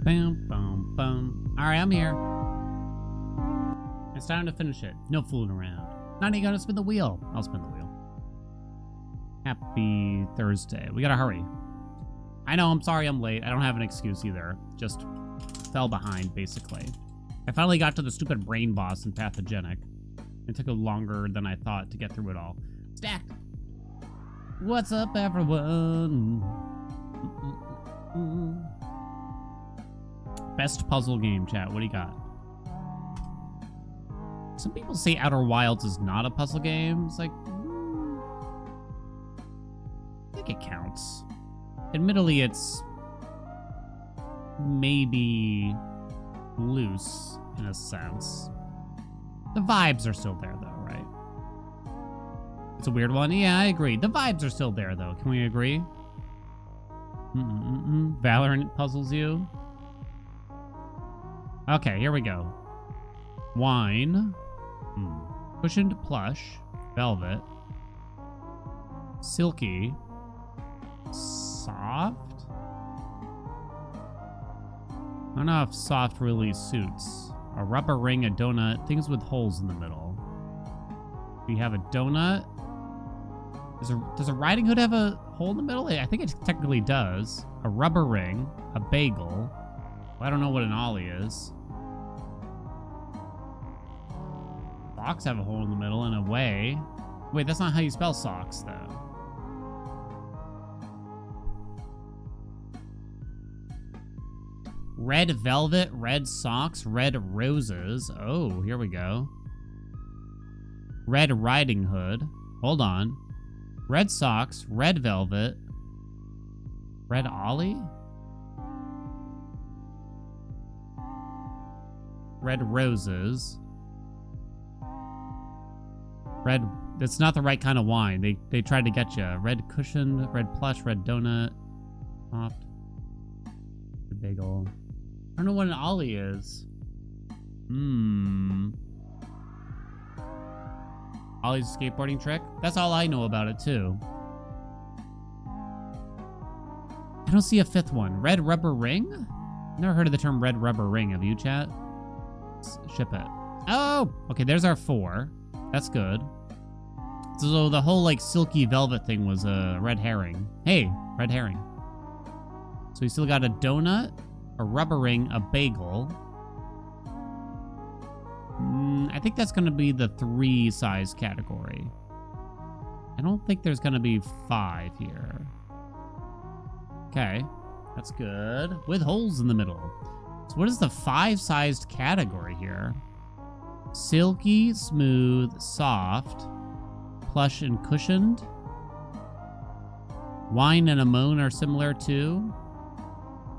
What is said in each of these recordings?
Bam, bam, bam. All right, I'm here. It's time to finish it. No fooling around. Not even gonna spin the wheel. I'll spin the wheel. Happy Thursday. We gotta hurry. I know, I'm sorry I'm late. I don't have an excuse either. Just fell behind, basically. I finally got to the stupid brain boss in Pathogenic. It took longer than I thought to get through it all. Stacked! What's up, everyone? Best puzzle game, chat. What do you got? Some people say Outer Wilds is not a puzzle game. It's like, I think it counts. Admittedly, it's maybe loose in a sense. The vibes are still there, though, right? It's a weird one. Yeah, I agree. The vibes are still there, though. Can we agree? Valorant puzzles you. Okay, here we go. Wine. Cushioned plush. Velvet. Silky. Soft? I don't know if soft really suits. A rubber ring, a donut, things with holes in the middle. We have a donut. Does a riding hood have a hole in the middle? I think it technically does. A rubber ring, a bagel. Well, I don't know what an ollie is. Socks have a hole in the middle in a way. Wait, that's not how you spell socks, though. Red velvet, red socks, red roses. Oh, here we go. Red riding hood. Hold on. Red socks, red velvet. Red ollie? Red roses. Red, that's not the right kind of wine. They tried to get you. Red cushion, red plush, red donut. Soft. Red bagel. I don't know what an ollie is. Ollie's a skateboarding trick? That's all I know about it, too. I don't see a fifth one. Red rubber ring? Never heard of the term red rubber ring. Have you, chat? Ship it. Oh! Okay, there's our 4. That's good. So the whole, like, silky velvet thing was a red herring. Hey, red herring. So we still got a donut, a rubber ring, a bagel. I think that's going to be the 3 size category. I don't think there's going to be 5 here. Okay, that's good. With holes in the middle. So what is the 5-sized category here? Silky, smooth, soft, plush and cushioned. Wine and amone are similar too.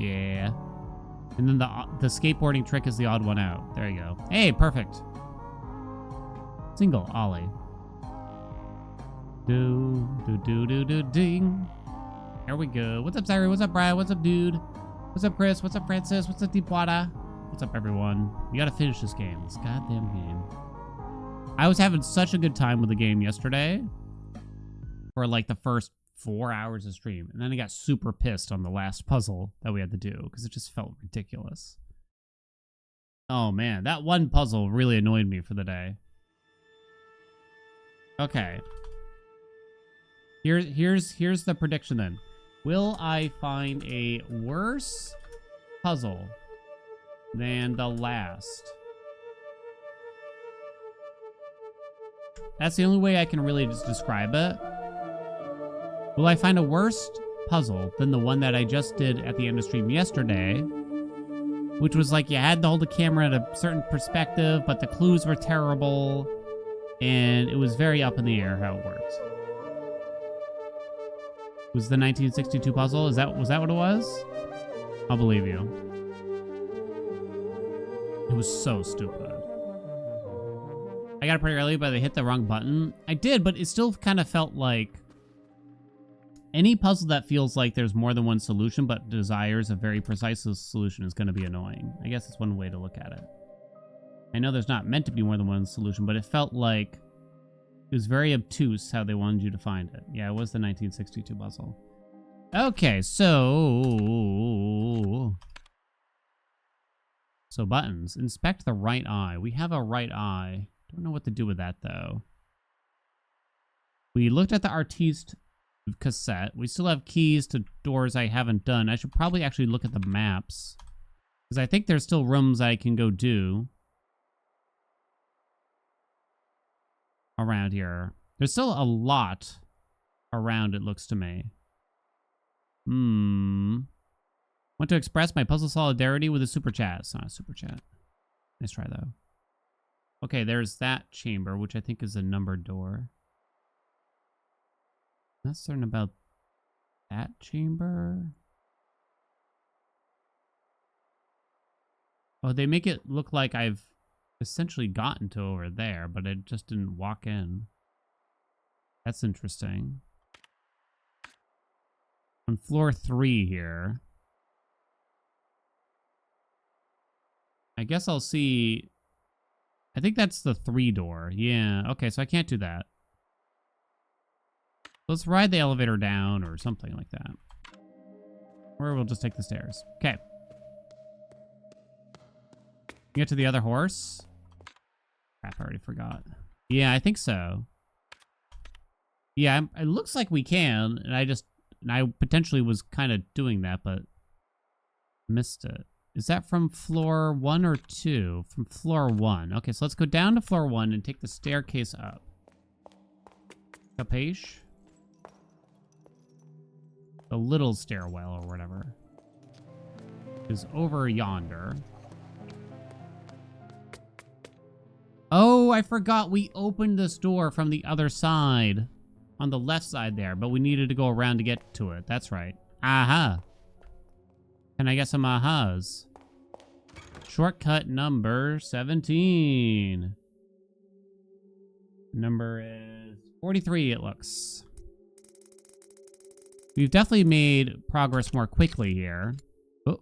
Yeah. And then the skateboarding trick is the odd one out. There you go. Hey, perfect. Single ollie. Ding. There we go. What's up, Zyri? What's up, Brad? What's up, dude? What's up, Chris? What's up, Francis? What's up, Deepwater? What's up, everyone? We gotta finish this game. This goddamn game. I was having such a good time with the game yesterday for like the first 4 hours of stream. And then I got super pissed on the last puzzle that we had to do because it just felt ridiculous. Oh, man. That one puzzle really annoyed me for the day. Okay. Here's the prediction then. Will I find a worse puzzle than the last? That's the only way I can really just describe it. Will I find a worse puzzle than the one that I just did at the end of stream yesterday? Which was like you had to hold the camera at a certain perspective, but the clues were terrible. And it was very up in the air how it worked. Was the 1962 puzzle? Was that what it was? I'll believe you. It was so stupid. I got it pretty early, but I hit the wrong button. I did, but it still kind of felt like any puzzle that feels like there's more than one solution but desires a very precise solution is going to be annoying. I guess it's one way to look at it. I know there's not meant to be more than one solution, but it felt like it was very obtuse how they wanted you to find it. Yeah, it was the 1962 puzzle. Okay, so So buttons. Inspect the right eye. We have a right eye. Don't know what to do with that, though. We looked at the artiste cassette. We still have keys to doors I haven't done. I should probably actually look at the maps. Because I think there's still rooms I can go do around here. There's still a lot around, it looks to me. Want to express my puzzle solidarity with a super chat. It's not a super chat. Nice try, though. Okay, there's that chamber, which I think is a numbered door. Not certain about that chamber. Oh, they make it look like I've essentially gotten to over there, but I just didn't walk in. That's interesting. On floor 3 here. I guess I'll see. I think that's the 3 door. Yeah, okay, so I can't do that. Let's ride the elevator down or something like that. Or we'll just take the stairs. Okay. Get to the other horse? Crap, I already forgot. Yeah, I think so. Yeah, it looks like we can, and I potentially was kind of doing that, but missed it. Is that from floor 1 or 2? From floor 1. Okay, so let's go down to floor 1 and take the staircase up. Capiche? The little stairwell or whatever is over yonder. Oh, I forgot we opened this door from the other side. On the left side there, but we needed to go around to get to it. That's right. Aha. Can I get some ahas? Shortcut number 17. Number is 43, it looks. We've definitely made progress more quickly here. Oh.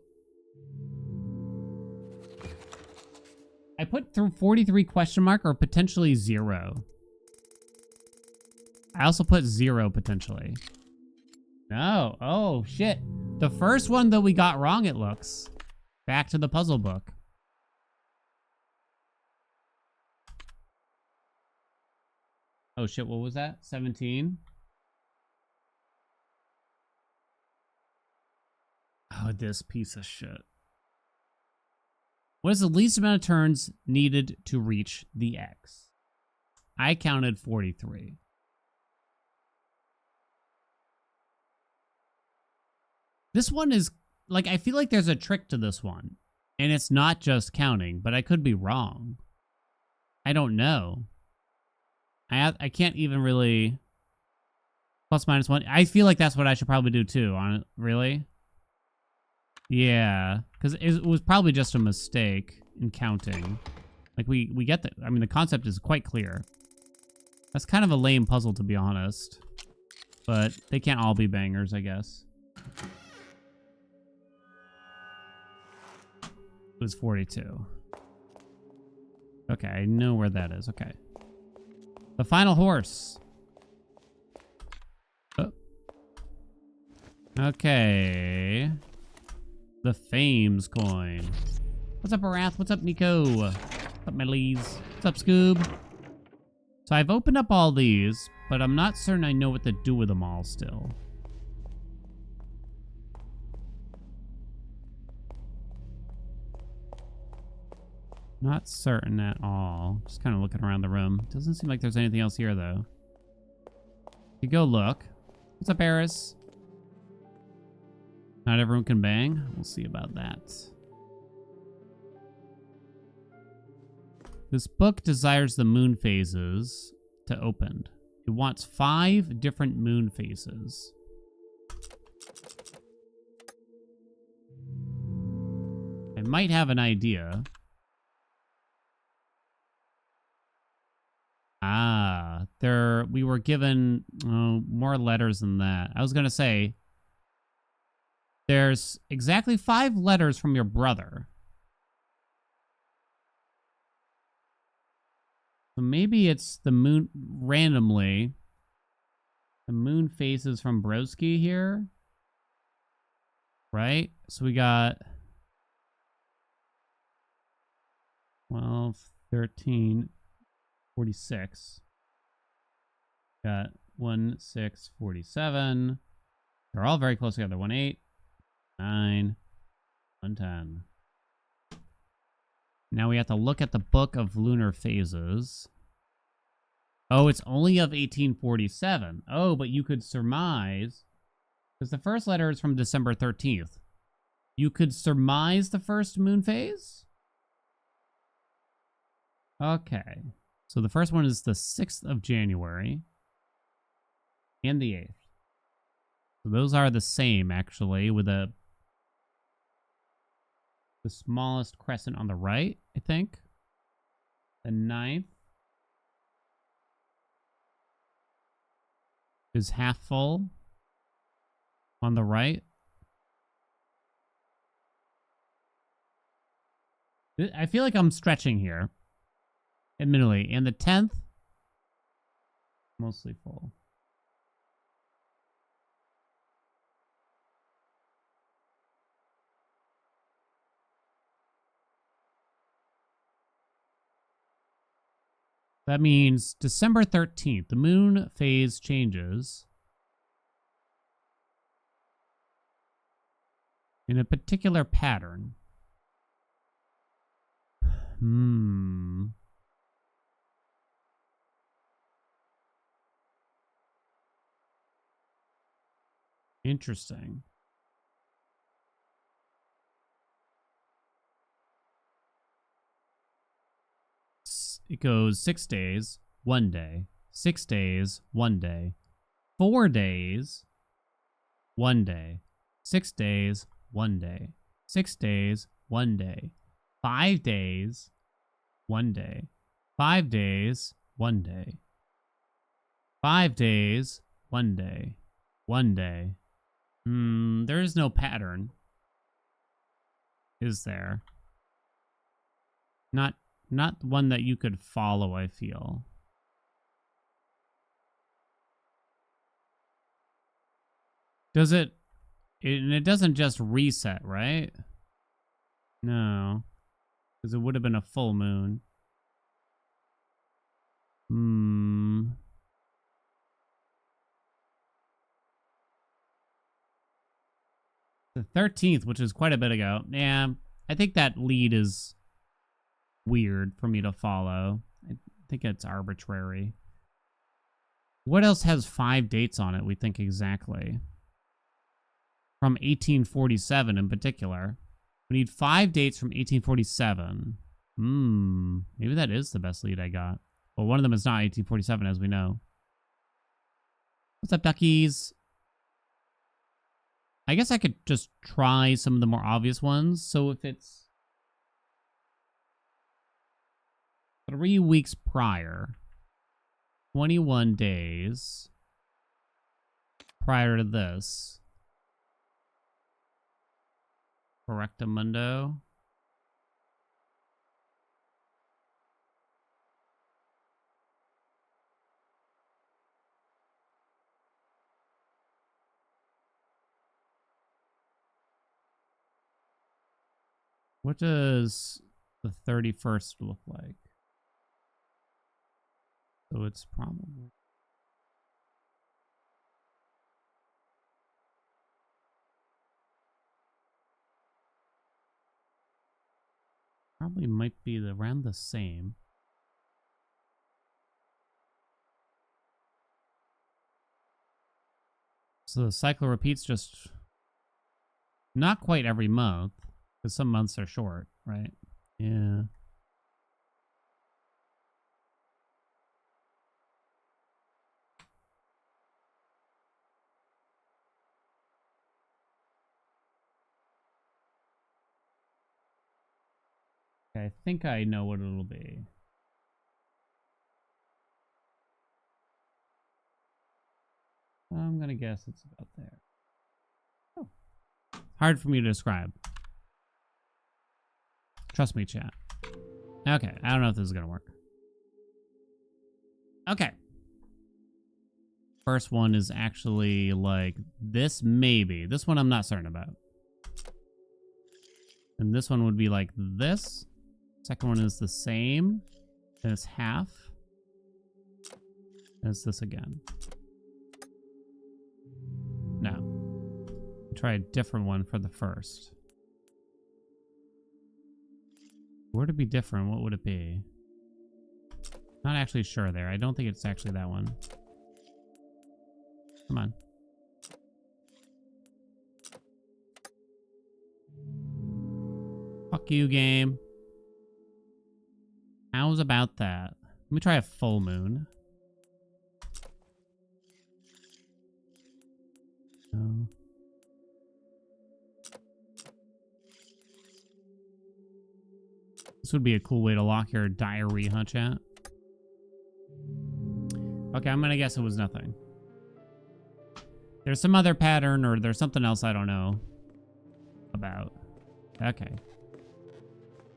I put through 43 question mark or potentially 0. I also put 0 potentially. No. Oh, shit. The first one that we got wrong, it looks. Back to the puzzle book. Oh, shit. What was that? 17? Oh, this piece of shit. What is the least amount of turns needed to reach the X? I counted 43. This one is, like, I feel like there's a trick to this one. And it's not just counting, but I could be wrong. I don't know. I can't even really... Plus minus 1. I feel like that's what I should probably do too. Really? Yeah. Because it was probably just a mistake in counting. Like, we get that. I mean, the concept is quite clear. That's kind of a lame puzzle, to be honest. But they can't all be bangers, I guess. It was 42. Okay, I know where that is. Okay. The final horse. Oh. Okay. The Fames coin. What's up, Arath? What's up, Nico? What's up, Mellies? What's up, Scoob? So I've opened up all these, but I'm not certain I know what to do with them all still. Not certain at all. Just kind of looking around the room. Doesn't seem like there's anything else here, though. You go look. What's up, Eris? Not everyone can bang? We'll see about that. This book desires the moon phases to open. It wants 5 different moon phases. I might have an idea. Ah, we were given more letters than that. I was going to say, there's exactly 5 letters from your brother. So maybe it's the moon, randomly. The moon phases from Broski here. Right? So we got 12, 13, 46. Got 1, 6, 47. They're all very close together. 1, 8, 9, 110. Now we have to look at the book of lunar phases. Oh, it's only of 1847. Oh, but you could surmise, because the first letter is from December 13th. You could surmise the first moon phase? Okay. So the first one is the 6th of January and the 8th. So those are the same, actually, with the smallest crescent on the right, I think. The 9th is half full on the right. I feel like I'm stretching here, admittedly. And the 10th, mostly full. That means December 13th, the moon phase changes in a particular pattern. Interesting. It goes 6 days, 1 day, 6 days, 1 day, 4 days, 1 day, 6 days, 1 day, 6 days, 1 day, 5 days, 1 day, 5 days, 1 day, 5 days, 1 day, 1 day. There is no pattern, is there? Not one that you could follow, I feel. Does it... it doesn't just reset, right? No. Because it would have been a full moon. The 13th, which is quite a bit ago. Yeah, I think that lead is weird for me to follow. I think it's arbitrary. What else has 5 dates on it, we think exactly? From 1847 in particular. We need 5 dates from 1847. Maybe that is the best lead I got. Well, one of them is not 1847, as we know. What's up, duckies? I guess I could just try some of the more obvious ones. So if it's 3 weeks prior, 21 days prior to this, correctamundo. What does the 31st look like? So it's probably... probably might be around the same. So the cycle repeats just not quite every month, because some months are short, right? Yeah. I think I know what it'll be. I'm gonna guess it's about there. Oh. Hard for me to describe. Trust me, chat. Okay, I don't know if this is gonna work. Okay. First one is actually like this, maybe. This one I'm not certain about. And this one would be like this. Second one is the same. Then it's half. And it's this again. No. Try a different one for the first. Were to be different, what would it be? Not actually sure there. I don't think it's actually that one. Come on. Fuck you, game. How's about that? Let me try a full moon. No. This would be a cool way to lock your diary, huh, chat? Okay, I'm gonna guess it was nothing. There's some other pattern, or there's something else I don't know about. Okay.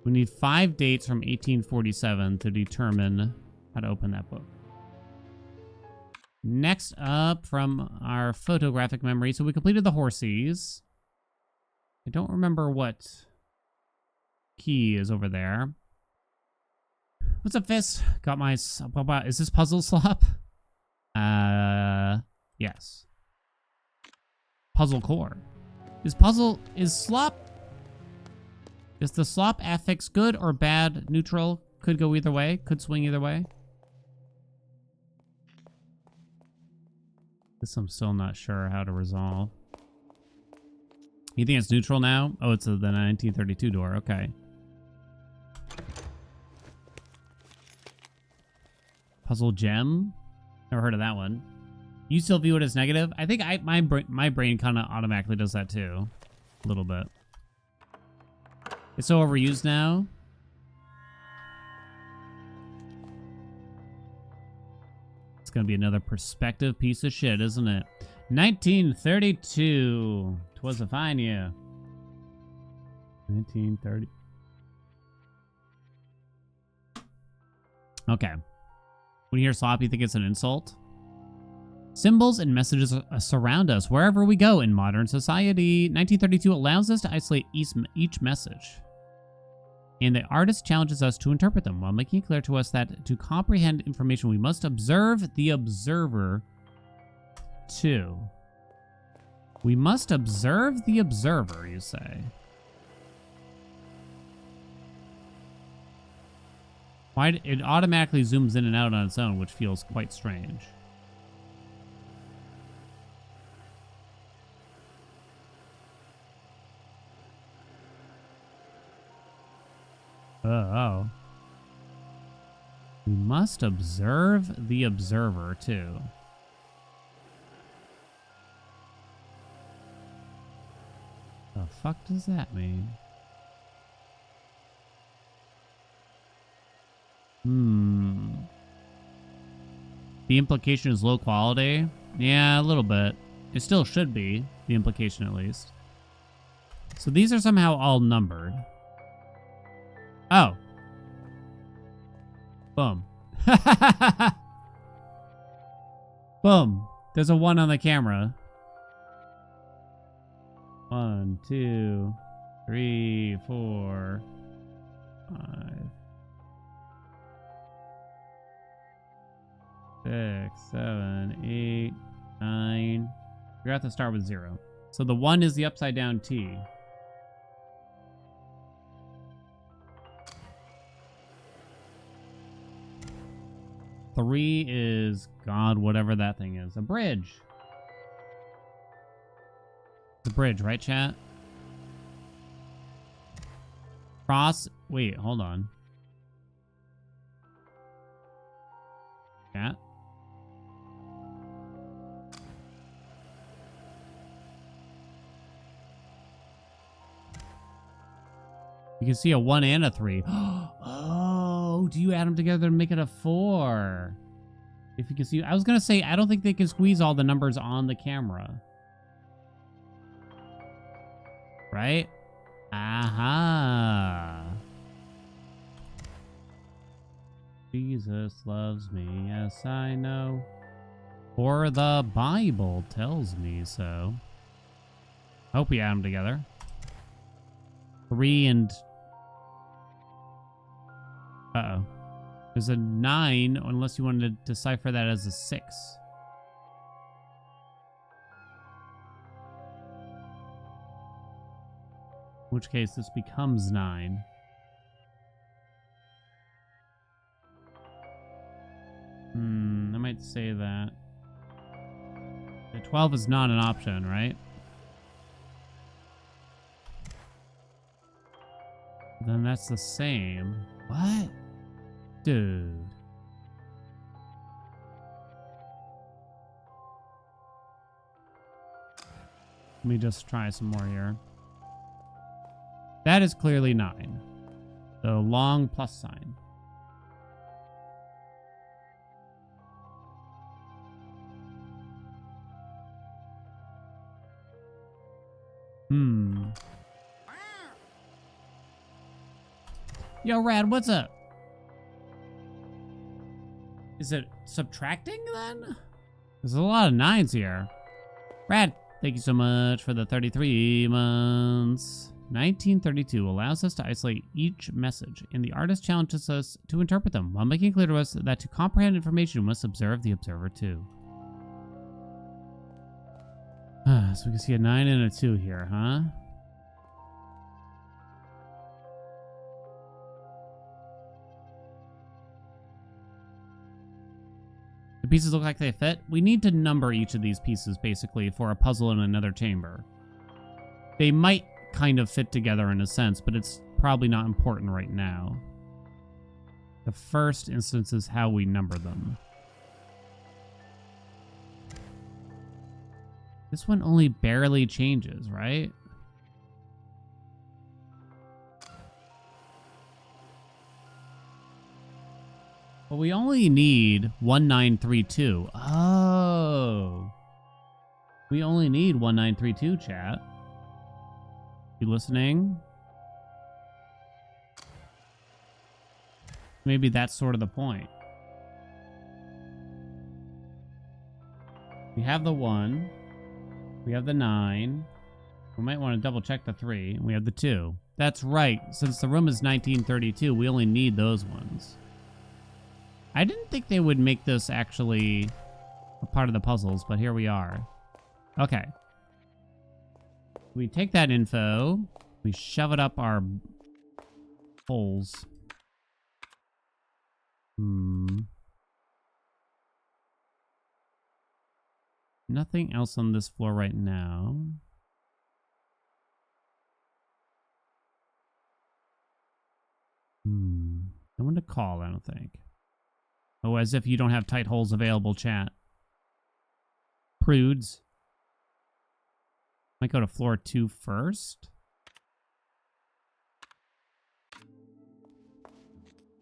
We need 5 dates from 1847 to determine how to open that book. Next up from our photographic memory. So we completed the horses. I don't remember what key is over there. What's up, Fist? Got my... Is this puzzle slop? Yes. Puzzle core. Is slop... Is the slop affix good or bad? Neutral? Could go either way? Could swing either way? This I'm still not sure how to resolve. You think it's neutral now? Oh, it's the 1932 door. Okay. Puzzle gem? Never heard of that one. You still view it as negative? I think my brain kind of automatically does that too. A little bit. It's so overused now. It's gonna be another perspective piece of shit, isn't it? 1932. 'Twas a fine year. 1930. Okay. When you hear slop, you think it's an insult? Symbols and messages surround us wherever we go in modern society. 1932 allows us to isolate each message. And the artist challenges us to interpret them while making it clear to us that to comprehend information, we must observe the observer too. We must observe the observer, you say. Why it automatically zooms in and out on its own, which feels quite strange. Oh. We must observe the observer, too. The fuck does that mean? The implication is low quality? Yeah, a little bit. It still should be, the implication at least. So these are somehow all numbered. Oh. Boom. Boom. There's a 1 on the camera. 1, 2, 3, 4, 5, 6, 7, 8, 9. We have to start with 0. So the 1 is the upside down T. Three is God, whatever that thing is. A bridge. It's a bridge, right, chat? Cross. Wait, hold on. Chat. You can see a 1 and a 3. Oh, do you add them together to make it a 4? If you can see, I was gonna say, I don't think they can squeeze all the numbers on the camera. Right? Aha. Jesus loves me, yes I know. For the Bible tells me so. Hope we add them together. 3 and Uh-oh. There's a 9, unless you wanted to decipher that as a 6. In which case, this becomes 9. I might say that. The 12 is not an option, right? Then that's the same. What? Dude. Let me just try some more here. That is clearly 9. The long plus sign. Yo, Rad, what's up? Is it subtracting then? There's a lot of 9s here. Rad, thank you so much for the 33 months. 1932 allows us to isolate each message, and the artist challenges us to interpret them while making clear to us that to comprehend information, we must observe the observer too. So we can see a 9 and a 2 here, huh? The pieces look like they fit. We need to number each of these pieces, basically, for a puzzle in another chamber. They might kind of fit together in a sense, but it's probably not important right now. The first instance is how we number them. This one only barely changes, right? But we only need 1932. Oh. We only need 1932, chat. You listening? Maybe that's sort of the point. We have the 1. We have the 9. We might want to double check the 3. And we have the 2. That's right. Since the room is 1932, we only need those ones. I didn't think they would make this actually a part of the puzzles, but here we are. Okay. We take that info. We shove it up our holes. Nothing else on this floor right now. No one to call, I don't think. Oh, as if you don't have tight holes available, chat. Prudes. Might go to floor 2 first.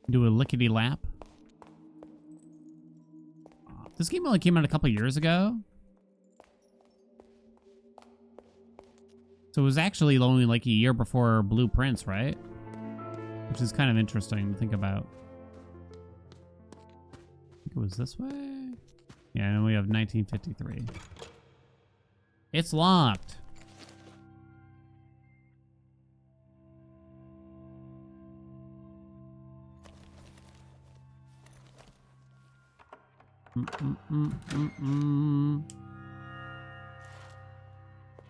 Do a lickety lap. This game only came out a couple years ago. So it was actually only like a year before Blueprints, right? Which is kind of interesting to think about. I think it was this way. Yeah, and we have 1953. It's locked.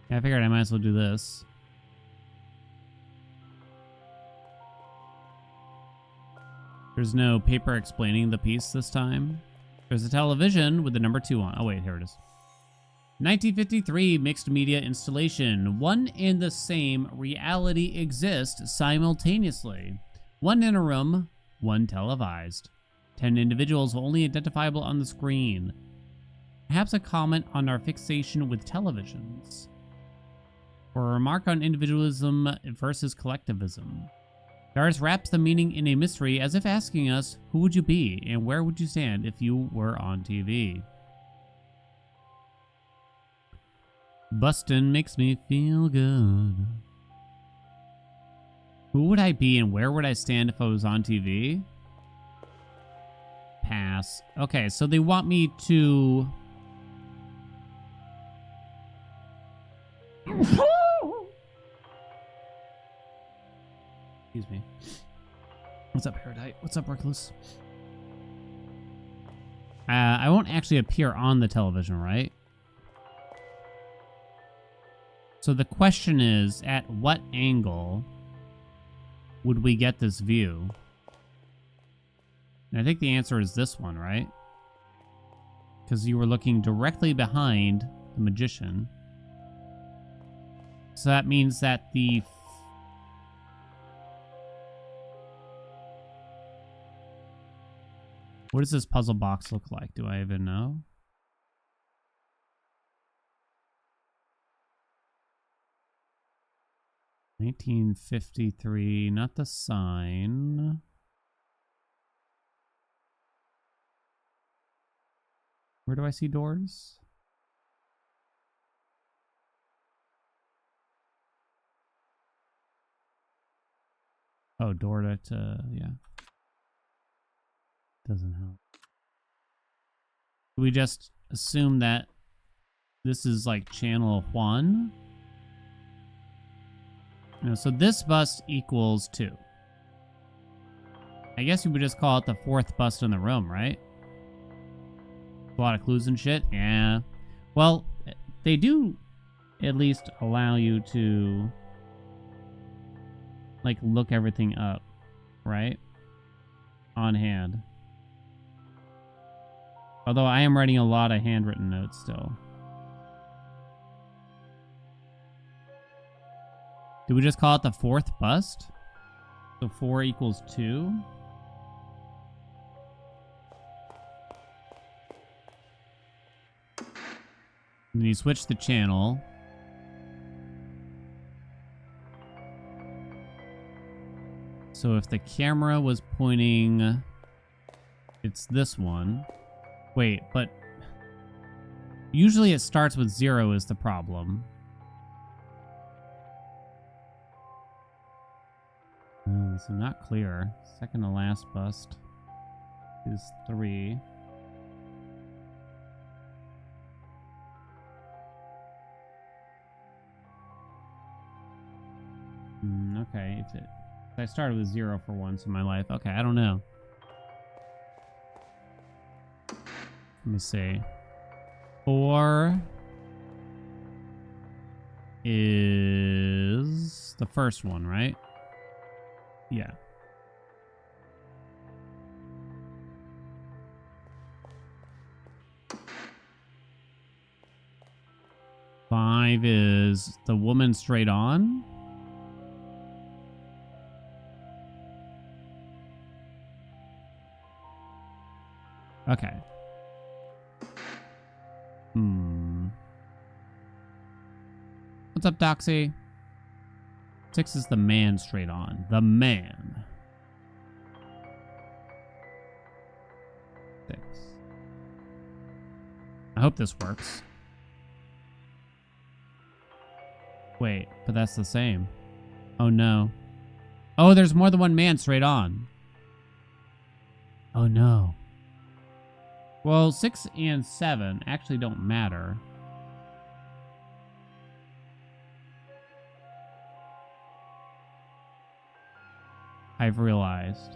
Yeah, I figured I might as well do this. There's no paper explaining the piece this time. There's a television with the number 2 on. Oh, wait, here it is. 1953 mixed media installation. One and the same reality exists simultaneously. One in a room, one televised. 10 individuals only identifiable on the screen. Perhaps a comment on our fixation with televisions. Or a remark on individualism versus collectivism. The artist wraps the meaning in a mystery as if asking us, who would you be and where would you stand if you were on TV? Bustin' makes me feel good. Who would I be and where would I stand if I was on TV? Pass. Okay, so they want me to... Excuse me. What's up, Paradite? What's up, Recluse? I won't actually appear on the television, right? So the question is, at what angle would we get this view? And I think the answer is this one, right? Because you were looking directly behind the magician. So that means that the... What does this puzzle box look like? Do I even know? $1953, not the sign. Where do I see doors? Oh, door to, yeah. Doesn't help. We just assume that this is like channel 1. You know, so this bust equals 2. I guess you would just call it the 4th bust in the room, right? A lot of clues and shit. Yeah. Well, they do at least allow you to like look everything up, right? On hand. Although I am writing a lot of handwritten notes still. Did we just call it the 4th bust? So 4 equals 2? And then you switch the channel. So if the camera was pointing... It's this one. Wait, but... Usually it starts with 0 is the problem. So not clear. Second to last bust is 3. Okay, if I started with 0 for once in my life. Okay, I don't know. Let me see. 4 is the first one, right? Yeah. Five is the woman straight on. Okay. What's up, Doxy? 6 is the man straight on. The man. 6. I hope this works. Wait, but that's the same. Oh, no. Oh, there's more than one man straight on. Oh, no. Well, 6 and 7 actually don't matter. I've realized.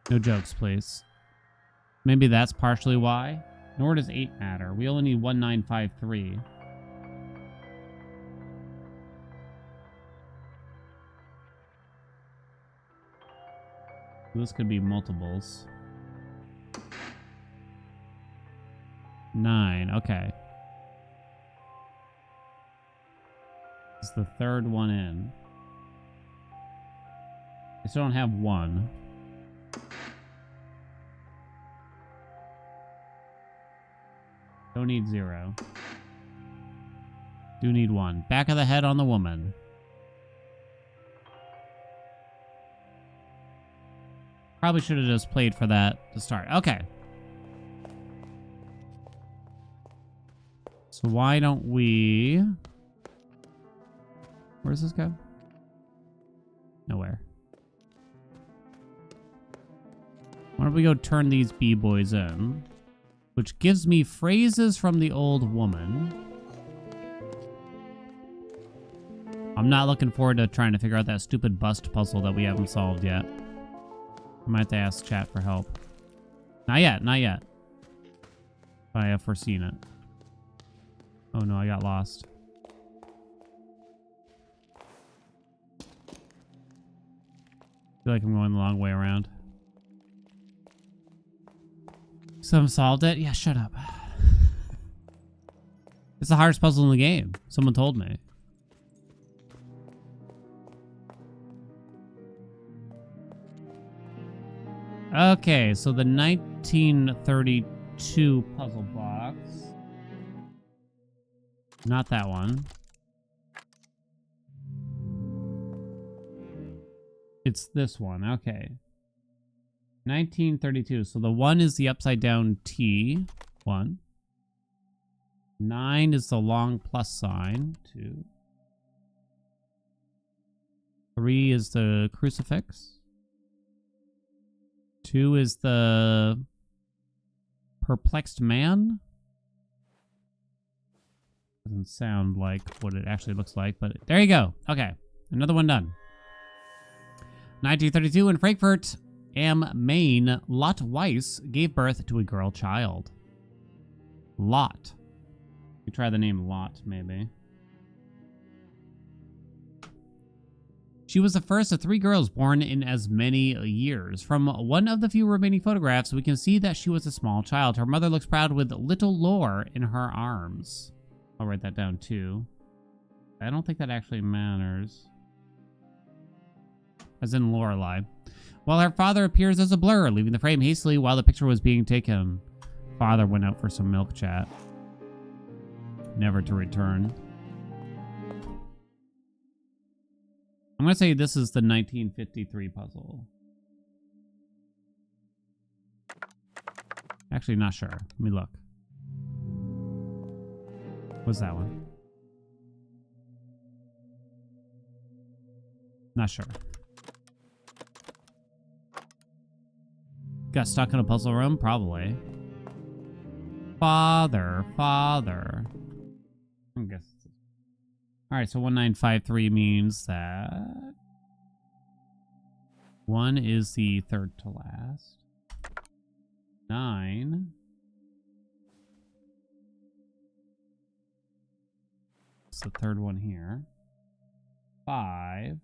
No jokes, please. Maybe that's partially why. Nor does 8 matter. We only need 1953. This could be multiples. 9, okay. It's the third one in. I still don't have 1. Don't need 0. Do need 1. Back of the head on the woman. Probably should have just played for that to start. Okay. So why don't we... Where does this go? Nowhere. Why don't we go turn these B-boys in? Which gives me phrases from the old woman. I'm not looking forward to trying to figure out that stupid bust puzzle that we haven't solved yet. I might have to ask chat for help. Not yet, not yet. But I have foreseen it. Oh no, I got lost. I feel like I'm going the long way around. Some solved it? Yeah, shut up. It's the hardest puzzle in the game. Someone told me. Okay, so the 1932 puzzle box. Not that one. It's this one. Okay. 1932. So the 1 is the upside down T. 1. 9 is the long plus sign. 2. 3 is the crucifix. 2 is the perplexed man. Doesn't sound like what it actually looks like, but there you go. Okay, another one done. 1932 in Frankfurt am Main, Lot Weiss gave birth to a girl child. Lot. You try the name Lot, maybe. She was the first of 3 girls born in as many years. From one of the few remaining photographs, we can see that she was a small child. Her mother looks proud with little Lore in her arms. I'll write that down too. I don't think that actually matters. As in Lorelai. While her father appears as a blur, leaving the frame hastily while the picture was being taken. Father went out for some milk chat. Never to return. I'm going to say this is the 1953 puzzle. Actually, not sure. Let me look. What's that one? Not sure. Got stuck in a puzzle room? Probably. Father. I guess. Alright, so 1953 means that 1 is the third to last. 9 is the third one here. 5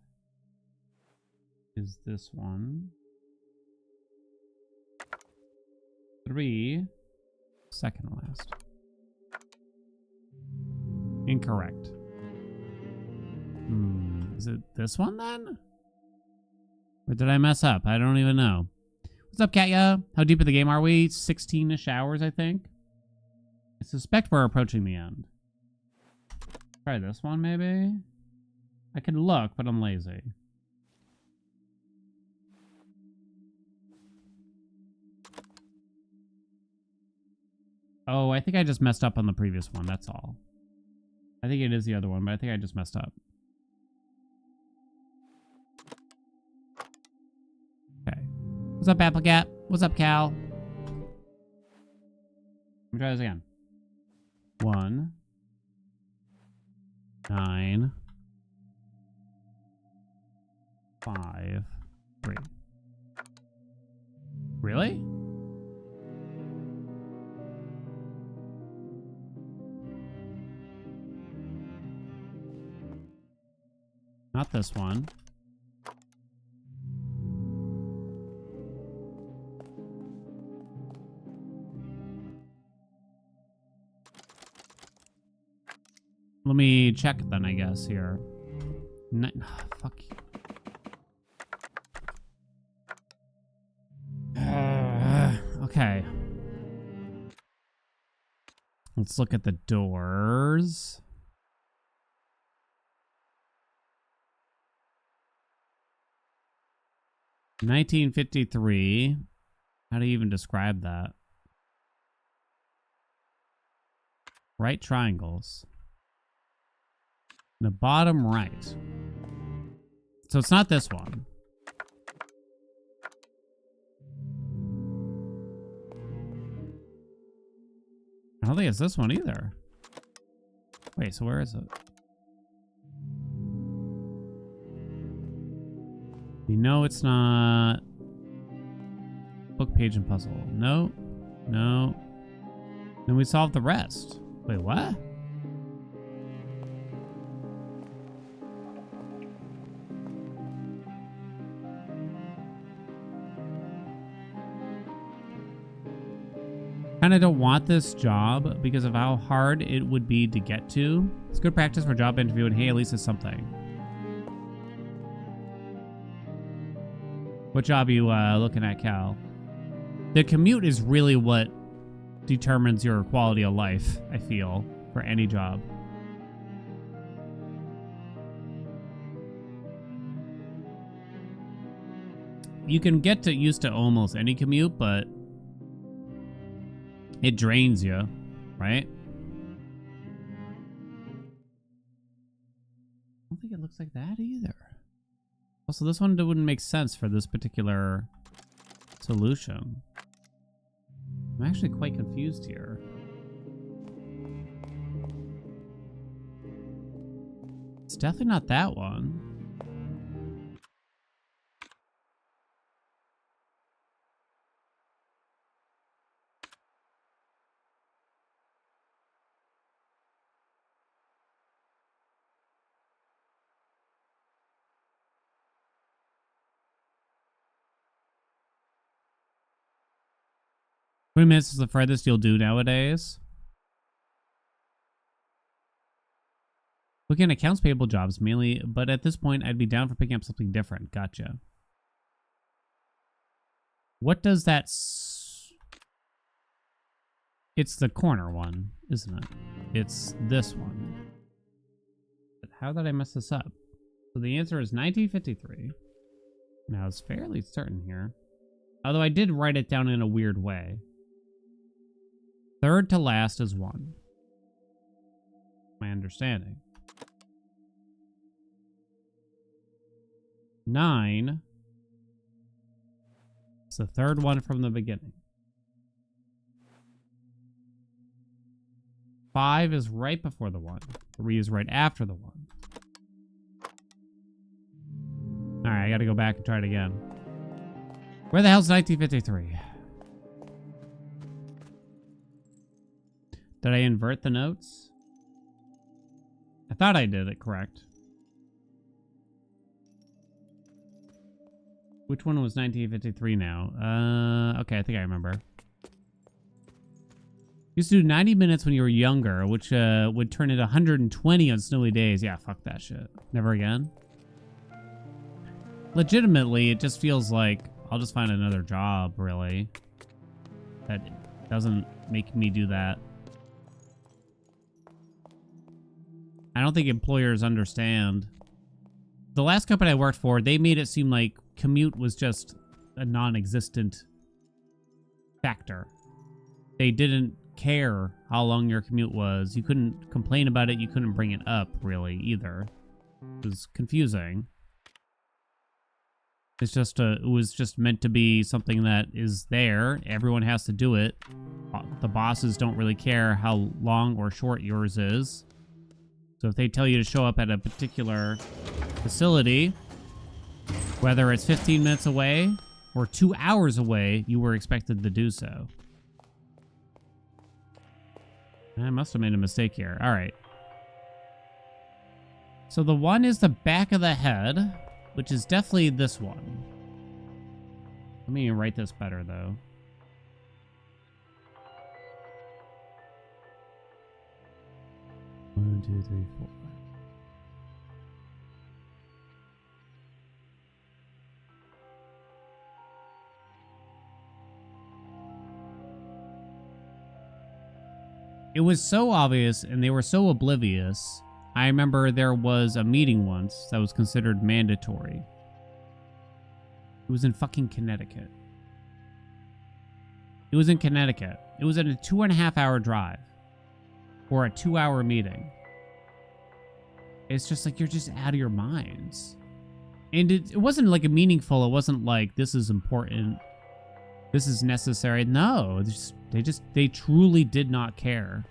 is this one. 3, second last. Incorrect. Is it this one then? Or did I mess up? I don't even know. What's up, Katya? How deep in the game are we? 16-ish hours, I think. I suspect we're approaching the end. Try this one, maybe? I can look, but I'm lazy. Oh, I think I just messed up on the previous one, that's all. I think it is the other one, but I think I just messed up. Okay. What's up, Applecat? What's up, Cal? Let me try this again. 1, 9, 5, 3. Really? Not this one. Let me check then, I guess, here. Fuck you. Okay. Let's look at the doors. (1953). How do you even describe that? Right triangles. The bottom right. So it's not this one. I don't think it's this one either. Wait, so where is it? We know it's not. Book, page, and puzzle. No. No. Then we solve the rest. Wait, what? Kinda don't want this job because of how hard it would be to get to. It's good practice for a job interview, and hey, at least it's something. What job are you looking at, Cal? The commute is really what determines your quality of life, I feel, for any job. You can get used to almost any commute, but it drains you, right? I don't think it looks like that either. Also, this one wouldn't make sense for this particular solution. I'm actually quite confused here. It's definitely not that one. Minutes is the furthest you'll do nowadays. Looking at accounts payable jobs mainly, but at this point, I'd be down for picking up something different. Gotcha. What does that... It's the corner one, isn't it? It's this one. But how did I mess this up? So the answer is 1953. Now, I was fairly certain here. Although I did write it down in a weird way. Third to last is 1. My understanding. 9. It's the third one from the beginning. 5 is right before the 1. 3 is right after the 1. Alright, I gotta go back and try it again. Where the hell's 1953? Did I invert the notes? I thought I did it correct. Which one was 1953 now? Okay, I think I remember. Used to do 90 minutes when you were younger, which would turn into 120 on snowy days. Yeah, fuck that shit. Never again. Legitimately, it just feels like I'll just find another job, really. That doesn't make me do that. I don't think employers understand. The last company I worked for, they made it seem like commute was just a non-existent factor. They didn't care how long your commute was. You couldn't complain about it. You couldn't bring it up, really, either. It was confusing. It's just it was just meant to be something that is there. Everyone has to do it. The bosses don't really care how long or short yours is. So if they tell you to show up at a particular facility, whether it's 15 minutes away or 2 hours away, you were expected to do so. I must have made a mistake here. All right. So the 1 is the back of the head, which is definitely this one. Let me write this better, though. One, 2, 3, 4. It was so obvious, and they were so oblivious. I remember there was a meeting once that was considered mandatory. It was in fucking Connecticut. It was in Connecticut. It was a 2.5-hour drive. Or a 2-hour meeting. It's just like, you're just out of your minds. And it wasn't like a meaningful, it wasn't like, this is important, this is necessary. No, they truly did not care.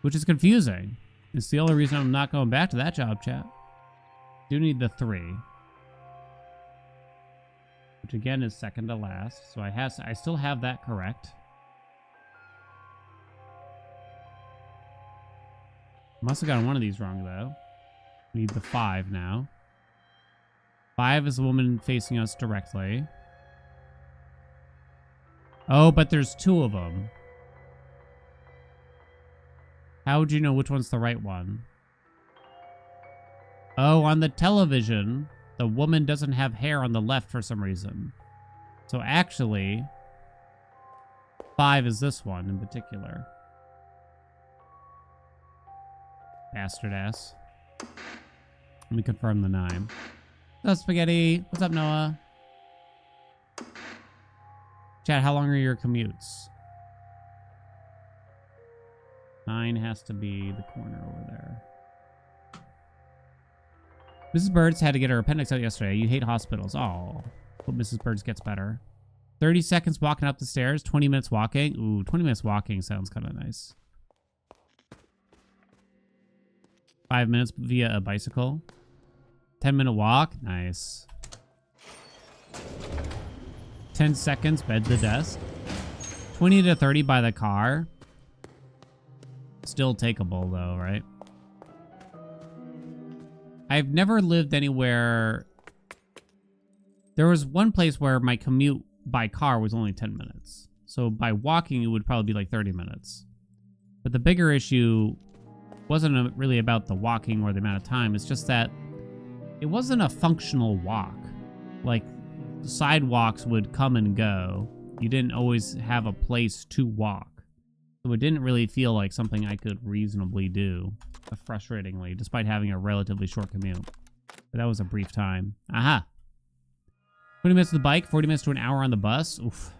Which is confusing. It's the only reason I'm not going back to that job, chat. Do need the 3. which again is second to last. So I still have that correct. Must have gotten one of these wrong, though. Need the 5 now. 5 is the woman facing us directly. Oh, but there's 2 of them. How would you know which one's the right one? Oh, on the television, the woman doesn't have hair on the left for some reason. So actually, 5 is this one in particular. Bastard ass. Let me confirm the 9. What's up, Spaghetti? What's up, Noah? Chat, how long are your commutes? 9 has to be the corner over there. Mrs. Birds had to get her appendix out yesterday. You hate hospitals. Oh, hope Mrs. Birds gets better. 30 seconds walking up the stairs. 20 minutes walking. Ooh, 20 minutes walking sounds kind of nice. 5 minutes via a bicycle. 10-minute walk. Nice. 10 seconds, bed to desk. 20 to 30 by the car. Still takeable, though, right? I've never lived anywhere. There was one place where my commute by car was only 10 minutes. So by walking, it would probably be like 30 minutes. But the bigger issue wasn't really about the walking or the amount of time. It's just that it wasn't a functional walk. Like, sidewalks would come and go. You didn't always have a place to walk. So it didn't really feel like something I could reasonably do, frustratingly, despite having a relatively short commute. But that was a brief time. Aha! 20 minutes to the bike, 40 minutes to an hour on the bus. Oof.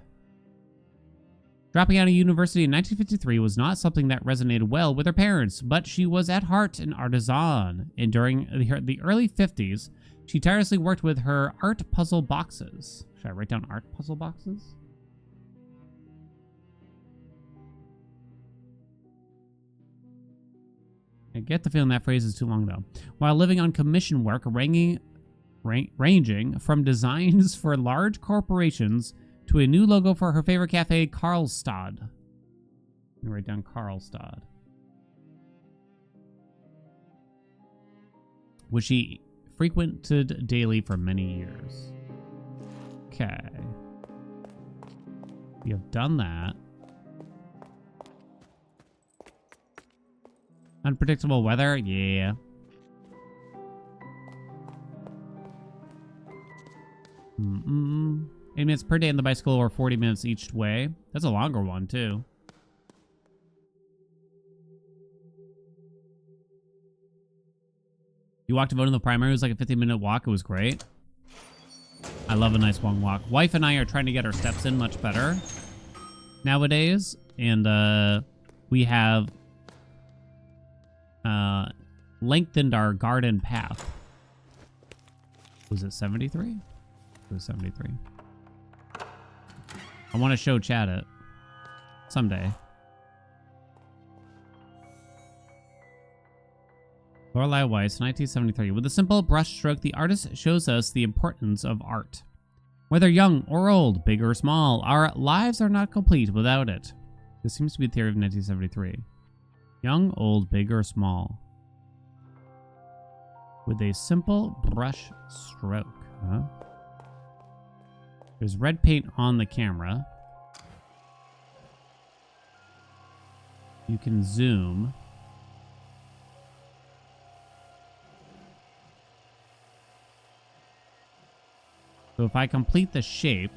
Dropping out of university in 1953 was not something that resonated well with her parents, but she was at heart an artisan. And during the early 50s, she tirelessly worked with her art puzzle boxes. Should I write down art puzzle boxes? I get the feeling that phrase is too long, though. While living on commission work, ranging from designs for large corporations to a new logo for her favorite cafe, Karlstad. Let me write down Karlstad. Which she frequented daily for many years. Okay. We have done that. Unpredictable weather? Yeah. Mm-mm. 8 minutes per day on the bicycle or 40 minutes each way. That's a longer one, too. You walked to vote in the primary. It was like a 15-minute walk. It was great. I love a nice long walk. Wife and I are trying to get our steps in much better nowadays. And we have lengthened our garden path. Was it 73? It was 73. I want to show Chad it someday. Lorelai Weiss, 1973. With a simple brush stroke, the artist shows us the importance of art. Whether young or old, big or small, our lives are not complete without it. This seems to be the theory of 1973. Young, old, big or small. With a simple brush stroke. Huh? There's red paint on the camera. You can zoom. So if I complete the shape,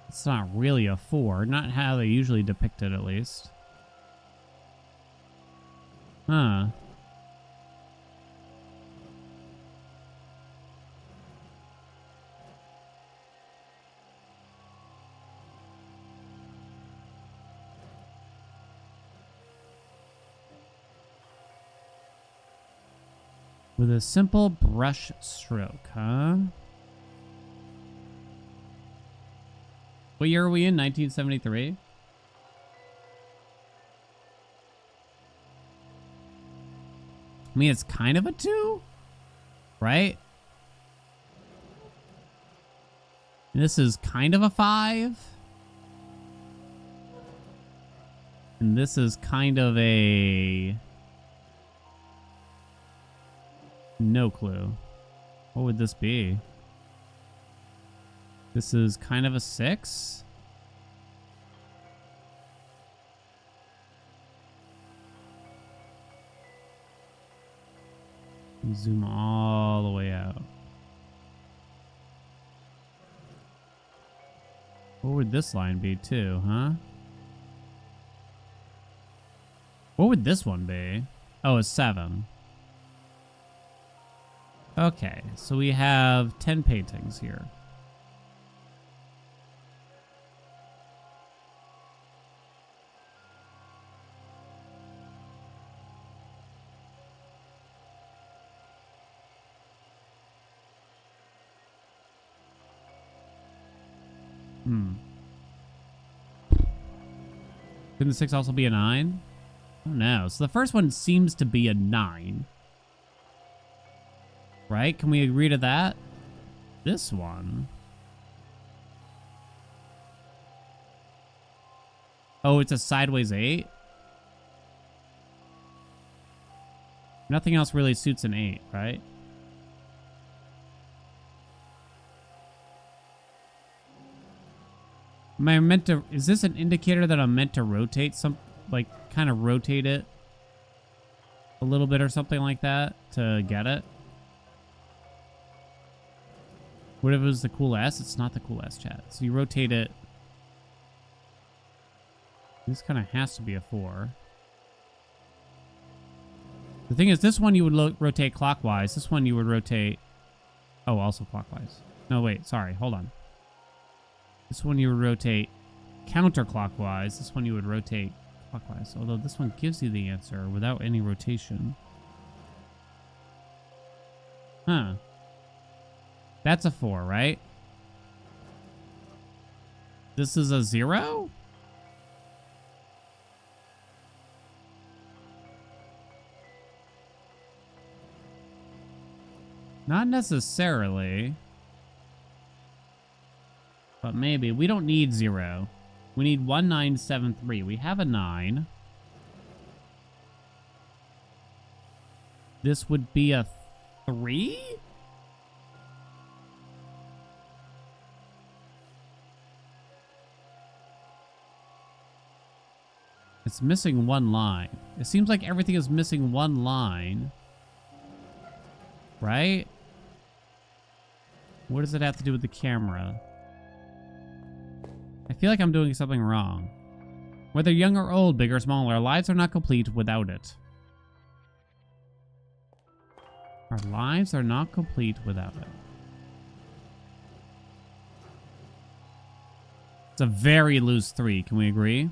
it's not really a 4. Not how they usually depict it, at least. Huh. With a simple brush stroke, huh? What year are we in? 1973? I mean, it's kind of a 2, right? This is kind of a 5. And this is kind of a... No clue. What would this be? This is kind of a 6? Zoom all the way out. What would this line be too, huh? What would this one be? Oh, a 7. Okay, so we have 10 paintings here. Couldn't the 6 also be a 9? Oh no. So the first one seems to be a 9. Right? Can we agree to that? This one. Oh, it's a sideways 8? Nothing else really suits an 8, right? Am I meant to... Is this an indicator that I'm meant to rotate some... Like, kind of rotate it a little bit or something like that to get it? What if it was the cool S? It's not the cool S, chat. So you rotate it. This kind of has to be a 4. The thing is, this one you would rotate clockwise. This one you would rotate... Oh, also clockwise. No, wait. Sorry. Hold on. This one you would rotate counterclockwise. This one you would rotate clockwise. Although this one gives you the answer without any rotation. Huh. That's a 4, right? This is a 0? Not necessarily. But maybe. We don't need 0. We need 1973. We have a 9. This would be a 3? It's missing one line. It seems like everything is missing one line. Right? What does it have to do with the camera? I feel like I'm doing something wrong. Whether young or old, big or small, our lives are not complete without it. Our lives are not complete without it. It's a very loose 3. Can we agree?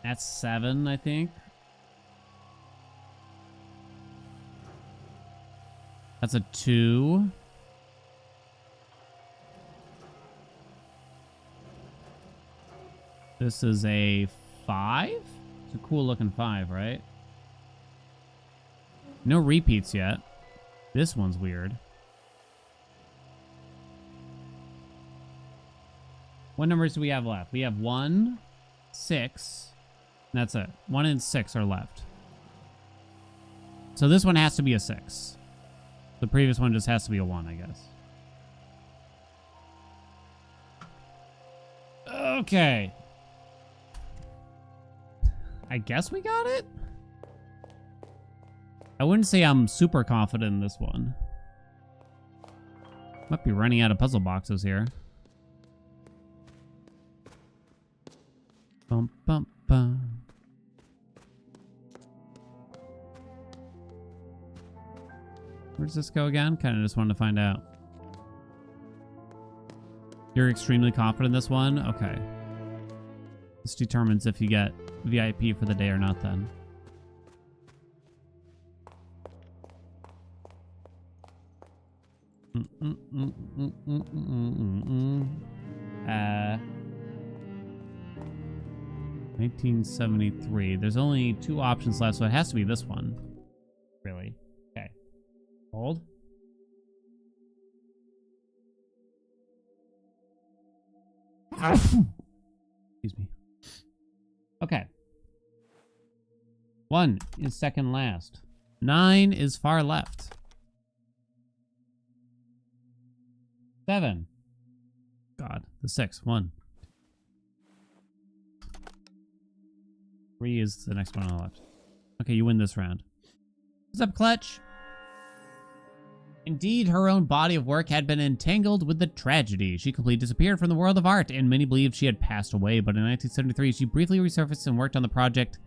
That's 7, I think. That's a 2. This is a 5? It's a cool looking 5, right? No repeats yet. This one's weird. What numbers do we have left? We have 1, 6, and that's it. 1 and 6 are left. So this one has to be a 6. The previous one just has to be a 1, I guess. Okay. I guess we got it? I wouldn't say I'm super confident in this one. Might be running out of puzzle boxes here. Bum, bum, bum. Where does this go again? Kind of just wanted to find out. You're extremely confident in this one? Okay. This determines if you get VIP for the day or not then. 1973. There's only 2 options left, so it has to be this one. Really? Okay. Hold. Excuse me. Okay. 1 is second last. 9 is far left. 7. God, the 6. 1. 3 is the next one on the left. Okay, you win this round. What's up, Clutch? Indeed, her own body of work had been entangled with the tragedy. She completely disappeared from the world of art, and many believed she had passed away. But in 1973, she briefly resurfaced and worked on the project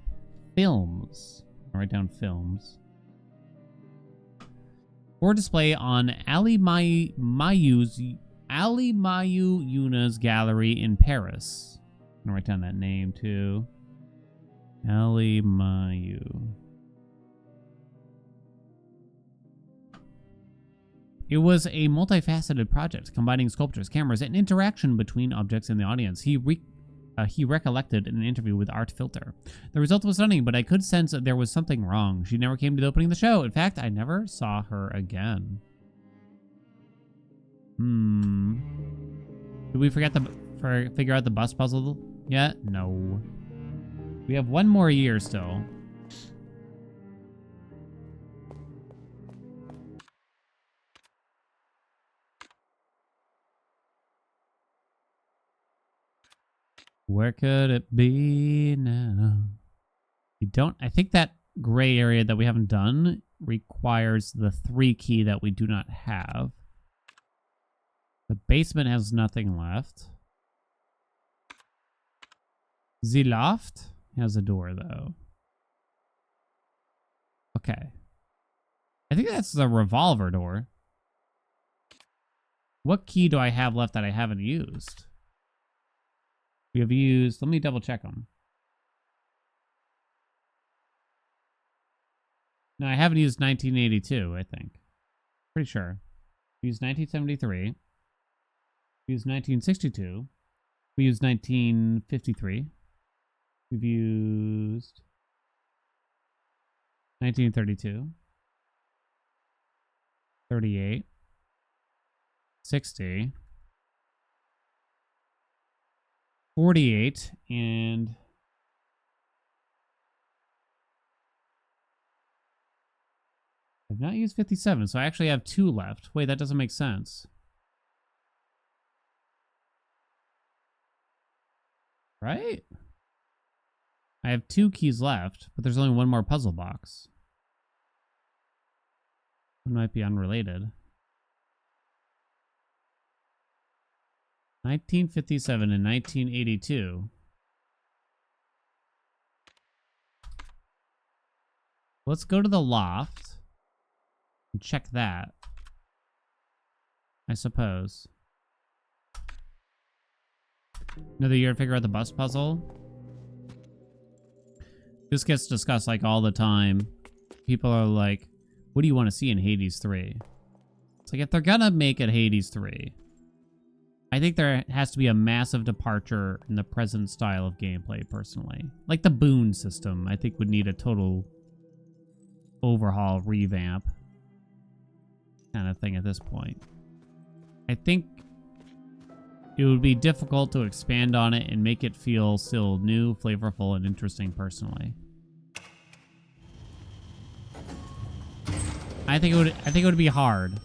Films. I'll write down Films. For display on Ali Mayu Yuna's gallery in Paris. I'm gonna write down that name too. Ali Mayu. It was a multifaceted project, combining sculptures, cameras, and interaction between objects and the audience. He recollected in an interview with Art Filter. The result was stunning, but I could sense that there was something wrong. She never came to the opening of the show. In fact, I never saw her again. Did we figure out the bus puzzle yet? No. We have 1 more year still. Where could it be now? I think that gray area that we haven't done requires the 3 key that we do not have. The basement has nothing left. The loft has a door, though. Okay. I think that's the revolver door. What key do I have left that I haven't used? We have used... Let me double check them. No, I haven't used 1982, I think. Pretty sure. We used 1973. We used 1962. We used 1953. We've used 1932. 38. 60. 48. And... I've not used 57, so I actually have 2 left. Wait, that doesn't make sense. Right? I have 2 keys left, but there's only 1 more puzzle box. It might be unrelated. 1957 and 1982. Let's go to the loft and check that, I suppose. Another year to figure out the bus puzzle. This gets discussed like all the time. People are like, what do you want to see in Hades 3? It's like, if they're gonna make it Hades 3, I think there has to be a massive departure in the present style of gameplay, personally. Like the boon system, I think would need a total overhaul, revamp kind of thing at this point. I think it would be difficult to expand on it and make it feel still new, flavorful, and interesting personally. I think it would be hard.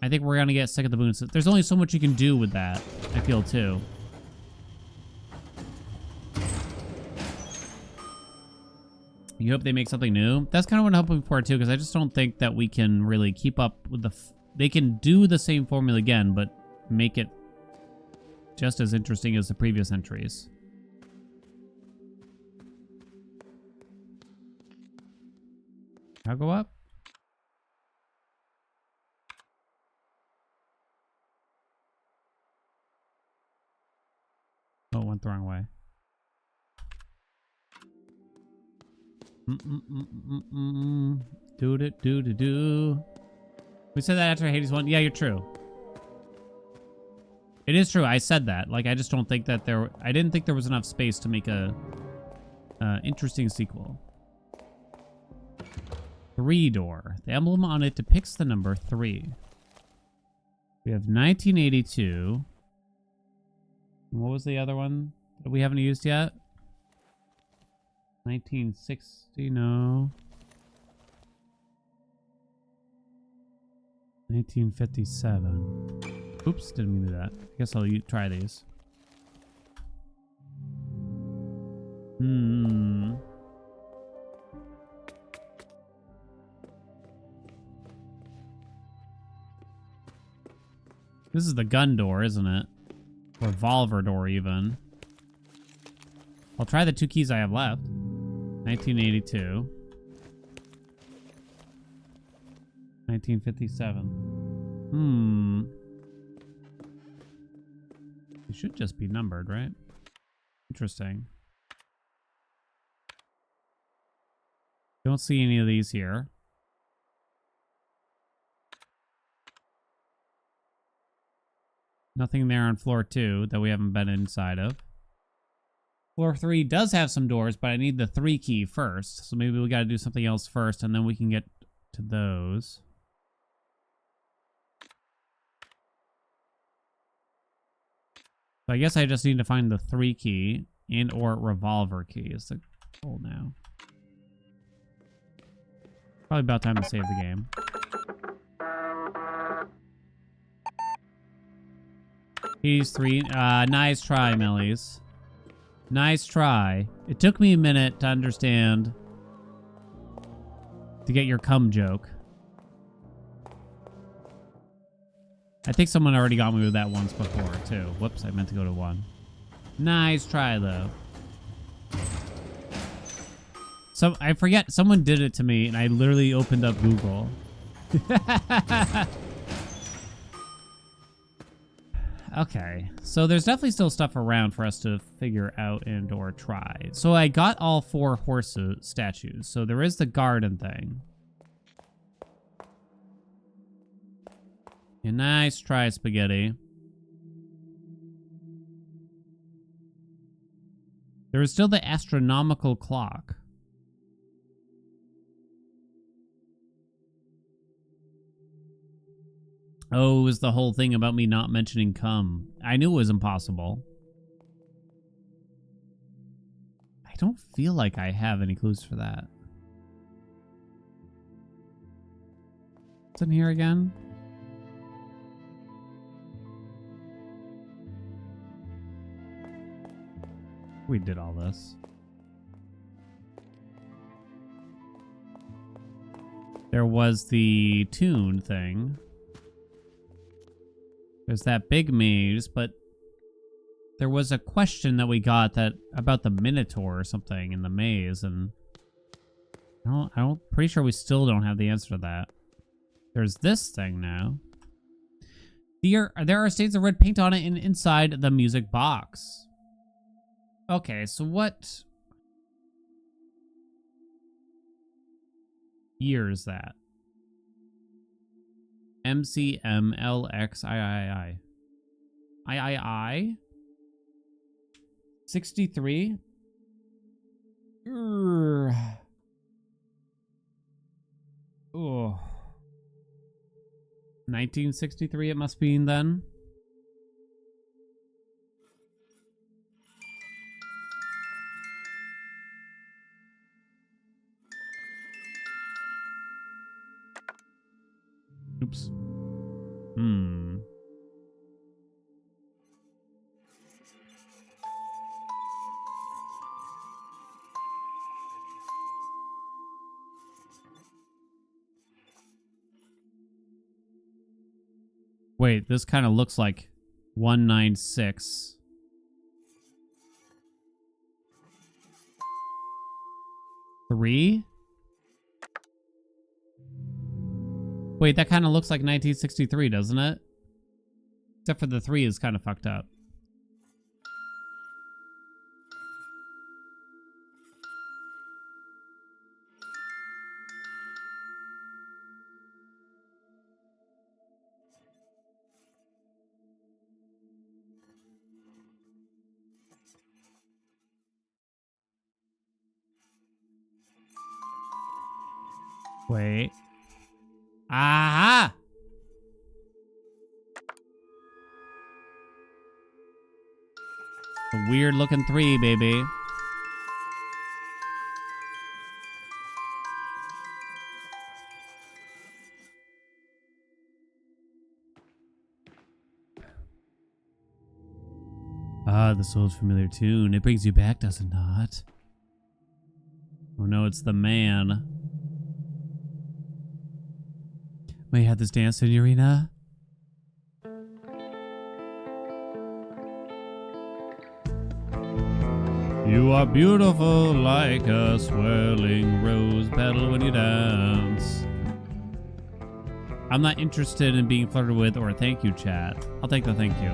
I think we're gonna get sick of the boon system. There's only so much you can do with that, I feel too. You hope they make something new? That's kind of what I'm hoping for too, because I just don't think that we can really keep up with the... They can do the same formula again, but make it just as interesting as the previous entries. I'll go up. Oh, it went the wrong way. Do. We said that after Hades 1. Yeah, you're true. It is true. I said that. Like, I just don't think that I didn't think there was enough space to make a interesting sequel. 3-door. The emblem on it depicts the number 3. We have 1982. What was the other one that we haven't used yet? 1960, no. 1957. Oops, didn't mean to do that. I guess I'll try these. This is the gun door, isn't it? Revolver door, even. I'll try the 2 keys I have left. 1982. 1957. They should just be numbered, right? Interesting. Don't see any of these here. Nothing there on floor 2 that we haven't been inside of. Floor 3 does have some doors, but I need the 3 key first. So maybe we got to do something else first, and then we can get to those. So I guess I just need to find the 3 key and or revolver key is the goal now. Probably about time to save the game. Keys 3. Nice try, Mellies. Nice try. It took me a minute to understand. To get your cum joke. I think someone already got me with that once before, too. Whoops, I meant to go to 1. Nice try, though. So, I forget, someone did it to me, and I literally opened up Google. Okay, so there's definitely still stuff around for us to figure out and or try. So I got all 4 horse statues. So there is the garden thing. Yeah, nice try, Spaghetti. There is still the astronomical clock. Oh, it was the whole thing about me not mentioning cum. I knew it was impossible. I don't feel like I have any clues for that. What's in here again? We did all this. There was the tune thing. There's that big maze, but there was a question that we got that about the Minotaur or something in the maze, and I don't pretty sure we still don't have the answer to that. There's this thing now. There are stains of red paint on it and inside the music box. Okay, so what year is that? MCMLXIII. III? 63? Oh. 1963 it must be then. Oops. Wait, this kind of looks like 196. Three? Wait, that kind of looks like 1963, doesn't it? Except for the 3 is kind of fucked up. Wait. Aha! A weird looking 3, baby. Ah, this old familiar tune. It brings you back, does it not? Oh no, it's the man. May I have this dance, Signorina? You are beautiful like a swirling rose petal when you dance. I'm not interested in being flirted with or thank you, chat. I'll take the thank you.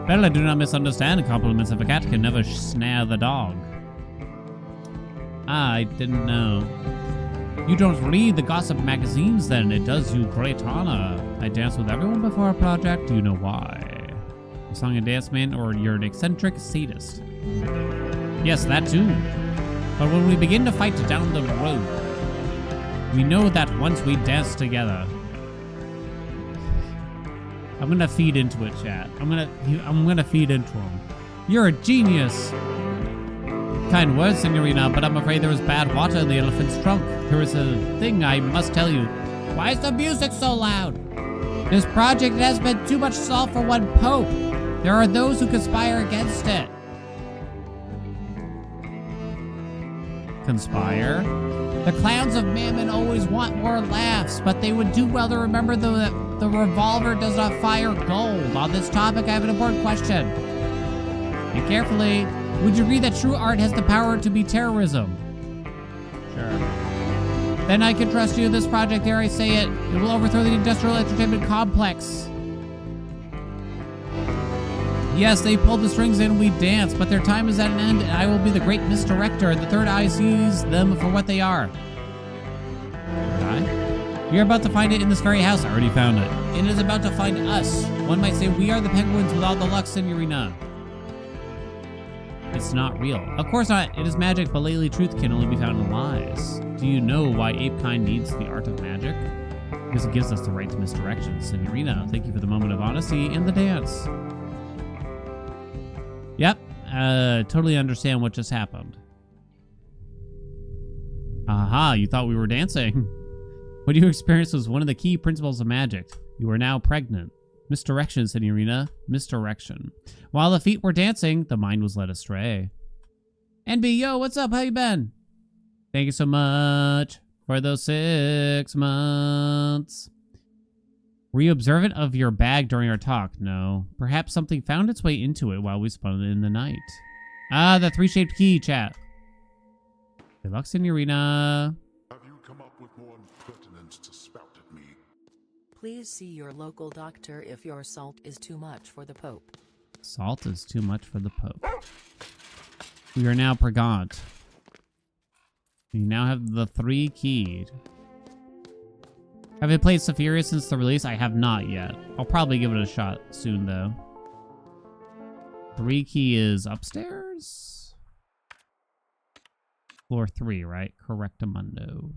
Bella, do not misunderstand. Compliments of a cat can never snare the dog. Ah, I didn't know. You don't read the gossip magazines then. It does you great honor. I dance with everyone before a project. Do you know why? A song and dance man, or you're an eccentric sadist? Yes, that too. But when we begin to fight down the road, we know that once we dance together. I'm gonna feed into it, chat. I'm gonna feed into him. You're a genius. Kind words, Signorina, but I'm afraid there was bad water in the elephant's trunk. There is a thing I must tell you. Why is the music so loud? This project has been too much salt for one pope. There are those who conspire against it. Conspire? The clowns of Mammon always want more laughs, but they would do well to remember the revolver does not fire gold. On this topic, I have an important question. Think carefully. Would you agree that true art has the power to be terrorism? Sure. Then I can trust you. This project, dare I say it, it will overthrow the industrial entertainment complex. Yes, they pulled the strings and we dance, but their time is at an end, and I will be the great misdirector. The third eye sees them for what they are. Third eye? We are about to find it in this very house. I already found it. It is about to find us. One might say we are the penguins with all the luck, Signorina. It's not real. Of course not. It is magic, but lately truth can only be found in lies. Do you know why apekind needs the art of magic? Because it gives us the right to misdirection. Signorina, thank you for the moment of honesty and the dance. Yep, totally understand what just happened. Aha, you thought we were dancing. What you experienced was one of the key principles of magic. You are now pregnant. Misdirection, Signorina. Misdirection. While the feet were dancing, the mind was led astray. NB, yo, what's up? How you been? Thank you so much for those 6 months. Were you observant of your bag during our talk? No. Perhaps something found its way into it while we spun it in the night. Ah, the 3-shaped key, chat. Good luck, Signorina. Have you come up with more impertinence to spout at me? Please see your local doctor if your salt is too much for the Pope. Salt is too much for the Pope. We are now pregant. We now have the 3 keyed. Have I played Sephiria since the release? I have not yet. I'll probably give it a shot soon, though. 3 key is upstairs? Floor 3, right? Correctamundo.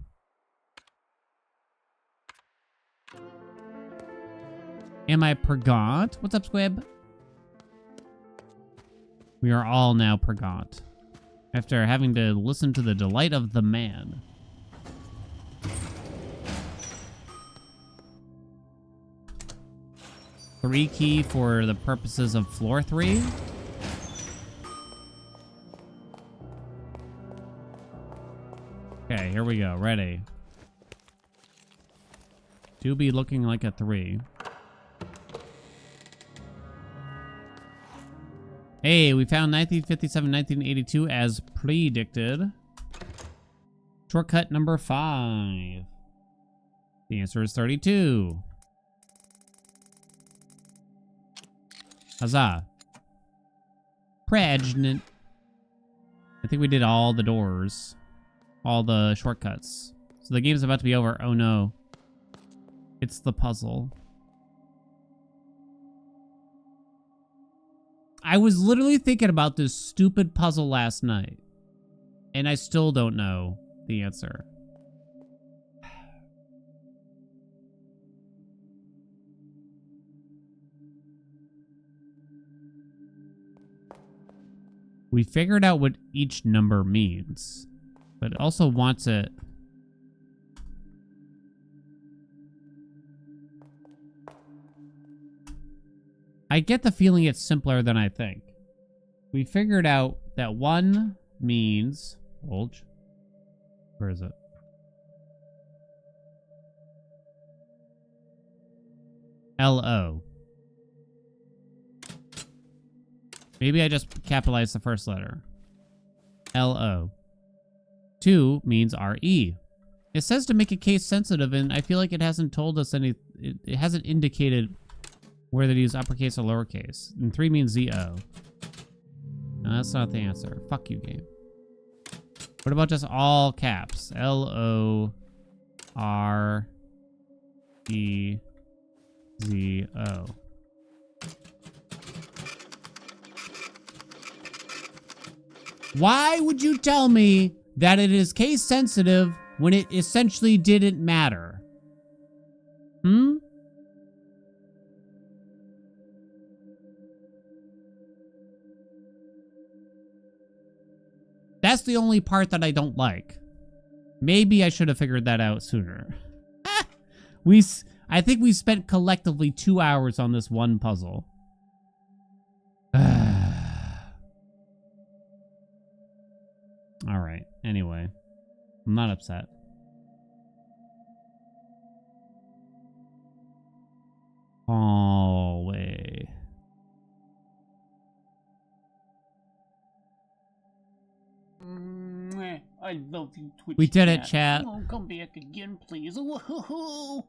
Am I pregant? What's up, Squib? We are all now pregant. After having to listen to the delight of the man. Three key for the purposes of floor 3. Okay, here we go. Ready. Do be looking like a 3. Hey, we found 1957, 1982 as predicted. Shortcut number 5. The answer is 32. Huzzah. Pregnant. I think we did all the doors. All the shortcuts. So the game's about to be over. Oh no. It's the puzzle. I was literally thinking about this stupid puzzle last night. And I still don't know the answer. We figured out what each number means, but it also wants it. I get the feeling it's simpler than I think. We figured out that 1 means... Bulge? Where is it? L-O. Maybe I just capitalized the first letter. L-O. 2 means R-E. It says to make it case sensitive, and I feel like it hasn't told us any... It hasn't indicated whether to use uppercase or lowercase. And 3 means Z-O. No, that's not the answer. Fuck you, game. What about just all caps? L-O-R-E-Z-O. Why would you tell me that it is case sensitive when it essentially didn't matter? Hmm? That's the only part that I don't like. Maybe I should have figured that out sooner. I think we spent collectively 2 hours on this one puzzle. All right. Anyway, I'm not upset. Hallway. I love you, Twitch. We did it, chat. Oh, come back again, please. Whoa.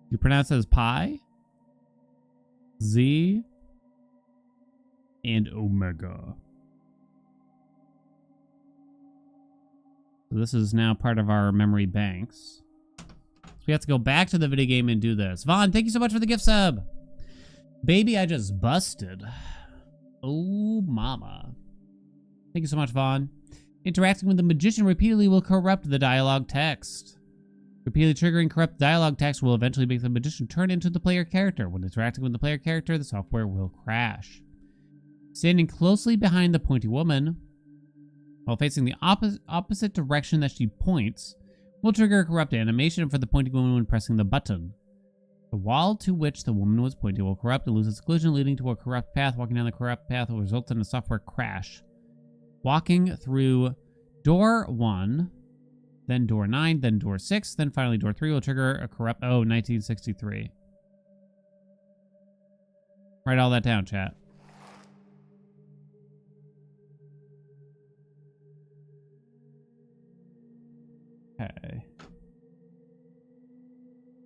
You pronounce it as pi, Z, and omega. So this is now part of our memory banks. So we have to go back to the video game and do this. Vaughn, thank you so much for the gift sub. Baby, I just busted. Oh, mama. Thank you so much, Vaughn. Interacting with the magician repeatedly will corrupt the dialogue text. Repeatedly triggering corrupt dialogue text will eventually make the magician turn into the player character. When interacting with the player character, the software will crash. Standing closely behind the pointy woman, while facing the opposite direction that she points, will trigger a corrupt animation for the pointy woman when pressing the button. The wall to which the woman was pointing will corrupt and lose its collision, leading to a corrupt path. Walking down the corrupt path will result in a software crash. Walking through door 1, then door 9, then door 6, then finally door 3 will trigger a corrupt... Oh, 1963. Write all that down, chat. Okay.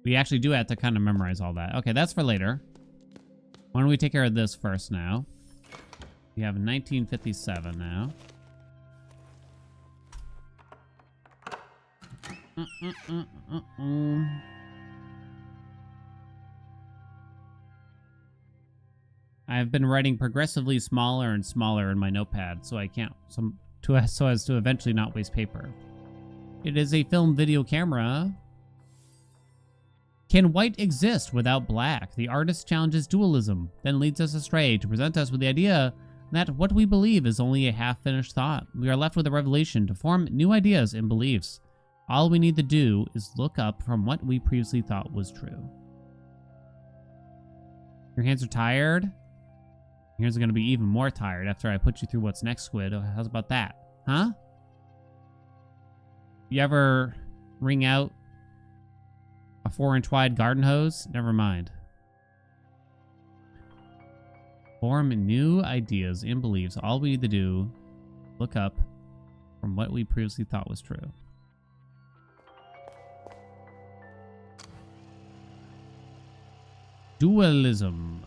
We actually do have to kind of memorize all that. Okay, that's for later. Why don't we take care of this first now? We have 1957 now. I've been writing progressively smaller and smaller in my notepad, so I can't so as to eventually not waste paper. It is a film video camera. Can white exist without black? The artist challenges dualism, then leads us astray to present us with the idea that what we believe is only a half-finished thought. We are left with a revelation to form new ideas and beliefs. All we need to do is look up from what we previously thought was true. Your hands are tired? Your hands are going to be even more tired after I put you through what's next, Squid. How's about that? Huh? You ever wring out a 4-inch wide garden hose? Never mind. Form new ideas and beliefs. All we need to do, look up from what we previously thought was true. Dualism.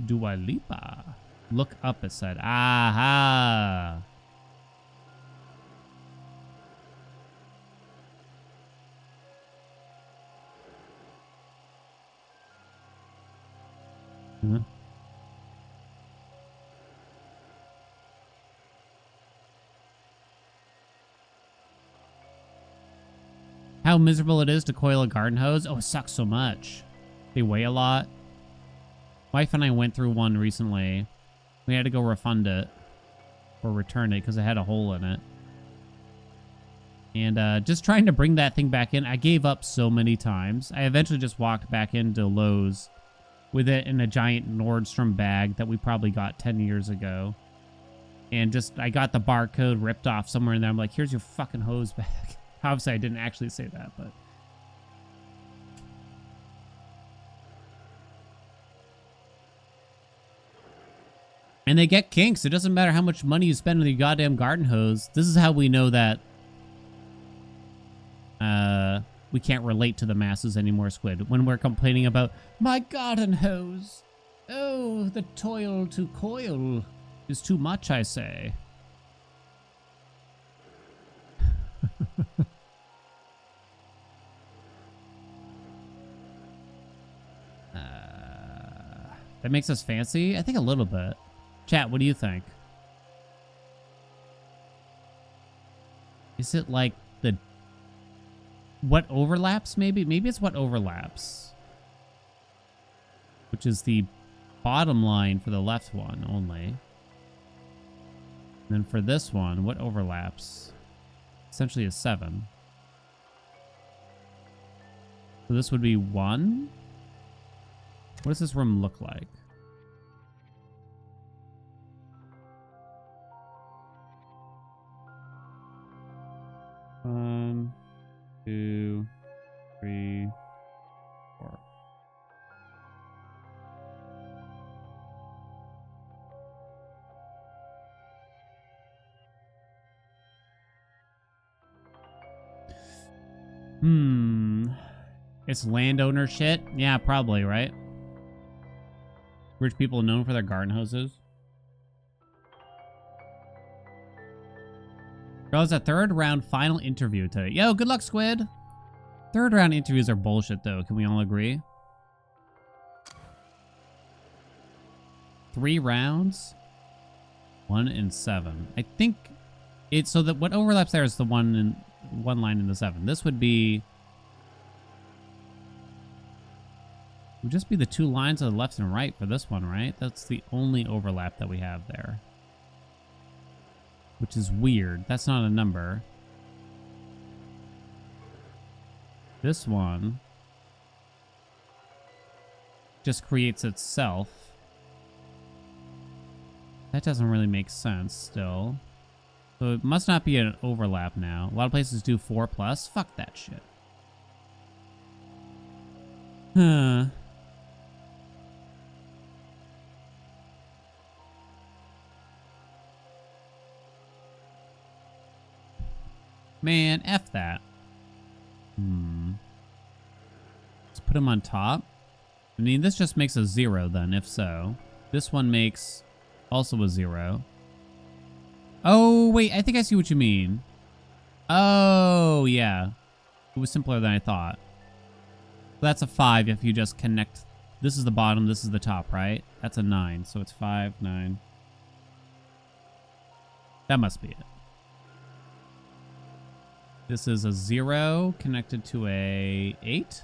Dua Lipa. Look up, it said. Aha. Huh? How miserable it is to coil a garden hose. Oh, it sucks so much. They weigh a lot. Wife and I went through one recently. We had to go refund it. or return it because it had a hole in it. And just trying to bring that thing back in, I gave up so many times. I eventually just walked back into Lowe's with it in a giant Nordstrom bag that we probably got 10 years ago. And just, I got the barcode ripped off somewhere in there. I'm like, here's your fucking hose back. Obviously, I didn't actually say that, but... And they get kinks. It doesn't matter how much money you spend on your goddamn garden hose. This is how we know that we can't relate to the masses anymore, Squid. When we're complaining about, my garden hose. Oh, the toil to coil is too much, I say. That makes us fancy? I think a little bit. Chat, what do you think? Is it like the... What overlaps, maybe? Maybe it's what overlaps. Which is the bottom line for the left one only. And then for this one, what overlaps? Essentially a 7. So this would be 1. What does this room look like? One, 2, 3, 4. It's landowner shit? Yeah, probably, right? Rich people known for their garden hoses. Bro, it's a third round final interview today. Yo, good luck, Squid. Third round interviews are bullshit, though. Can we all agree? 3 rounds? 1 and 7. I think it's so that what overlaps there is the one line in the 7. This would just be the 2 lines of the left and right for this one, right? That's the only overlap that we have there. Which is weird. That's not a number. This one just creates itself. That doesn't really make sense still. So it must not be an overlap now. A lot of places do 4+. Fuck that shit. Huh. Man, F that. Let's put them on top. I mean, this just makes a 0 then, if so. This one makes also a 0. Oh, wait, I think I see what you mean. Oh, yeah. It was simpler than I thought. That's a 5 if you just connect. This is the bottom, this is the top, right? That's a 9, so it's 5, 9. That must be it. This is a 0 connected to a 8.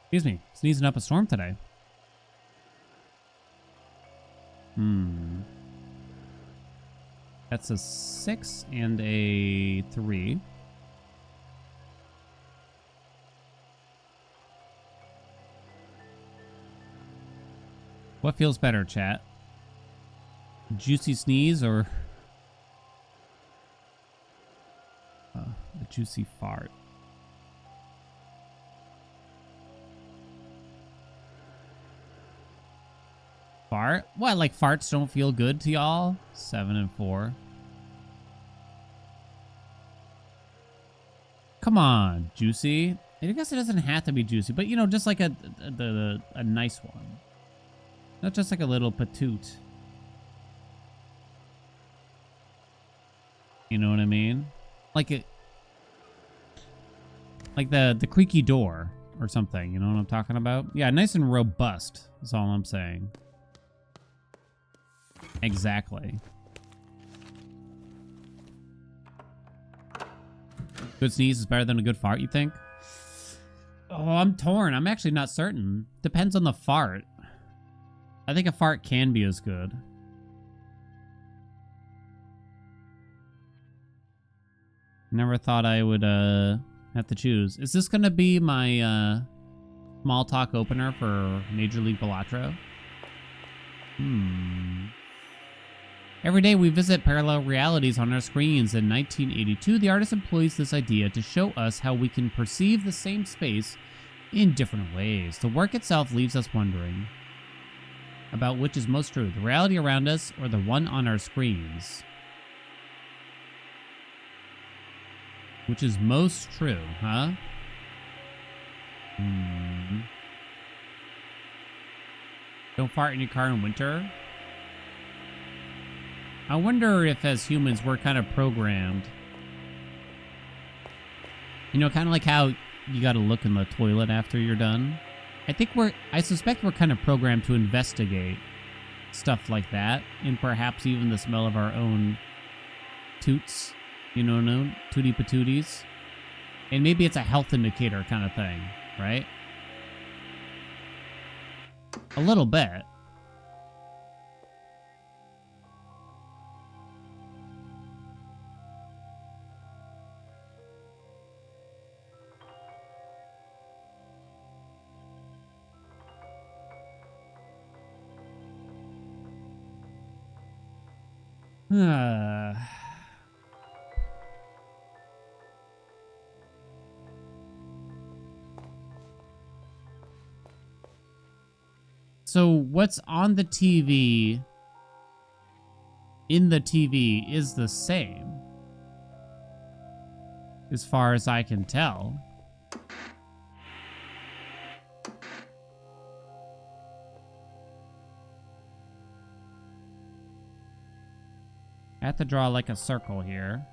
Excuse me, sneezing up a storm today. That's a 6 and a 3. What feels better, chat? Juicy sneeze or a juicy fart? Fart? What, like farts don't feel good to y'all? 7 and 4. Come on, juicy. I guess it doesn't have to be juicy, but you know, just like a nice one. Not just like a little patoot. You know what I mean? Like it, like the creaky door or something. You know what I'm talking about? Yeah, nice and robust is all I'm saying. Exactly. Good sneeze is better than a good fart, you think? Oh, I'm torn. I'm actually not certain. Depends on the fart. I think a fart can be as good. Never thought I would have to choose. Is this gonna be my small talk opener for Major League Balatro? Every day we visit parallel realities on our screens. In 1982, the artist employs this idea to show us how we can perceive the same space in different ways. The work itself leaves us wondering about which is most true, the reality around us or the one on our screens. Which is most true, huh? Don't fart in your car in winter? I wonder if as humans we're kind of programmed. You know, kind of like how you gotta look in the toilet after you're done. I suspect we're kind of programmed to investigate stuff like that, and perhaps even the smell of our own toots, you know, tootie patooties. And maybe it's a health indicator kind of thing, right? A little bit. So what's on the TV in the TV is the same, as far as I can tell. I have to draw like a circle here.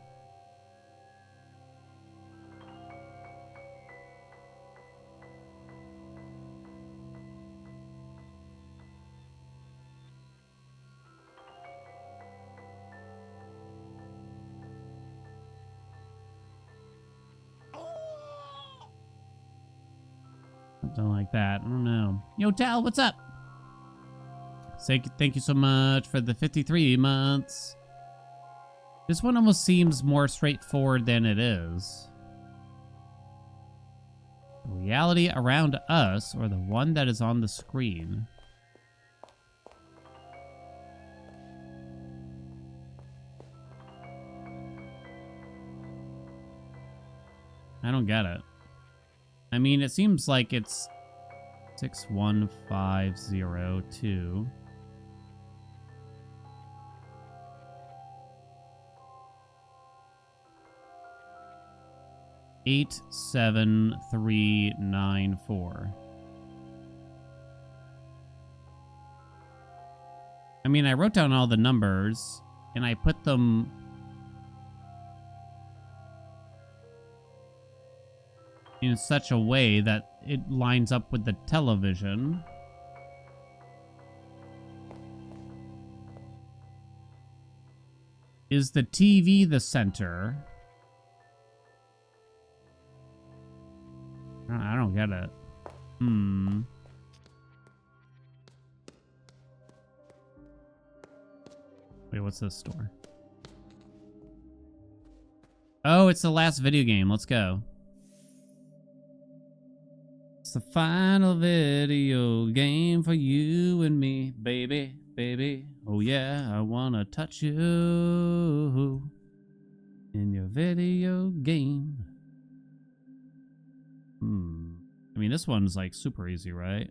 Something like that. I don't know. Yo, Tal, what's up? Thank you so much for the 53 months. This one almost seems more straightforward than it is. The reality around us, or the one that is on the screen. I don't get it. I mean, it seems like it's 61502. Eight 7 3 9 4. I mean, I wrote down all the numbers and I put them in such a way that it lines up with the television. Is the TV the center? I don't get it. Wait, what's this store? Oh, it's the last video game. Let's go. It's the final video game for you and me, baby, baby. Oh yeah, I wanna touch you in your video game. I mean, this one's like super easy, right?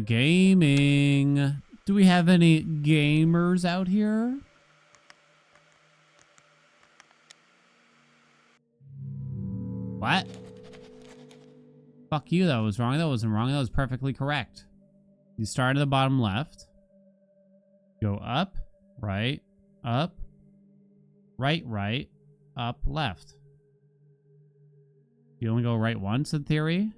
Gaming. Do we have any gamers out here? What? Fuck you, that was wrong. That wasn't wrong. That was perfectly correct. You start at the bottom left. Go up, right, up, right, up, left. You only go right once in theory?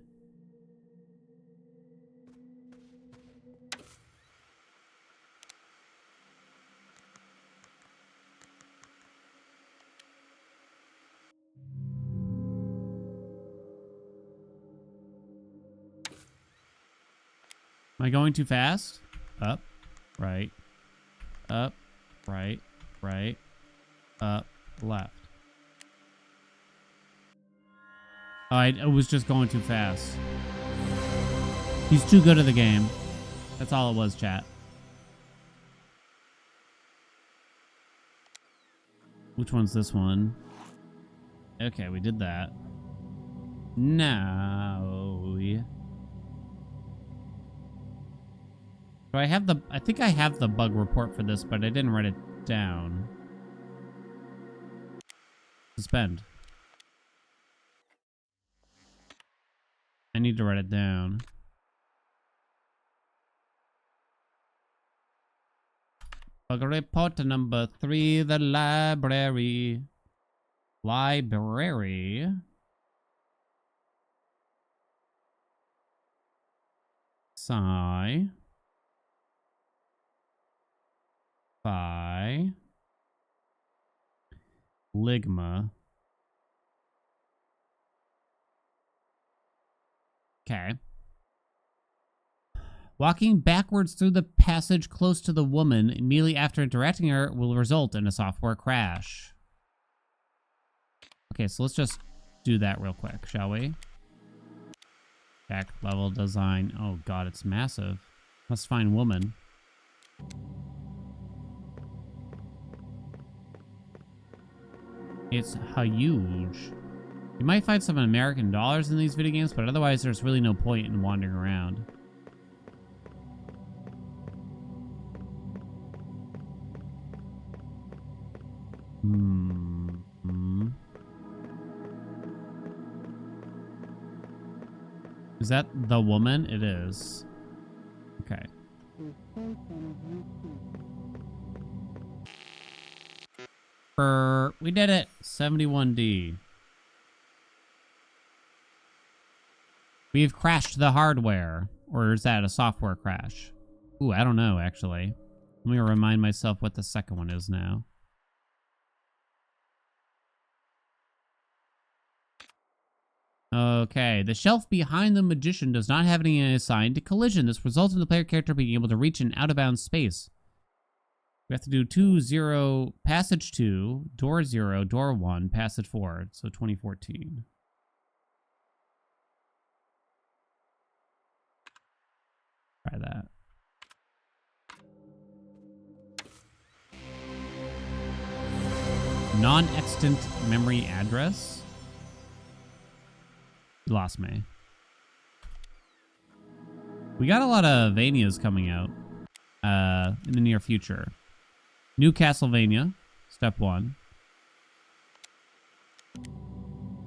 Am I going too fast? Up, right, up, right, right, up, left. Oh, I was just going too fast. He's too good at the game. That's all it was, chat. Which one's this one? Okay, we did that. Now... Do I have the... I think I have the bug report for this, but I didn't write it down. Suspend. I need to write it down. Bug report number 3, the library. Library. Psi. Phi. Ligma. Okay. Walking backwards through the passage close to the woman immediately after interacting with her will result in a software crash. Okay, so let's just do that real quick, shall we? Back level design. Oh god, it's massive. Let's find woman. It's huge. You might find some American dollars in these video games, but otherwise there's really no point in wandering around. Is that the woman? It is. Okay. We did it. 71D. We've crashed the hardware. Or is that a software crash? Ooh, I don't know, actually. Let me remind myself what the second one is now. Okay, the shelf behind the magician does not have any assigned to collision. This results in the player character being able to reach an out-of-bounds space. We have to do 2, 0, passage 2, door 0, door 1, passage 4. So 2014. Try that. Non-extant memory address. You lost me. We got a lot of Vanias coming out in the near future. New Castlevania, step 1.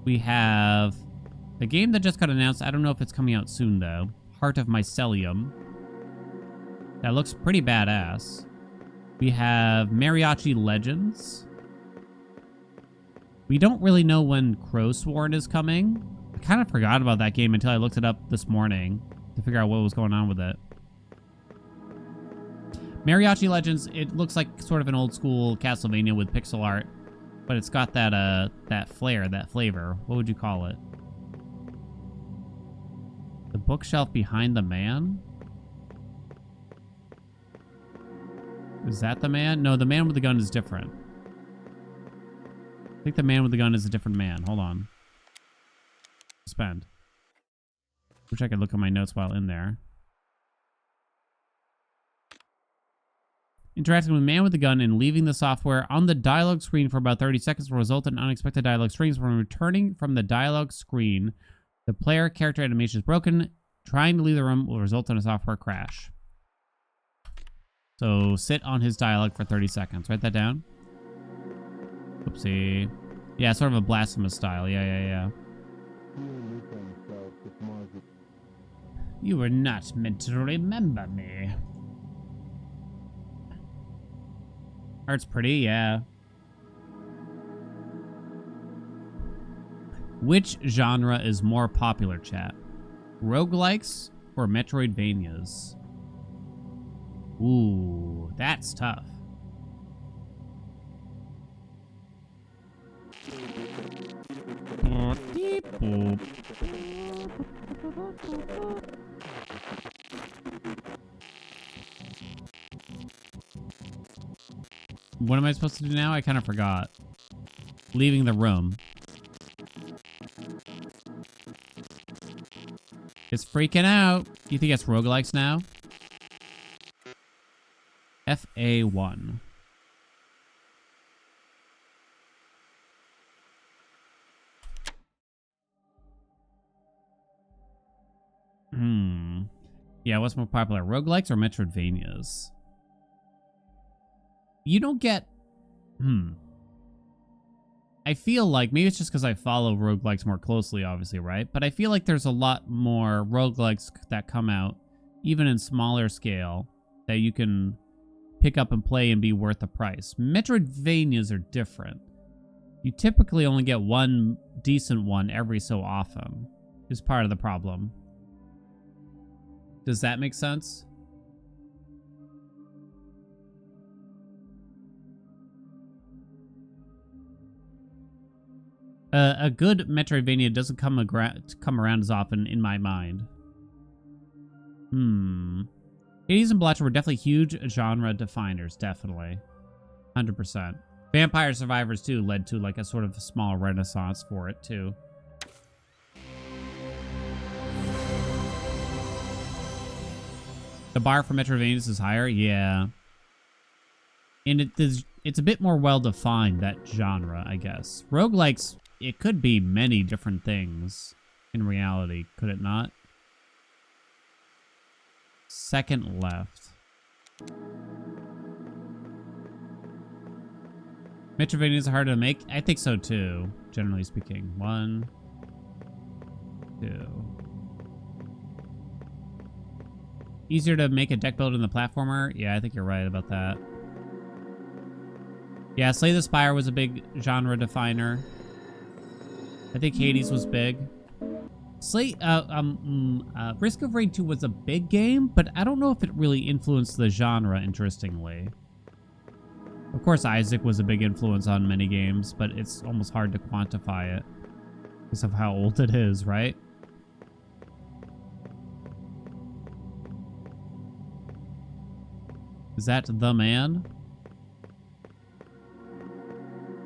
We have a game that just got announced. I don't know if it's coming out soon, though. Heart of Mycelium. That looks pretty badass. We have Mariachi Legends. We don't really know when Crowsworn is coming. I kind of forgot about that game until I looked it up this morning to figure out what was going on with it. Mariachi Legends, it looks like sort of an old school Castlevania with pixel art, but it's got that that flair, that flavor. What would you call it? The bookshelf behind the man? Is that the man? No, the man with the gun is different. I think the man with the gun is a different man. Hold on. Suspend. Wish I could look at my notes while in there. Interacting with man with the gun and leaving the software on the dialogue screen for about 30 seconds will result in unexpected dialogue streams. When returning from the dialogue screen, the player character animation is broken. Trying to leave the room will result in a software crash. So sit on his dialogue for 30 seconds. Write that down. Oopsie. Yeah, sort of a blasphemous style. Yeah. You were not meant to remember me. Art's pretty, yeah. Which genre is more popular, chat? Roguelikes or Metroidvanias? Ooh, that's tough. What am I supposed to do now? I kind of forgot. Leaving the room. It's freaking out. You think it's roguelikes now? FA1. Yeah, what's more popular, roguelikes or Metroidvanias? You don't get... I feel like, maybe it's just because I follow roguelikes more closely, obviously, right? But I feel like there's a lot more roguelikes that come out, even in smaller scale, that you can pick up and play and be worth the price. Metroidvanias are different. You typically only get one decent one every so often, is part of the problem. Does that make sense? A good Metroidvania doesn't come around as often in my mind. Hades and Blatcher were definitely huge genre definers, definitely. 100%. Vampire Survivors, too, led to like a sort of small renaissance for it, too. The bar for Metroidvanias is higher? Yeah. And it's a bit more well-defined, that genre, I guess. Roguelikes, it could be many different things in reality, could it not? Second left. Metroidvanias are hard to make? I think so too, generally speaking. 1, 2. Easier to make a deck build in the platformer? Yeah, I think you're right about that. Yeah, Slay the Spire was a big genre definer. I think Hades was big. Risk of Rain 2 was a big game, but I don't know if it really influenced the genre, interestingly. Of course, Isaac was a big influence on many games, but it's almost hard to quantify it because of how old it is, right? Is that the man?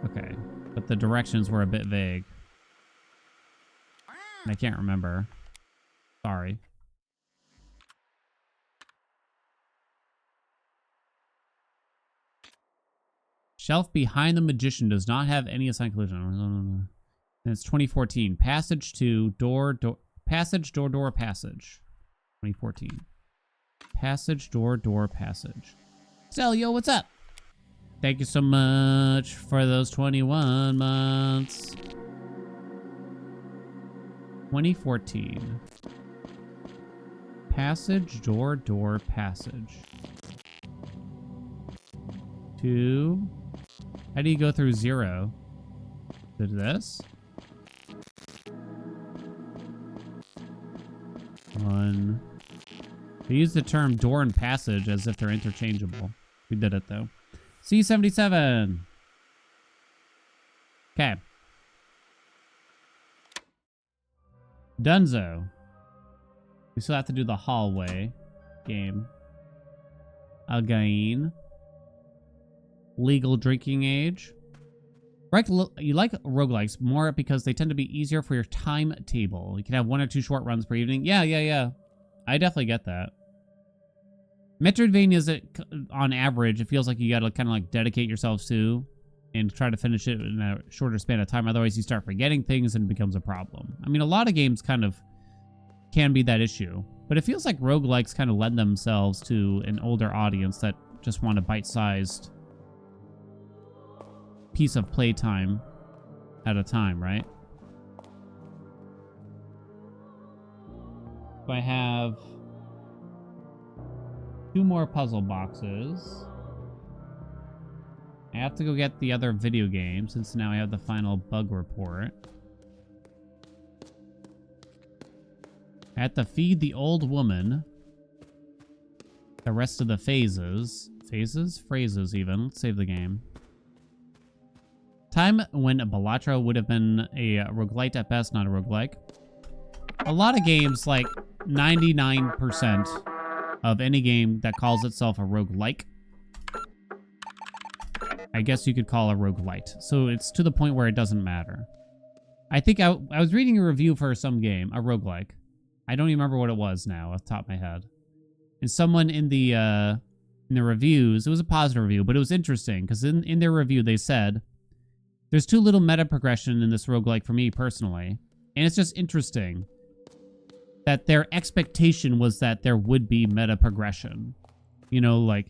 Okay, but the directions were a bit vague. I can't remember. Sorry. Shelf behind the magician does not have any assigned collision. And it's 2014. Passage to door. Passage, door, passage. 2014. Passage, door, passage. Celio, what's up? Thank you so much for those 21 months. 2014. Passage, door, passage. 2. How do you go through 0? Did this? 1. They use the term door and passage as if they're interchangeable. We did it though. C77. Okay. Dunzo. We still have to do the hallway game. Again. Legal drinking age. Right, you like roguelikes more because they tend to be easier for your timetable. You can have 1 or 2 short runs per evening. Yeah. I definitely get that. Metroidvanias, on average, it feels like you gotta kind of like dedicate yourselves to and try to finish it in a shorter span of time. Otherwise, you start forgetting things and it becomes a problem. I mean, a lot of games kind of can be that issue. But it feels like roguelikes kind of lend themselves to an older audience that just want a bite-sized piece of playtime at a time, right? So I have 2 more puzzle boxes. I have to go get the other video game since now I have the final bug report. I have to feed the old woman the rest of the phases. Phrases even. Let's save the game. Time when Ballatra would have been a roguelite at best, not a roguelike. A lot of games, like 99% of any game that calls itself a roguelike, I guess you could call a roguelite. So it's to the point where it doesn't matter. I think I was reading a review for some game, a roguelike. I don't even remember what it was now off the top of my head. And someone in the reviews, it was a positive review, but it was interesting because in their review they said, there's too little meta progression in this roguelike for me personally. And it's just interesting that their expectation was that there would be meta progression. You know, like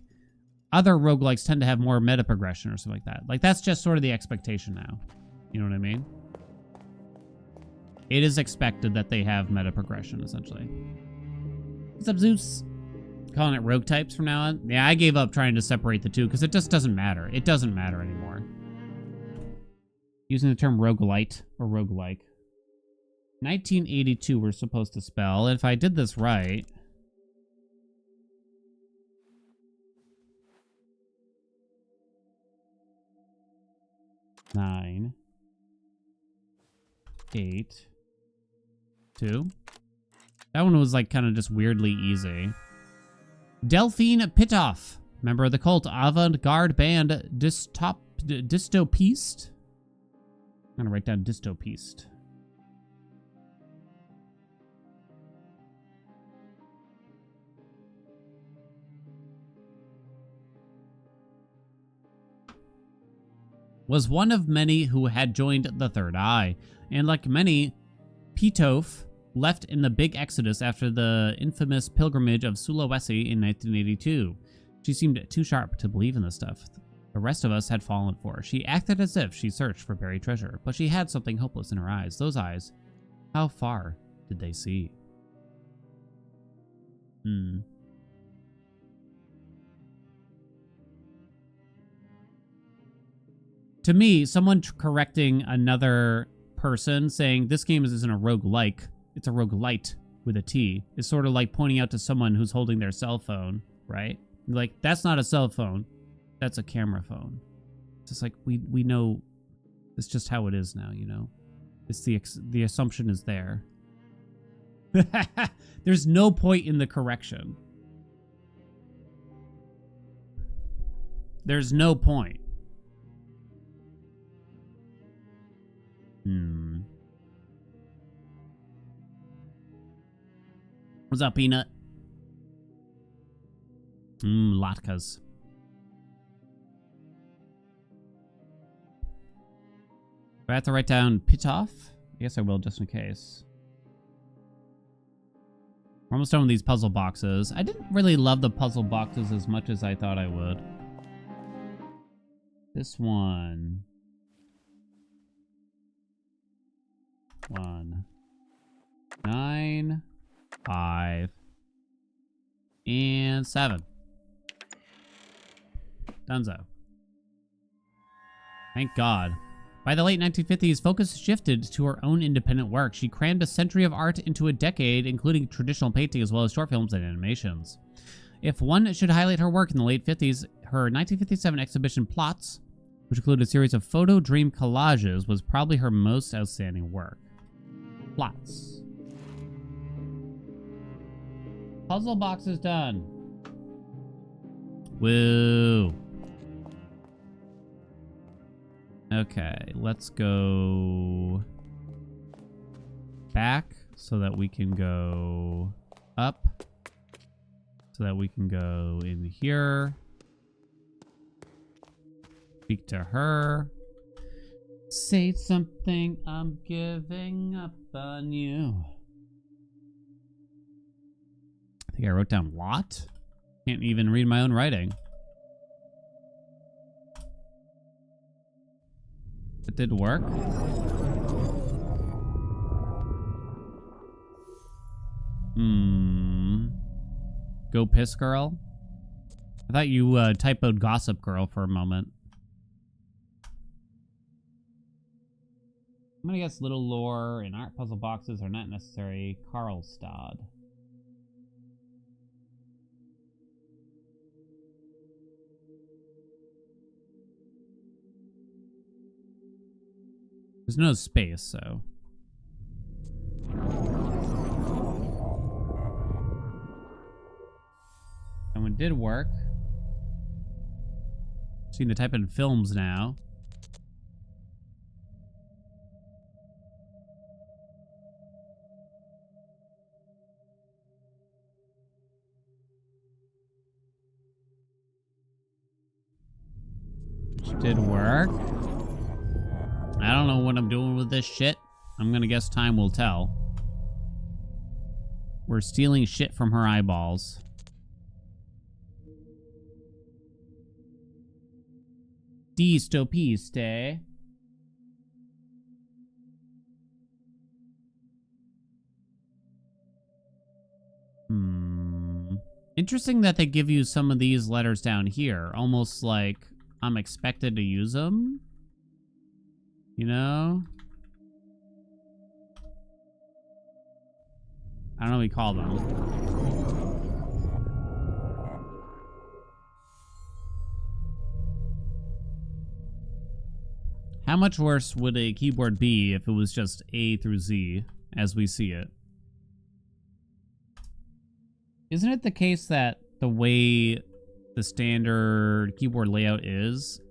other roguelikes tend to have more meta progression or something like that. Like that's just sort of the expectation now. You know what I mean? It is expected that they have meta progression, essentially. What's up, Zeus? Calling it rogue types from now on? Yeah, I gave up trying to separate the two because it just doesn't matter. It doesn't matter anymore. Using the term roguelite or roguelike. 1982 we're supposed to spell. If I did this right... 9, 8, 2. That one was like kind of just weirdly easy. Delphine Pitoff, member of the cult avant-garde band Dystopiste. I'm gonna write down Dystopiste. Was one of many who had joined the Third Eye, and like many, Pitoff left in the Big Exodus after the infamous pilgrimage of Sulawesi in 1982. She seemed too sharp to believe in this stuff. The rest of us had fallen for her. She acted as if she searched for buried treasure, but she had something hopeless in her eyes. Those eyes, how far did they see? To me, someone correcting another person saying this game isn't a roguelike, it's a roguelite with a T, is sort of like pointing out to someone who's holding their cell phone, right? Like, that's not a cell phone, that's a camera phone. It's just like, we know, it's just how it is now, you know? It's the assumption is there. There's no point in the correction. There's no point. What's up, Peanut? Latkes. Do I have to write down Pitoff? I guess I will, just in case. We're almost done with these puzzle boxes. I didn't really love the puzzle boxes as much as I thought I would. This one. 1, 9, 5, and 7. Dunzo. Thank God. By the late 1950s, focus shifted to her own independent work. She crammed a century of art into a decade, including traditional painting as well as short films and animations. If one should highlight her work in the late 50s, her 1957 exhibition Plots, which included a series of photo dream collages, was probably her most outstanding work. Plots. Puzzle box is done. Woo. Okay, let's go back so that we can go up. So that we can go in here. Speak to her. Say something, I'm giving up on you. I think I wrote down lot. Can't even read my own writing. It did work. Go piss girl? I thought you typoed gossip girl for a moment. I'm gonna guess little lore and art puzzle boxes are not necessary. Karlstad. There's no space, so. That one did work. So you can type in films now. Which did work. I don't know what I'm doing with this shit. I'm gonna guess time will tell. We're stealing shit from her eyeballs. Distopiste. Interesting that they give you some of these letters down here. Almost like I'm expected to use them. You know? I don't know what we call them. How much worse would a keyboard be if it was just A through Z as we see it? Isn't it the case that the way the standard keyboard layout is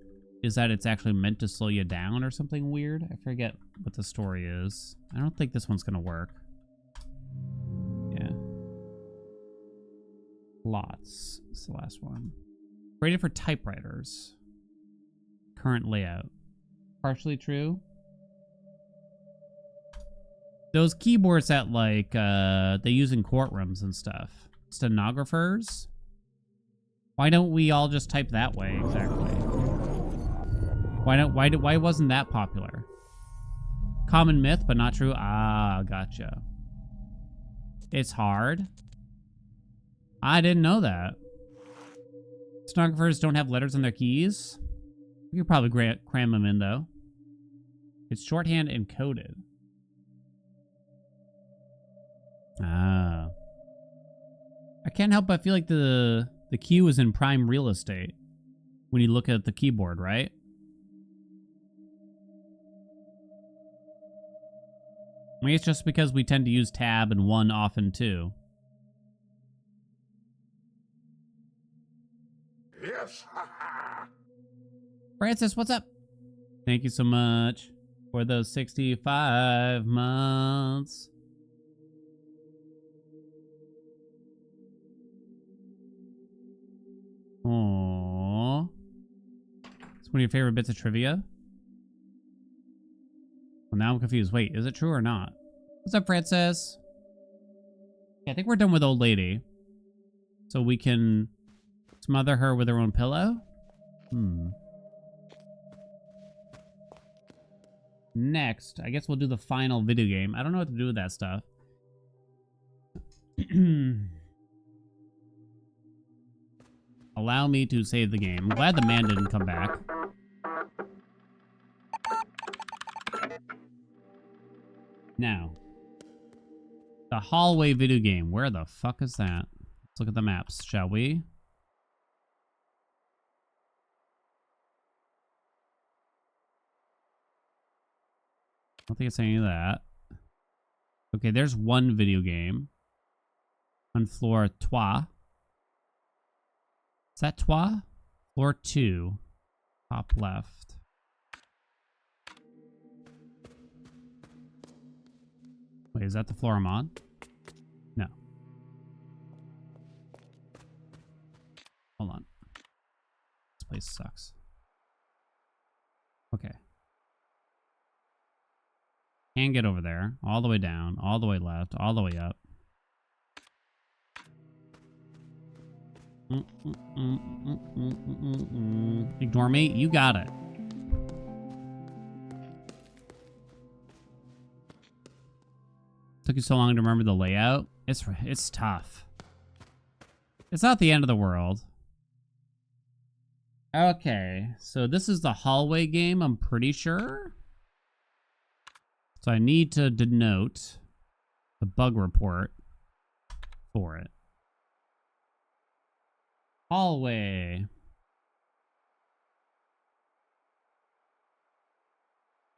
that it's actually meant to slow you down or something weird? I forget what the story is. I don't think this one's gonna work. Yeah. Lots. It's the last one. Rated for typewriters. Current layout. Partially true. Those keyboards that like they use in courtrooms and stuff. Stenographers. Why don't we all just type that way exactly? Why wasn't that popular? Common myth, but not true. Ah, gotcha. It's hard. I didn't know that. Stenographers don't have letters on their keys. You could probably cram them in, though. It's shorthand encoded. Ah. I can't help but feel like the Q is in prime real estate when you look at the keyboard, right? Maybe it's just because we tend to use tab and 1 often, too. Yes. Francis, what's up? Thank you so much for those 65 months. Aww. It's one of your favorite bits of trivia? Well, now I'm confused. Wait, is it true or not? What's up, Francis? Yeah, I think we're done with old lady. So we can smother her with her own pillow? Next, I guess we'll do the final video game. I don't know what to do with that stuff. Allow me to save the game. I'm glad the man didn't come back. Now, the hallway video game. Where the fuck is that? Let's look at the maps, shall we? I don't think it's any of that. Okay, there's one video game. On floor 3. Is that 3? Floor 2. Top left. Wait, is that the floor I'm on? No. Hold on. This place sucks. Okay. Can't get over there. All the way down. All the way left. All the way up. Ignore me. You got it. Took you so long to remember the layout. It's tough. It's not the end of the world. Okay, so this is the hallway game, I'm pretty sure. So I need to denote the bug report for it. Hallway.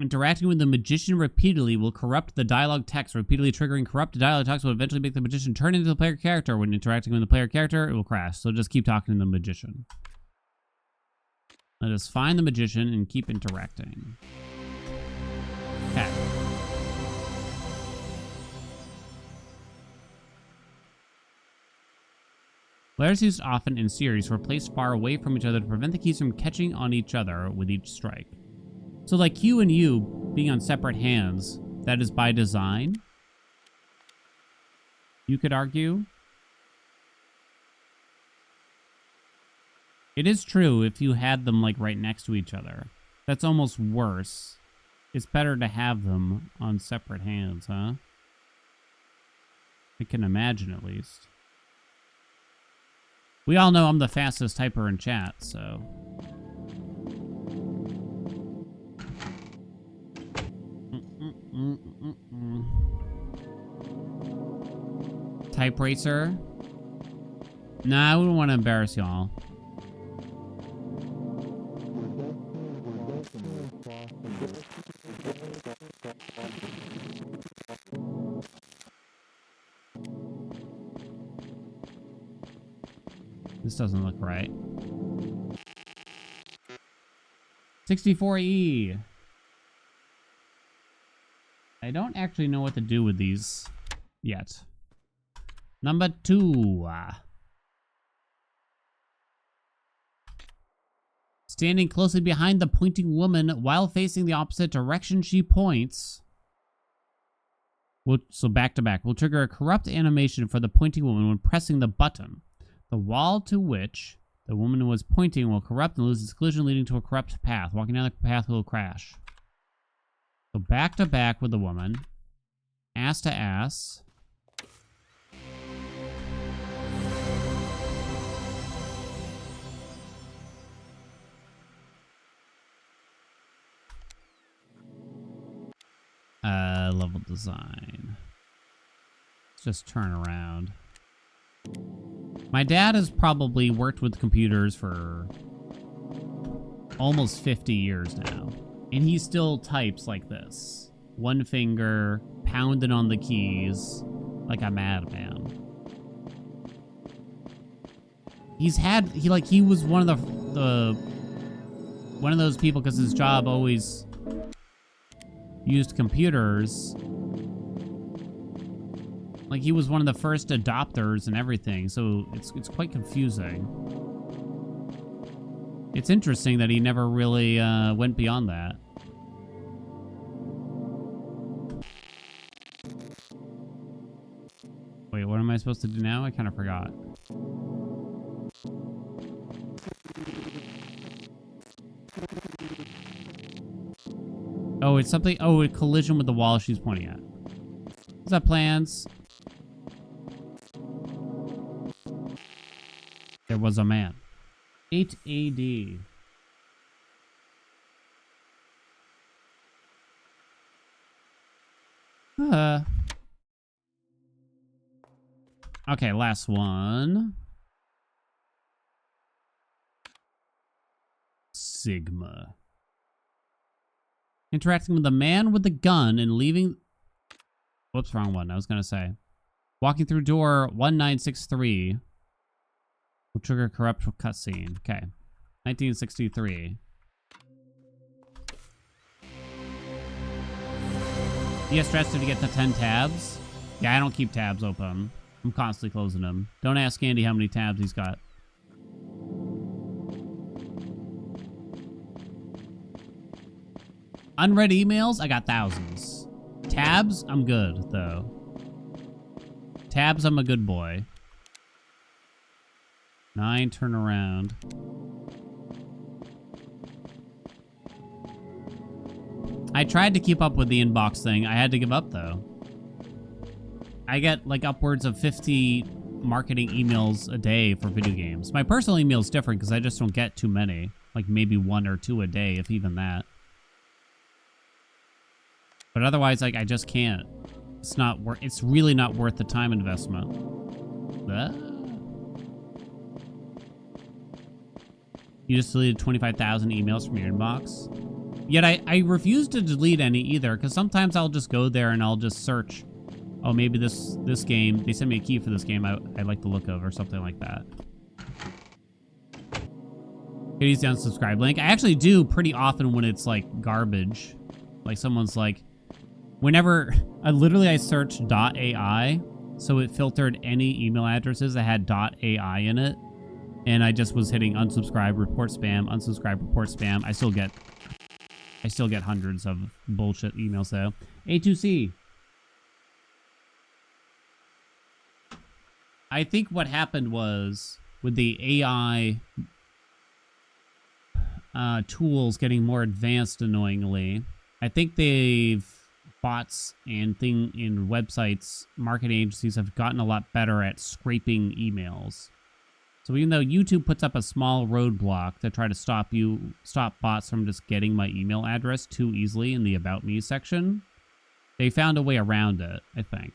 Interacting with the magician repeatedly will corrupt the dialogue text. Repeatedly triggering corrupt dialogue text will eventually make the magician turn into the player character. When interacting with the player character, it will crash. So just keep talking to the magician. Let us find the magician and keep interacting. Okay. Players used often in series were placed far away from each other to prevent the keys from catching on each other with each strike. So like Q and U being on separate hands, that is by design? You could argue. It is true if you had them like right next to each other. That's almost worse. It's better to have them on separate hands, huh? I can imagine at least. We all know I'm the fastest typer in chat, so... Type racer? Nah, I wouldn't want to embarrass y'all. This doesn't look right. 64E. I don't actually know what to do with these yet. Number 2. Standing closely behind the pointing woman while facing the opposite direction she points. So back to back. Will trigger a corrupt animation for the pointing woman when pressing the button. The wall to which the woman was pointing will corrupt and lose its collision, leading to a corrupt path. Walking down the path will crash. So back to back with the woman. Ass to ass. Level design. Let's just turn around. My dad has probably worked with computers for almost 50 years now. And he still types like this. One finger, pounding on the keys like a madman. He was one of one of those people because his job always used computers. Like he was one of the first adopters and everything, so it's quite confusing. It's interesting that he never really went beyond that. Wait, what am I supposed to do now? I kind of forgot. Oh, it's something. Oh, a collision with the wall she's pointing at. What's up, plans? There was a man. 8 AD. Okay, last one. Sigma. Interacting with the man with the gun and leaving... Whoops, wrong one. I was going to say. Walking through door 1963. Will trigger corrupt cutscene. Okay. 1963. You get stressed to get to 10 tabs? Yeah, I don't keep tabs open. I'm constantly closing them. Don't ask Andy how many tabs he's got. Unread emails? I got thousands. Tabs? I'm good, though. Tabs, I'm a good boy. 9, turn around. I tried to keep up with the inbox thing. I had to give up, though. I get, like, upwards of 50 marketing emails a day for video games. My personal email is different because I just don't get too many. Like, maybe 1 or 2 a day, if even that. But otherwise, like, I just can't. It's not worth. It's really not worth the time investment. You just deleted 25,000 emails from your inbox. Yet I refuse to delete any either, because sometimes I'll just go there and I'll just search. Oh, maybe this game. They sent me a key for this game I like the look of, or something like that. Katie's the unsubscribe link. I actually do pretty often when it's like garbage. Like someone's like, whenever I searched .ai, so it filtered any email addresses that had .ai in it, and I just was hitting unsubscribe, report spam, unsubscribe, report spam. I still get hundreds of bullshit emails though. A2C. I think what happened was with the AI tools getting more advanced, annoyingly, I think bots and websites, marketing agencies have gotten a lot better at scraping emails. So even though YouTube puts up a small roadblock to try to stop bots from just getting my email address too easily in the About Me section, they found a way around it, I think.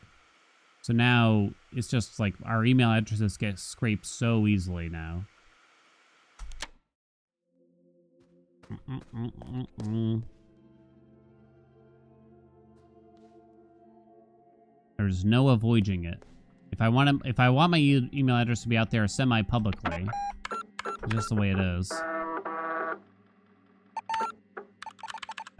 So now it's just like our email addresses get scraped so easily now. There's no avoiding it. If I want my email address to be out there semi-publicly, it's just the way it is.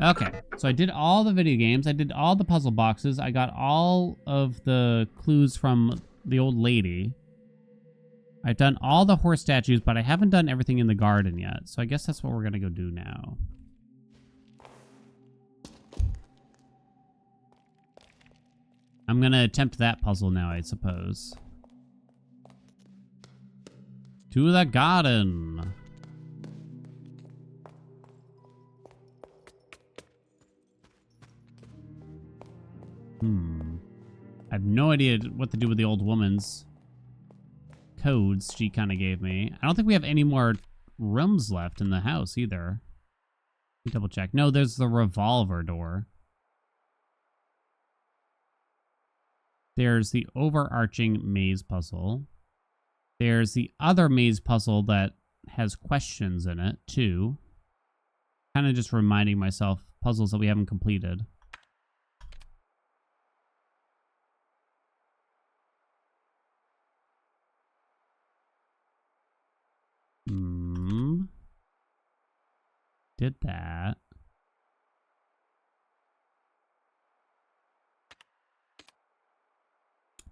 Okay, so I did all the video games. I did all the puzzle boxes. I got all of the clues from the old lady. I've done all the horse statues, but I haven't done everything in the garden yet. So I guess that's what we're going to go do now. I'm going to attempt that puzzle now, I suppose. To the garden. I have no idea what to do with the old woman's codes she kind of gave me. I don't think we have any more rooms left in the house either. Let me double check. No, there's the revolver door. There's the overarching maze puzzle. There's the other maze puzzle that has questions in it, too. Kind of just reminding myself puzzles that we haven't completed. Did that.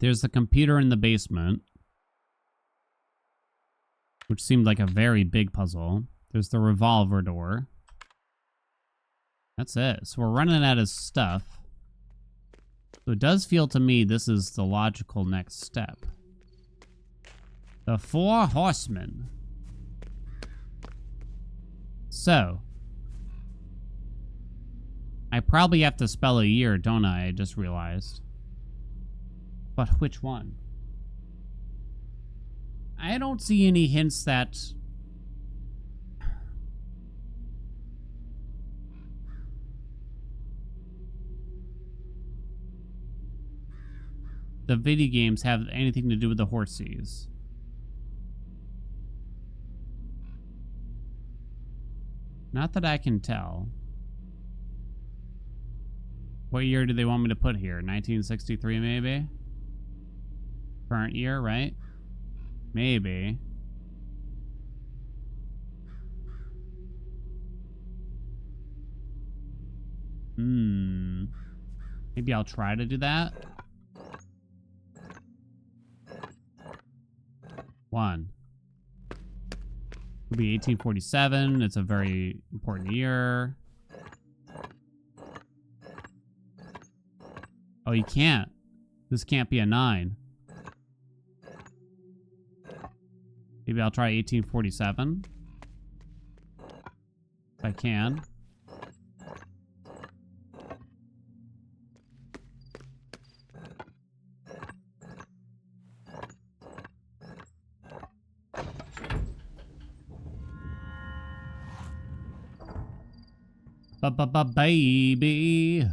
There's the computer in the basement, which seemed like a very big puzzle. There's the revolver door. That's it. So we're running out of stuff. So it does feel to me this is the logical next step. The Four Horsemen. So, I probably have to spell a year, don't I? I just realized. But which one? I don't see any hints that... the video games have anything to do with the horsies. Not that I can tell. What year do they want me to put here? 1963, maybe? Current year, right? Maybe. Maybe I'll try to do that. 1. It'll be 1847. It's a very important year. Oh, you can't. This can't be a 9. Maybe I'll try 1847. If I can. Baby.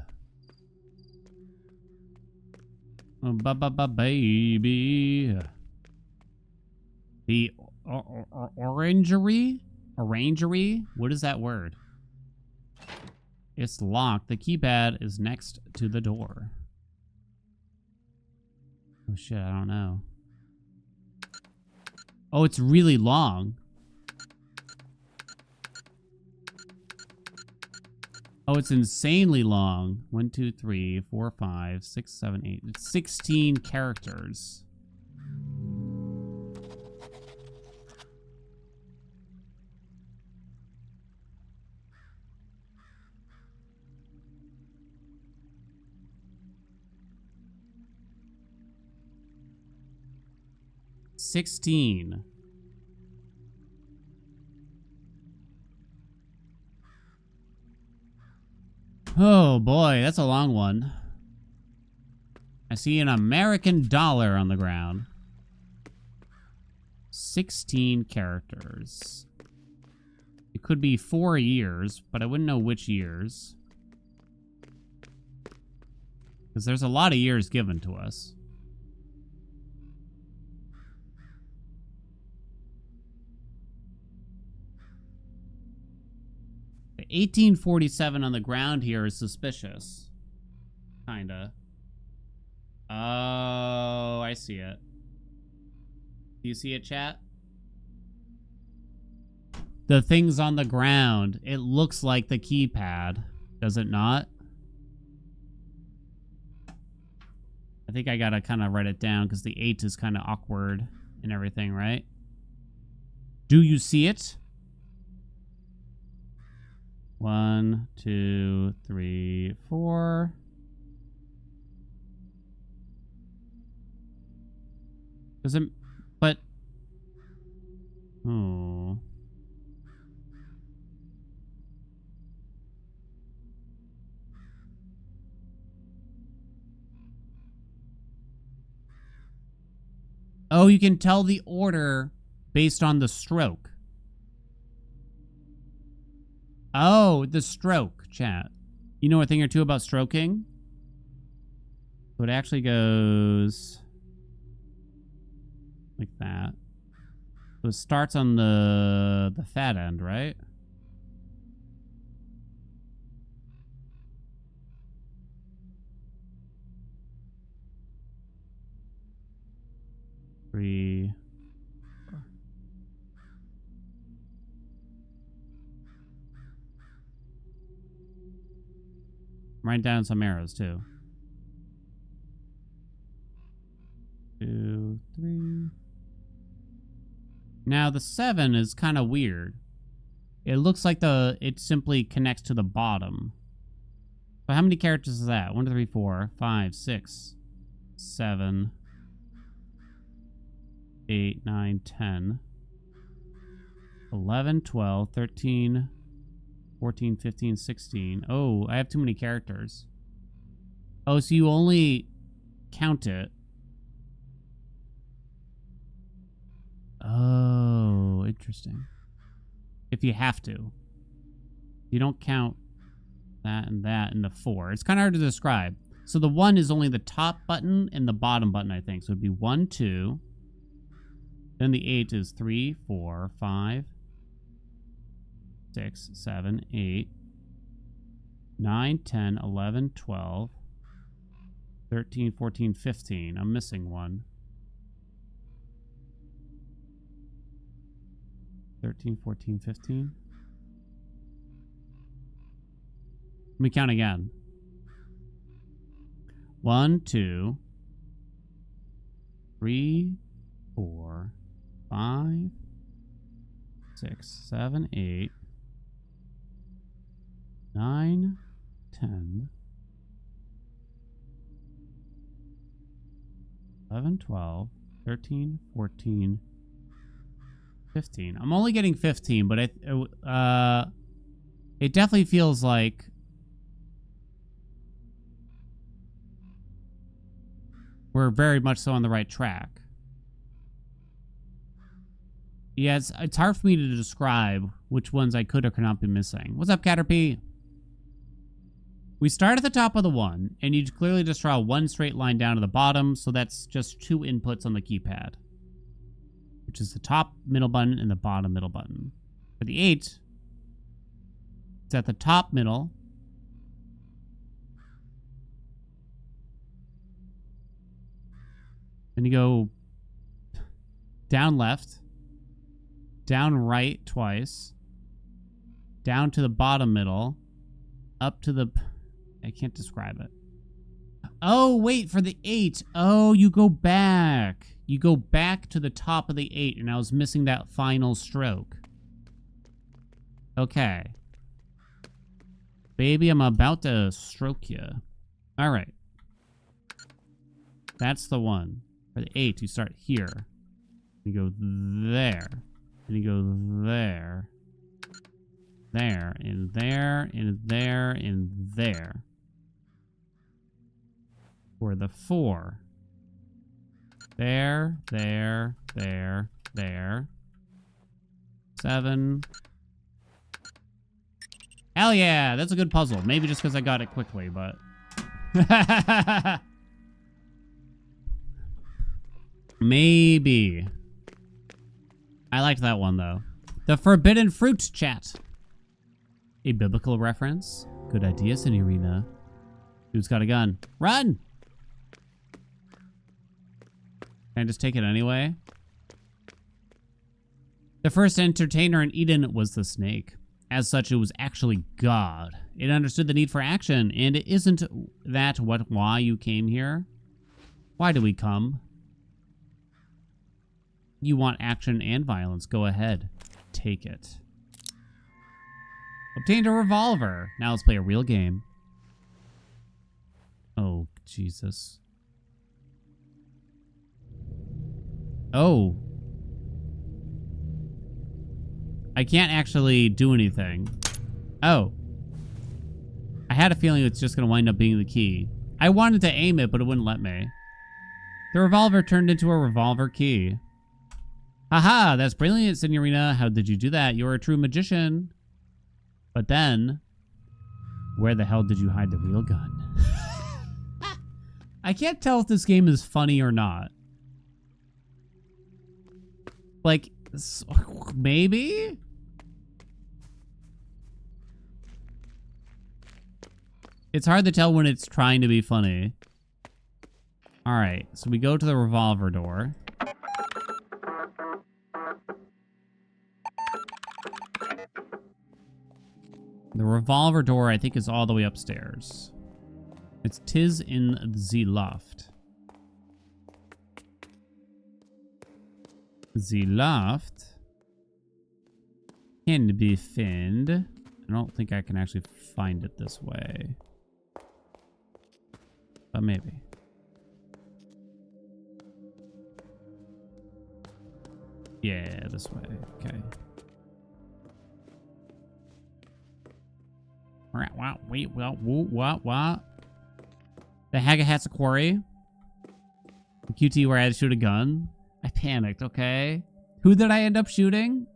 Baby. The orangery? Orangery? What is that word? It's locked. The keypad is next to the door. Oh shit, I don't know. Oh, it's really long. Oh, it's insanely long. 1, 2, 3, 4, 5, 6, 7, 8. It's 16 characters. $16. Oh boy, that's a long one. I see an American dollar on the ground. 16 characters. It could be 4 years, but I wouldn't know which years. Because there's a lot of years given to us. The 1847 on the ground here is suspicious. Kinda. Oh, I see it. Do you see it, chat? The things on the ground. It looks like the keypad. Does it not? I think I gotta kind of write it down because the 8 is kind of awkward and everything, right? Do you see it? 1, 2, 3, 4. Doesn't, but, oh. Oh, you can tell the order based on the stroke. Oh, the stroke, chat. You know a thing or two about stroking? So it actually goes like that. So it starts on the fat end, right? Three. Write down some arrows too. 2, 3. Now the 7 is kind of weird. It looks like it simply connects to the bottom. So how many characters is that? 1, 2, 3, 4, 5, 6, 7, 8, 9, 10, 11, 12, 13, 14, 15, 16. Oh, I have too many characters. Oh, so you only count it. Oh, interesting. If you have to. You don't count that and that and the 4. It's kind of hard to describe. So the 1 is only the top button and the bottom button, I think. So it'd be 1, 2. Then the 8 is 3, 4, 5, 6, 7, 8, 9, 10, 11, 12, 13, 14, 15. I'm missing one. 13, 14, 15. Let me count again. 1, 2, 3, 4, 5, 6, 7, 8, 9, 10, 11, 12, 13, 14, 15. I'm only getting 15, but it definitely feels like we're very much so on the right track. Yeah, it's hard for me to describe which ones I could or could not be missing. What's up, Caterpie? We start at the top of the 1, and you clearly just draw one straight line down to the bottom, so that's just 2 inputs on the keypad, which is the top middle button and the bottom middle button. For the 8, it's at the top middle, then you go down left, down right twice, down to the bottom middle, up to the... I can't describe it. Oh, wait, for the 8. Oh, you go back. You go back to the top of the 8, and I was missing that final stroke. Okay. Baby, I'm about to stroke you. All right. That's the one. For the 8, you start here. You go there. And you go there. There, and there, and there, and there. For the 4. There, there, there, there. 7. Hell yeah, that's a good puzzle. Maybe just because I got it quickly, but... Maybe. I liked that one, though. The Forbidden Fruit Chat. A biblical reference. Good idea, Signorina. Dude's got a gun. Run! Can I just take it anyway? The first entertainer in Eden was the snake. As such, it was actually God. It understood the need for action, and isn't that why you came here? Why do we come? You want action and violence. Go ahead. Take it. Obtained a revolver. Now let's play a real game. Oh, Jesus. Oh. I can't actually do anything. Oh. I had a feeling it's just going to wind up being the key. I wanted to aim it, but it wouldn't let me. The revolver turned into a revolver key. Haha, that's brilliant, Signorina. How did you do that? You're a true magician. But then, where the hell did you hide the real gun? I can't tell if this game is funny or not. Like, maybe? It's hard to tell when it's trying to be funny. Alright, so we go to the revolver door. The revolver door, I think, is all the way upstairs. It's tis in the loft. The loft can be found. I don't think I can actually find it this way. But maybe. Yeah, this way. Okay. Wait, what? The Hagahat's a quarry. The QT where I had to shoot a gun. I panicked, okay? Who did I end up shooting?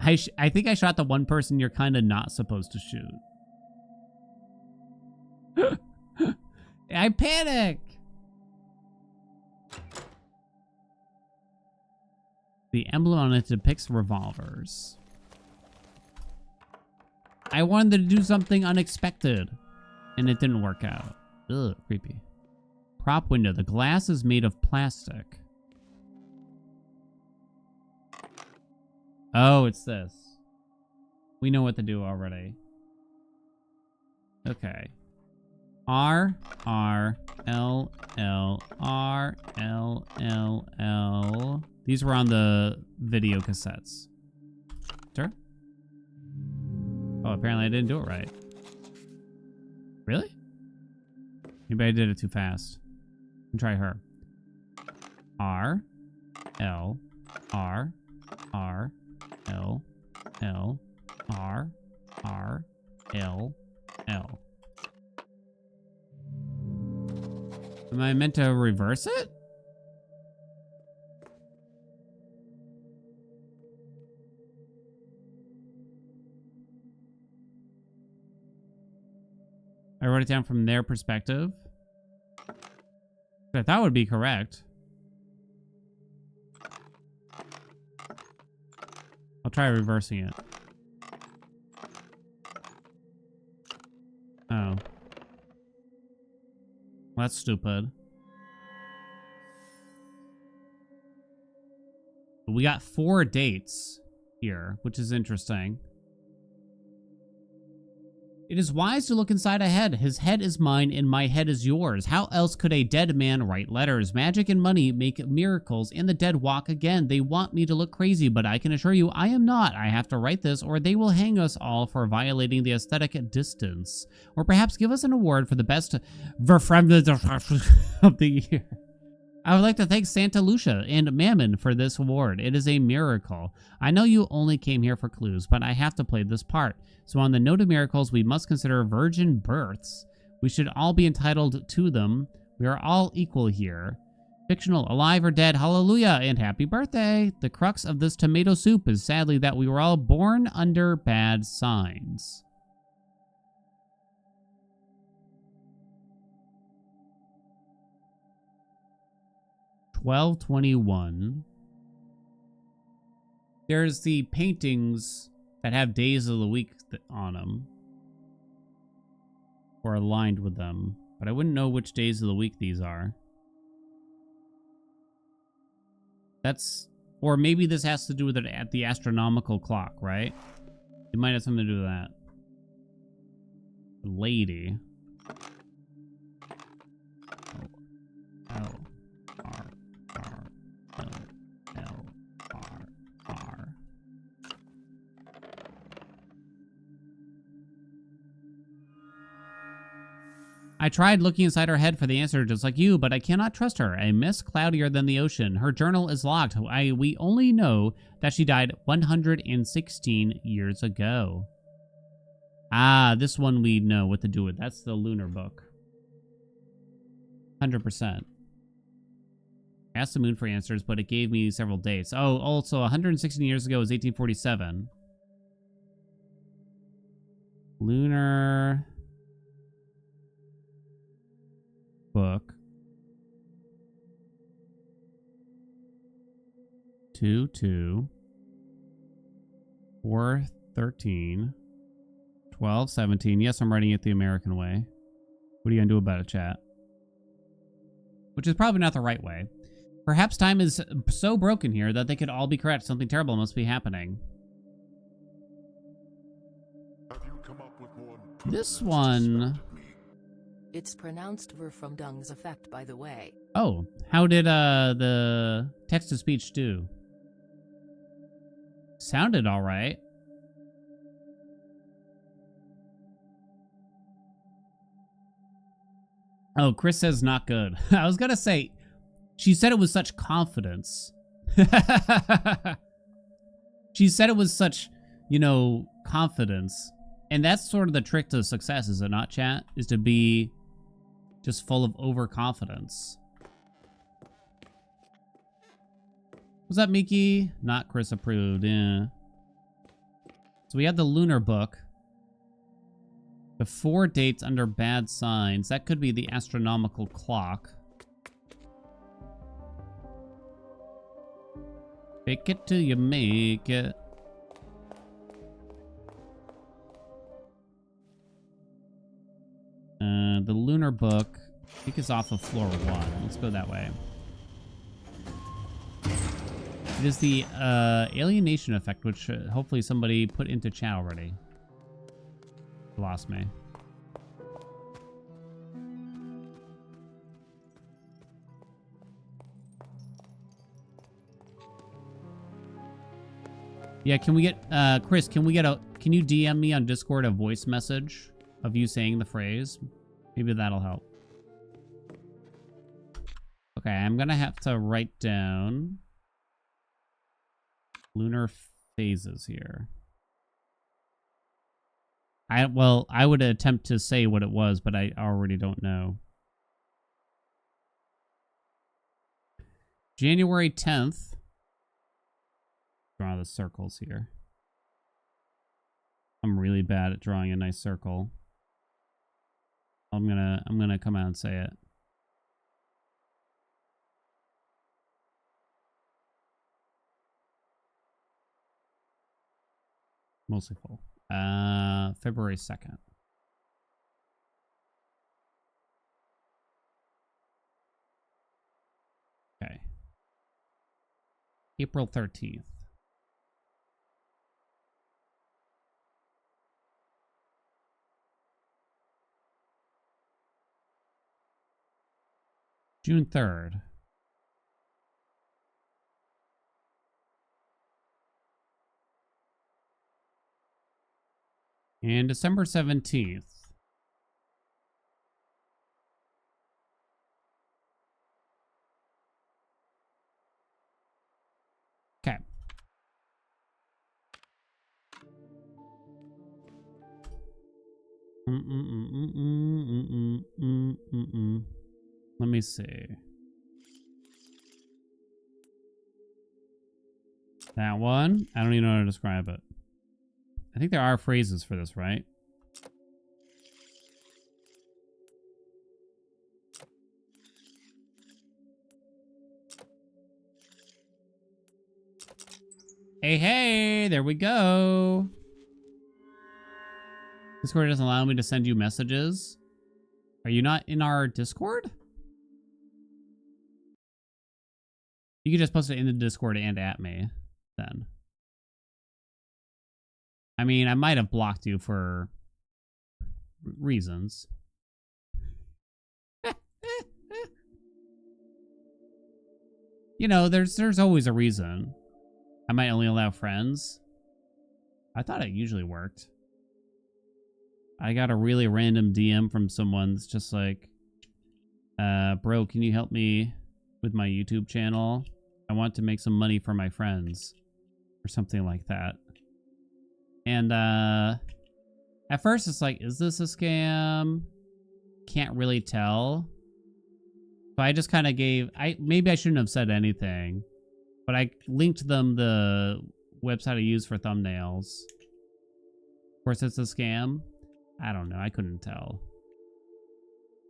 I think I shot the one person you're kind of not supposed to shoot. I panicked. The emblem on it depicts revolvers. I wanted to do something unexpected, and it didn't work out. Ugh, creepy. Prop window. The glass is made of plastic. Oh, it's this. We know what to do already. Okay. R, R, L, L, R, L, L, L. These were on the video cassettes. Sure. Oh, apparently I didn't do it right. Really? Maybe I did it too fast. Let me try her. R, L, R, R, L, L, R, R, L, L. Am I meant to reverse it? I wrote it down from their perspective. I thought would be correct. I'll try reversing it. Oh. Well, that's stupid. We got 4 dates here, which is interesting. It is wise to look inside a head. His head is mine and my head is yours. How else could a dead man write letters? Magic and money make miracles and the dead walk again. They want me to look crazy, but I can assure you I am not. I have to write this or they will hang us all for violating the aesthetic distance. Or perhaps give us an award for the best of the year. I would like to thank Santa Lucia and Mammon for this award. It is a miracle. I know you only came here for clues, but I have to play this part. So on the note of miracles, we must consider virgin births. We should all be entitled to them. We are all equal here. Fictional, alive or dead, hallelujah, and happy birthday. The crux of this tomato soup is sadly that we were all born under bad signs. $12.21. There's the paintings that have days of the week on them. Or aligned with them. But I wouldn't know which days of the week these are. That's... Or maybe this has to do with it at the astronomical clock, right? It might have something to do with that. Lady. I tried looking inside her head for the answer just like you, but I cannot trust her. A mist cloudier than the ocean. Her journal is locked. We only know that she died 116 years ago. Ah, this one we know what to do with. That's the lunar book. 100%. I asked the moon for answers, but it gave me several dates. Oh, also 116 years ago was 1847. Lunar book. 2, 4, 13, 12, 17. Yes, I'm writing it the American way. What are you gonna do about it, chat? Which is probably not the right way. Perhaps time is so broken here that they could all be correct. Something terrible must be happening. Have you come up with more This one... It's pronounced Verfumdung's effect, by the way. Oh, how did the text-to-speech do? Sounded all right. Oh, Chris says not good. I was gonna say, she said it with such confidence. She said it with such, you know, confidence. And that's sort of the trick to success, is it not, chat? Is to be just full of overconfidence. What's up, Miki? Not Chris approved, yeah. So we have the lunar book. The 4 dates under bad signs. That could be the astronomical clock. Fake it till you make it. The lunar book, I think, is off of floor 1. Let's go that way. It is the alienation effect, which hopefully somebody put into chat already. Lost me. Yeah, can we get, Chris, can you DM me on Discord a voice message of you saying the phrase? Maybe that'll help. Okay, I'm gonna have to write down lunar phases here. I would attempt to say what it was, but I already don't know. January 10th. Draw the circles here. I'm really bad at drawing a nice circle. I'm gonna come out and say it. Mostly full. February 2nd. Okay. April 13th. June 3rd. And December 17th. Okay. Let me see. That one? I don't even know how to describe it. I think there are phrases for this, right? Hey, hey, there we go. Discord doesn't allow me to send you messages. Are you not in our Discord? You can just post it in the Discord and at me, then. I mean, I might have blocked you for reasons. You know, there's always a reason. I might only allow friends. I thought it usually worked. I got a really random DM from someone that's just like, bro, can you help me with my YouTube channel? I want to make some money for my friends. Or something like that. And at first it's like, is this a scam? Can't really tell. So I just kind of gave, maybe I shouldn't have said anything, but I linked them the website I use for thumbnails. Of course it's a scam. I don't know. I couldn't tell.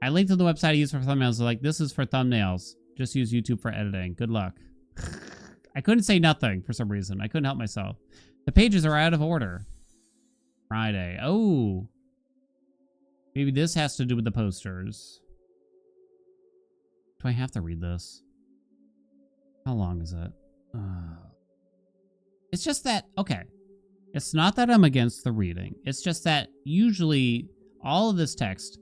I linked to the website I use for thumbnails. Like, this is for thumbnails. Just use YouTube for editing. Good luck. I couldn't say nothing for some reason. I couldn't help myself. The pages are out of order. Friday. Oh. Maybe this has to do with the posters. Do I have to read this? How long is it? It's just that, okay. It's not that I'm against the reading. It's just that usually all of this text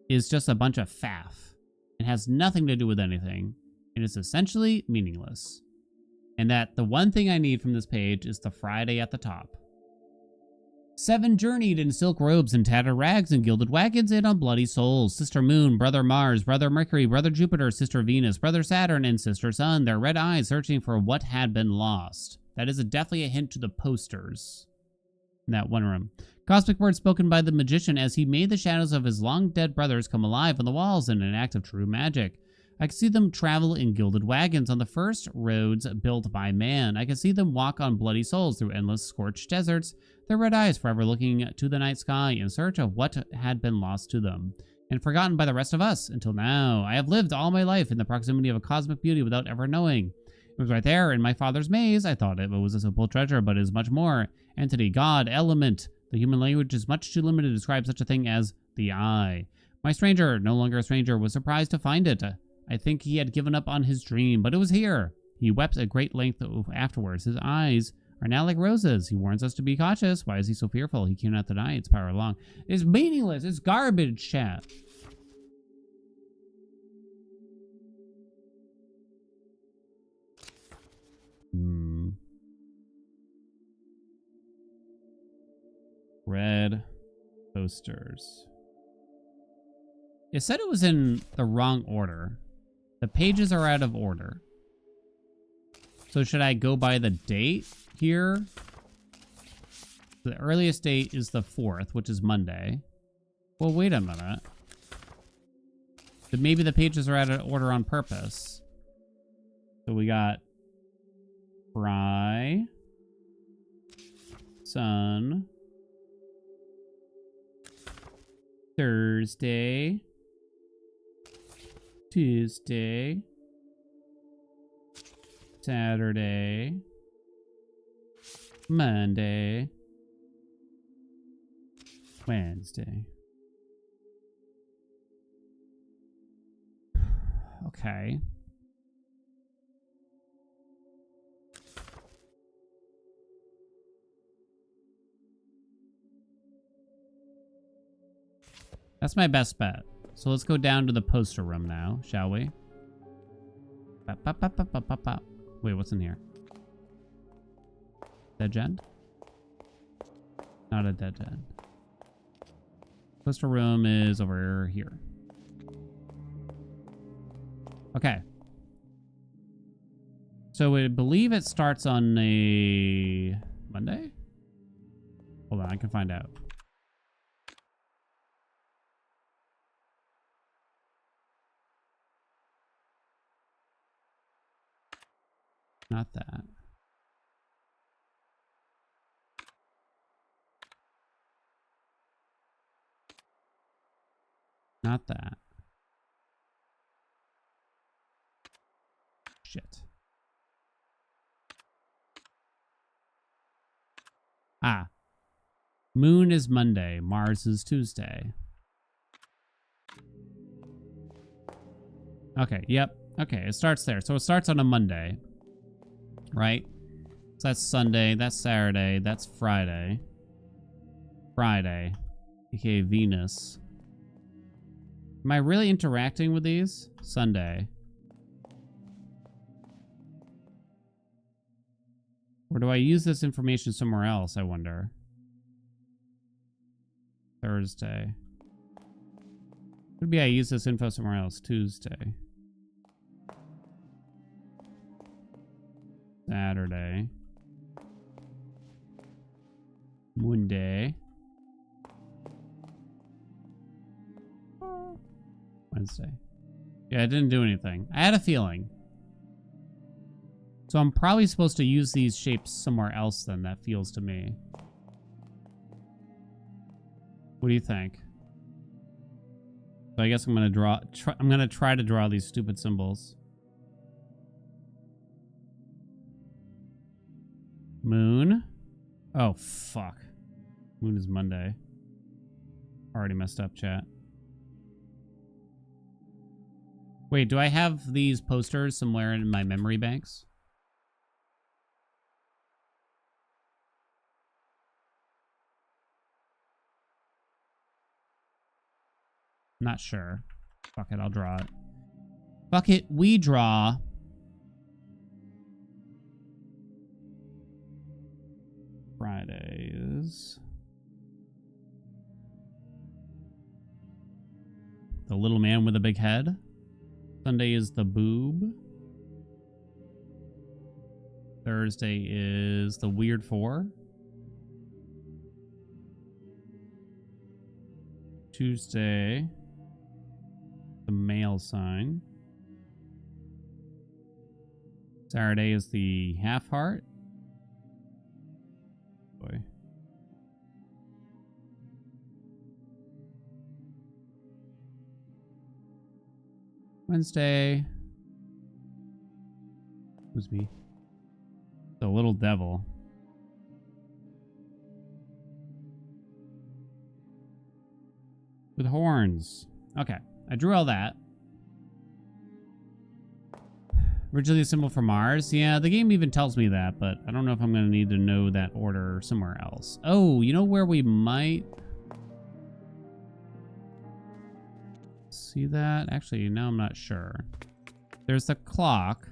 is just a bunch of faff. It has nothing to do with anything. And it's essentially meaningless. And that the one thing I need from this page is the Friday at the top. 7 journeyed in silk robes and tattered rags and gilded wagons and on bloody souls. Sister Moon, Brother Mars, Brother Mercury, Brother Jupiter, Sister Venus, Brother Saturn, and Sister Sun. Their red eyes searching for what had been lost. That is definitely a hint to the posters in that one room. Cosmic words spoken by the magician as he made the shadows of his long-dead brothers come alive on the walls in an act of true magic. I could see them travel in gilded wagons on the first roads built by man. I could see them walk on bloody souls through endless scorched deserts, their red eyes forever looking to the night sky in search of what had been lost to them, and forgotten by the rest of us until now. I have lived all my life in the proximity of a cosmic beauty without ever knowing. It was right there in my father's maze. I thought it was a simple treasure, but it is much more. Entity, God, element. The human language is much too limited to describe such a thing as the eye. My stranger, no longer a stranger, was surprised to find it. I think he had given up on his dream, but it was here. He wept at great length afterwards. His eyes are now like roses. He warns us to be cautious. Why is he so fearful? He cannot deny its power long. It's meaningless. It's garbage, chat. Red posters. It said it was in the wrong order. The pages are out of order. So should I go by the date here? The earliest date is the 4th, which is Monday. Well, wait a minute. But maybe the pages are out of order on purpose. So we got Fry, Sun, Thursday, Tuesday, Saturday, Monday, Wednesday. Okay. That's my best bet. So let's go down to the poster room now, shall we? Wait, what's in here? Dead end? Not a dead end. Postal room is over here. Okay. So I believe it starts on a Monday? Hold on, I can find out. Not that. Not that. Shit. Ah. Moon is Monday. Mars is Tuesday. Okay, yep. Okay, it starts there. So it starts on a Monday. Right? So that's Sunday, that's Saturday, that's Friday. Friday. aka Venus. Am I really interacting with these? Sunday. Or do I use this information somewhere else, I wonder? Thursday. Could be I use this info somewhere else. Tuesday. Saturday. Monday. Wednesday. Yeah, I didn't do anything. I had a feeling. So I'm probably supposed to use these shapes somewhere else then, that feels to me. What do you think? So I guess I'm gonna I'm gonna try to draw these stupid symbols. Moon. Oh, fuck. Moon is Monday. Already messed up, chat. Wait, do I have these posters somewhere in my memory banks? Not sure. Fuck it, I'll draw it. Fuck it, we draw. Friday is the little man with a big head. Sunday is the boob. Thursday is the weird four. Tuesday, the male sign. Saturday is the half heart. Boy. Wednesday. Who's me? The little devil. With horns. Okay, I drew all that. Originally a symbol for Mars. Yeah, the game even tells me that, but I don't know if I'm going to need to know that order somewhere else. Oh, you know where we might see that? Actually, now I'm not sure. There's the clock.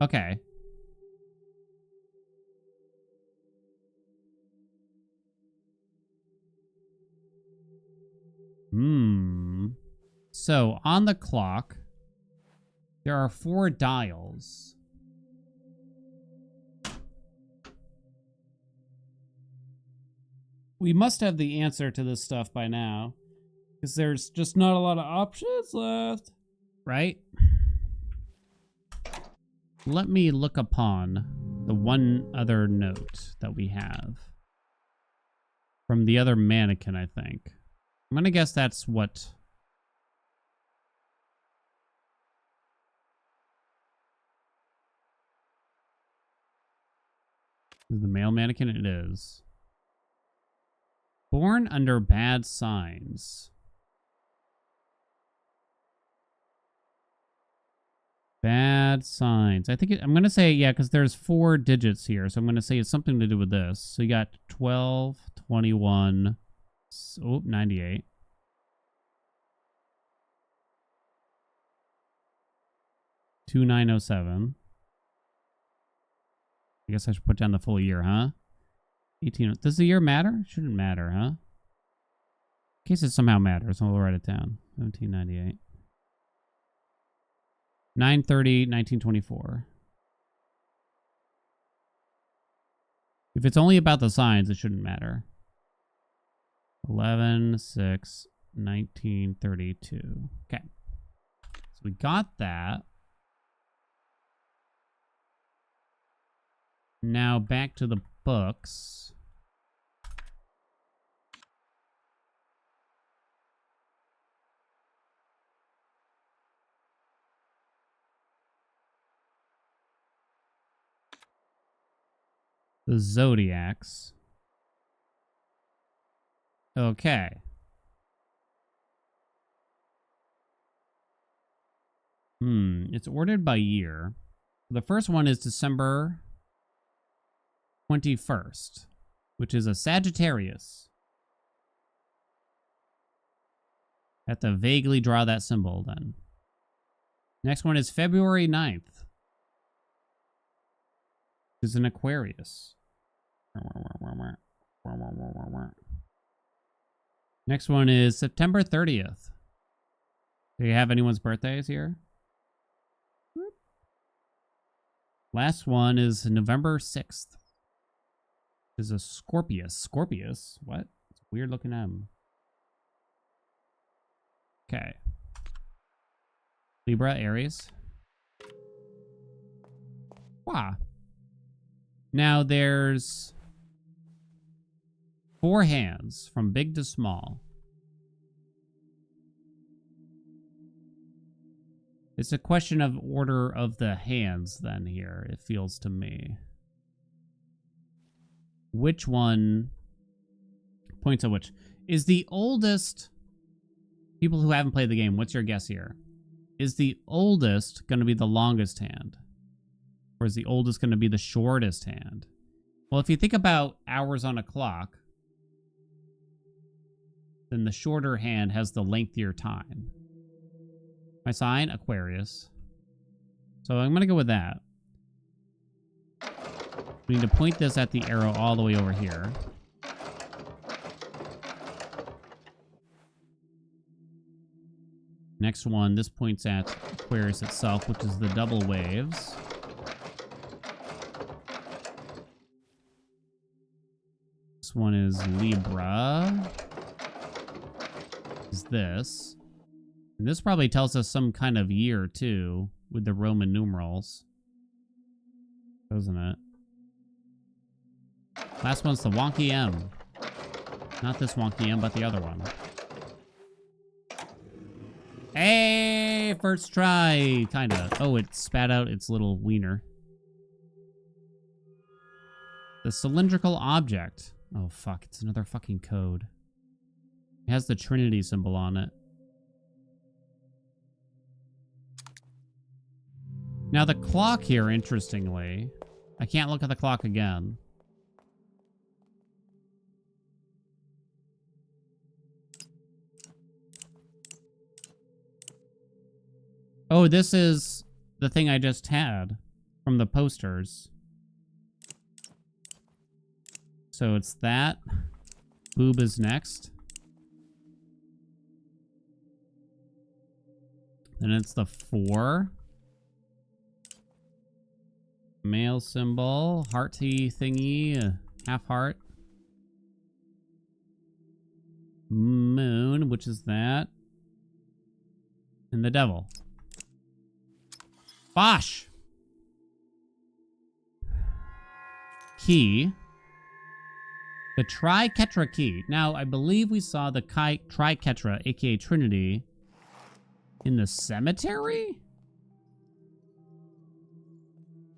Okay. So, on the clock, there are 4 dials. We must have the answer to this stuff by now, because there's just not a lot of options left. Right? Let me look upon the one other note that we have from the other mannequin, I think. I'm going to guess that's what... Is the male mannequin? It is. Born under bad signs. Bad signs. I think I'm going to say, yeah, because there's 4 digits here. So I'm going to say it's something to do with this. So you got 12, 21, 98. Two 907. I guess I should put down the full year, huh? 18. Does the year matter? Shouldn't matter, huh? In case it somehow matters, we'll write it down. 1798. 9/30, 1924. If it's only about the signs, it shouldn't matter. 11/6, 1932. Okay. So we got that. Now back to the books. The Zodiacs. Okay. It's ordered by year. The first one is December 21st, which is a Sagittarius. Have to vaguely draw that symbol then. Next one is February 9th, which is an Aquarius. Next one is September 30th. Do you have anyone's birthdays here? Last one is November 6th. Is a Scorpius. Scorpius? What? It's a weird looking M. Okay. Libra, Aries. Wow. Now there's 4 hands from big to small. It's a question of order of the hands then here, it feels to me. Which one points at which? Is the oldest... People who haven't played the game, what's your guess here? Is the oldest going to be the longest hand? Or is the oldest going to be the shortest hand? Well, if you think about hours on a clock, then the shorter hand has the lengthier time. My sign, Aquarius. So I'm going to go with that. We need to point this at the arrow all the way over here. Next one, this points at Aquarius itself, which is the double waves. This one is Libra. Is this. And this probably tells us some kind of year, too, with the Roman numerals. Doesn't it? Last one's the wonky M. Not this wonky M, but the other one. Hey, first try, kinda. Oh, it spat out its little wiener. The cylindrical object. Oh, fuck, it's another fucking code. It has the Trinity symbol on it. Now the clock here, interestingly, I can't look at the clock again. Oh, this is the thing I just had from the posters. So it's that. Boob is next. Then it's the 4. Male symbol. Hearty thingy. Half heart. Moon, which is that. And the devil. Bosh! Key. The Triquetra key. Now, I believe we saw the Triquetra, aka Trinity, in the cemetery?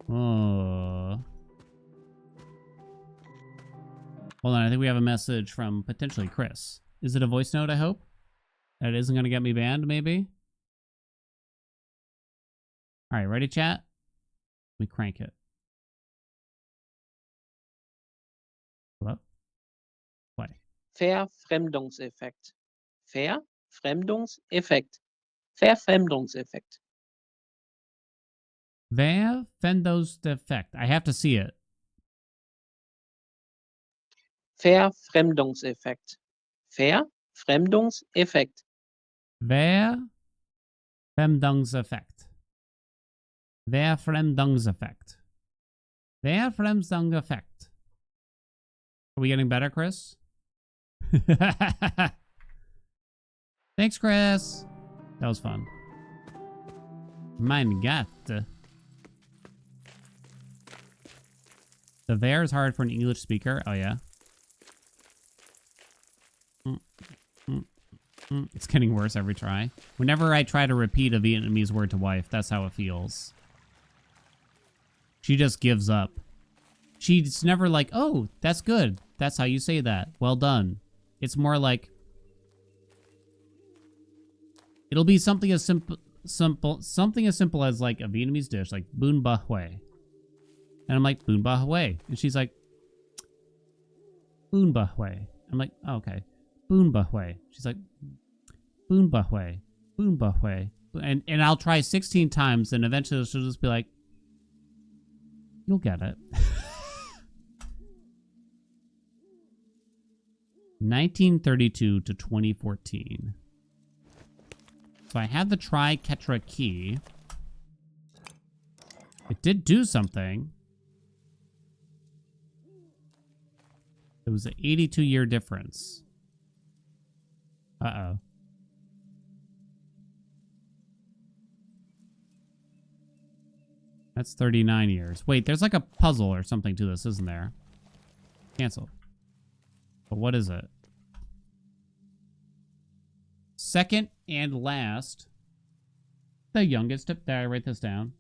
Oh. Hold on, I think we have a message from potentially Chris. Is it a voice note, I hope? That isn't going to get me banned, maybe? All right, ready, chat? Let me crank it. Hello? Play. Verfremdungseffekt. Verfremdungseffekt. Verfremdungseffekt. Verfremdungseffekt. I have to see it. Verfremdungseffekt. Verfremdungseffekt. Verfremdungseffekt. Verfremdungseffekt. Verfremdungseffekt. Are we getting better, Chris? Thanks, Chris. That was fun. Mein Gott. The Ver is hard for an English speaker. Oh, yeah. It's getting worse every try. Whenever I try to repeat a Vietnamese word to wife, that's how it feels. She just gives up. She's never like, oh, that's good. That's how you say that. Well done. It's more like, it'll be something as something as simple as like a Vietnamese dish, like bún ba huê. And I'm like, bún ba huê. And she's like, bún ba huê. I'm like, oh, okay. Bún ba huê. She's like, bún ba huê. Bún ba huê. And I'll try 16 times, and eventually she'll just be like, you'll get it. 1932 to 2014. So I had the Tri-Ketra key. It did do something. It was an 82-year difference. Uh-oh. That's 39 years. Wait, there's like a puzzle or something to this, isn't there? Cancel. But what is it? Second and last. The youngest. Did I write this down?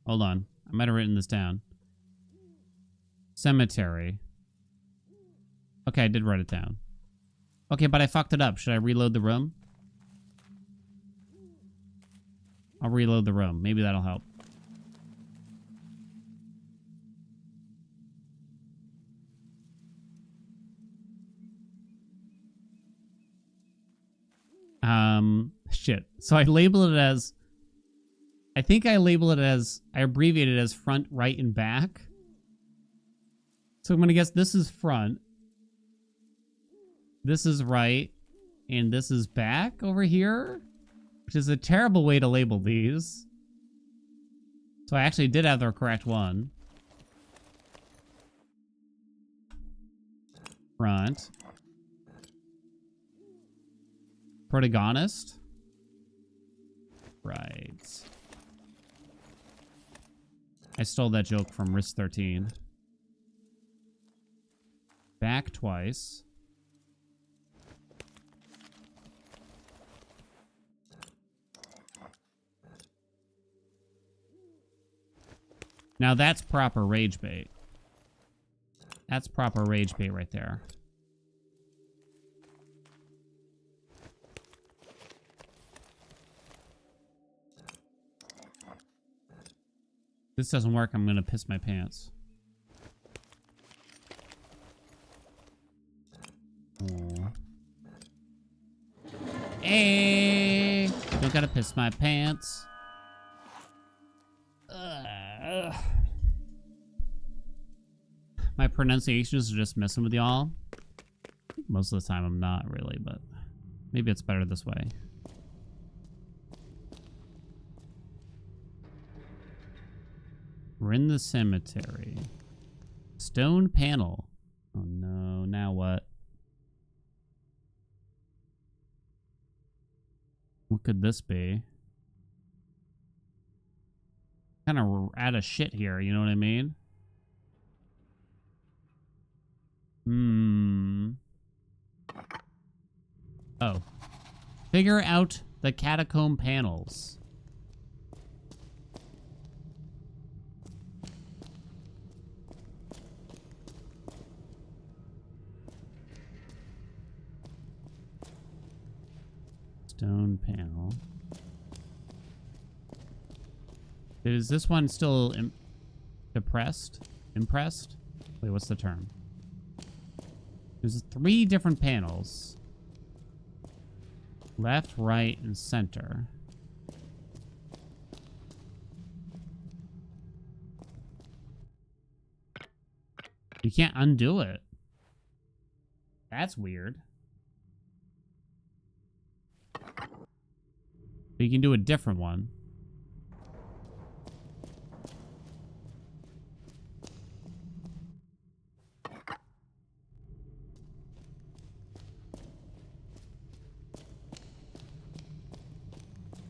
Hold on. I might have written this down. Cemetery. Okay, I did write it down. Okay, but I fucked it up. Should I reload the room? I'll reload the room. Maybe that'll help. Shit. So I labeled it as, I think I labeled it as, I abbreviated it as front, right, and back. So I'm going to guess this is front. This is right. And this is back over here. Which is a terrible way to label these. So I actually did have the correct one. Front. Protagonist. Right. I stole that joke from Risk 13. Back twice. Now that's proper rage bait. That's proper rage bait right there. If this doesn't work, I'm gonna piss my pants. Oh. Hey! Don't gotta piss my pants. My pronunciations are just messing with y'all. Most of the time I'm not really, but maybe it's better this way. We're in the cemetery. Stone panel. Oh no, now what? What could this be? Kind of out of shit here, you know what I mean? Oh. Figure out the catacomb panels. Stone panel. Is this one still depressed? Impressed? Wait, what's the term? There's 3 different panels. Left, right, and center. You can't undo it. That's weird. But you can do a different one.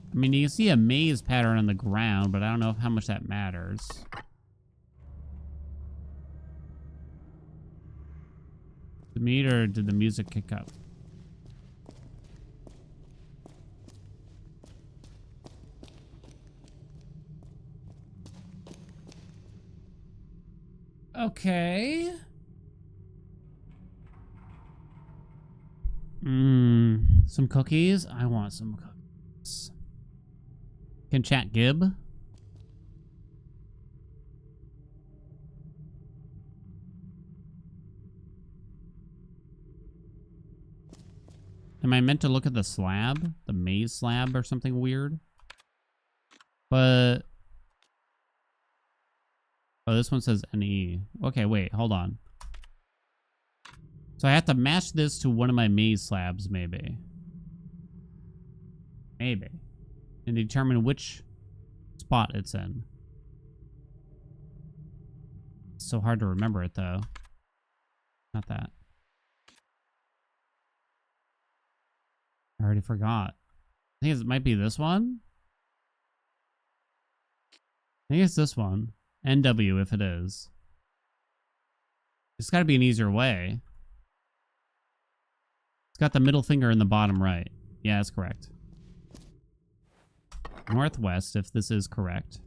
I mean, you can see a maze pattern on the ground, but I don't know how much that matters. The meter, did the music kick up? Okay. Some cookies? I want some cookies. Can chat Gib? Am I meant to look at the slab? The maze slab or something weird? But... oh, this one says NE. Okay, wait, hold on. So I have to match this to one of my maze slabs, maybe. Maybe. And determine which spot it's in. It's so hard to remember it, though. Not that. I already forgot. I think it might be this one. I think it's this one. NW if it is. It's got to be an easier way. It's got the middle finger in the bottom right. Yeah, that's correct. Northwest, if this is correct.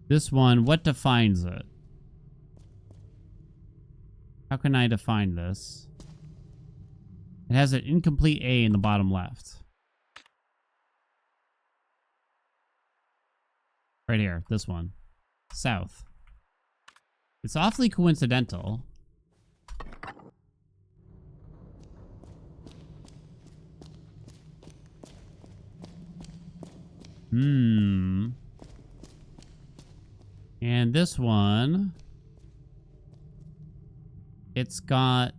This one, what defines it? How can I define this? It has an incomplete A in the bottom left. Right here, this one. South. It's awfully coincidental. And this one, it's got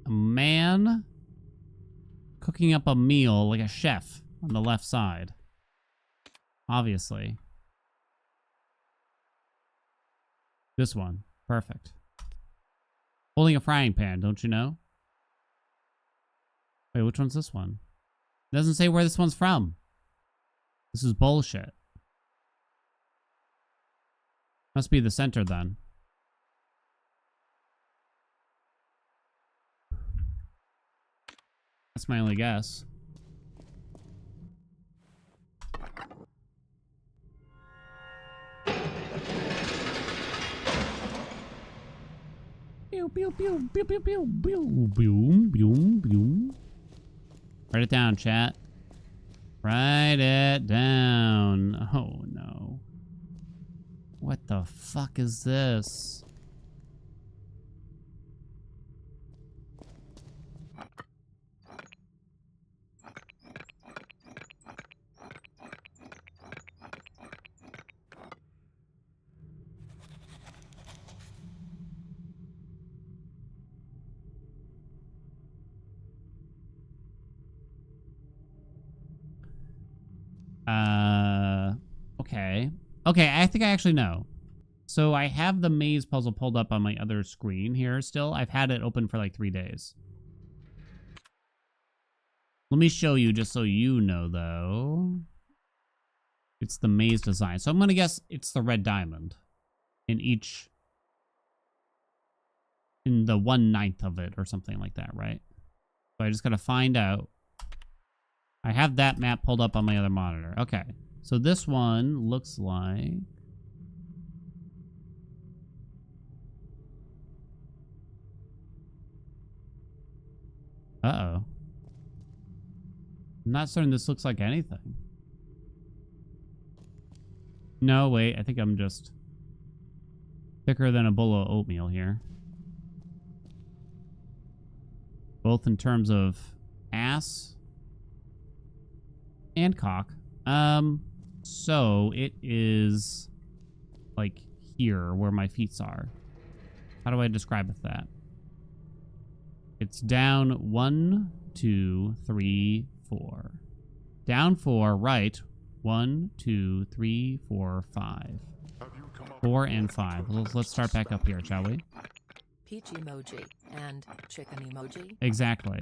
a man cooking up a meal like a chef on the left side. Obviously. This one. Perfect. Holding a frying pan, don't you know? Wait, which one's this one? It doesn't say where this one's from. This is bullshit. Must be the center then. That's my only guess. Pew, pew, pew, pew, pew, pew, pew, boom, boom, boom. Write it down, chat. Write it down. Oh, no. What the fuck is this? Okay. Okay, I think I actually know. So I have the maze puzzle pulled up on my other screen here still. I've had it open for like 3 days. Let me show you just so you know, though. It's the maze design. So I'm going to guess it's the red diamond in each... in the 1/9 of it or something like that, right? So I just got to find out. I have that map pulled up on my other monitor. Okay. So this one looks like... uh-oh. I'm not certain this looks like anything. No, wait. I think I'm just thicker than a bowl of oatmeal here. Both in terms of ass and cock. So it is like here where my feet are. How do I describe it that? It's down 1, 2, 3, 4. Down 4, right. 1, 2, 3, 4, 5. Have you come up 4 with and more 5. evidence Let's start back up here, shall we? Peach emoji and chicken emoji. Exactly.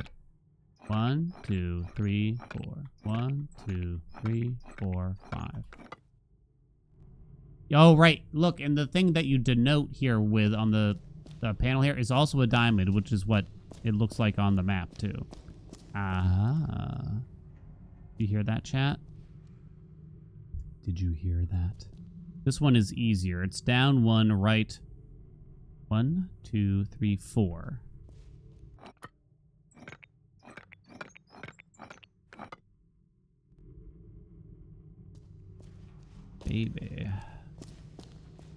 1, 2, 3, 4. 1, 2, 3, 4, 5. Oh, right. Look, and the thing that you denote here with on the panel here is also a diamond, which is what it looks like on the map, too. Ah. You hear that, chat? Did you hear that? This one is easier. It's down 1, right. 1, 2, 3, 4. Baby.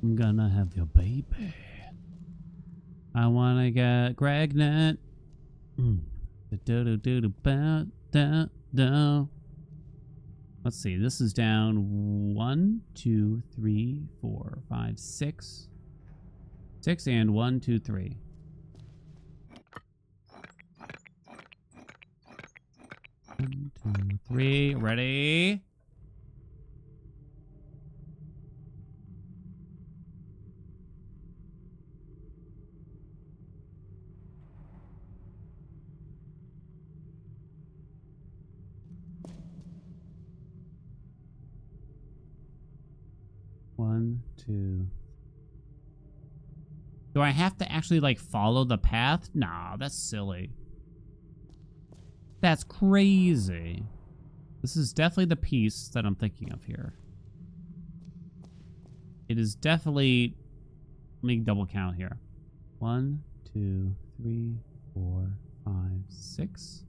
I'm gonna have your baby. I wanna get pregnant. Let's see. This is down 1, 2, 3, 4, 5, 6. 6 and 1, 2, 3. 1, 2, 3. Ready? One, two. Do I have to actually, like, follow the path? Nah, that's silly. That's crazy. This is definitely the piece that I'm thinking of here. It is definitely... Let me double count here. 1, 2, 3, 4, 5, 6.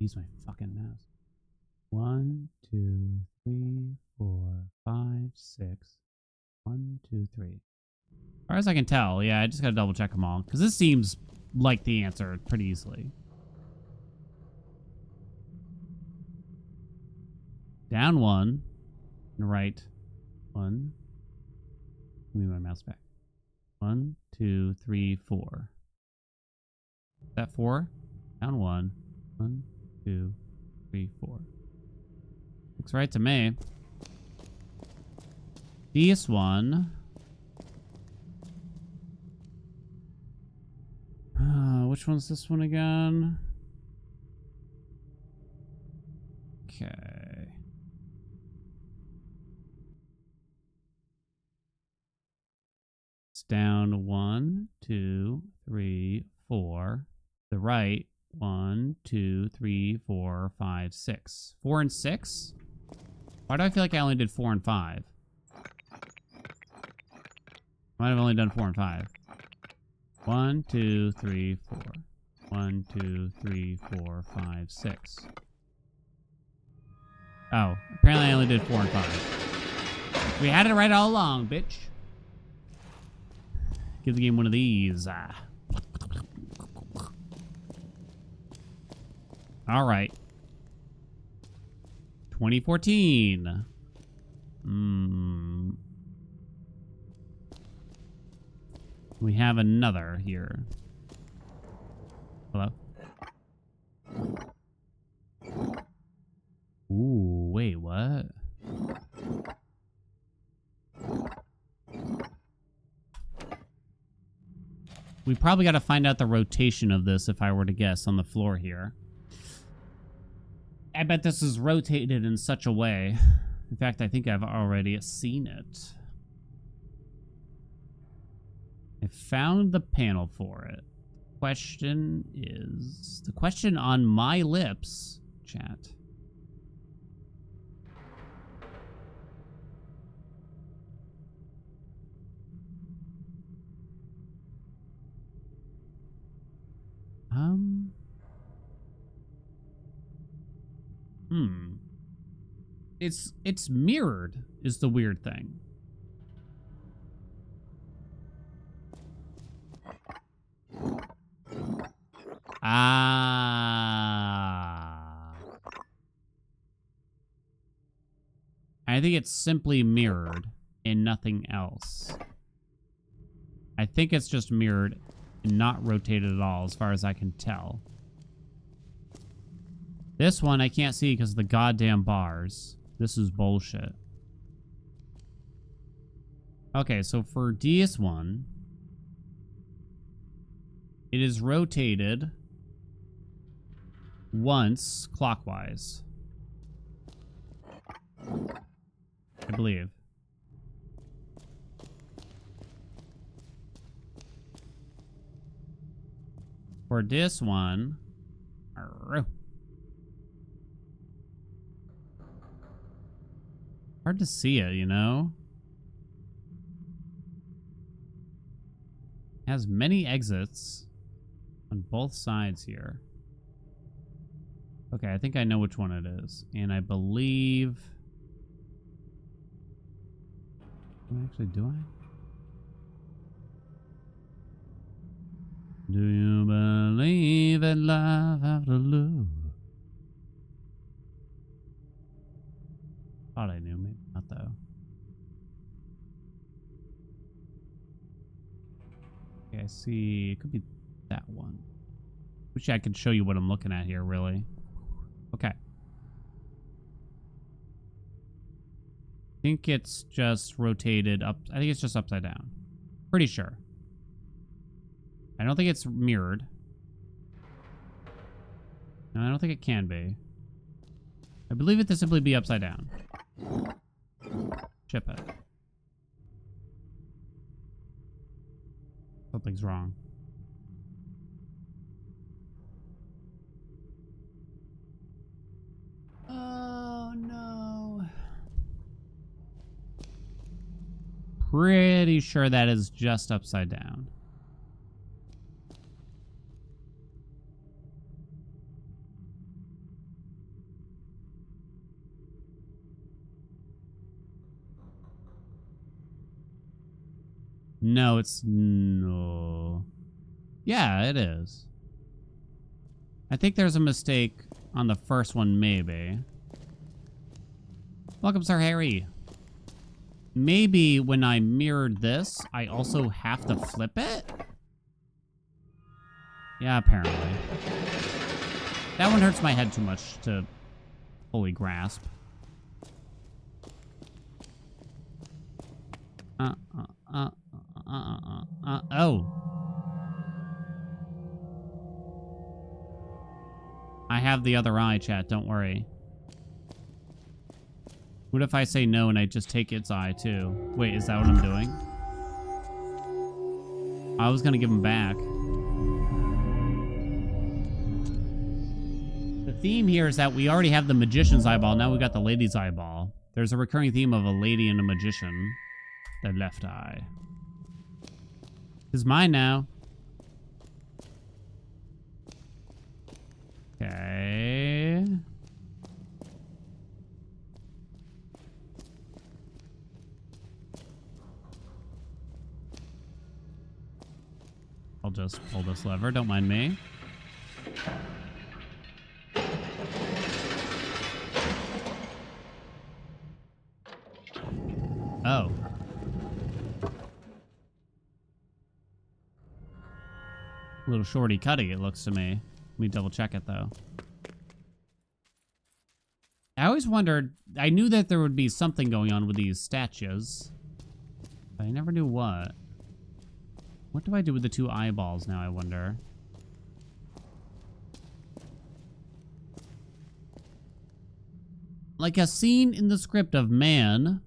Use my fucking mouse. 1, 2, 3, 4, 5, 6. 1, 2, 3. As far as I can tell, yeah, I just gotta double check them all. Because this seems like the answer pretty easily. Down 1. And right 1. Give me my mouse back. 1, 2, 3, 4. Is that 4? Down 1. 1, 2, 3, 4. Looks right to me. This one. Which one's this one again? Okay. It's down 1, 2, 3, 4. The right 1, 2, 3, 4, 5, 6. 4 and 6? Why do I feel like I only did 4 and 5? Might have only done 4 and 5. 1, 2, 3, 4. 1, 2, 3, 4, 5, 6. Oh, apparently I only did 4 and 5. We had it right all along, bitch. Give the game one of these. All right. 2014. We have another here. Hello? Ooh, wait, what? We probably got to find out the rotation of this if I were to guess on the floor here. I bet this is rotated in such a way. In fact, I think I've already seen it. I found the panel for it. Question is... The question on my lips, chat. It's mirrored is the weird thing. Ah. I think it's simply mirrored and nothing else. I think it's just mirrored and not rotated at all, as far as I can tell. This one I can't see because of the goddamn bars. This is bullshit. Okay, so for DS1, it is rotated once clockwise, I believe. For this one, hard to see it, you know? Has many exits on both sides here. Okay, I think I know which one it is. And I believe... Actually, do I? Do you believe in love after love? Thought I knew, maybe not though. Okay, I see. It could be that one. Wish I could show you what I'm looking at here, really. Okay. I think it's just rotated up. I think it's just upside down. Pretty sure. I don't think it's mirrored. No, I don't think it can be. I believe it to simply be upside down. Ship it. Something's wrong. Oh, no. Pretty sure that is just upside down. No, it's... No. Yeah, it is. I think there's a mistake on the first one, maybe. Welcome, Sir Harry. Maybe when I mirrored this, I also have to flip it? Yeah, apparently. That one hurts my head too much to fully grasp. Oh. I have the other eye, chat. Don't worry. What if I say no and I just take its eye, too? Wait, is that what I'm doing? I was gonna give him back. The theme here is that we already have the magician's eyeball. Now we got the lady's eyeball. There's a recurring theme of a lady and a magician. The left eye. It's mine now. Okay. I'll just pull this lever. Don't mind me. Oh. A little shorty cutty, it looks to me. Let me double check it, though. I always wondered... I knew that there would be something going on with these statues. But I never knew what. What do I do with the two eyeballs now, I wonder? Like a scene in the script of Man,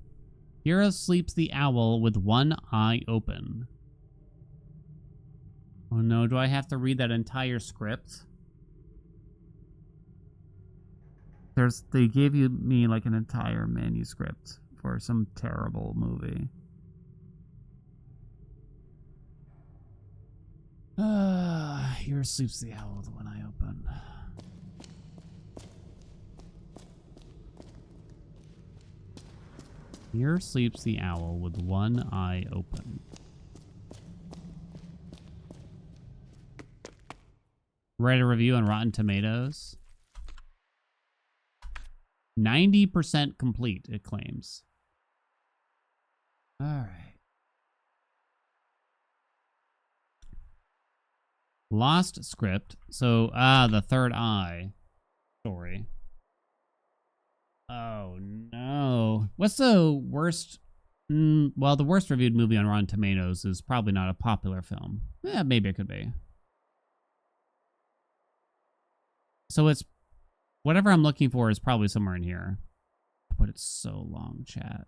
Hera sleeps the owl with one eye open. Oh no, do I have to read that entire script? They gave me like an entire manuscript for some terrible movie. Here sleeps the owl with one eye open. Here sleeps the owl with one eye open. Write a review on Rotten Tomatoes. 90% complete, it claims. All right. Lost script. So, the third eye story. Oh, no. What's the worst? Well, the worst reviewed movie on Rotten Tomatoes is probably not a popular film. Yeah, maybe it could be. So it's whatever I'm looking for is probably somewhere in here. But it's so long, chat.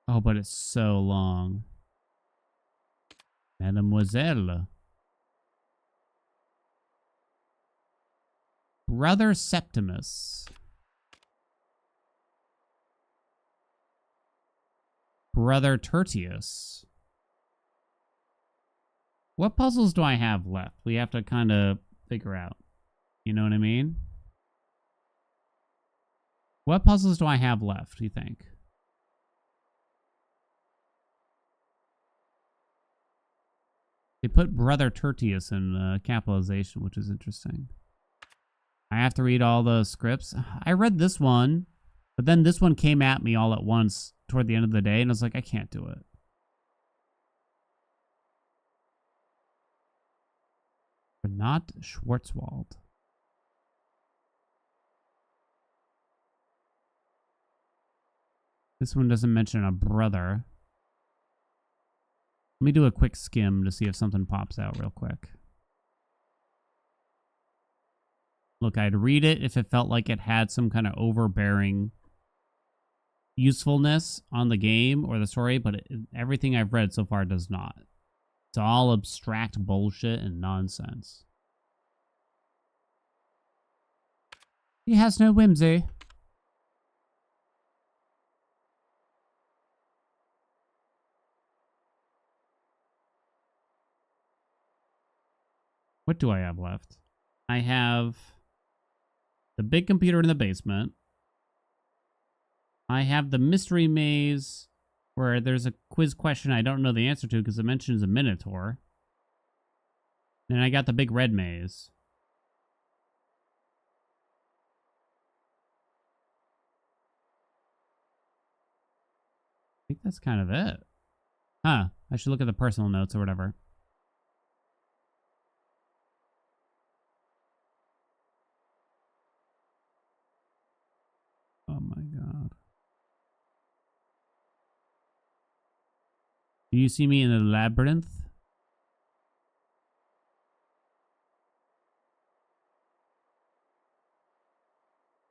Oh, but it's so long. Mademoiselle. Brother Septimus. Brother Tertius. What puzzles do I have left? We have to kind of figure out. You know what I mean? What puzzles do I have left, do you think? They put Brother Tertius in capitalization, which is interesting. I have to read all the scripts. I read this one, but then this one came at me all at once toward the end of the day, and I was like, I can't do it. Not Schwarzwald. This one doesn't mention a brother. Let me do a quick skim to see if something pops out real quick. Look, I'd read it if it felt like it had some kind of overbearing usefulness on the game or the story, but everything I've read so far does not. It's all abstract bullshit and nonsense. He has no whimsy. What do I have left? I have the big computer in the basement. I have the mystery maze where there's a quiz question I don't know the answer to because it mentions a minotaur. Then I got the big red maze. I think that's kind of it. Huh. I should look at the personal notes or whatever. Oh my god. Do you see me in the labyrinth?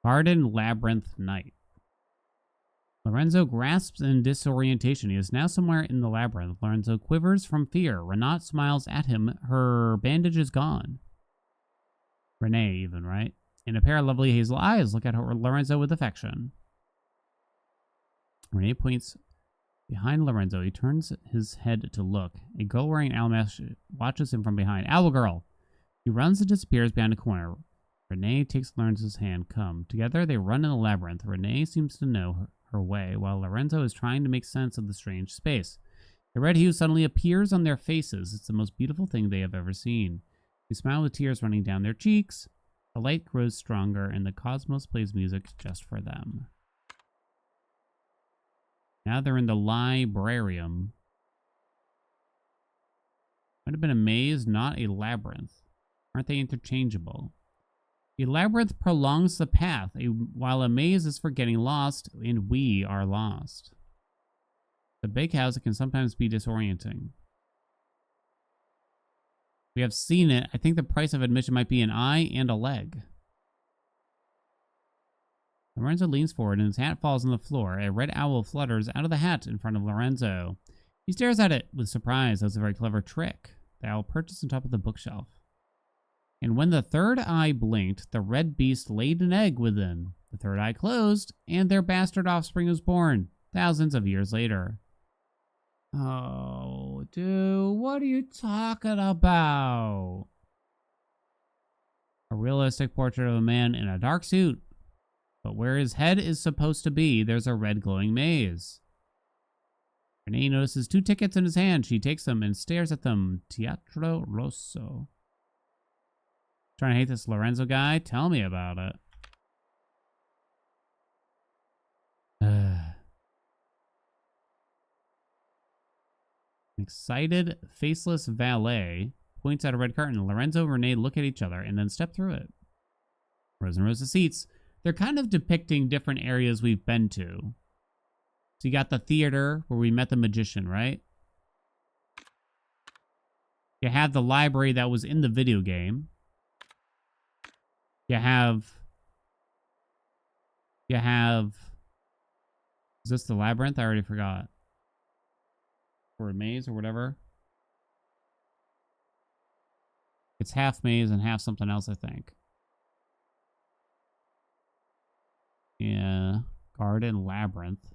Garden Labyrinth Night. Lorenzo grasps in disorientation. He is now somewhere in the labyrinth. Lorenzo quivers from fear. Renate smiles at him. Her bandage is gone. Renee even, right? And a pair of lovely hazel eyes look at Lorenzo with affection. Renee points behind Lorenzo. He turns his head to look. A girl wearing an owl mask watches him from behind. Owl girl! He runs and disappears behind a corner. Renee takes Lorenzo's hand. Come. Together they run in the labyrinth. Renee seems to know her way, while Lorenzo is trying to make sense of the strange space. A red hue suddenly appears on their faces. It's the most beautiful thing they have ever seen. They smile with tears running down their cheeks. The light grows stronger, and the cosmos plays music just for them. Now they're in the librarium. Might have been a maze, not a labyrinth. Aren't they interchangeable? A labyrinth prolongs the path, while a maze is for getting lost, and we are lost. The big house can sometimes be disorienting. We have seen it. I think the price of admission might be an eye and a leg. Lorenzo leans forward and his hat falls on the floor. A red owl flutters out of the hat in front of Lorenzo. He stares at it with surprise. That was a very clever trick. The owl perches on top of the bookshelf. And when the third eye blinked, the red beast laid an egg within. The third eye closed, and their bastard offspring was born, thousands of years later. Oh, dude, what are you talking about? A realistic portrait of a man in a dark suit But where his head is supposed to be, there's a red glowing maze. Renee notices 2 tickets in his hand. She takes them and stares at them. Teatro Rosso. Trying to hate this Lorenzo guy? Tell me about it. An excited, faceless valet points out a red curtain. Lorenzo and Renee look at each other and then step through it. Rows and rows of seats. They're kind of depicting different areas we've been to. So you got the theater where we met the magician, right? You have the library that was in the video game. You have... Is this the labyrinth? I already forgot. Or a maze or whatever. It's half maze and half something else, I think. Yeah. Garden labyrinth.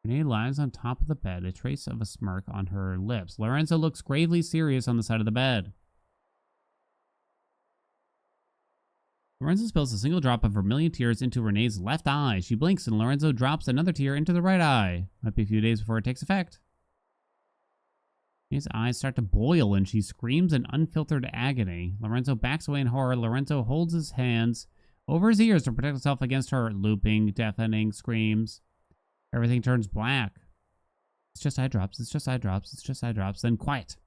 Renee lies on top of the bed, a trace of a smirk on her lips. Lorenzo looks gravely serious on the side of the bed. Lorenzo spills a single drop of vermilion tears into Renee's left eye. She blinks and Lorenzo drops another tear into the right eye. Might be a few days before it takes effect. Renee's eyes start to boil and she screams in unfiltered agony. Lorenzo backs away in horror. Lorenzo holds his hands over his ears to protect himself against her looping, deafening screams. Everything turns black. It's just eye drops. It's just eye drops. It's just eye drops. Then quiet.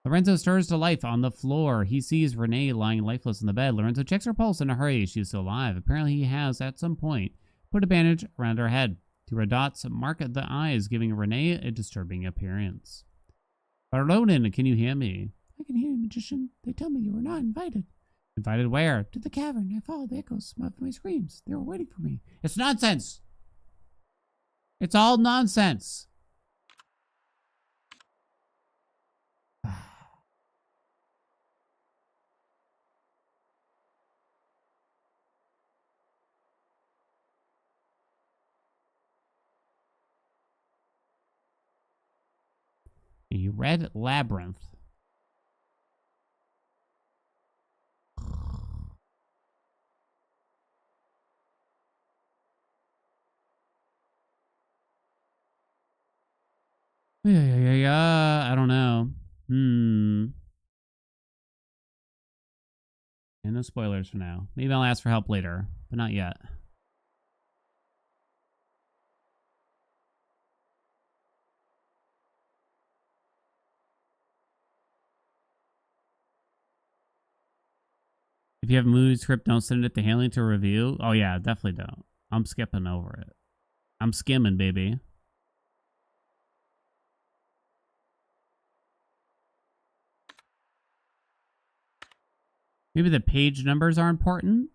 Lorenzo stirs to life on the floor. He sees Renee lying lifeless in the bed. Lorenzo checks her pulse in a hurry. She is still alive. Apparently he has, at some point, put a bandage around her head. 2 red dots mark the eyes, giving Renee a disturbing appearance. Baronin, can you hear me? I can hear you, magician. They tell me you were not invited. Invited where? To the cavern. I followed the echoes of my screams. They were waiting for me. It's nonsense! It's all nonsense. A red labyrinth. Yeah. I don't know. And no spoilers for now. Maybe I'll ask for help later, but not yet. If you have a movie script, don't send it to Haelian to review. Oh yeah, definitely don't. I'm skipping over it. I'm skimming, baby. Maybe the page numbers are important.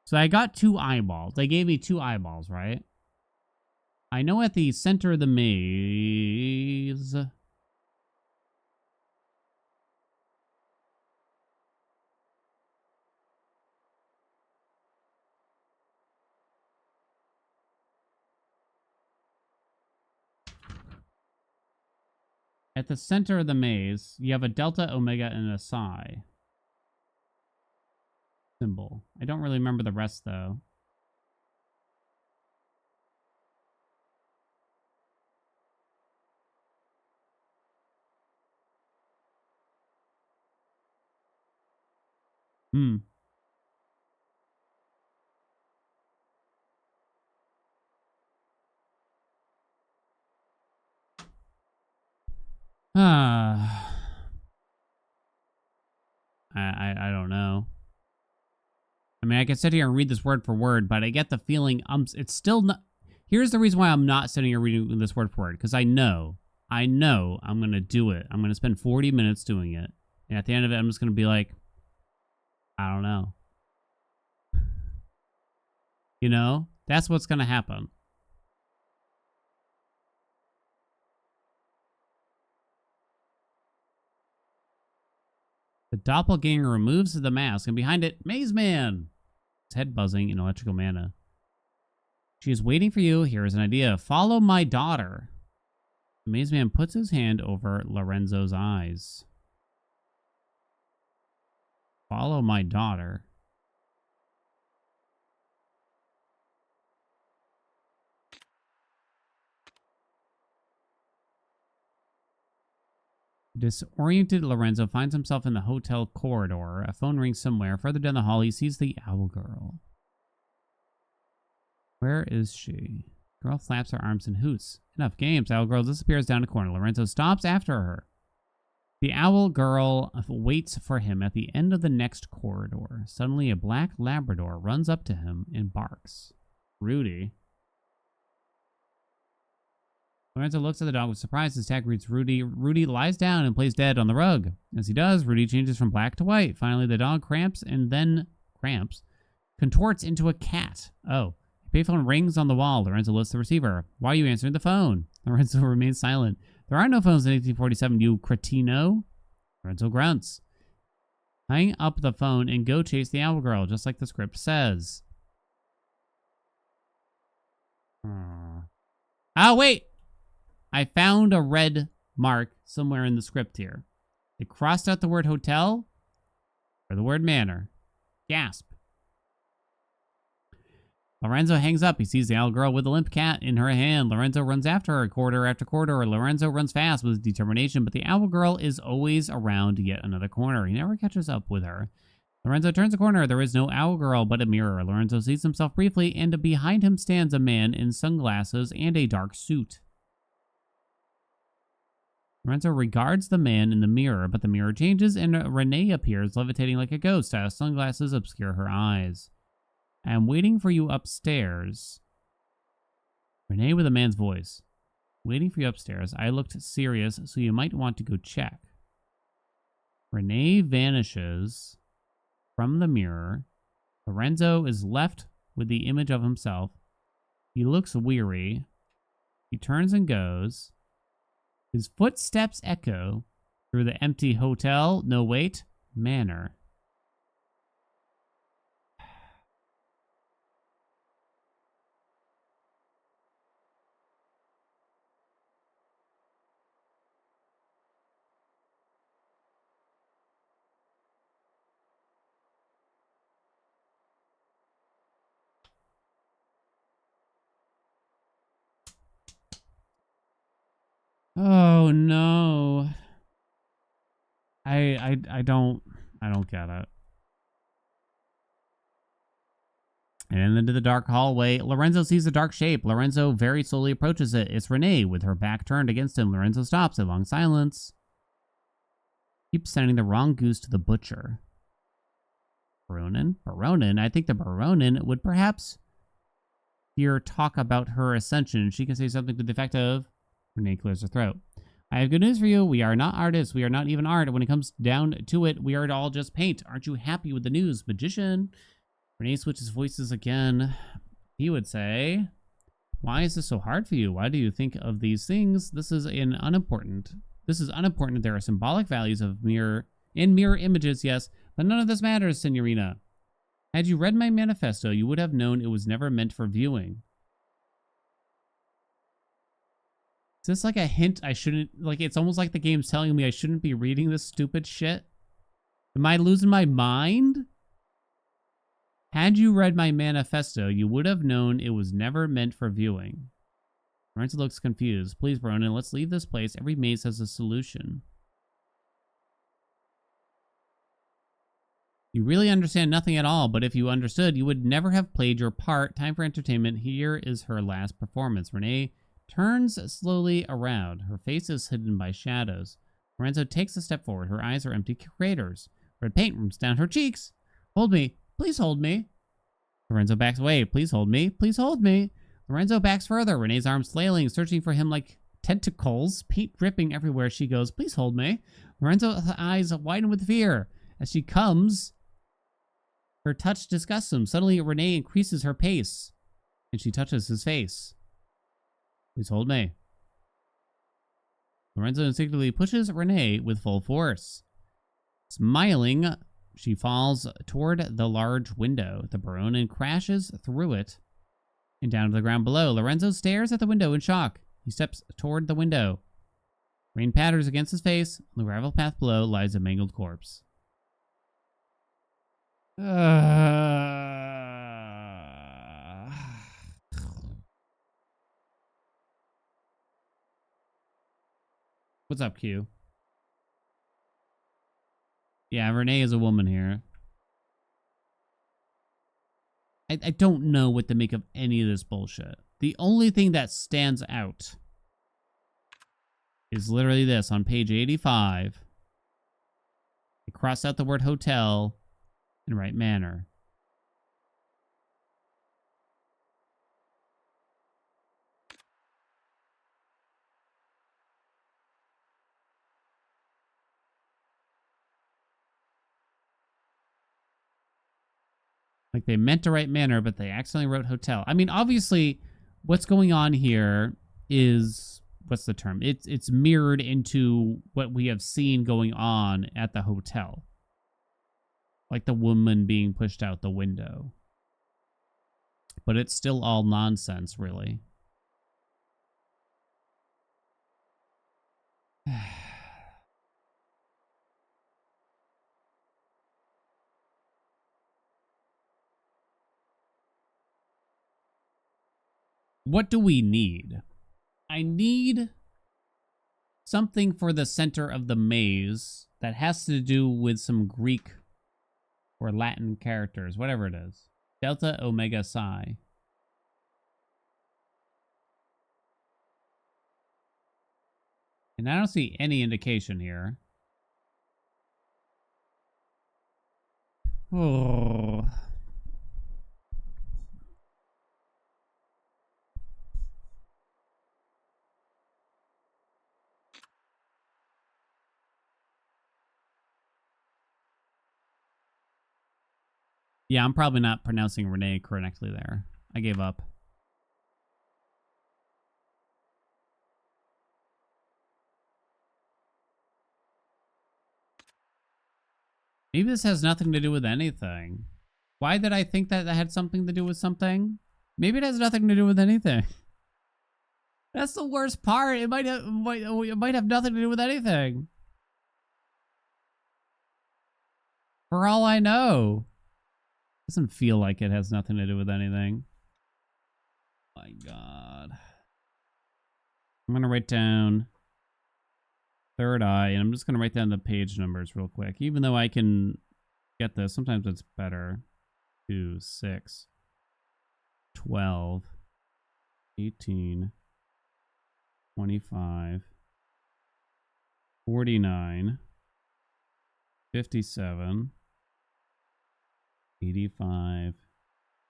So I got 2 eyeballs. They gave me 2 eyeballs, right? I know at the center of the maze... At the center of the maze, you have a delta, omega, and a psi symbol. I don't really remember the rest, though. I don't know. I mean, I can sit here and read this word for word, but I get the feeling it's still not... Here's the reason why I'm not sitting here reading this word for word, because I know I'm going to do it. I'm going to spend 40 minutes doing it. And at the end of it, I'm just going to be like, I don't know. You know? That's what's going to happen. The doppelganger removes the mask, and behind it, Maze Man! His head buzzing in electrical mana. She is waiting for you. Here is an idea. Follow my daughter. The maze man puts his hand over Lorenzo's eyes. Follow my daughter. Disoriented Lorenzo finds himself in the hotel corridor. A phone rings somewhere. Further down the hall, he sees the owl girl. Where is she? Girl flaps her arms and hoots. Enough games. Owl girl disappears down a corner. Lorenzo stops after her. The owl girl waits for him at the end of the next corridor. Suddenly, a black Labrador runs up to him and barks. Rudy. Lorenzo looks at the dog with surprise. His tag reads Rudy. Rudy lies down and plays dead on the rug. As he does, Rudy changes from black to white. Finally, the dog cramps and then contorts into a cat. Oh. A payphone rings on the wall. Lorenzo lifts the receiver. Why are you answering the phone? Lorenzo remains silent. There are no phones in 1847, you cretino. Lorenzo grunts. Hang up the phone and go chase the owl girl, just like the script says. Oh, wait! I found a red mark somewhere in the script here. They crossed out the word hotel or the word manor. Gasp. Lorenzo hangs up. He sees the owl girl with the limp cat in her hand. Lorenzo runs after her, corridor after corridor. Lorenzo runs fast with determination, but the owl girl is always around to get another corner. He never catches up with her. Lorenzo turns a corner. There is no owl girl, but a mirror. Lorenzo sees himself briefly, and behind him stands a man in sunglasses and a dark suit. Lorenzo regards the man in the mirror, but the mirror changes, and Renee appears, levitating like a ghost. Sunglasses obscure her eyes. I am waiting for you upstairs. Renee with a man's voice. Waiting for you upstairs. I looked serious, so you might want to go check. Renee vanishes from the mirror. Lorenzo is left with the image of himself. He looks weary. He turns and goes. His footsteps echo through the empty hotel. No, wait. Manor. Oh no. I don't get it. And into the dark hallway, Lorenzo sees a dark shape. Lorenzo very slowly approaches it. It's Renee with her back turned against him. Lorenzo stops. A long silence. Keeps sending the wrong goose to the butcher. Baronin? I think the Baronin would perhaps hear talk about her ascension. She can say something to the effect of, Renee clears her throat. I have good news for you. We are not artists. We are not even art. When it comes down to it, we are all just paint. Aren't you happy with the news, magician? Renee switches voices again. He would say, why is this so hard for you? Why do you think of these things? This is unimportant. There are symbolic values of mirror images, yes, but none of this matters, Signorina. Had you read my manifesto, you would have known it was never meant for viewing. Is this like a hint I shouldn't, like, it's almost like the game's telling me I shouldn't be reading this stupid shit? Am I losing my mind? Had you read my manifesto, you would have known it was never meant for viewing. Lorenzo looks confused. Please, Baronin, let's leave this place. Every maze has a solution. You really understand nothing at all, but if you understood, you would never have played your part. Time for entertainment. Here is her last performance. Renee turns slowly around. Her face is hidden by shadows. Lorenzo takes a step forward. Her eyes are empty craters. Red paint runs down her cheeks. Hold me. Please hold me. Lorenzo backs away. Please hold me. Please hold me. Lorenzo backs further. Renee's arms flailing, searching for him like tentacles. Paint dripping everywhere she goes. Please hold me. Lorenzo's eyes widen with fear. As she comes, her touch disgusts him. Suddenly, Renee increases her pace, and she touches his face. Please hold me. Lorenzo instinctively pushes Renee with full force. Smiling, she falls toward the large window. The Baronin crashes through it and down to the ground below. Lorenzo stares at the window in shock. He steps toward the window. Rain patters against his face. On the gravel path below lies a mangled corpse. What's up, Q? Yeah, Renee is a woman here. I don't know what to make of any of this bullshit. The only thing that stands out is literally this on page 85. I cross out the word hotel and write manor. Like they meant to write manor, but they accidentally wrote hotel. I mean, obviously, what's going on here is, what's the term? It's mirrored into what we have seen going on at the hotel. Like the woman being pushed out the window. But it's still all nonsense, really. What do we need? I need something for the center of the maze that has to do with some Greek or Latin characters, whatever it is. Delta, Omega, Psi. And I don't see any indication here. Oh. Yeah, I'm probably not pronouncing Renee correctly there. I gave up. Maybe this has nothing to do with anything. Why did I think that had something to do with something? Maybe it has nothing to do with anything. That's the worst part. It might have nothing to do with anything. For all I know. Doesn't feel like it has nothing to do with anything. My God. I'm going to write down third eye, and I'm just going to write down the page numbers real quick. Even though I can get this, sometimes it's better. 2, 6, 12, 18, 25, 49, 57, 85,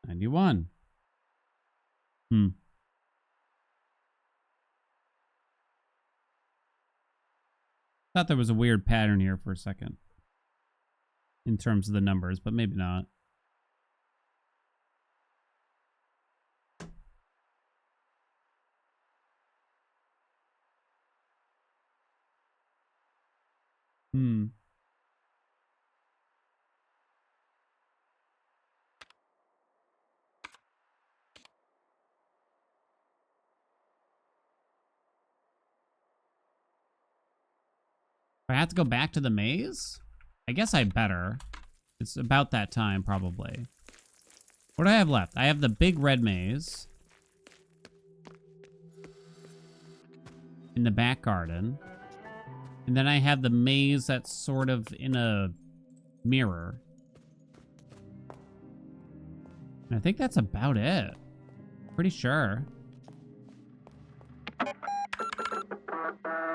91. Thought there was a weird pattern here for a second. In terms of the numbers, but maybe not. I have to go back to the maze? I guess I better. It's about that time, probably. What do I have left? I have the big red maze. In the back garden. And then I have the maze that's sort of in a mirror. And I think that's about it. Pretty sure.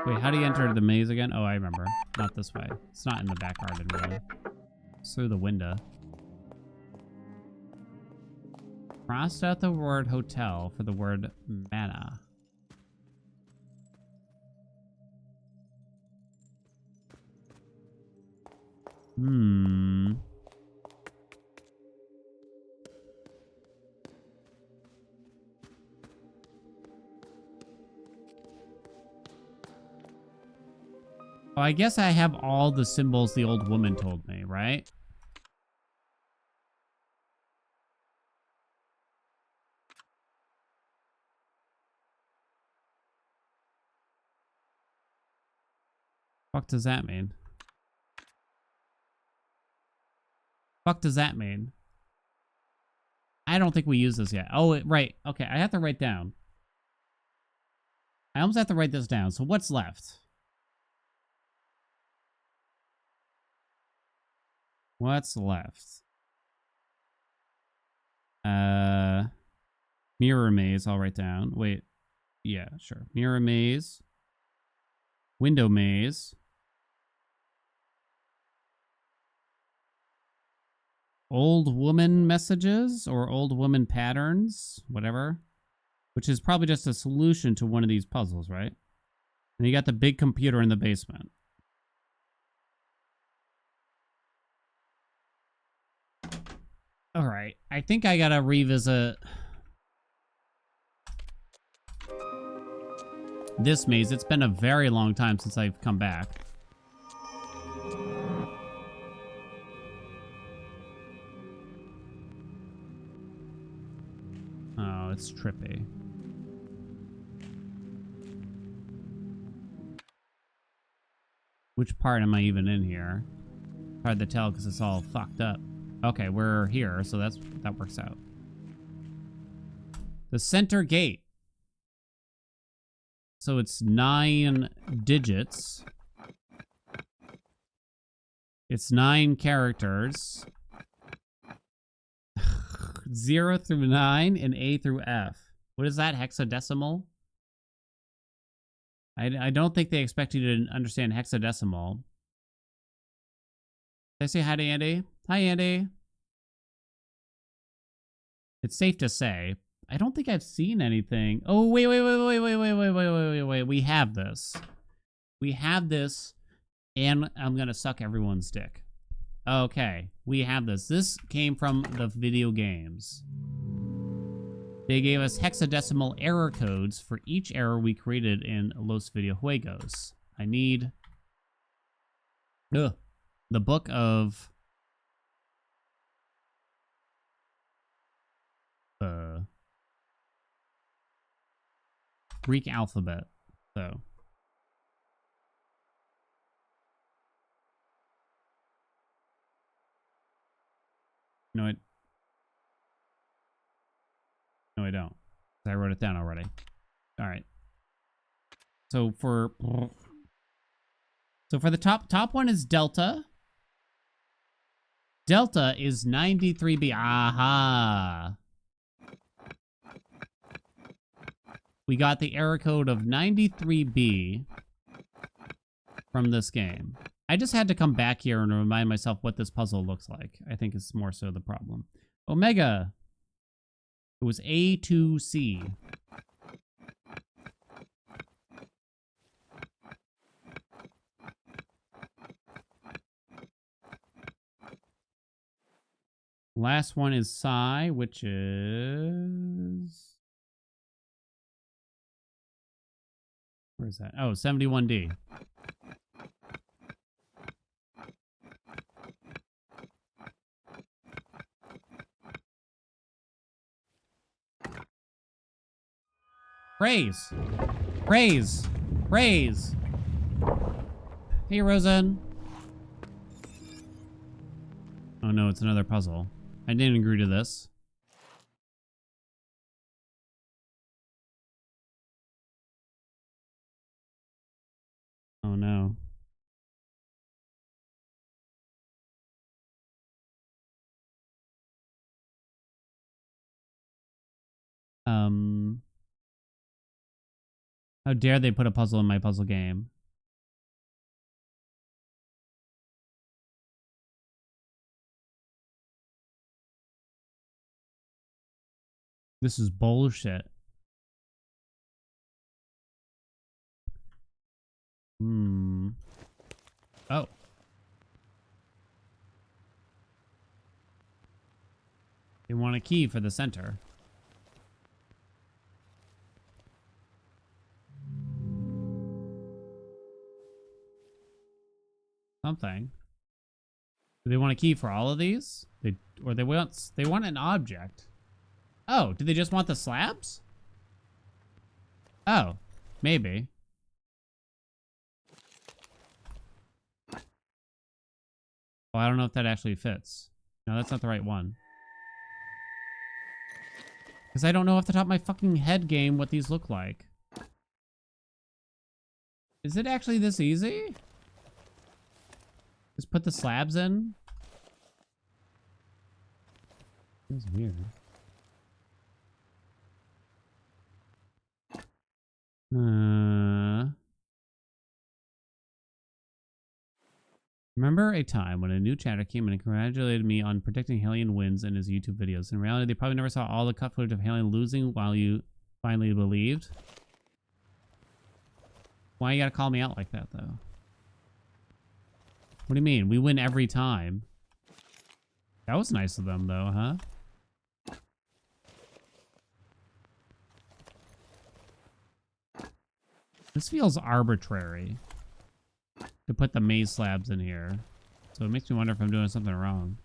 Wait, how do you enter the maze again? Oh, I remember. Not this way. It's not in the back garden, really. It's through the window. Crossed out the word hotel for the word mana. Oh, I guess I have all the symbols the old woman told me, right? Fuck does that mean? Fuck does that mean? I don't think we use this yet. Oh, right. Okay, I have to write down. I almost have to write this down. So what's left? What's left? Mirror maze, I'll write down. Wait. Yeah, sure. Mirror maze. Window maze. Old woman messages or old woman patterns, whatever. Which is probably just a solution to one of these puzzles, right? And you got the big computer in the basement. All right. I think I gotta revisit this maze. It's been a very long time since I've come back. Oh, it's trippy. Which part am I even in here? Hard to tell because it's all fucked up. Okay, we're here, so that works out. The center gate. So it's 9 digits. It's 9 characters. 0 through 9 and A through F. What is that? Hexadecimal? I don't think they expect you to understand hexadecimal. Did I say hi to Andy? Hi, Andy. It's safe to say, I don't think I've seen anything. Oh, wait. We have this. We have this, and I'm going to suck everyone's dick. Okay, we have this. This came from the video games. They gave us hexadecimal error codes for each error we created in Los Videojuegos. I need the book of Greek alphabet. So no, I don't. I wrote it down already. All right. So for the top one is Delta. Delta is 93B. Aha. We got the error code of 93B from this game. I just had to come back here and remind myself what this puzzle looks like. I think it's more so the problem. Omega. It was A to C. Last one is Psi, which is... Where is that? Oh, 71D. Praise! Praise! Praise! Hey, Rosen. Oh no, it's another puzzle. I didn't agree to this. Oh no. How dare they put a puzzle in my puzzle game? This is bullshit. Oh. They want a key for the center. Something. Do they want a key for all of these? They want an object. Oh, do they just want the slabs? Oh, maybe. Well, I don't know if that actually fits. No, that's not the right one. Because I don't know off the top of my fucking head game what these look like. Is it actually this easy? Just put the slabs in? That's weird. Remember a time when a new chatter came in and congratulated me on predicting Haelian wins in his YouTube videos. In reality, they probably never saw all the cut footage of Haelian losing while you finally believed. Why you gotta call me out like that, though? What do you mean? We win every time. That was nice of them, though, huh? This feels arbitrary to put the maze slabs in here. So it makes me wonder if I'm doing something wrong.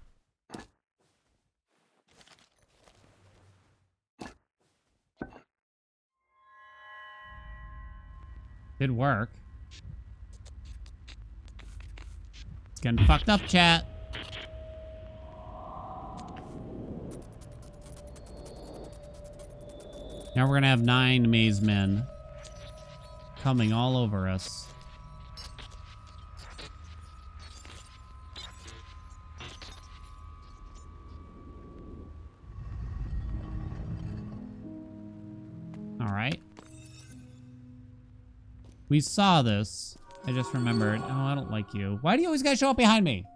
Did work. It's getting fucked up, chat. Now we're gonna have 9 maze men coming all over us. All right. We saw this. I just remembered. Oh, I don't like you. Why do you always gotta show up behind me?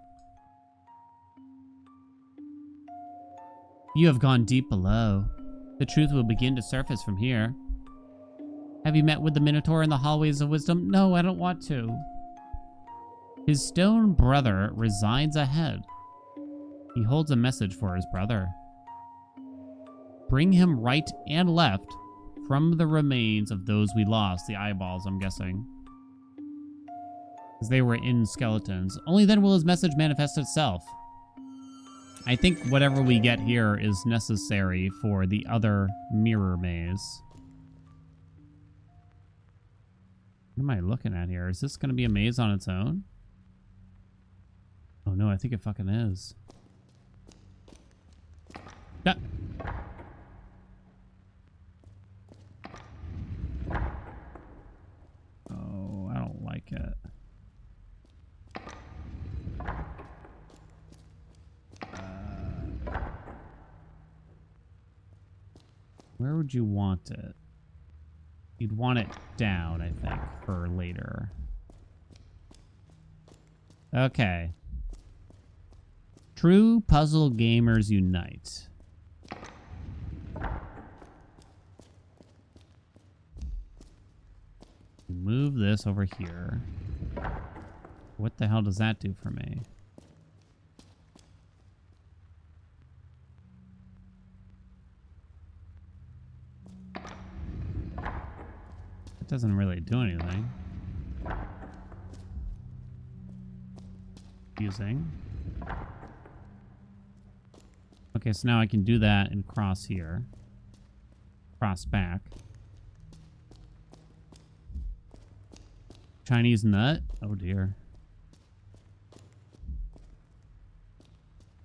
You have gone deep below. The truth will begin to surface from here. Have you met with the Minotaur in the hallways of wisdom? No, I don't want to. His stone brother resides ahead. He holds a message for his brother. Bring him right and left from the remains of those we lost. The eyeballs, I'm guessing. Because they were in skeletons. Only then will his message manifest itself. I think whatever we get here is necessary for the other mirror maze. What am I looking at here? Is this going to be a maze on its own? Oh no, I think it fucking is. Ah. Oh, I don't like it. Where would you want it? You'd want it down, I think, for later. Okay. True puzzle gamers unite. Move this over here. What the hell does that do for me? It doesn't really do anything. Confusing. Okay, so now I can do that and cross here. Cross back. Chinese nut? Oh dear.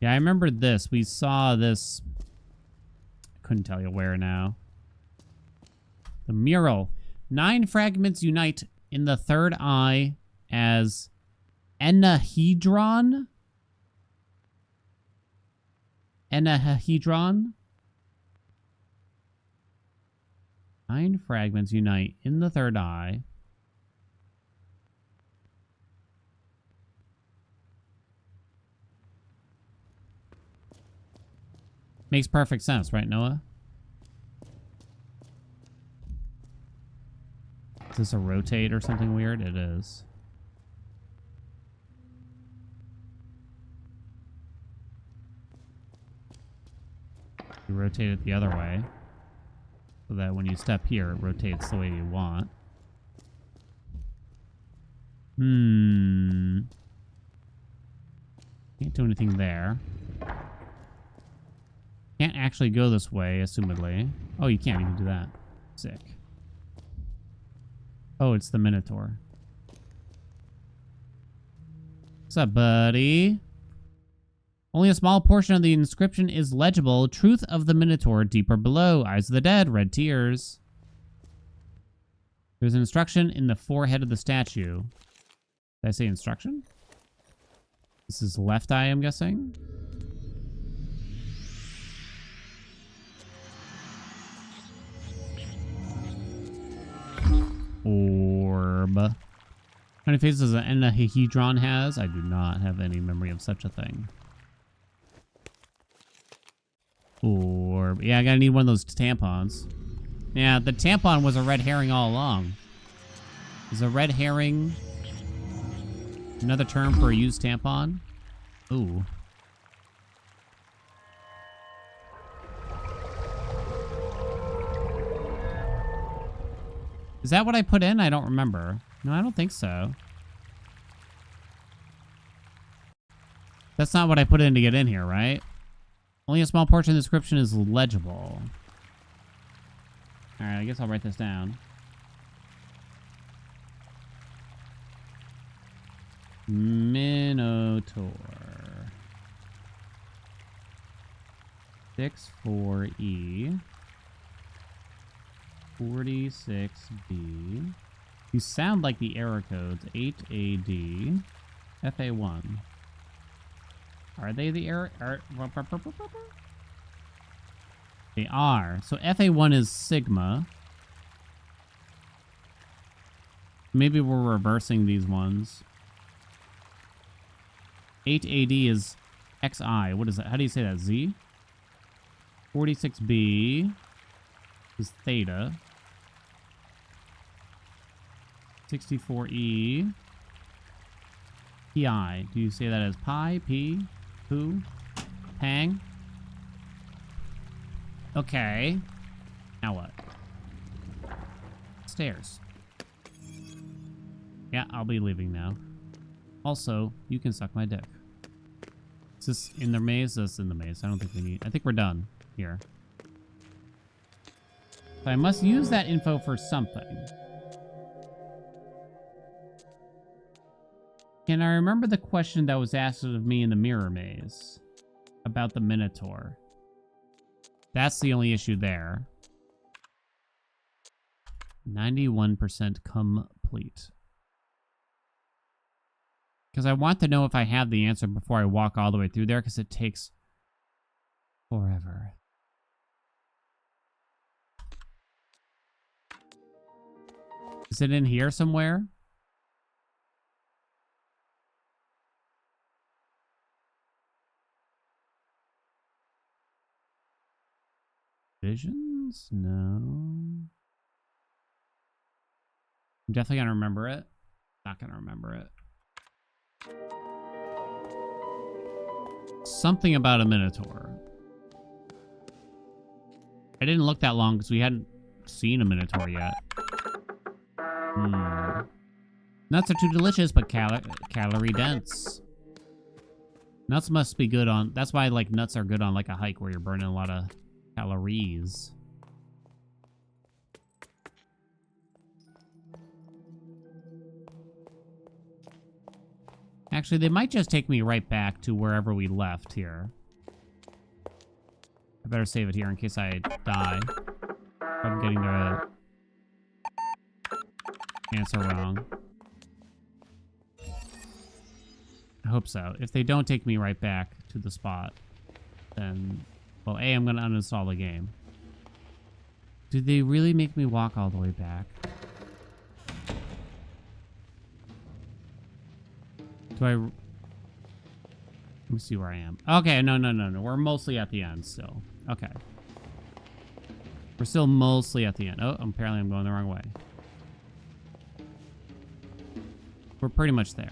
Yeah, I remember this. We saw this. I couldn't tell you where now. The mural. 9 fragments unite in the third eye as enahedron. Enahedron. 9 fragments unite in the third eye. Makes perfect sense, right, Noah? Is this a rotate or something weird? It is. You rotate it the other way so that when you step here, it rotates the way you want. Can't do anything there. Can't actually go this way, assumedly. Oh, you can. You can do that. Sick. Oh, it's the Minotaur. What's up, buddy? Only a small portion of the inscription is legible. Truth of the Minotaur, deeper below. Eyes of the dead, red tears. There's an instruction in the forehead of the statue. Did I say instruction? This is left eye, I'm guessing. Orb. How many faces does an enahedron has? I do not have any memory of such a thing. Orb. Yeah, I gotta need one of those tampons. Yeah, the tampon was a red herring all along. Is a red herring another term for a used tampon? Ooh. Is that what I put in? I don't remember. No, I don't think so. That's not what I put in to get in here, right? Only a small portion of the description is legible. Alright, I guess I'll write this down. Minotaur. 64E. 46B. You sound like the error codes. 8AD. FA1. Are they the error? They are. So FA1 is Sigma. Maybe we're reversing these ones. 8AD is XI. What is that? How do you say that? Z? 46B is theta. 64E. PI. Do you say that as pi? P? Poo? Pang? Okay. Now what? Stairs. Yeah, I'll be leaving now. Also, you can suck my dick. Is this in the maze? This is in the maze. I don't think we need... I think we're done here. But I must use that info for something. Can I remember the question that was asked of me in the mirror maze? About the Minotaur. That's the only issue there. 91% complete. Because I want to know if I have the answer before I walk all the way through there, because it takes forever. Is it in here somewhere? Visions? No. I'm definitely gonna remember it. Not gonna remember it. Something about a Minotaur. I didn't look that long because we hadn't seen a Minotaur yet. Nuts are too delicious, but calorie dense. Nuts must be good on... That's why, like, nuts are good on, like, a hike where you're burning a lot of calories. Actually, they might just take me right back to wherever we left here. I better save it here in case I die. I'm getting the answer wrong. I hope so. If they don't take me right back to the spot, then... Well, A, I'm going to uninstall the game. Did they really make me walk all the way back? Do I... Let me see where I am. Okay, no. We're mostly at the end still. Okay. We're still mostly at the end. Oh, apparently I'm going the wrong way. We're pretty much there.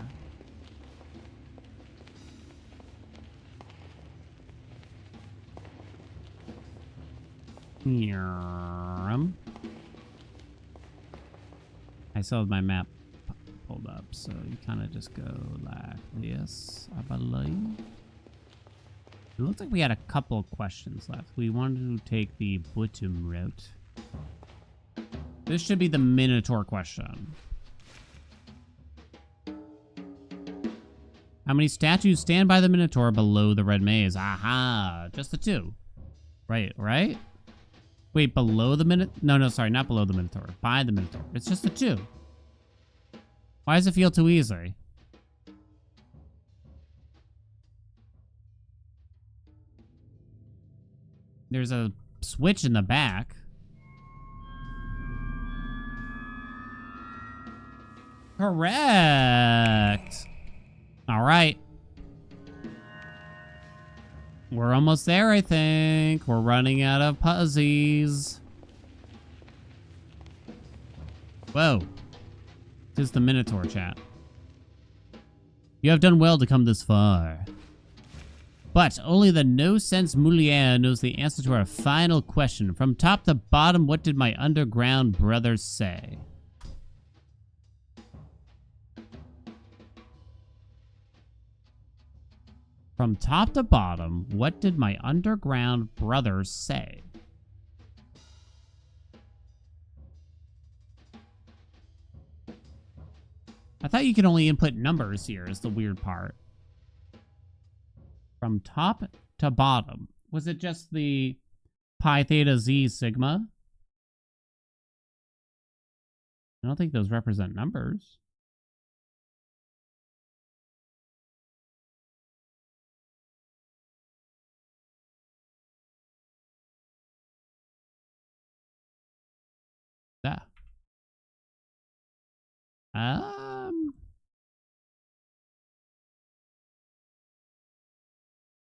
I still have my map pulled up, so you kind of just go like this, I believe. It looks like we had a couple of questions left. We wanted to take the bottom route. This should be the Minotaur question. How many statues stand by the Minotaur below the red maze? Aha, just the 2. Right, right? Wait, below the Minotaur? No, sorry, not below the Minotaur. By the Minotaur. It's just the 2. Why does it feel too easy? There's a switch in the back. Correct. All right. We're almost there, I think. We're running out of puzzies. Whoa. This is the Minotaur chat. You have done well to come this far. But only the no-sense Moulier knows the answer to our final question. From top to bottom, what did my underground brothers say? From top to bottom, what did my underground brothers say? I thought you could only input numbers here is the weird part. From top to bottom. Was it just the pi theta z sigma? I don't think those represent numbers. Yeah.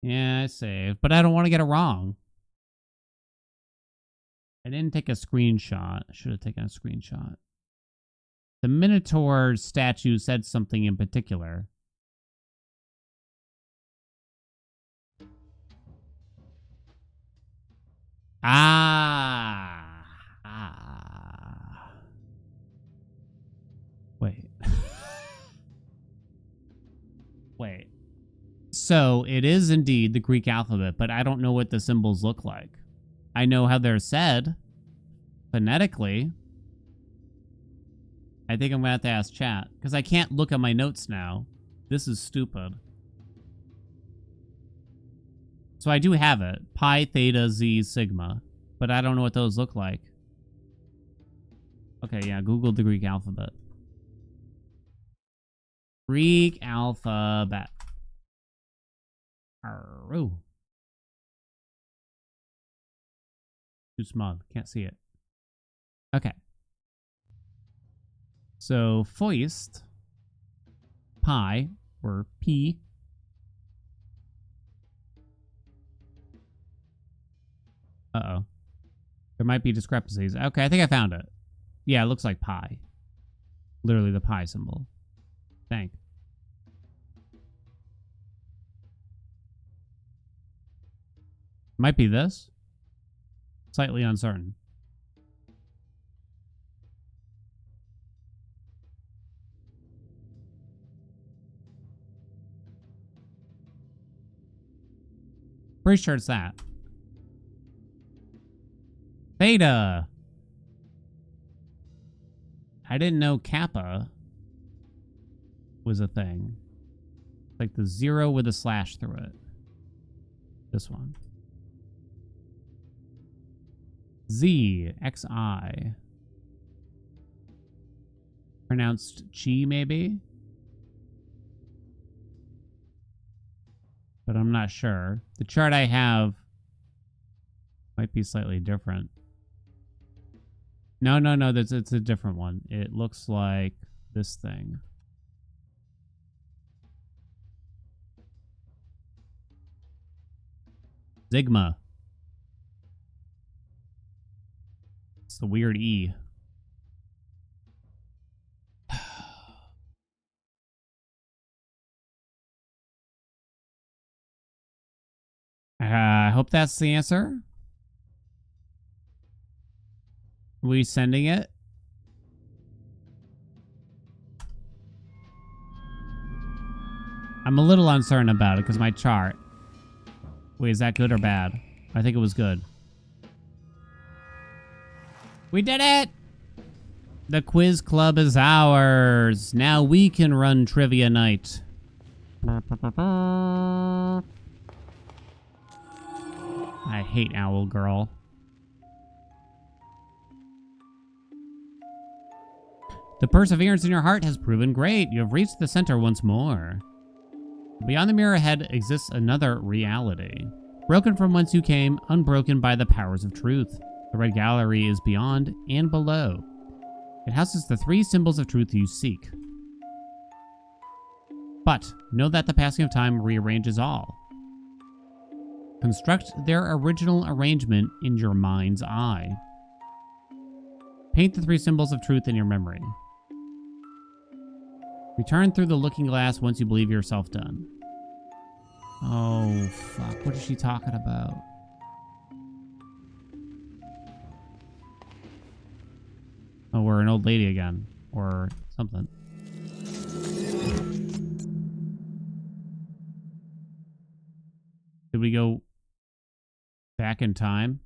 Yeah, I saved, but I don't want to get it wrong. I didn't take a screenshot. I should have taken a screenshot. The Minotaur statue said something in particular. Wait. Wait. So it is indeed the Greek alphabet, but I don't know what the symbols look like. I know how they're said phonetically. I think I'm gonna have to ask chat because I can't look at my notes now. This is stupid. So I do have it. Pi, theta, z, sigma. But I don't know what those look like. Okay, yeah, Google the Greek alphabet. Greek alphabet. Arroo. Too small. Can't see it. Okay. So, foist. Pi, or P. Uh-oh. There might be discrepancies. Okay, I think I found it. Yeah, it looks like pi. Literally the pi symbol. Thank. Might be this. Slightly uncertain. Pretty sure it's that. Theta. I didn't know kappa was a thing. Like the 0 with a slash through it. This one. Z, XI. Pronounced chi, maybe? But I'm not sure. The chart I have might be slightly different. No, it's a different one. It looks like this thing. Sigma. It's the weird E. I hope that's the answer. Are we sending it? I'm a little uncertain about it because my chart. Wait, is that good or bad? I think it was good. We did it! The quiz club is ours. Now we can run trivia night. I hate Owl Girl. The perseverance in your heart has proven great. You have reached the center once more. Beyond the mirror ahead exists another reality. Broken from whence you came, unbroken by the powers of truth. The red gallery is beyond and below. It houses the three symbols of truth you seek. But know that the passing of time rearranges all. Construct their original arrangement in your mind's eye. Paint the three symbols of truth in your memory. Return through the looking glass once you believe yourself done. Oh, fuck. What is she talking about? Oh, we're an old lady again. Or something. Did we go back in time?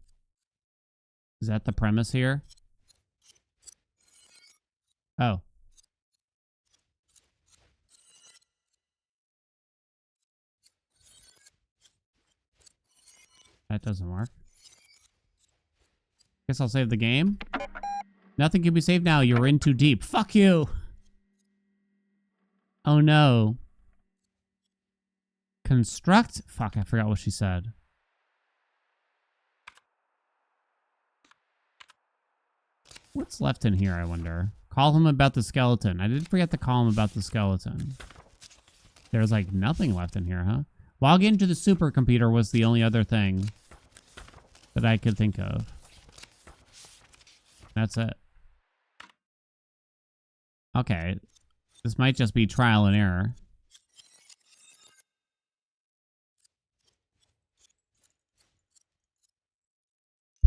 Is that the premise here? Oh. That doesn't work. Guess I'll save the game. Nothing can be saved now. You're in too deep. Fuck you. Oh no. Construct? Fuck, I forgot what she said. What's left in here, I wonder? Call him about the skeleton. I did forget to call him about the skeleton. There's like nothing left in here, huh? Log into the supercomputer was the only other thing that I could think of. That's it. Okay. This might just be trial and error.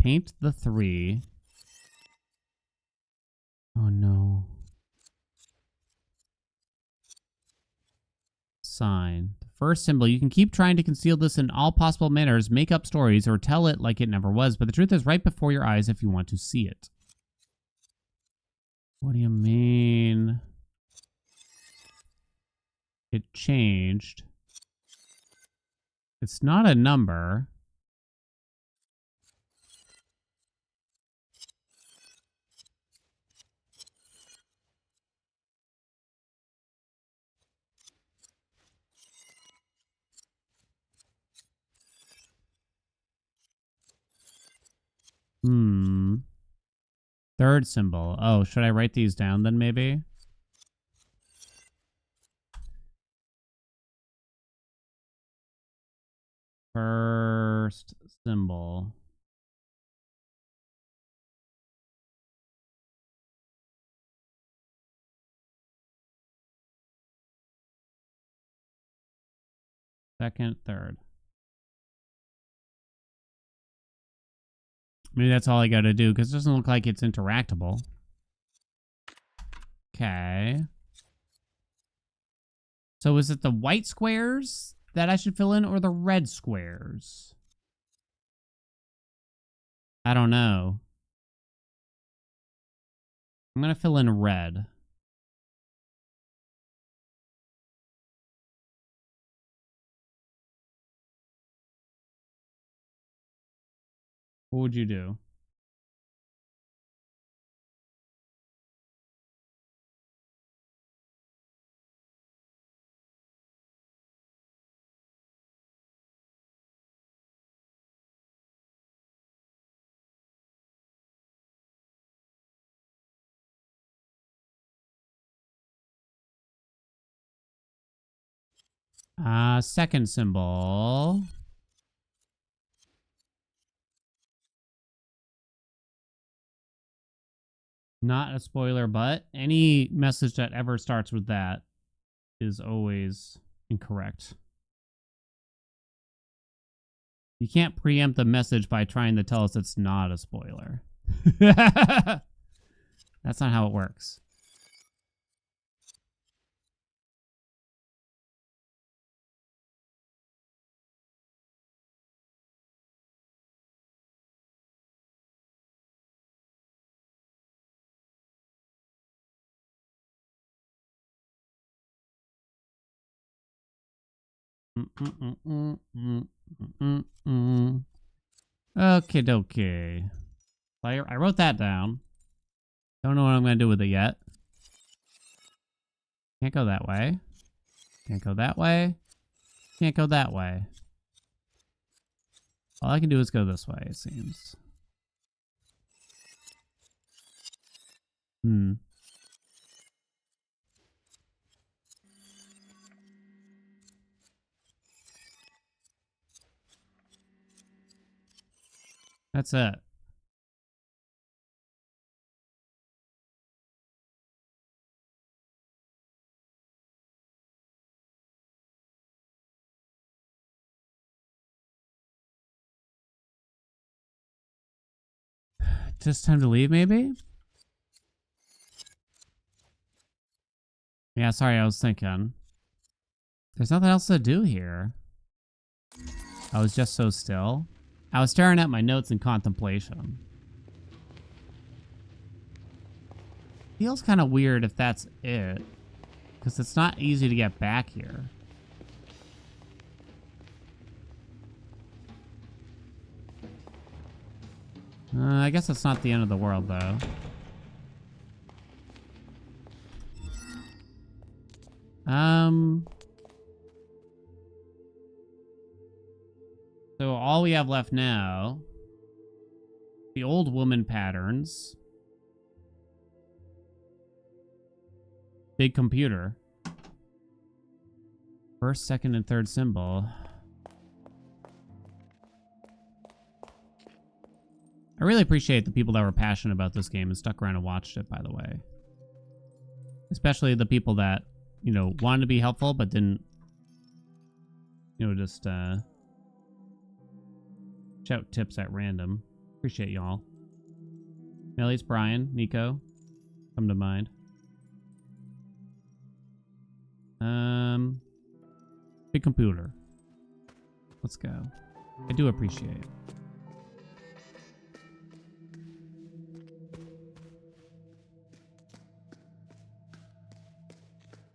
Paint the three. Oh no. Sign. The first symbol. You can keep trying to conceal this in all possible manners, make up stories, or tell it like it never was, but the truth is right before your eyes if you want to see it. What do you mean? It changed. It's not a number. Third symbol. Oh, should I write these down then maybe? First symbol. Second, third. Maybe that's all I gotta do, because it doesn't look like it's interactable. Okay. So is it the white squares that I should fill in, or the red squares? I don't know. I'm gonna fill in red. What would you do? Second symbol. Not a spoiler, but any message that ever starts with that is always incorrect. You can't preempt the message by trying to tell us it's not a spoiler. That's not how it works. Okay, dokie. I wrote that down. Don't know what I'm gonna do with it yet. Can't go that way. Can't go that way. Can't go that way. All I can do is go this way, it seems. Hmm. That's it. Just time to leave, maybe? Yeah, sorry, I was thinking. There's nothing else to do here. I was just so still. I was staring at my notes in contemplation. Feels kind of weird if that's it. Because it's not easy to get back here. I guess it's not the end of the world, though. So all we have left now, the old woman patterns, big computer, first, second, and third symbol. I really appreciate the people that were passionate about this game and stuck around and watched it, by the way. Especially the people that, you know, wanted to be helpful but didn't, you know, just shout tips at random. Appreciate y'all. Melly's, Brian, Nico, come to mind. Big computer. Let's go. I do appreciate it.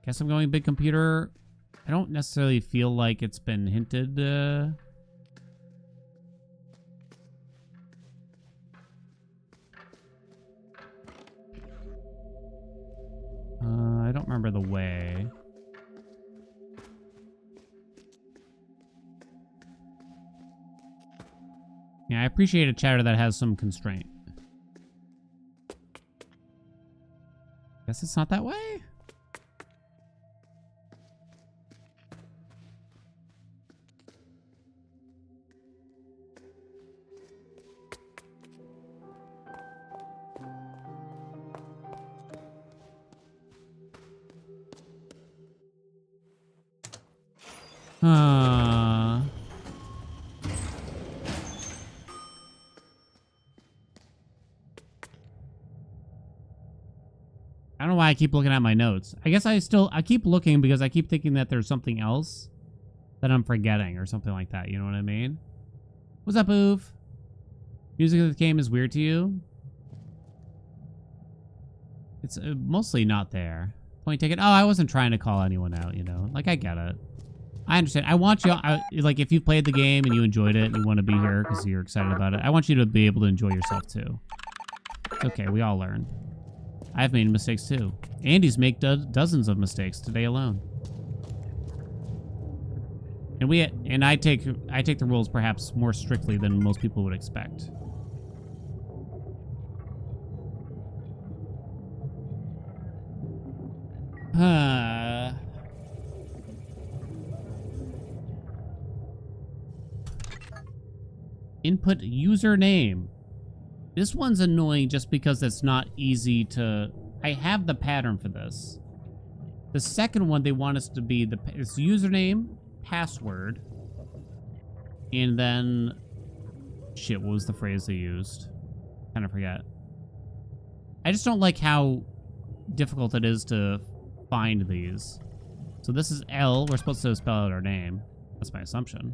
Guess I'm going big computer. I don't necessarily feel like it's been hinted. I don't remember the way. Yeah, I appreciate a chatter that has some constraint. Guess it's not that way? I don't know why I keep looking at my notes. I guess I keep looking because I keep thinking that there's something else that I'm forgetting or something like that. You know what I mean? What's up, Oof? Music of the game is weird to you? It's mostly not there. Point taken. Oh, I wasn't trying to call anyone out, you know? Like, I get it. I understand. I want you, like, if you played the game and you enjoyed it and you want to be here because you're excited about it, I want you to be able to enjoy yourself, too. It's okay. We all learn. I've made mistakes, too. Andy's made dozens of mistakes today alone. And I take the rules perhaps more strictly than most people would expect. Input username. This one's annoying just because it's not easy to... I have the pattern for this. The second one, they want us to be it's username, password, and then... Shit, what was the phrase they used? Kind of forget. I just don't like how difficult it is to find these. So this is L. We're supposed to spell out our name. That's my assumption.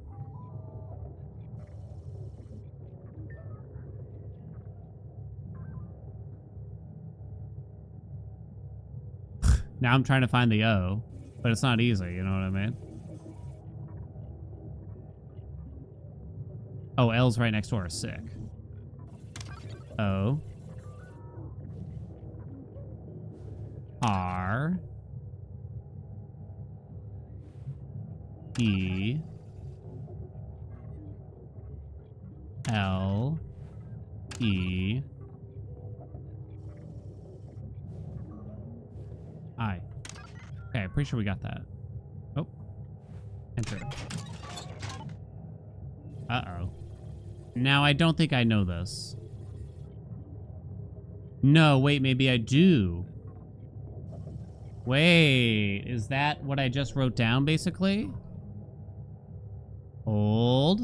Now I'm trying to find the O, but it's not easy, you know what I mean? Oh, L's right next door. Sick. O. R. E. L. E. I. Okay, I'm pretty sure we got that. Oh. Enter. Uh-oh. Now, I don't think I know this. No, wait, maybe I do. Wait, is that what I just wrote down, basically? Old.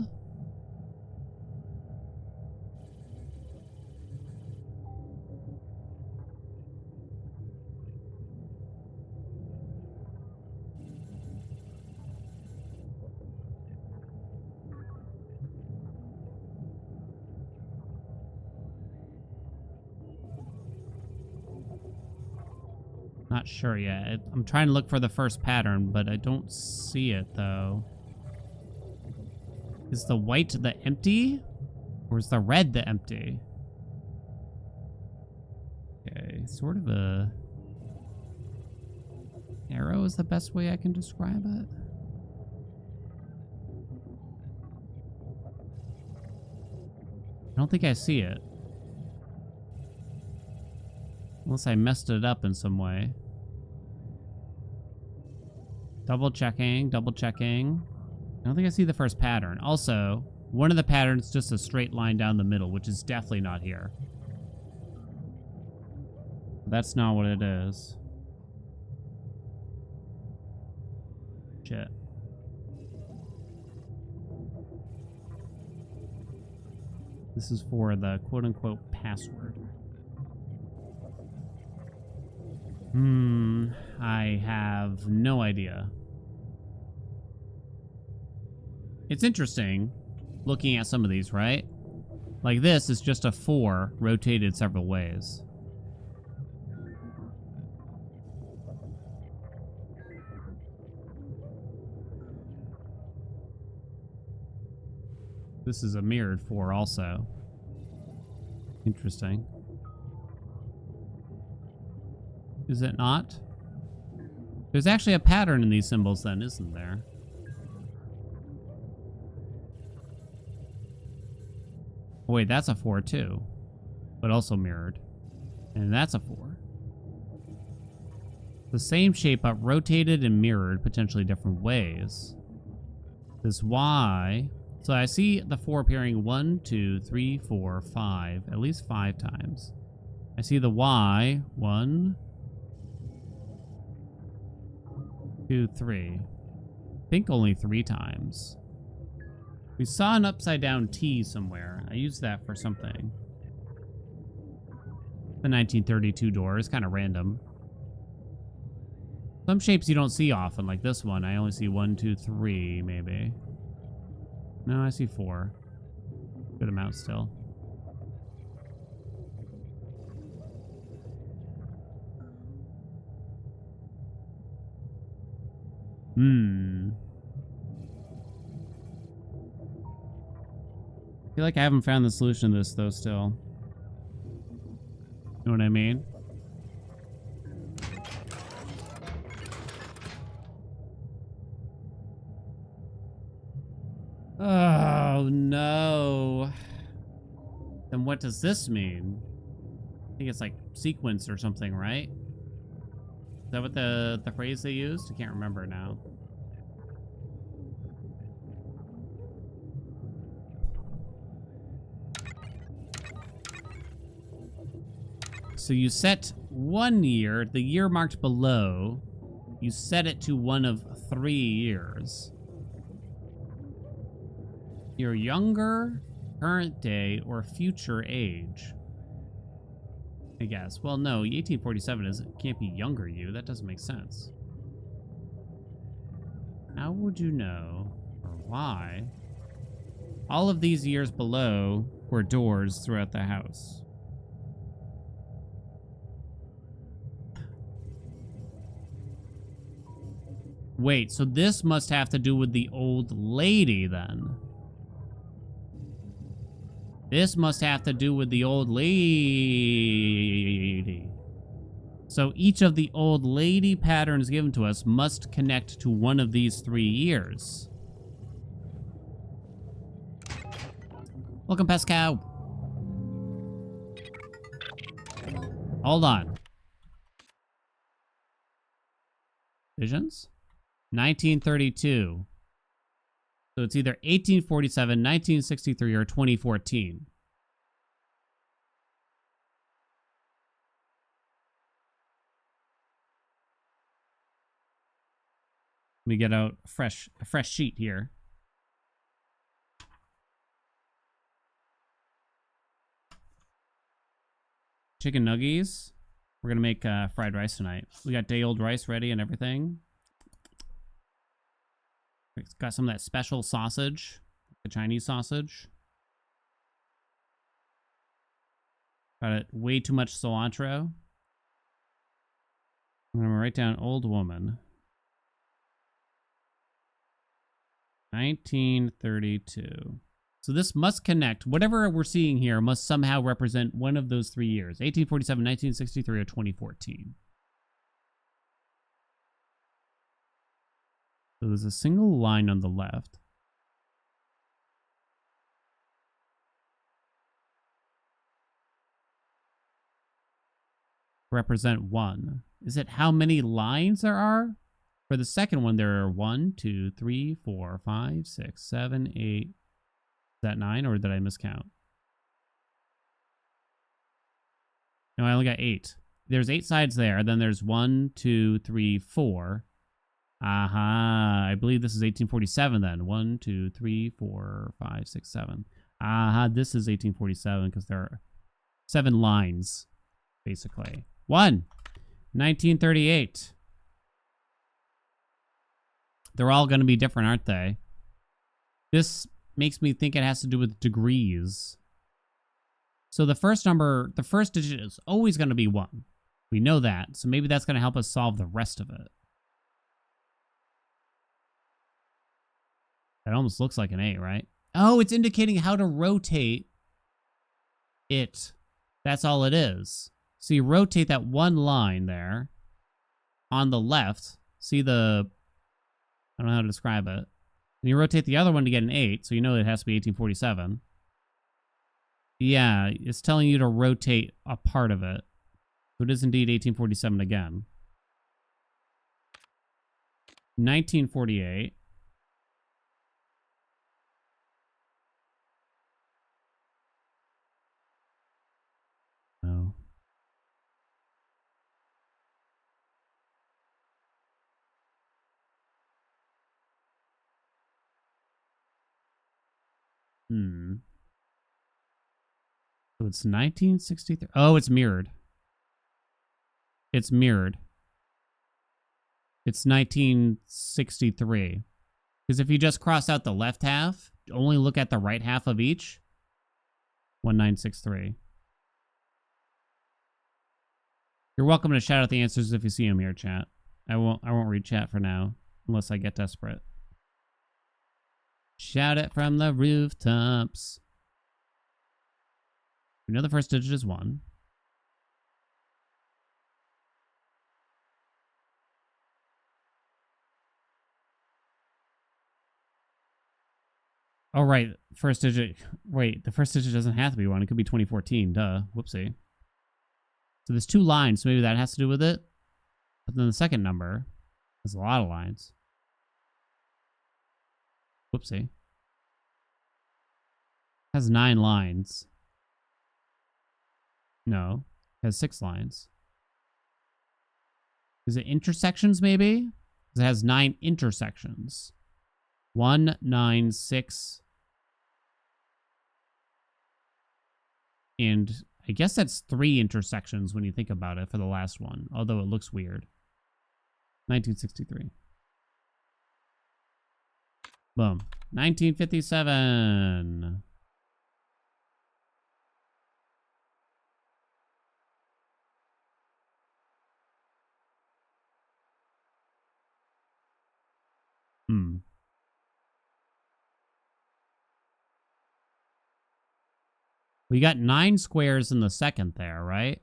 Not sure yet. I'm trying to look for the first pattern, but I don't see it, though. Is the white the empty? Or is the red the empty? Okay, sort of a... arrow is the best way I can describe it. I don't think I see it. Unless I messed it up in some way. Double checking, double checking. I don't think I see the first pattern. Also, one of the patterns just a straight line down the middle, which is definitely not here. That's not what it is. Shit. This is for the quote-unquote password. I have no idea. It's interesting looking at some of these, right? Like this is just a 4 rotated several ways. This is a mirrored 4 also. Interesting. Is it not? There's actually a pattern in these symbols then, isn't there? Oh, wait, that's a 4 too. But also mirrored. And that's a 4. The same shape but rotated and mirrored potentially different ways. This Y. So I see the 4 appearing 1, 2, 3, 4, 5. At least 5 times. I see the Y. 1, 2, 3. I think only 3 times. We saw an upside down T somewhere. I used that for something. The 1932 door is kind of random. Some shapes you don't see often, like this one. I only see 1, 2, 3, maybe. No, I see 4. Good amount still. I feel like I haven't found the solution to this, though, still. You know what I mean? Oh, no. Then what does this mean? I think it's like sequence or something, right? Is that what the phrase they used? I can't remember now. So you set 1 year, the year marked below, you set it to one of 3 years. Your younger, current day, or future age. I guess. Well, no, 1847 can't be younger you. That doesn't make sense. How would you know, or why, all of these years below were doors throughout the house? Wait, so this must have to do with the old lady then. This must have to do with the old lady. So each of the old lady patterns given to us must connect to one of these 3 years. Welcome, Pascal. Hold on. Visions? 1932. So it's either 1847, 1963, or 2014. Let me get out a fresh sheet here. Chicken nuggies. We're gonna make fried rice tonight. We got day-old rice ready and everything. It's got some of that special sausage, the Chinese sausage. Got it. Way too much cilantro. I'm gonna write down old woman. 1932. So this must connect. Whatever we're seeing here must somehow represent one of those 3 years. 1847, 1963, or 2014. So there's a single line on the left. Represent 1. Is it how many lines there are? For the second one, there are 1, 2, 3, 4, 5, 6, 7, 8. Is that 9, or did I miscount? No, I only got 8. There's 8 sides there. Then there's 1, 2, 3, 4. Aha. I believe this is 1847 then. 1, 2, 3, 4, 5, 6, 7. Aha. This is 1847 because there are 7 lines, basically. 1. 1938. They're all going to be different, aren't they? This makes me think it has to do with degrees. So the first number, the first digit is always going to be 1. We know that. So maybe that's going to help us solve the rest of it. That almost looks like an 8, right? Oh, it's indicating how to rotate it. That's all it is. So you rotate that one line there on the left. See the, I don't know how to describe it. And you rotate the other one to get an 8, so you know it has to be 1847. Yeah, it's telling you to rotate a part of it. So it is indeed 1847 again. 1948. No. So it's 1963. Oh, it's mirrored. It's mirrored. It's 1963. Because if you just cross out the left half, only look at the right half of each. 1963. You're welcome to shout out the answers if you see them here, chat. I won't read chat for now, unless I get desperate. Shout it from the rooftops. We know the first digit is 1. Oh, right. First digit. Wait, the first digit doesn't have to be 1. It could be 2014. Duh. Whoopsie. So there's 2 lines, so maybe that has to do with it. But then the second number has a lot of lines. Whoopsie. Has 9 lines. No. Has 6 lines. Is it intersections, maybe? Because it has 9 intersections. 1, 9, 6. And I guess that's 3 intersections when you think about it for the last one, although it looks weird. 1963. Boom. 1957. Hmm. We got 9 squares in the second there, right?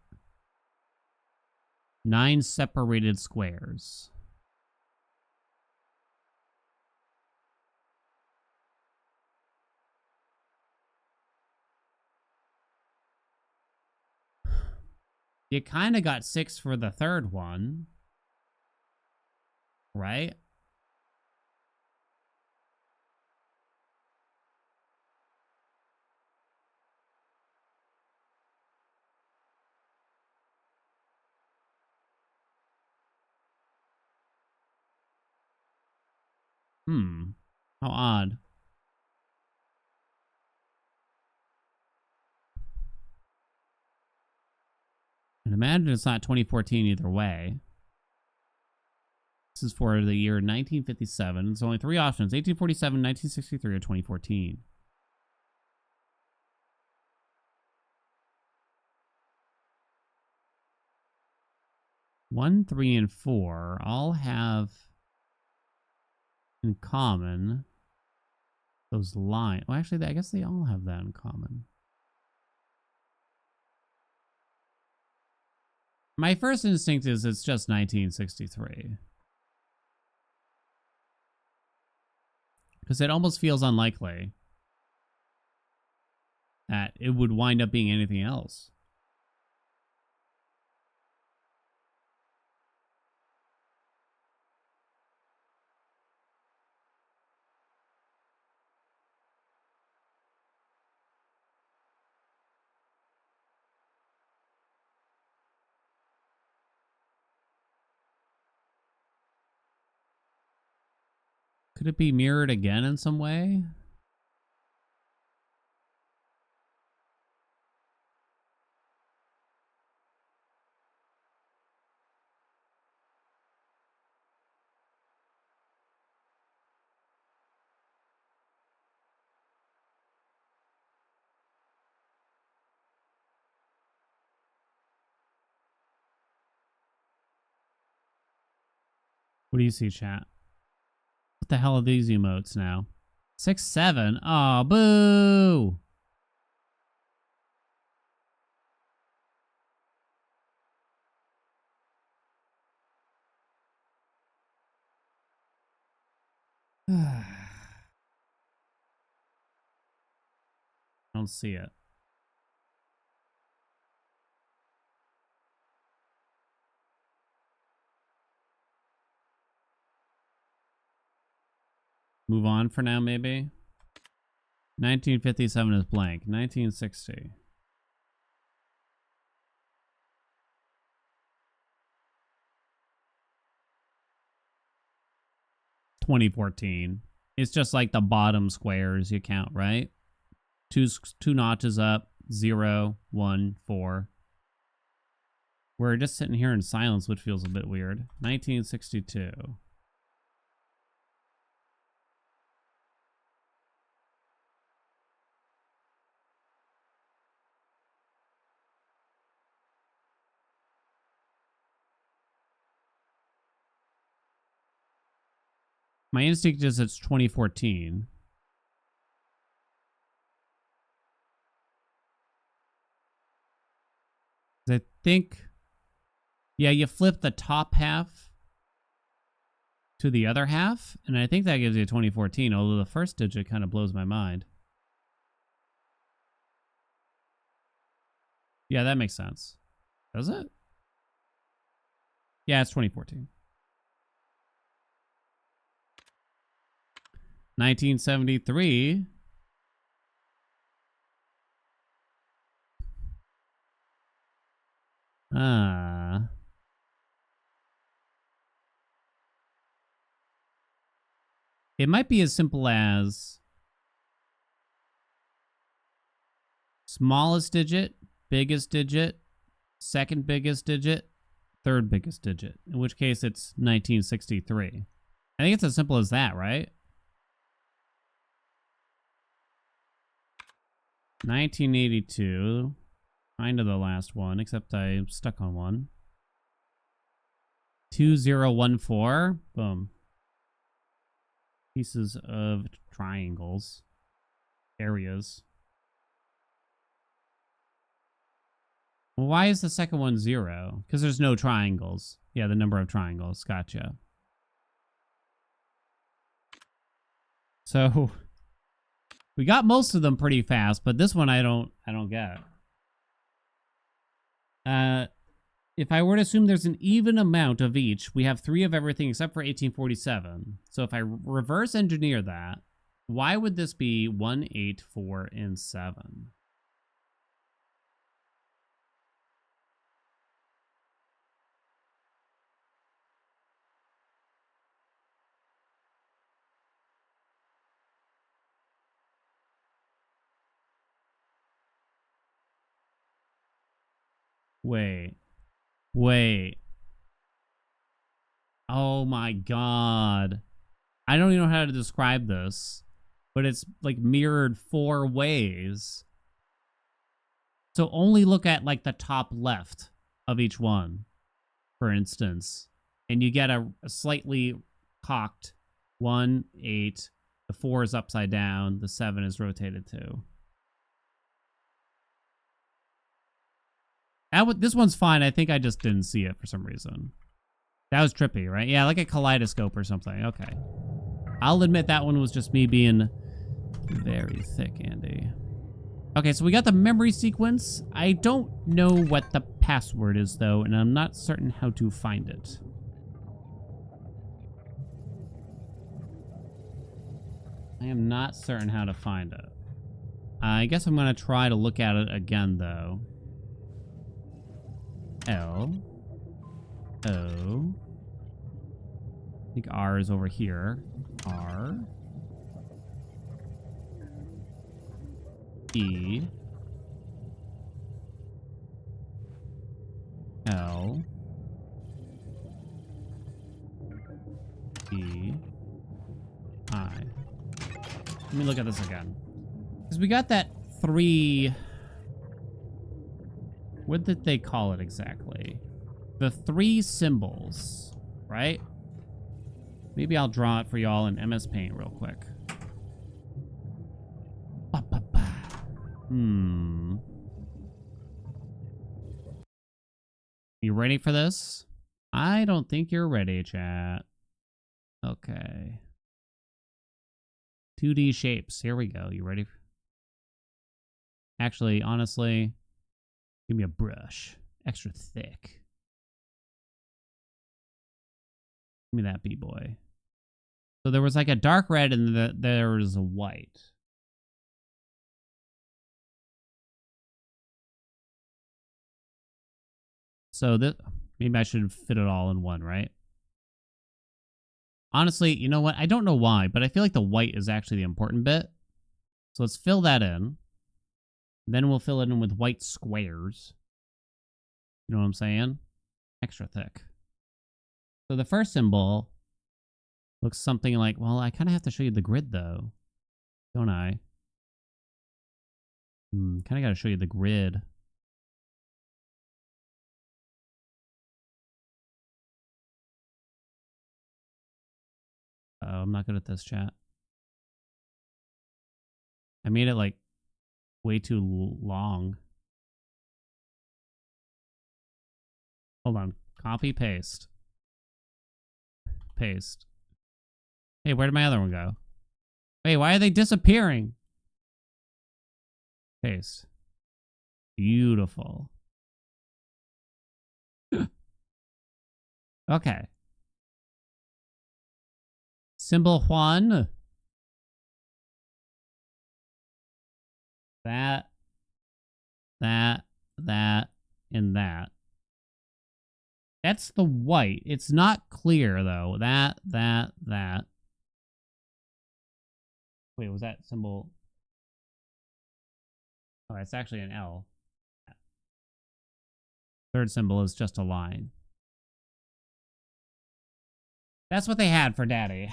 9 separated squares. You kind of got 6 for the third one, right? How odd. And imagine it's not 2014 either way. This is for the year 1957. There's only 3 options: 1847, 1963, or 2014. 1, 3, and 4 all have in common those lines. Well, actually, I guess they all have that in common. My first instinct is it's just 1963. Because it almost feels unlikely that it would wind up being anything else. Could it be mirrored again in some way? What do you see, chat? What the hell are these emotes now? 6, 7. Oh, boo! I don't see it. Move on for now, maybe. 1957 is blank. 1960. 2014. It's just like the bottom squares you count, right? Two notches up. 0, 1, 4. We're just sitting here in silence, which feels a bit weird. 1962. My instinct is it's 2014. I think, yeah, you flip the top half to the other half, and I think that gives you 2014, although the first digit kind of blows my mind. Yeah, that makes sense. Does it? Yeah, it's 2014. 1973. It might be as simple as smallest digit, biggest digit, second biggest digit, third biggest digit, in which case it's 1963. I think it's as simple as that, right? 1982, kind of the last one, except I'm stuck on one. 2014, boom. Pieces of triangles, areas. Well, why is the second one 0? Because there's no triangles. Yeah, the number of triangles. Gotcha. So we got most of them pretty fast, but this one I don't get. If I were to assume there's an even amount of each, we have 3 of everything except for 1847. So if I reverse engineer that, why would this be 1, 8, 4, and 7? Wait. Oh my god. I don't even know how to describe this, but it's like mirrored 4 ways. So only look at like the top left of each one, for instance, and you get a slightly cocked 1, 8. The 4 is upside down. The 7 is rotated too. This one's fine. I think I just didn't see it for some reason. That was trippy, right? Yeah, like a kaleidoscope or something. Okay. I'll admit that one was just me being very thick, Andy. Okay, so we got the memory sequence. I don't know what the password is, though, and I'm not certain how to find it. I am not certain how to find it. I guess I'm going to try to look at it again, though. L. O. I think R is over here. R. E. L. E. I. Let me look at this again. Because we got that 3... What did they call it exactly? The 3 symbols, right? Maybe I'll draw it for y'all in MS Paint real quick. You ready for this? I don't think you're ready, chat. Okay. 2D shapes. Here we go. You ready? Actually, honestly, give me a brush. Extra thick. Give me that, B-boy. So there was like a dark red and there was a white. So this, maybe I should fit it all in one, right? Honestly, you know what? I don't know why, but I feel like the white is actually the important bit. So let's fill that in. Then we'll fill it in with white squares. You know what I'm saying? Extra thick. So the first symbol looks something like, well, I kind of have to show you the grid though, don't I? Kind of got to show you the grid. Oh, I'm not good at this, chat. I made it like way too long. Hold on. Copy, paste. Paste. Hey, where did my other one go? Wait, why are they disappearing? Paste. Beautiful. Okay. Symbol 1. That, and that. That's the white. It's not clear, though. That. Wait, was that symbol? Oh, it's actually an L. Third symbol is just a line. That's what they had for Daddy.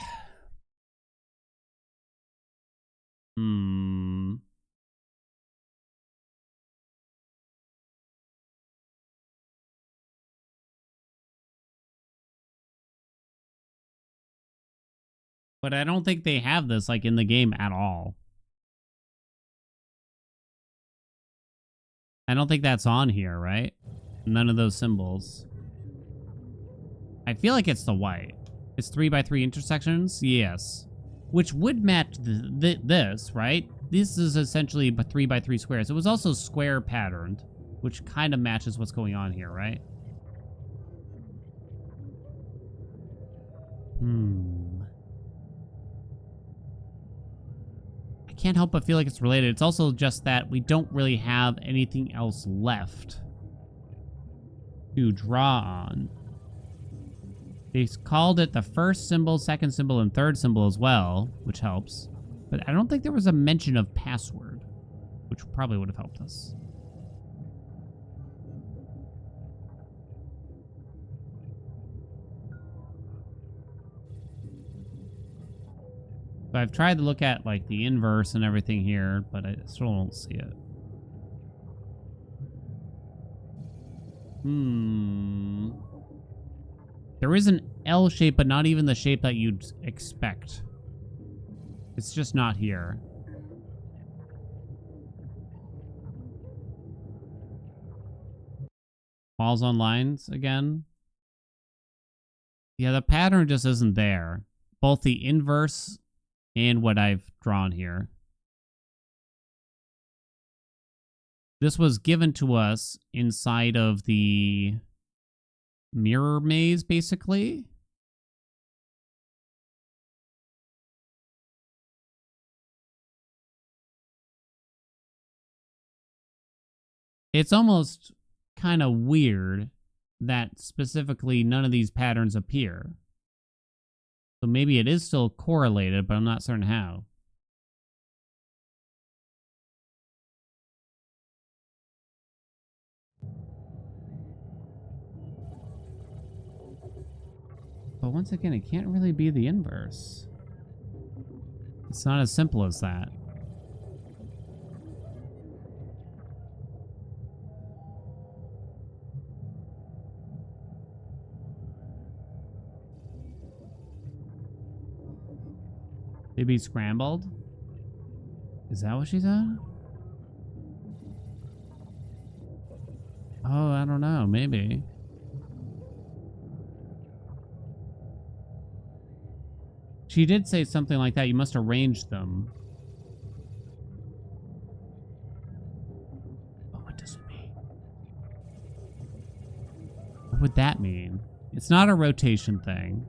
But I don't think they have this, like, in the game at all. I don't think that's on here, right? None of those symbols. I feel like it's the white. It's 3x3 intersections? Yes. Which would match this, right? This is essentially 3x3 squares. It was also square patterned, which kind of matches what's going on here, right? I can't help but feel like it's related. It's also just that we don't really have anything else left to draw on. They called it the first symbol, second symbol, and third symbol as well, which helps. But I don't think there was a mention of password, which probably would have helped us. So I've tried to look at like the inverse and everything here, but I still don't see it. There is an L shape, but not even the shape that you'd expect. It's just not here. Falls on lines again. Yeah, the pattern just isn't there. Both the inverse and what I've drawn here. This was given to us inside of the mirror maze, basically. It's almost kind of weird that specifically none of these patterns appear. So maybe it is still correlated, but I'm not certain how. But once again, it can't really be the inverse. It's not as simple as that. Maybe scrambled? Is that what she said? Oh, I don't know. Maybe. She did say something like that. You must arrange them. Oh, what does it mean? What would that mean? It's not a rotation thing.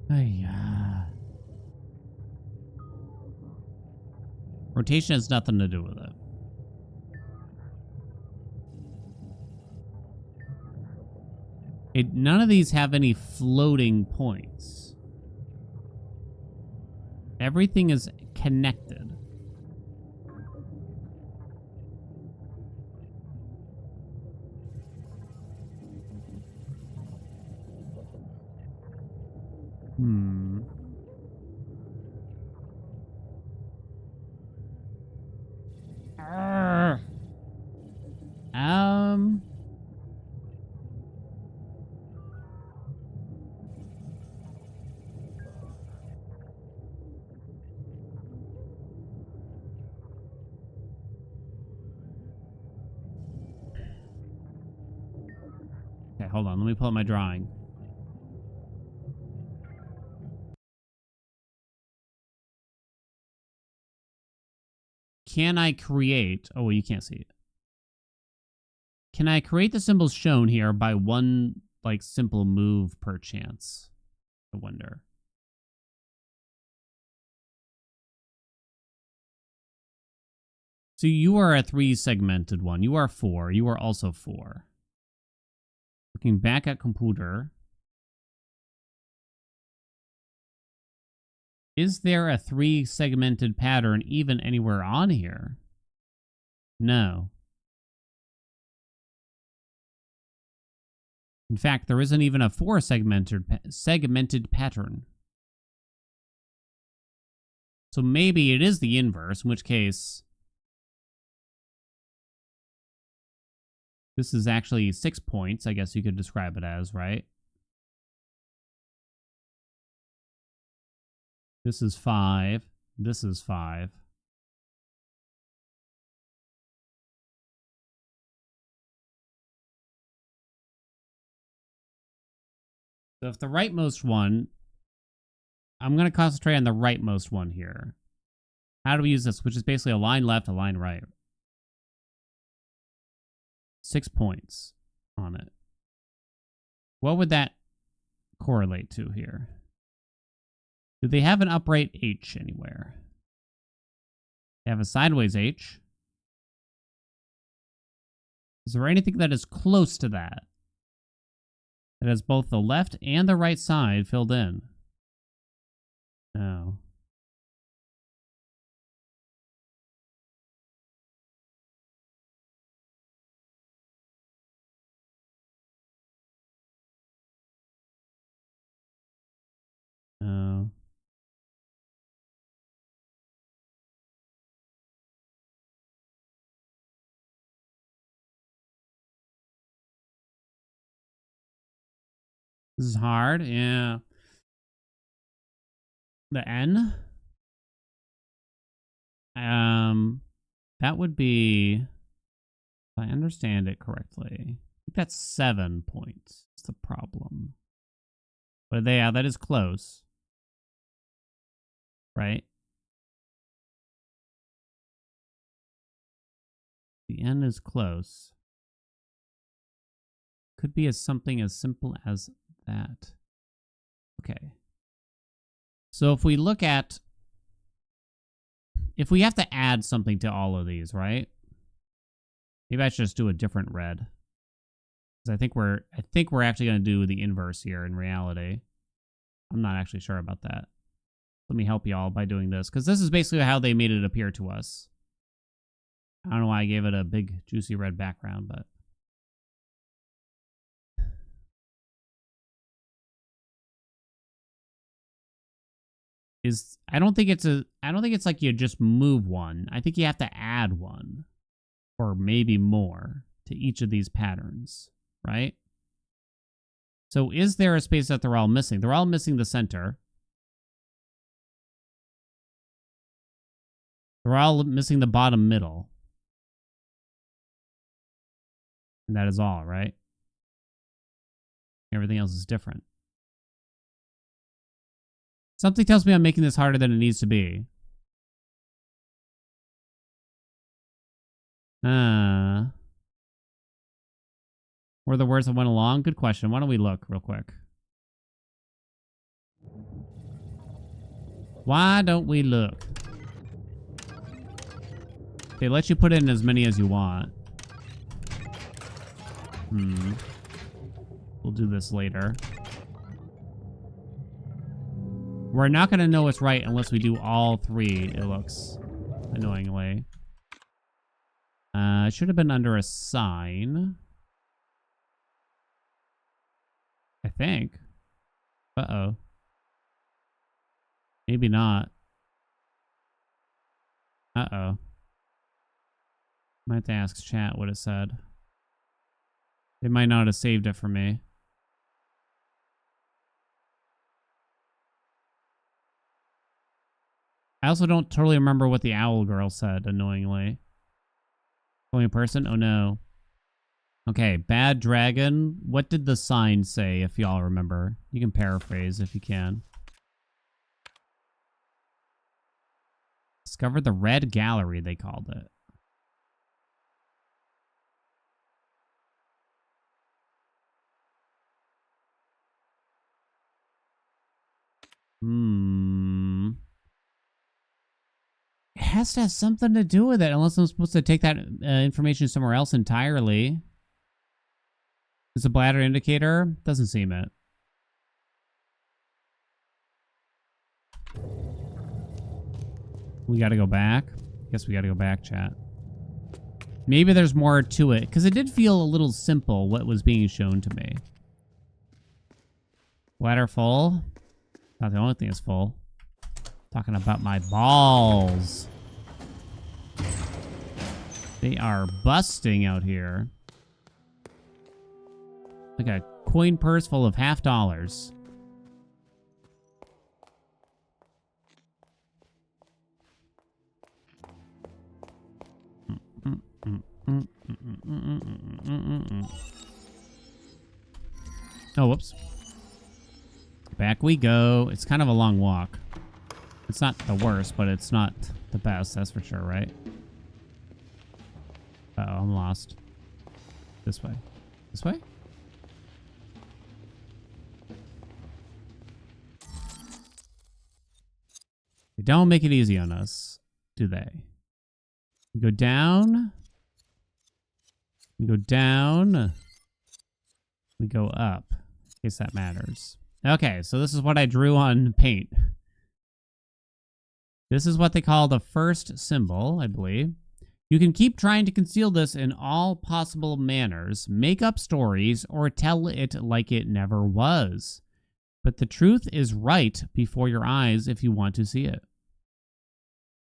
Yeah. Rotation has nothing to do with it. None of these have any floating points. Everything is connected. Okay, hold on. Let me pull up my drawing. Can I create... Oh, well, you can't see it. Can I create the symbols shown here by one, like, simple move per chance? I wonder. So you are a 3-segmented one. You are 4. You are also 4. Looking back at computer. Is there a 3-segmented pattern even anywhere on here? No. In fact, there isn't even a 4-segmented pattern. So maybe it is the inverse, in which case this is actually 6 points, I guess you could describe it as, right? This is 5. This is 5. So if the rightmost one, I'm going to concentrate on the rightmost one here. How do we use this? Which is basically a line left, a line right. 6 points on it. What would that correlate to here? Do they have an upright H anywhere? They have a sideways H. Is there anything that is close to that? That has both the left and the right side filled in? No. No. This is hard, yeah. The N? That would be, if I understand it correctly, I think that's 7 points. That's the problem. But yeah, that is close. Right? The N is close. Could be as something as simple as that. Okay. So if we look at, if we have to add something to all of these, right? Maybe I should just do a different red. Because I think we're actually going to do the inverse here in reality. I'm not actually sure about that. Let me help y'all by doing this, because this is basically how they made it appear to us. I don't know why I gave it a big juicy red background, but I don't think it's like you just move one. I think you have to add one or maybe more to each of these patterns, right? So is there a space that they're all missing? They're all missing the center. They're all missing the bottom middle. And that is all, right? Everything else is different. Something tells me I'm making this harder than it needs to be. Were the words that went along? Good question. Why don't we look real quick? Why don't we look? They let you put in as many as you want. We'll do this later. We're not going to know what's right unless we do all three, it looks, annoyingly. It should have been under a sign. I think. Uh-oh. Maybe not. Uh-oh. Might have to ask chat what it said. They might not have saved it for me. I also don't totally remember what the owl girl said, annoyingly. Only a person? Oh no. Okay, bad dragon. What did the sign say, if y'all remember? You can paraphrase if you can. Discover the red gallery, they called it. It has to have something to do with it, unless I'm supposed to take that information somewhere else entirely. Is a bladder indicator? Doesn't seem it. We gotta go back. Guess we gotta go back, chat. Maybe there's more to it, because it did feel a little simple what was being shown to me. Bladder full? Not the only thing that's full. Talking about my balls. They are busting out here. Like a coin purse full of $50. Oh, whoops. Back we go. It's kind of a long walk. It's not the worst, but it's not the best, that's for sure, right? Uh-oh, I'm lost. This way. This way? They don't make it easy on us, do they? We go down. We go down. We go up. In case that matters. Okay, so this is what I drew on paint. This is what they call the first symbol, I believe. You can keep trying to conceal this in all possible manners, make up stories, or tell it like it never was. But the truth is right before your eyes if you want to see it.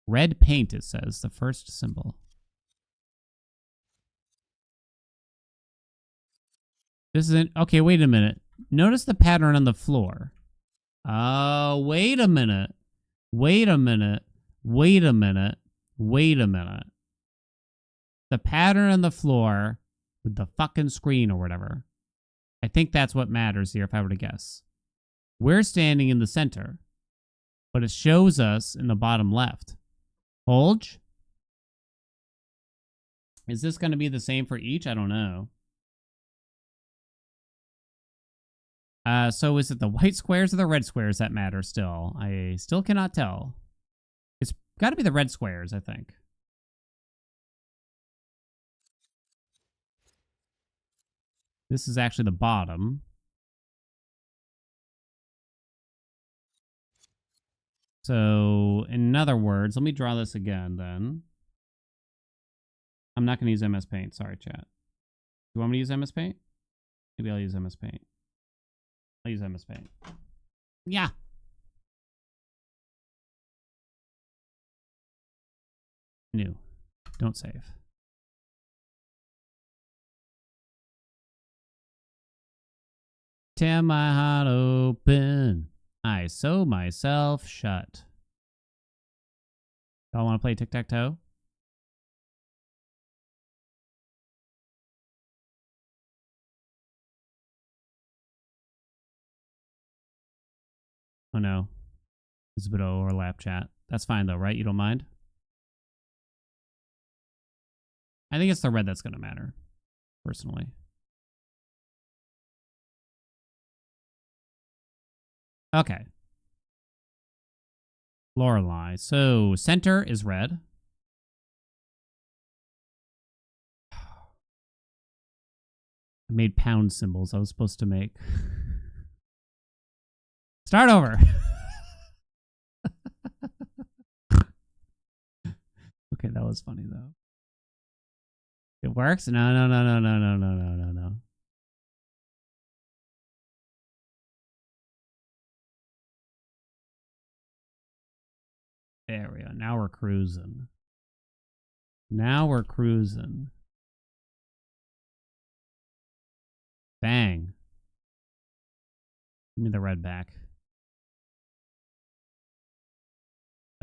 Red paint, it says, the first symbol. This isn't... Okay, wait a minute. Notice the pattern on the floor. Oh, wait a minute. Wait a minute. Wait a minute. Wait a minute. The pattern on the floor with the fucking screen or whatever. I think that's what matters here if I were to guess. We're standing in the center, but it shows us in the bottom left. Hold. Is this going to be the same for each? I don't know. So is it the white squares or the red squares that matter still? I still cannot tell. It's got to be the red squares, I think. This is actually the bottom. So, in other words, let me draw this again then. I'm not going to use MS Paint. Sorry, chat. You want me to use MS Paint? Maybe I'll use MS Paint. I'll use MS Paint. Yeah. New. Don't save. Tear my heart open. I sew myself shut. Y'all want to play tic-tac-toe? Oh no. There's a bit of overlap, chat. That's fine though, right? You don't mind? I think it's the red that's going to matter, personally. Okay. Lorelai. So, center is red. I made pound symbols I was supposed to make. Start over. Okay, that was funny though. It works? No, no, no, no, no, no, no, no, no, no. There we go. Now we're cruising. Now we're cruising. Bang. Give me the red back.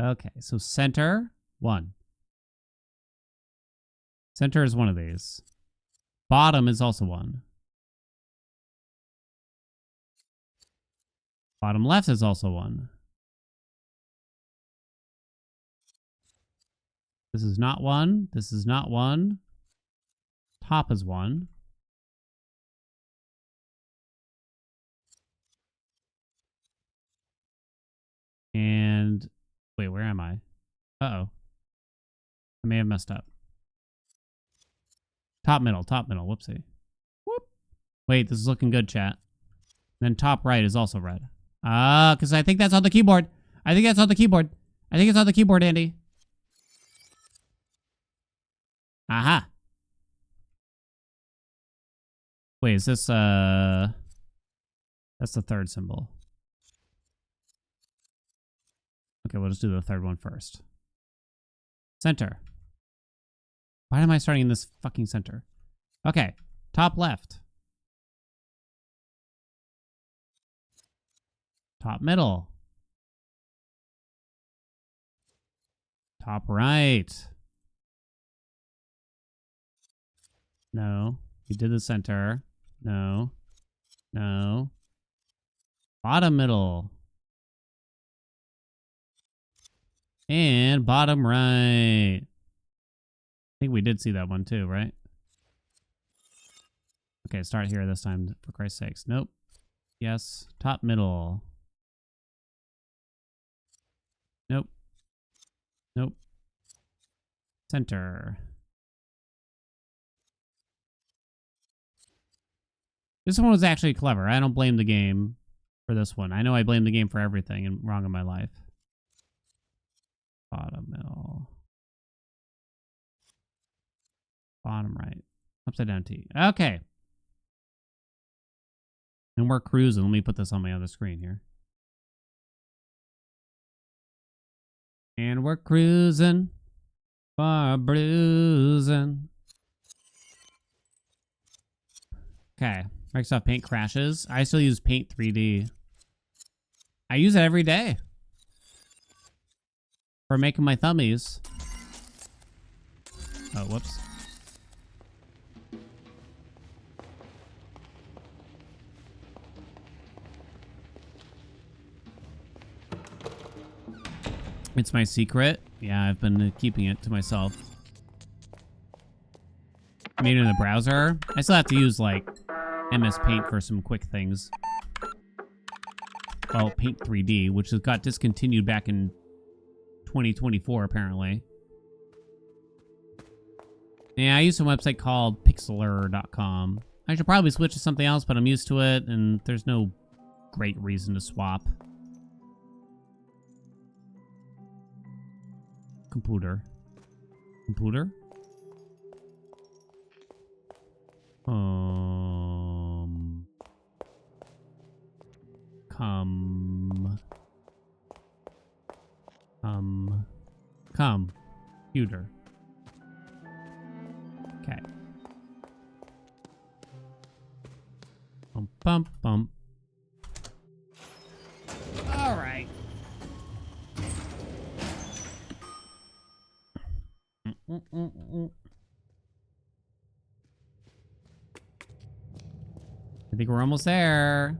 Okay, so center, 1. Center is one of these. Bottom is also 1. Bottom left is also 1. This is not 1. This is not 1. Top is 1. And wait, where am I? Uh-oh. I may have messed up. Top middle, whoopsie. Whoop. Wait, this is looking good, chat. Then top right is also red. Ah, because I think that's on the keyboard. I think that's on the keyboard. I think it's on the keyboard, Andy. Aha. Wait, is this, that's the third symbol. Okay, we'll just do the third one first. Center. Why am I starting in this fucking center? Okay, top left. Top middle. Top right. No. You did the center. No. No. Bottom middle. And bottom right. I think we did see that one too, right? Okay, start here this time, for Christ's sakes. Nope. Yes. Top middle. Nope. Nope. Center. This one was actually clever. I don't blame the game for this one. I know I blame the game for everything and wrong in my life. Bottom middle. Bottom right. Upside down T. Okay. And we're cruising. Let me put this on my other screen here. And we're cruising. Far bruising. Okay. Microsoft Paint crashes. I still use Paint 3D. I use it every day. For making my thummies. Oh, whoops. It's my secret. Yeah, I've been keeping it to myself. Made it in the browser. I still have to use, like, MS Paint for some quick things. Well, Paint 3D, which has got discontinued back in 2024, apparently. Yeah, I use a website called pixlr.com. I should probably switch to something else, but I'm used to it, and there's no great reason to swap. Computer. Computer? Computer. Okay. Bump. All right. I think we're almost there.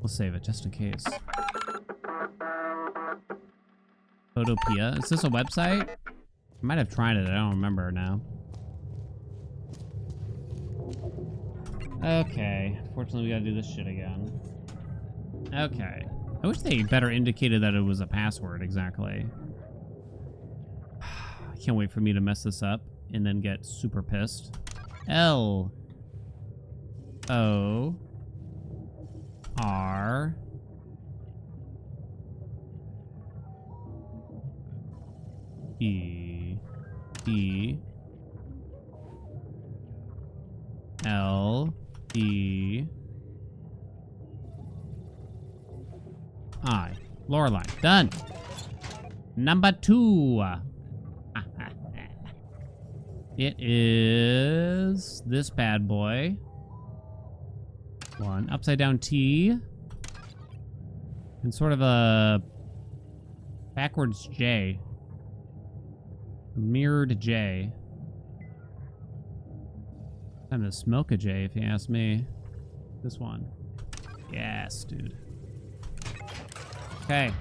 We'll save it just in case. Photopia. Is this a website? I might have tried it. I don't remember now. Okay. Fortunately, we gotta do this shit again. Okay. I wish they better indicated that it was a password exactly. I can't wait for me to mess this up and then get super pissed. L O R E E L E I. Lorelai. Done. Number 2. It is this bad boy. 1. Upside down T. And sort of a backwards J. Mirrored J. Time to smoke a J, if you ask me. This one. Yes, dude. Okay.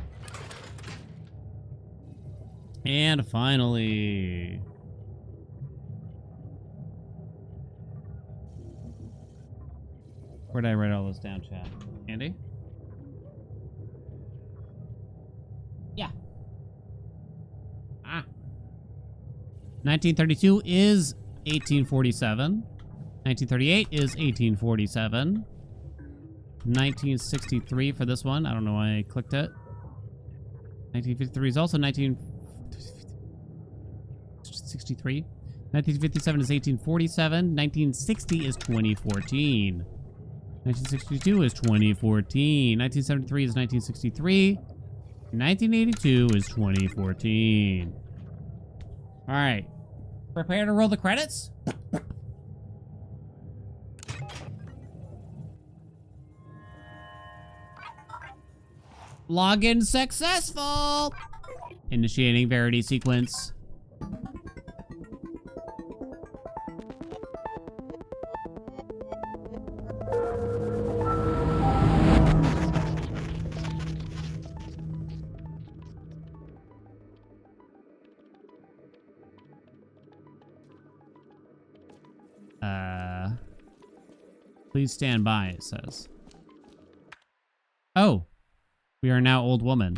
And finally... Where did I write all this down, chat? Andy? Yeah. 1932 is 1847. 1938 is 1847. 1963 for this one. I don't know why I clicked it. 1953 is also 1963. 1957 is 1847. 1960 is 2014. 1962 is 2014. 1973 is 1963. 1982 is 2014. All right. Prepare to roll the credits. Login successful. Initiating Verity sequence. Please stand by, it says. Oh. We are now old woman.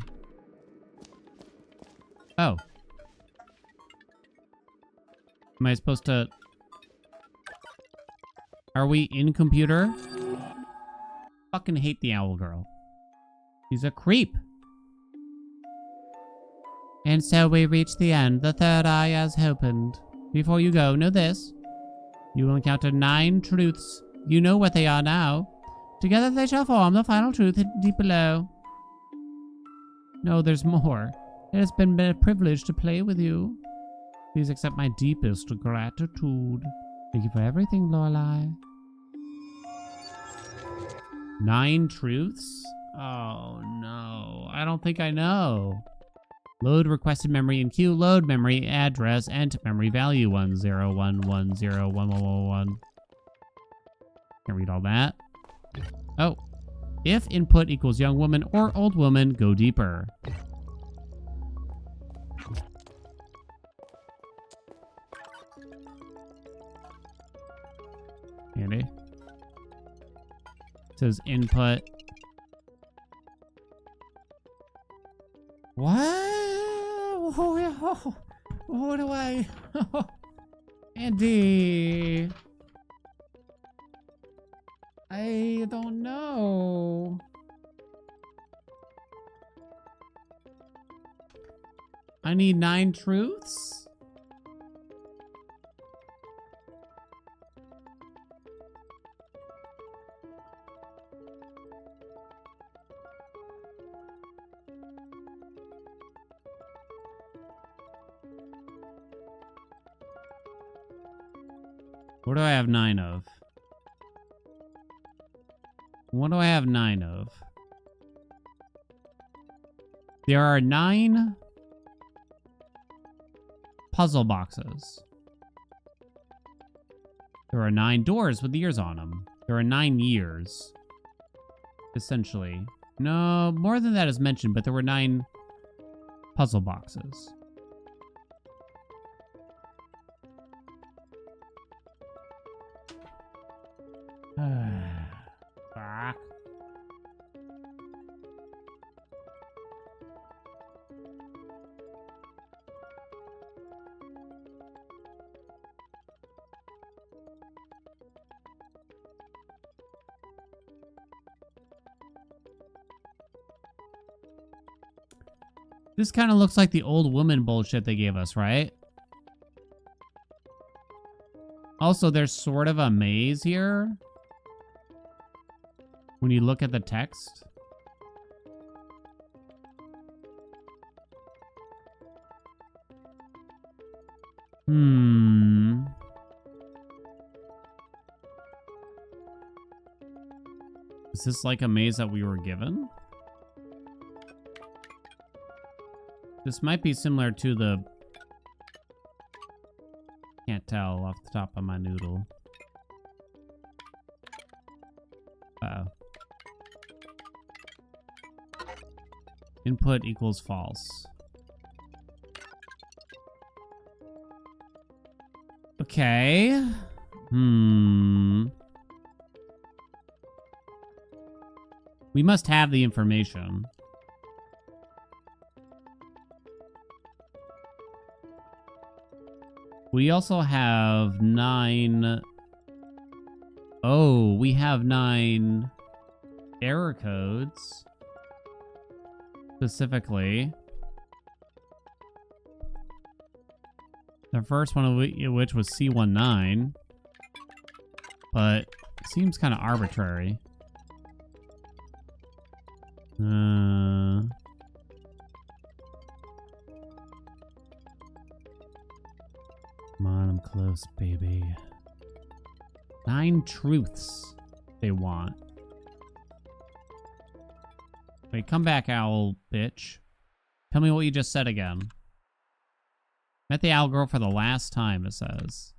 Oh. Am I supposed to... Are we in computer? Fucking hate the owl girl. She's a creep. And so we reach the end. The third eye has opened. Before you go, know this. You will encounter 9 truths. You know what they are now. Together they shall form the final truth hidden deep below. No, there's more. It has been a privilege to play with you. Please accept my deepest gratitude. Thank you for everything, Lorelai. 9 truths? Oh, no. I don't think I know. Load requested memory in queue. Load memory address and memory value 1011011111. Can't read all that. Oh. If input equals young woman or old woman, go deeper. Handy. It says input. What? What do I... Andy. I don't know. I need 9 truths? What do I have 9 of? What do I have 9 of? There are 9 puzzle boxes. There are 9 doors with ears on them. There are 9 years. Essentially. No, more than that is mentioned, but there were 9 puzzle boxes. Fuck. This kind of looks like the old woman bullshit they gave us, right? Also, there's sort of a maze here. When you look at the text. Is this like a maze that we were given? This might be similar to the... Can't tell off the top of my noodle. Uh-oh. Input equals false. Okay. We must have the information. We also have 9... Oh, we have 9 error codes. Specifically. The first one of which was C19. But it seems kind of arbitrary. Come on, I'm close, baby. 9 truths they want. Wait, come back, owl bitch. Tell me what you just said again. Met the owl girl for the last time, it says.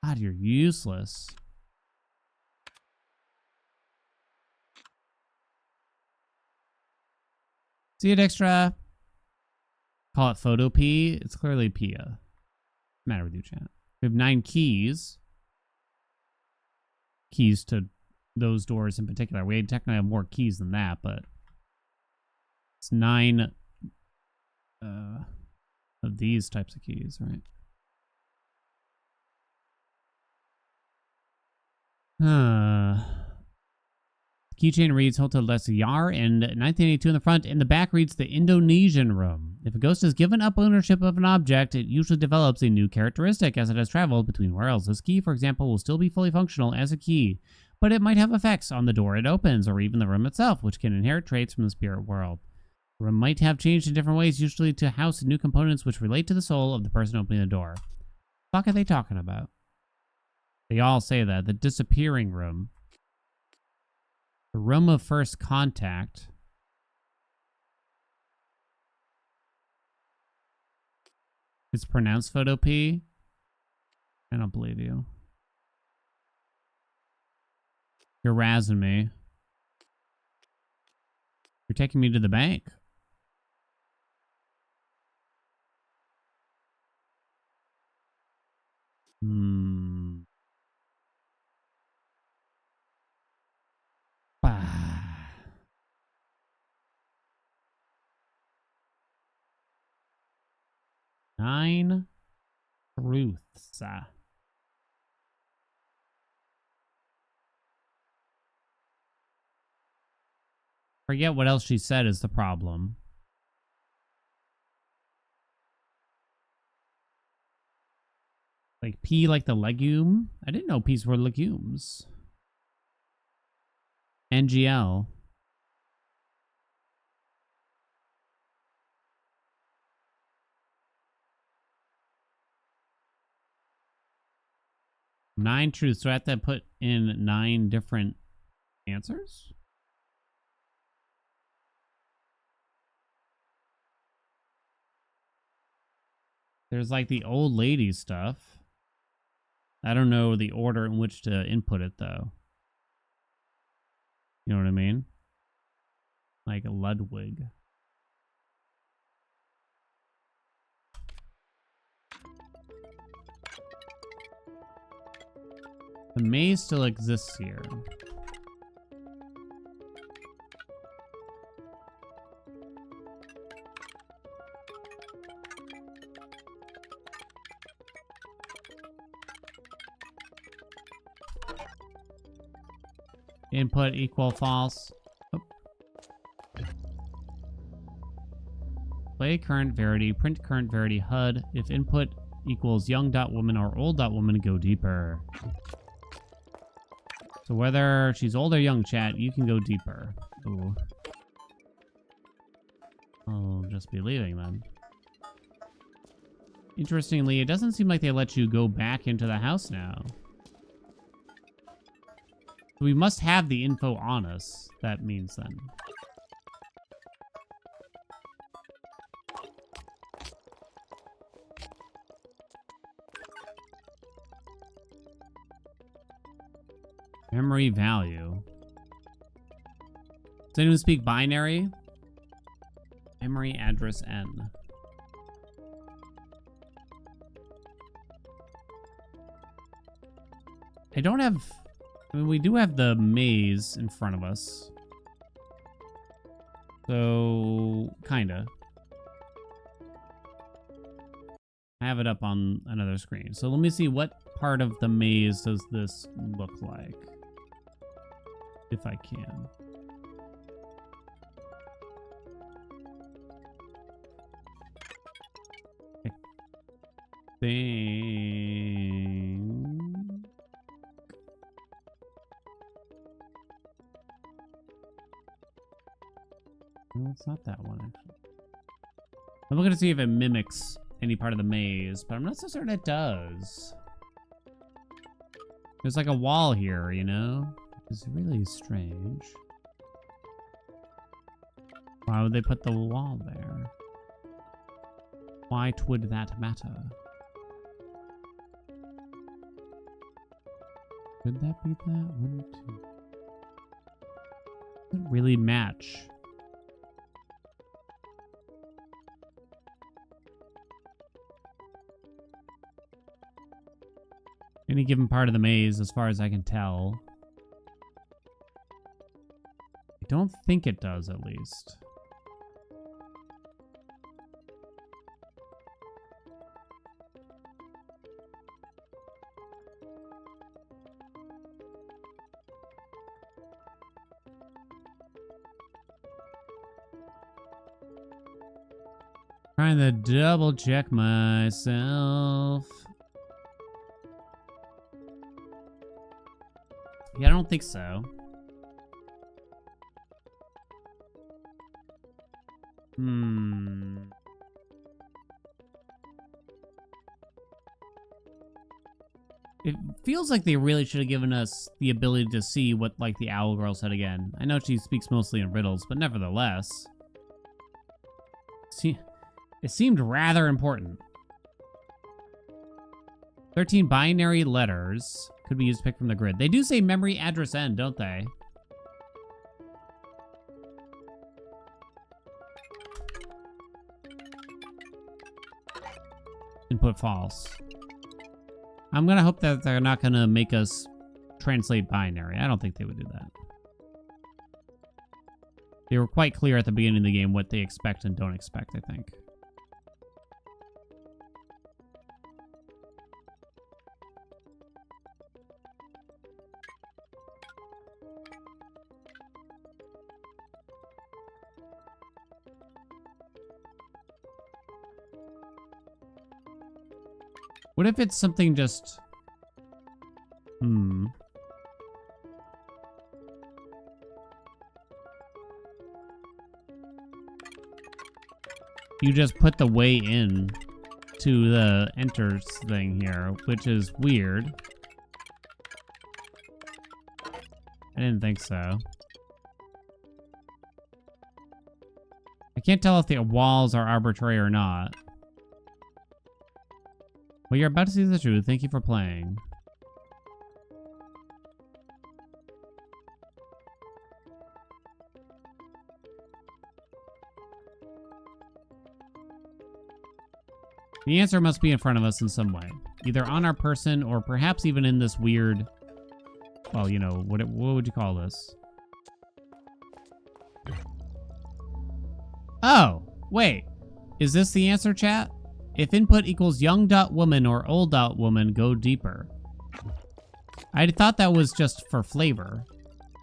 God, you're useless. See it extra. Call it Photo P. It's clearly Pia. What's the matter with you, chat? We have 9 keys. Keys to those doors in particular. We technically have more keys than that, but it's 9 of these types of keys, right? Keychain reads Hotel Les Yar and 1982 in the front. In the back reads the Indonesian room. If a ghost is given up ownership of an object, it usually develops a new characteristic as it has traveled between worlds. This key, for example, will still be fully functional as a key, but it might have effects on the door it opens or even the room itself, which can inherit traits from the spirit world. The room might have changed in different ways, usually to house new components which relate to the soul of the person opening the door. What the fuck are they talking about? They all say that. The disappearing room. The room of first contact. It's pronounced photo P. I don't believe you. You're razzing me. You're taking me to the bank. Bah. Nine truths. Forget what else she said is the problem. Like pea like the legume? I didn't know peas were legumes. NGL. Nine truths. So I have to put in 9 different answers? There's like the old lady stuff. I don't know the order in which to input it though. You know what I mean? Like Ludwig. The maze still exists here. Input equal false. Oh. Play current verity, print current verity HUD. If input equals young.woman or old.woman, go deeper. So whether she's old or young, chat, you can go deeper. Ooh. I'll just be leaving then. Interestingly, it doesn't seem like they let you go back into the house now. We must have the info on us. That means then. Memory value. Does anyone speak binary? Memory address N. I don't have... I mean, we do have the maze in front of us. So, kinda. I have it up on another screen. So let me see what part of the maze does this look like. If I can. I think... No, it's not that one, actually. I'm looking to see if it mimics any part of the maze, but I'm not so certain it does. There's like a wall here, you know? It's really strange. Why would they put the wall there? Why would that matter? Could that be that? 1, 2. Doesn't really match. Any given part of the maze, as far as I can tell. I don't think it does, at least. Trying to double check myself. Yeah, I don't think so. It feels like they really should have given us the ability to see what, like, the owl girl said again. I know she speaks mostly in riddles, but nevertheless. See, it seemed rather important. 13 binary letters could be used to pick from the grid. They do say memory address end, don't they? Input false. I'm gonna hope that they're not gonna make us translate binary. I don't think they would do that. They were quite clear at the beginning of the game what they expect and don't expect, I think. What if it's something just... You just put the way in to the enter thing here, which is weird. I didn't think so. I can't tell if the walls are arbitrary or not. Well, you're about to see the truth. Thank you for playing. The answer must be in front of us in some way. Either on our person or perhaps even in this weird... Well, you know, what would you call this? Oh, wait. Is this the answer, chat? If input equals young.woman or old.woman, go deeper. I thought that was just for flavor.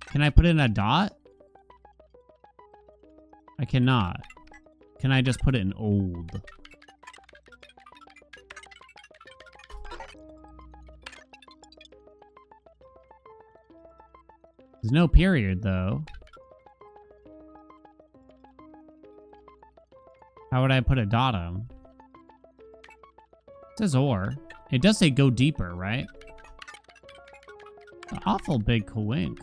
Can I put in a dot? I cannot. Can I just put it in old? There's no period, though. How would I put a dot on? It says or. It does say go deeper, right? An awful big coink.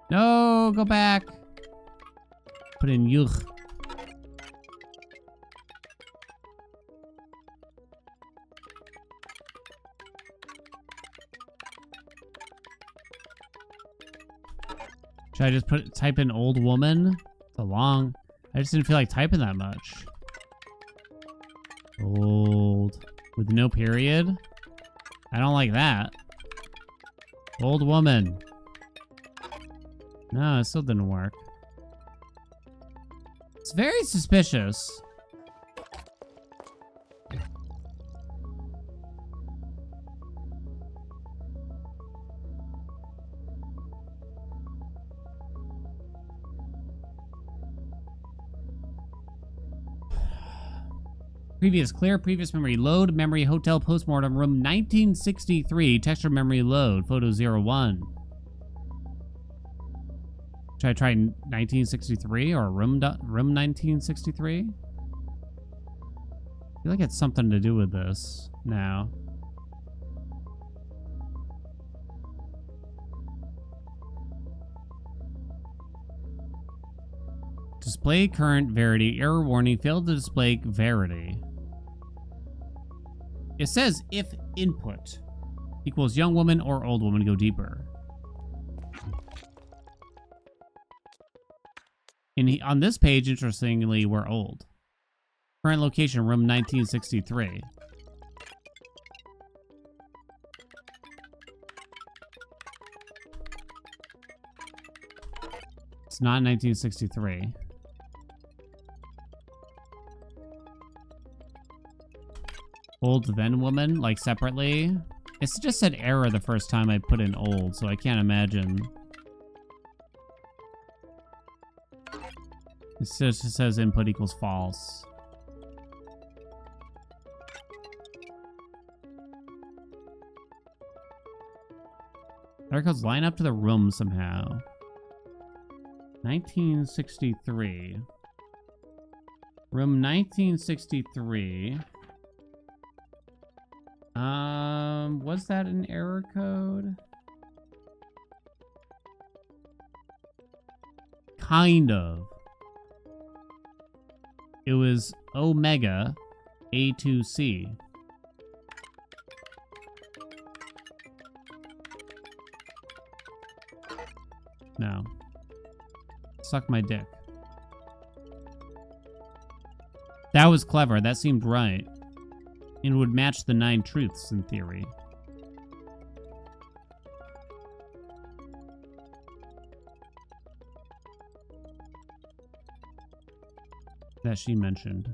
No, go back. Put in yuch. Should I just type in old woman? It's a long... I just didn't feel like typing that much. Old. With no period? I don't like that. Old woman. No, it still didn't work. It's very suspicious. Previous clear, previous memory load, memory hotel postmortem, room 1963, texture memory load, photo 01. Should I try 1963 or room 1963? I feel like it's something to do with this now. Display current verity, error warning, failed to display verity. It says if input equals young woman or old woman, go deeper. On this page, interestingly, we're old. Current location, room 1963. It's not 1963. Old then woman, like separately. It just said error the first time I put in old, so I can't imagine. It just says input equals false. Articles line up to the room somehow. 1963. Room 1963. Was that an error code? Kind of. It was Omega A2C. No. Suck my dick. That was clever. That seemed right. It would match the 9 truths in theory. That she mentioned.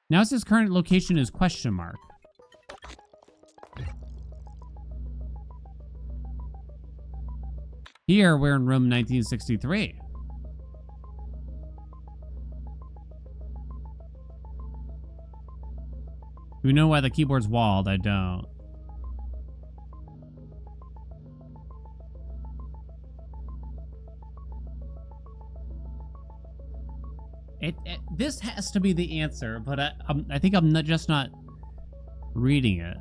Now it says current location is question mark. Here we're in room 1963. Do we know why the keyboard's walled? I don't. This has to be the answer, but I think I'm just not reading it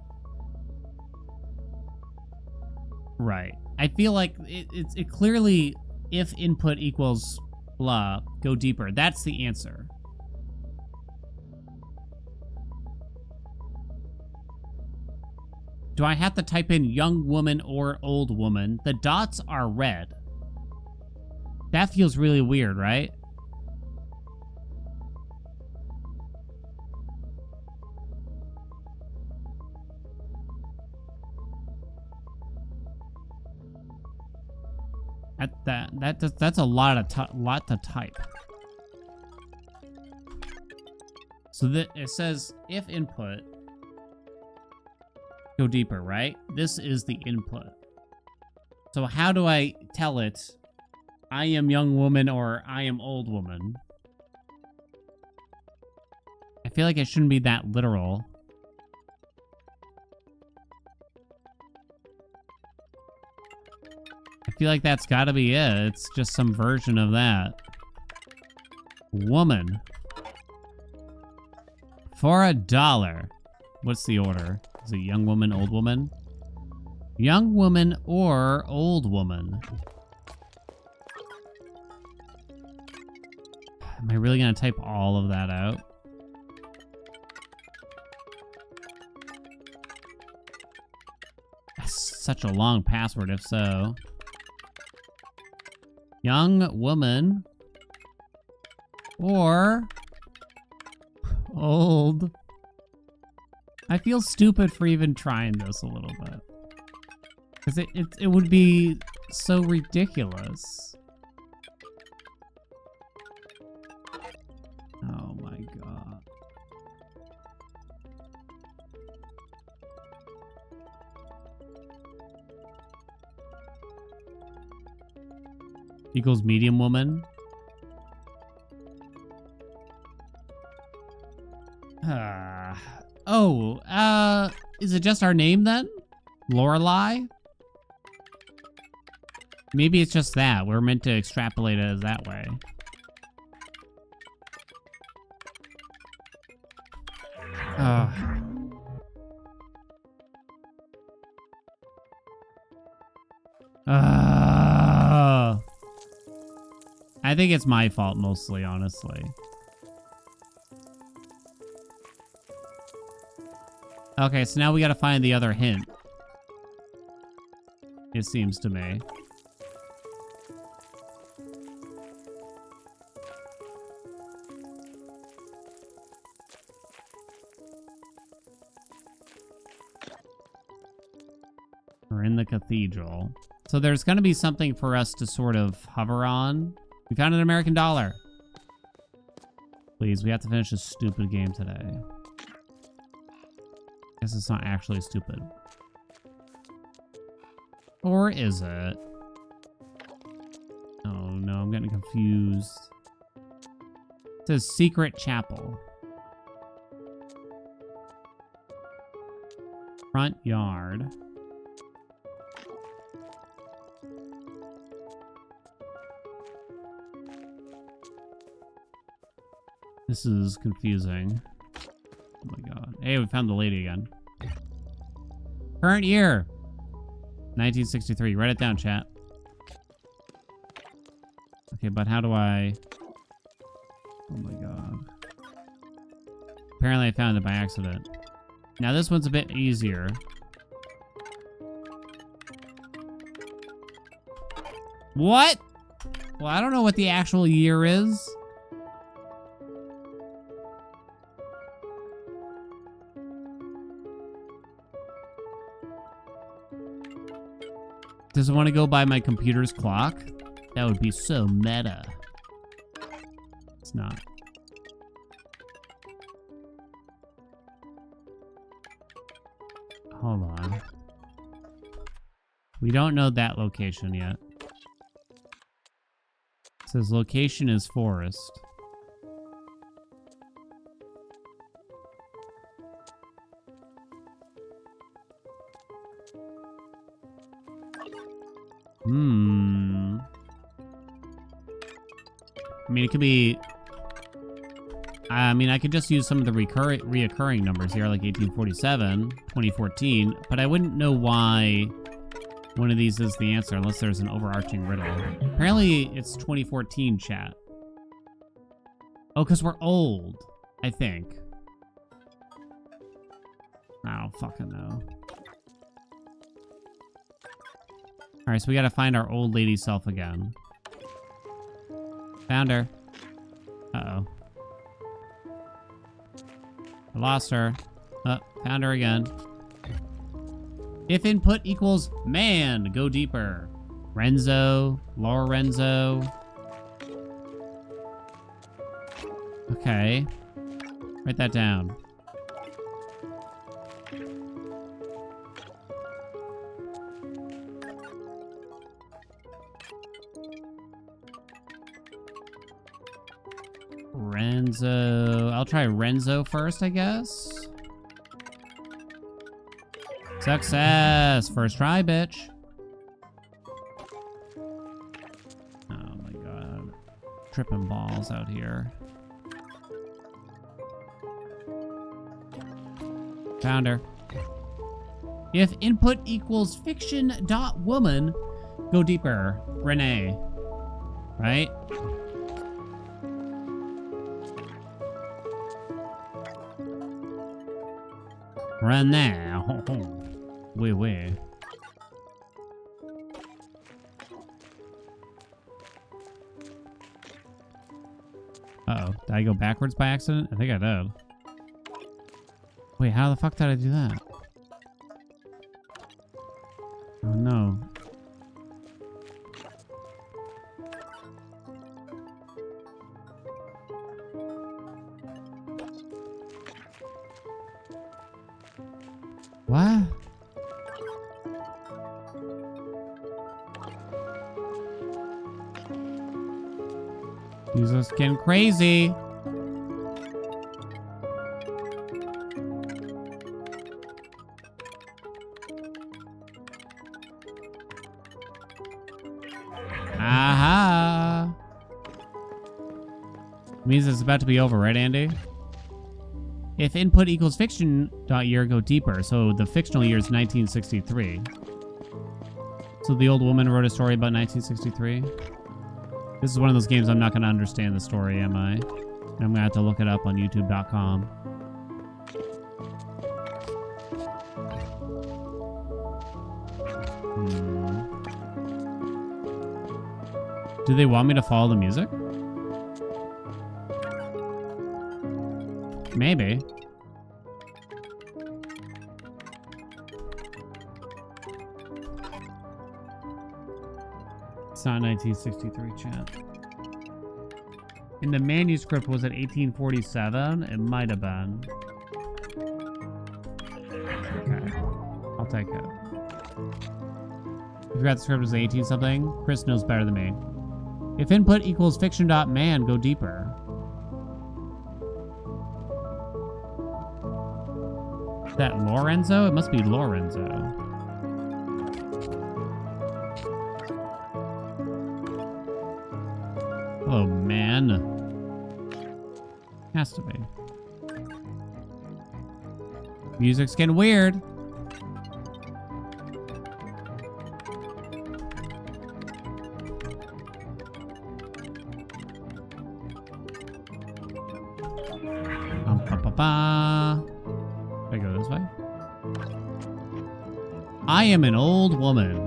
right. I feel like it clearly, if input equals blah, go deeper. That's the answer. Do I have to type in young woman or old woman? The dots are red. That feels really weird, right? That's a lot to type. So that it says if input, go deeper, right? This is the input. So how do I tell it I am young woman or I am old woman? I feel like it shouldn't be that literal. I feel like that's gotta be it. It's just some version of that. Woman. For $1. What's the order? Is it young woman, old woman? Young woman or old woman? Am I really gonna type all of that out? That's such a long password if so. Young woman or old. I feel stupid for even trying this a little bit. Because it would be so ridiculous. Oh my god. Equals medium woman. Is it just our name then? Lorelai? Maybe it's just that. We're meant to extrapolate it as that way. I think it's my fault mostly, honestly. Okay, so now we gotta find the other hint. It seems to me. We're in the cathedral. So there's going to be something for us to sort of hover on. We found an American dollar. Please, we have to finish this stupid game today. I guess it's not actually stupid. Or is it? Oh no, I'm getting confused. It says Secret Chapel. Front yard. This is confusing. Oh my god. Hey, we found the lady again. Current year. 1963. Write it down, chat. Okay, but how do I... Oh my god. Apparently I found it by accident. Now this one's a bit easier. What? Well, I don't know what the actual year is. Does it want to go by my computer's clock? That would be so meta. It's not. Hold on. We don't know that location yet. It says location is forest. I mean, it could be... I mean, I could just use some of the reoccurring numbers here, like 1847, 2014, but I wouldn't know why one of these is the answer unless there's an overarching riddle. Apparently, it's 2014, chat. Oh, because we're old, I think. I don't fucking know. Alright, so we gotta find our old lady self again. Found her. Uh-oh. I lost her. Oh, found her again. If input equals man, go deeper. Renzo, Lorenzo. Okay. Write that down. Renzo. I'll try Renzo first, I guess. Success! First try, bitch. Oh my god. Tripping balls out here. Found her. If input equals fiction dot woman, go deeper. Renee. Right? Run now. Wait. Uh-oh. Did I go backwards by accident? I think I did. Wait, how the fuck did I do that? Oh no. What? Jesus, getting crazy. Aha. Means it's about to be over, right, Andy? If input equals fiction dot year, go deeper. So the fictional year is 1963. So the old woman wrote a story about 1963. This is one of those games I'm not going to understand the story, am I? I'm going to have to look it up on youtube.com. Do they want me to follow the music? Maybe. It's not 1963, chat. In the manuscript, was it 1847? It might have been. Okay. I'll take it. You forgot the script was 18 something? Chris knows better than me. If input equals fiction.man, go deeper. Is that Lorenzo? It must be Lorenzo. Oh, man. Has to be. Music's getting weird. Should I go this way? I am an old woman.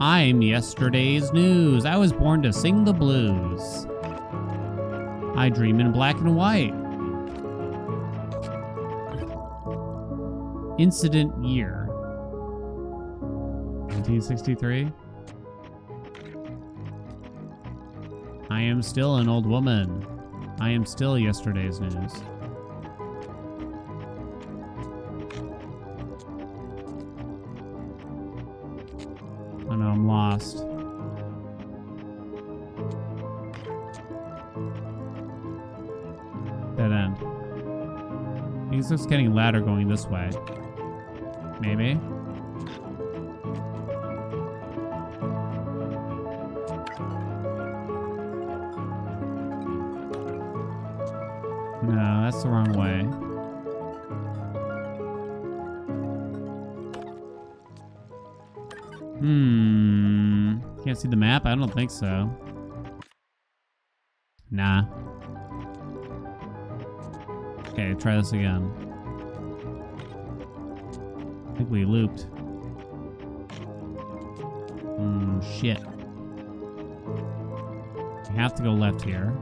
I'm yesterday's news. I was born to sing the blues. I dream in black and white. Incident year. 1963. I am still an old woman. I am still yesterday's news. Oh no, I'm lost. Dead end. Music's getting louder going this way. Maybe? No, that's the wrong way. Can't see the map? I don't think so. Nah. Okay, try this again. I think we looped. Shit. We have to go left here.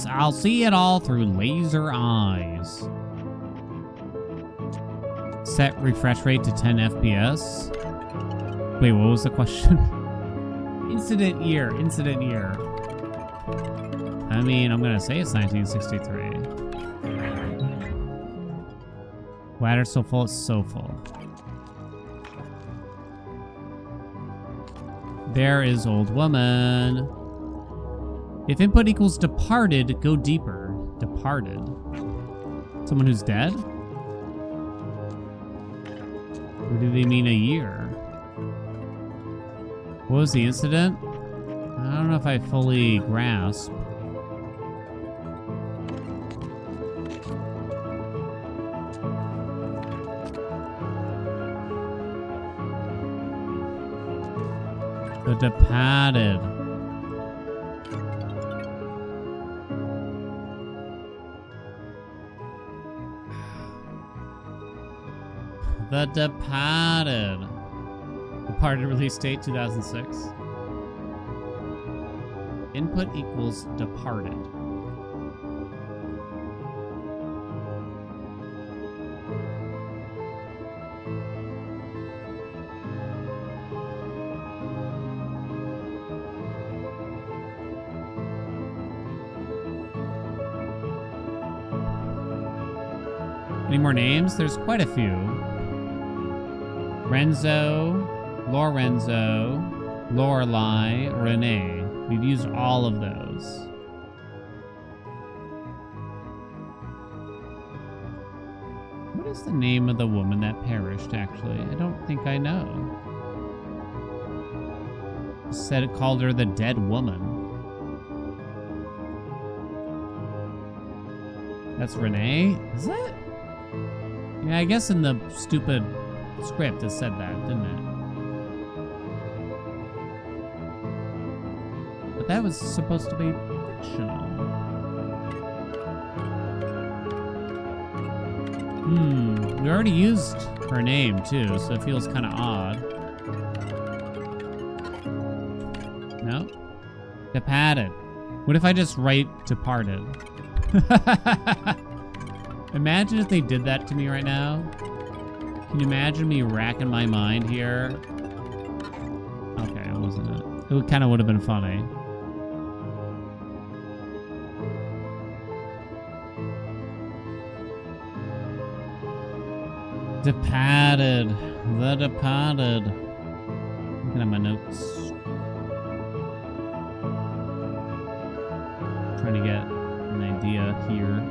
I'll see it all through laser eyes. Set refresh rate to 10 FPS. Wait, what was the question? Incident year. I mean, I'm gonna say it's 1963. Ladder's so full, it's so full. There is old woman. If input equals departed, go deeper. Departed. Someone who's dead? Or do they mean a year? What was the incident? I don't know if I fully grasp. The departed. The Departed. Departed release date 2006. Input equals departed. Any more names? There's quite a few. Renzo, Lorenzo, Lorelai, Renee. We've used all of those. What is the name of the woman that perished, actually? I don't think I know. Said it called her the dead woman. That's Renee? Is it? Yeah, I guess in the stupid script it said that, didn't it? But that was supposed to be fictional. We already used her name too, so it feels kind of odd. No? Departed. What if I just write departed? Imagine if they did that to me right now. Can you imagine me racking my mind here? Okay, it wasn't it. It kind of would have been funny. Departed. The Departed. Looking at my notes. Trying to get an idea here.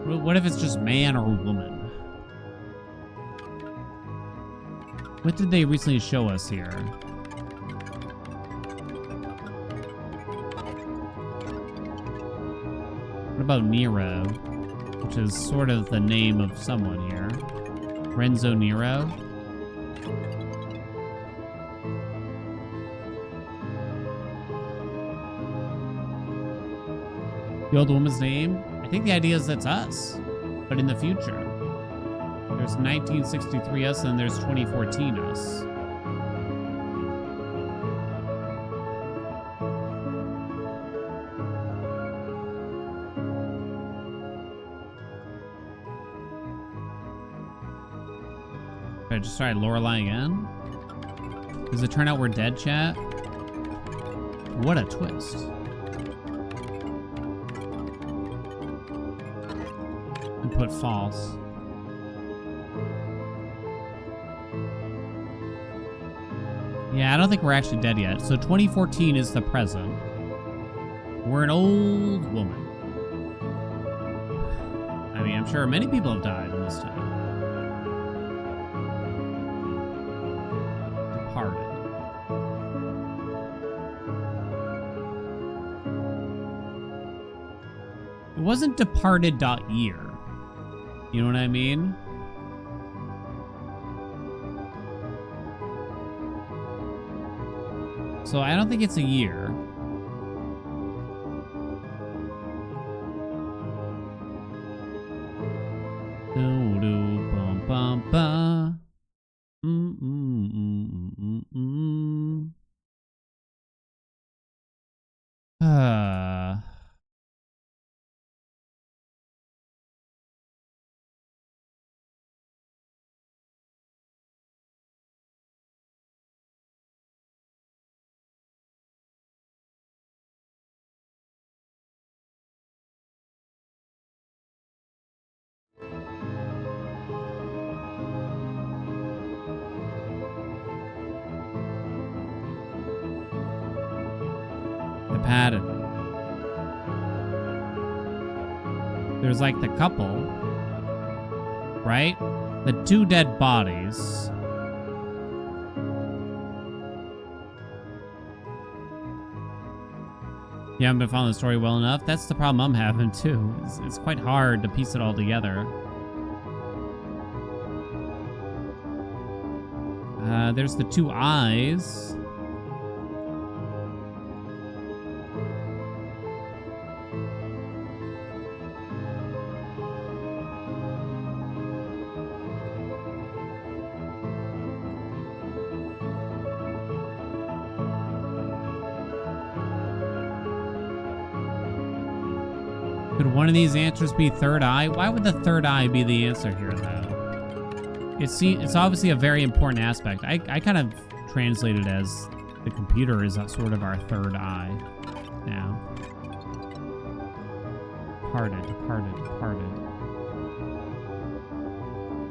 What if it's just man or woman? What did they recently show us here? What about Nero? Which is sort of the name of someone here. Renzo Nero? The old woman's name? I think the idea is that's us, but in the future. There's 1963 us and there's 2014 us. I just tried Lorelai again? Does it turn out we're dead, chat? What a twist. And put false. Yeah, I don't think we're actually dead yet. So 2014 is the present. We're an old woman. I mean, I'm sure many people have died in this time. Departed. It wasn't departed.year. You know what I mean? So I don't think it's a year. Do do bum bum ba. The pattern. There's like the couple, right? The two dead bodies. You haven't been following the story well enough? That's the problem I'm having too. It's quite hard to piece it all together. There's the two eyes. Could one of these answers be third eye? Why would the third eye be the answer here, though? It's obviously a very important aspect. I kind of translate it as the computer is sort of our third eye now. Departed.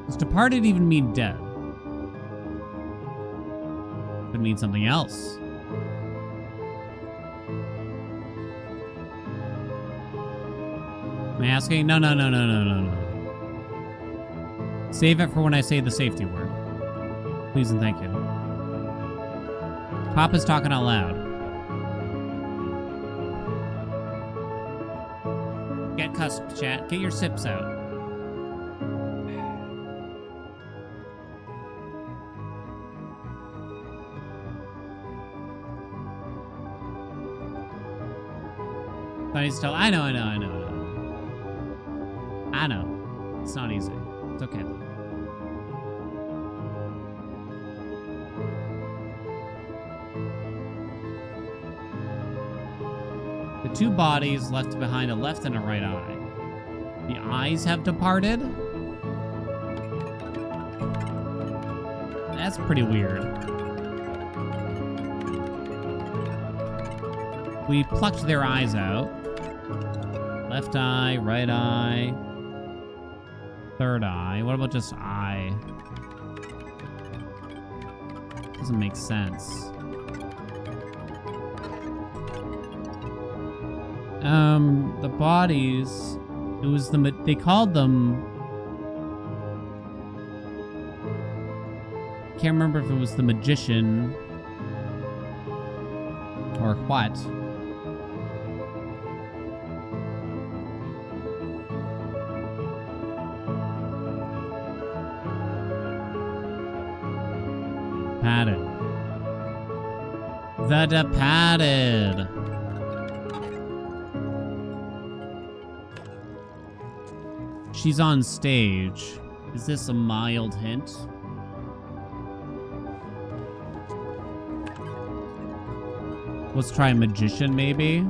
Does departed even mean dead? Could mean something else. Am I asking? No. Save it for when I say the safety word. Please and thank you. Papa's talking out loud. Get cusped, chat. Get your sips out. Funny's still. I know. I know. It's not easy. It's okay, though. 2 bodies left behind, a left and a right eye. The eyes have departed? That's pretty weird. We plucked their eyes out. Left eye, right eye, third eye. What about just eye? Doesn't make sense. The bodies, it was they called them, can't remember if it was the magician or what. Departed. The Departed. She's on stage. Is this a mild hint? Let's try magician, maybe?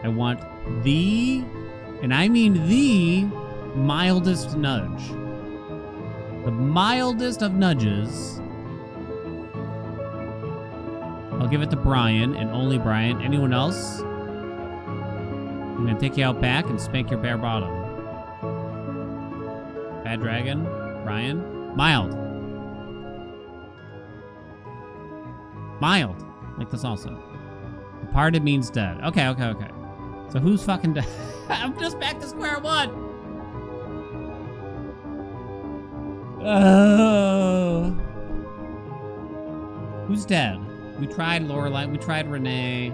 I want the, and I mean the mildest nudge. The mildest of nudges. I'll give it to Brian and only Brian. Anyone else? I'm gonna take you out back and spank your bare bottom. Bad Dragon, Brian, mild. Mild, like this also. Departed means dead. Okay. So who's fucking dead? I'm just back to square one. Oh. Who's dead? We tried Lorelai. We tried Renee.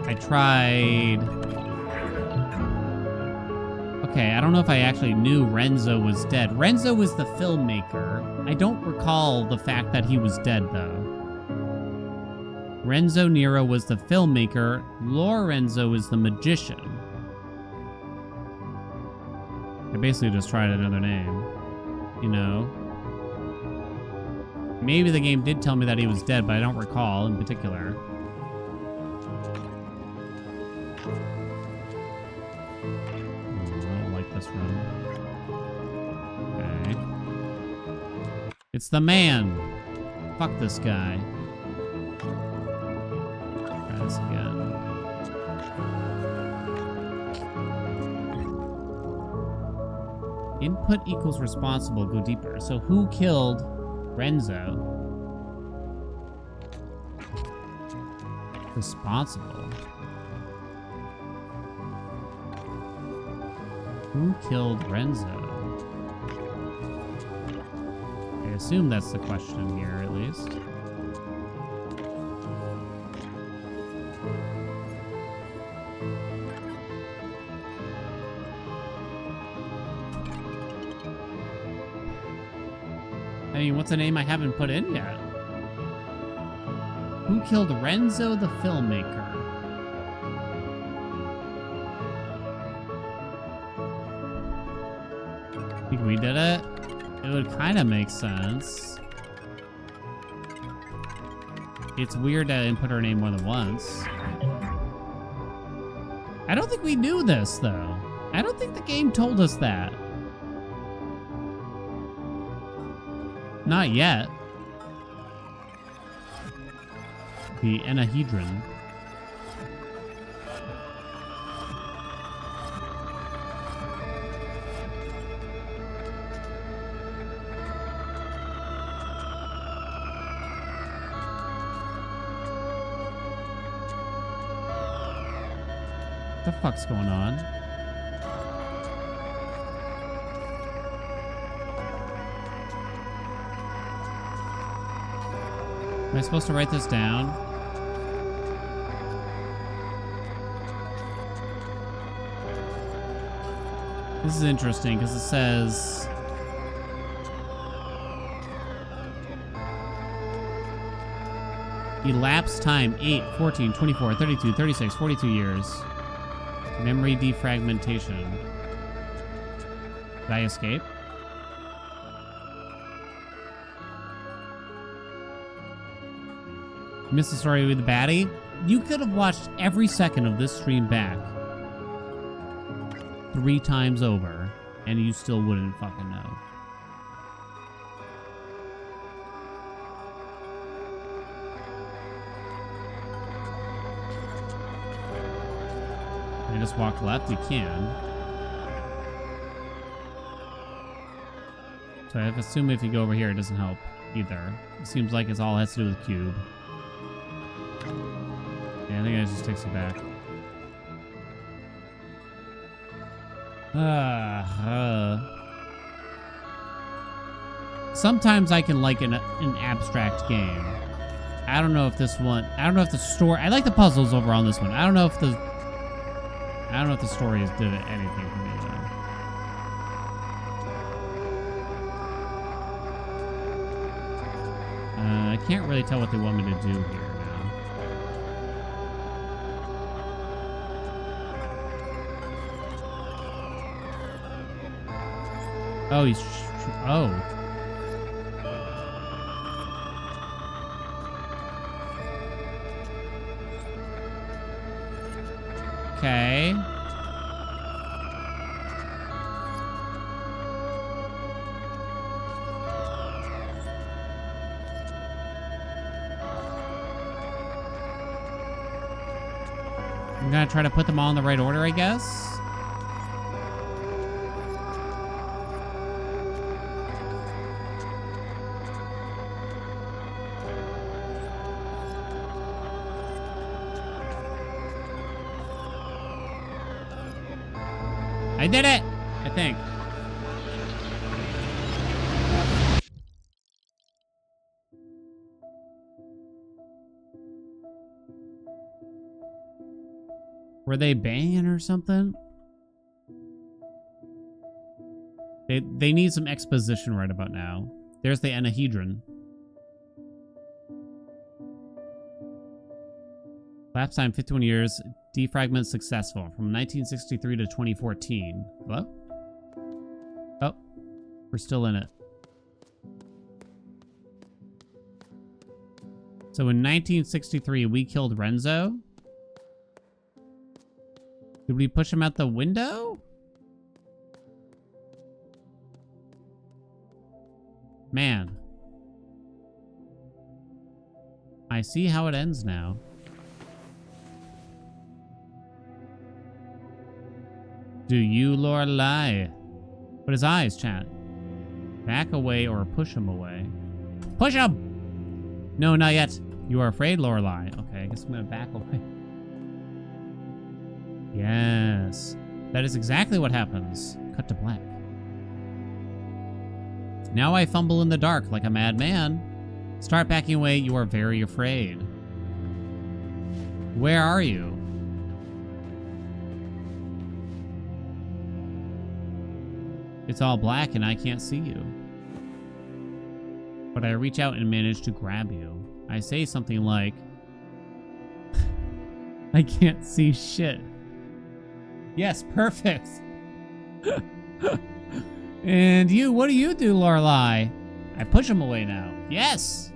I tried... Okay, I don't know if I actually knew Renzo was dead. Renzo was the filmmaker. I don't recall the fact that he was dead, though. Renzo Nero was the filmmaker. Lorenzo is the magician. I basically just tried another name. You know? Maybe the game did tell me that he was dead, but I don't recall in particular. Room. Okay. It's the man. Fuck this guy. Try this again. Input equals responsible. Go deeper. So who killed Renzo? Responsible. Who killed Renzo? I assume that's the question here, at least. I mean, what's a name I haven't put in yet? Who killed Renzo the filmmaker? I think we did it. It would kind of make sense. It's weird to input her name more than once. I don't think we knew this, though. I don't think the game told us that. Not yet. The Enahedron. the fuck's going on? Am I supposed to write this down? This is interesting because it says... elapsed time 8, 14, 24, 32, 36, 42 years. Memory defragmentation. Did I escape? Missed the story with the baddie? You could have watched every second of this stream back 3 times over, and you still wouldn't fucking know. I just walked left, you can. So I assume if you go over here, it doesn't help either. It seems like it's all has to do with cube. Yeah, I think that just takes you back. Sometimes I can like an abstract game. I don't know if this one... I don't know if the story... I like the puzzles over on this one. I don't know if the stories did anything for me, though. I can't really tell what they want me to do here now. Oh, he's... oh. Okay. I'm gonna try to put them all in the right order, I guess. I did it! I think. Were they banging or something? They need some exposition right about now. There's the anahedron. Lapse time 51 years. Defragment successful from 1963 to 2014. Hello? Oh, we're still in it. So in 1963, we killed Renzo. Did we push him out the window? Man. I see how it ends now. Do you, Lorelai? But his eyes, chat. Back away or push him away. Push him! No, not yet. You are afraid, Lorelai. Okay, I guess I'm gonna back away. Yes. That is exactly what happens. Cut to black. Now I fumble in the dark like a madman. Start backing away. You are very afraid. Where are you? It's all black and I can't see you. But I reach out and manage to grab you. I say something like, I can't see shit. Yes, perfect. And you, what do you do, Lorelai? I push him away now. Yes!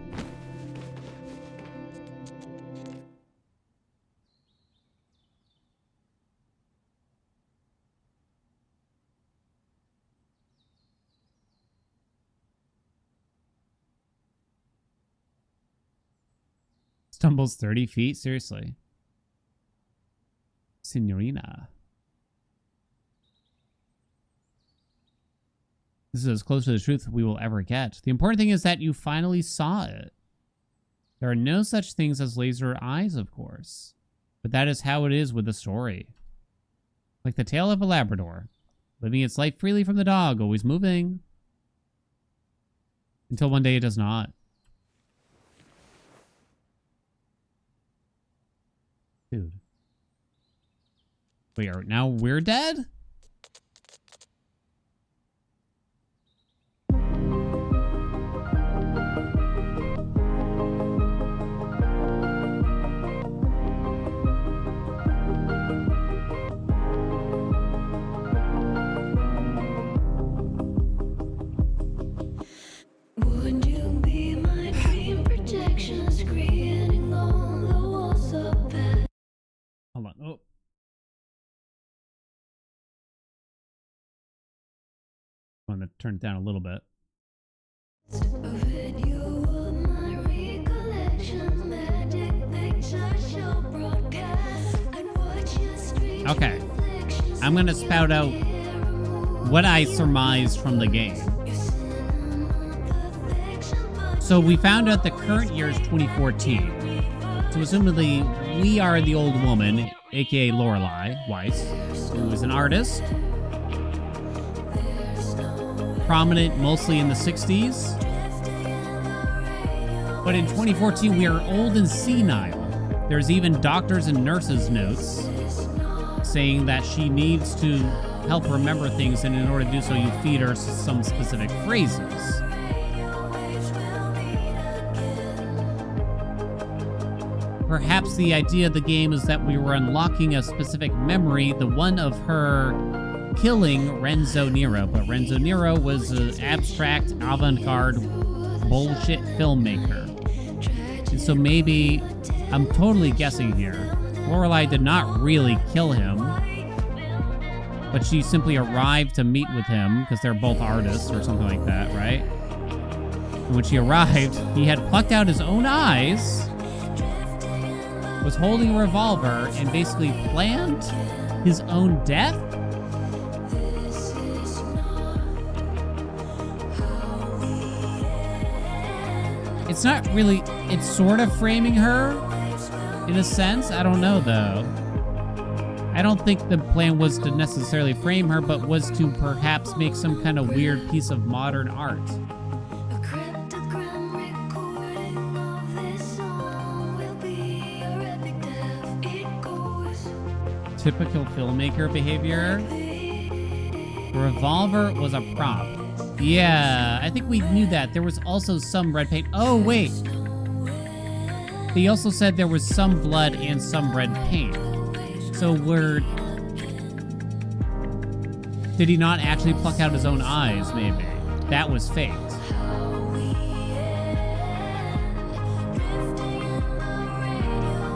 Stumbles 30 feet? Seriously. Signorina. This is as close to the truth we will ever get. The important thing is that you finally saw it. There are no such things as laser eyes, of course. But that is how it is with the story. Like the tail of a Labrador, living its life freely from the dog, always moving. Until one day it does not. Dude. Wait, now we're dead? Would you be my dream protection screening on the walls of bed? Hold on. Oh. I'm going to turn it down a little bit. A video of my recollections, magic pictures show broadcast. I'd watch your street Okay. I'm going to spout out what I surmised from the game. So we found out the current year is 2014. So assumedly, we are the old woman, aka Lorelai Weiss, who is an artist. Prominent mostly in the 60s. But in 2014, we are old and senile. There's even doctors and nurses' notes saying that she needs to help remember things, and in order to do so, you feed her some specific phrases. Perhaps the idea of the game is that we were unlocking a specific memory, the one of her killing Renzo Nero, but Renzo Nero was an abstract, avant-garde bullshit filmmaker. And so maybe, I'm totally guessing here, Lorelai did not really kill him, but she simply arrived to meet with him, because they're both artists or something like that, right? And when she arrived, he had plucked out his own eyes, was holding a revolver, and basically planned his own death? It's not really, it's sort of framing her, in a sense. I don't know, though. I don't think the plan was to necessarily frame her, but was to perhaps make some kind of weird piece of modern art. A cryptogram recording of this song will be your epic death. It goes. Typical filmmaker behavior. The revolver was a prop. Yeah, I think we knew that. There was also some red paint. Oh, wait. He also said there was some blood and some red paint. So did he not actually pluck out his own eyes, maybe? That was faked.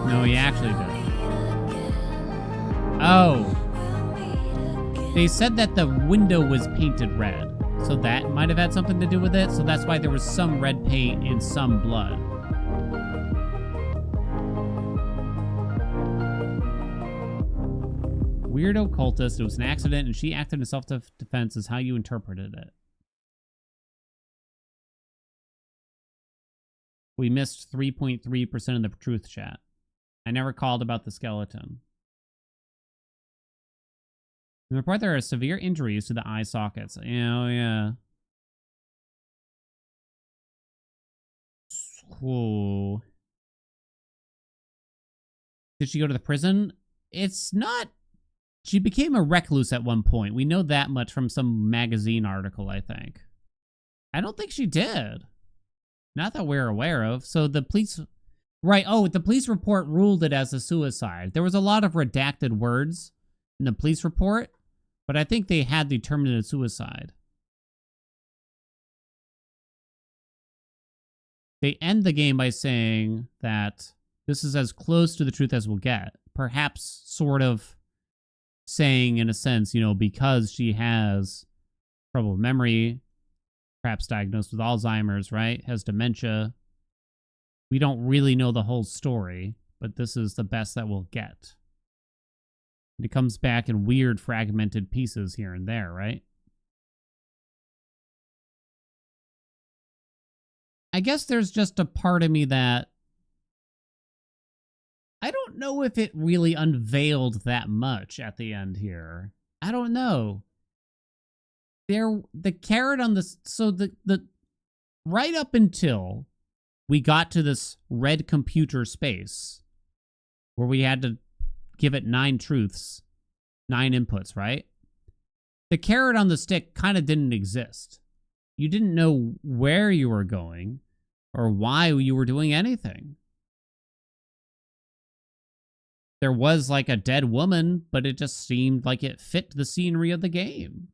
No, he actually did. Oh. They said that the window was painted red. So that might have had something to do with it. So that's why there was some red paint and some blood. Weirdo cultist. It was an accident, and she acted in self-defense is how you interpreted it. We missed 3.3% of the truth chat. I never called about the skeleton. In the report, there are severe injuries to the eye sockets. Oh, yeah. Cool. Did she go to the prison? It's not... She became a recluse at one point. We know that much from some magazine article, I think. I don't think she did. Not that we're aware of. So the police... Right, oh, the police report ruled it as a suicide. There was a lot of redacted words in the police report, but I think they had determined it as suicide. They end the game by saying that this is as close to the truth as we'll get. Perhaps sort of saying, in a sense, you know, because she has trouble with memory, perhaps diagnosed with Alzheimer's, right? Has dementia. We don't really know the whole story, but this is the best that we'll get. And it comes back in weird fragmented pieces here and there, right? I guess there's just a part of me that I don't know if it really unveiled that much at the end here. I don't know. The carrot on this, so the right up until we got to this red computer space where we had to give it 9 truths, 9 inputs, right? The carrot on the stick kind of didn't exist. You didn't know where you were going or why you were doing anything. There was like a dead woman, but it just seemed like it fit the scenery of the game.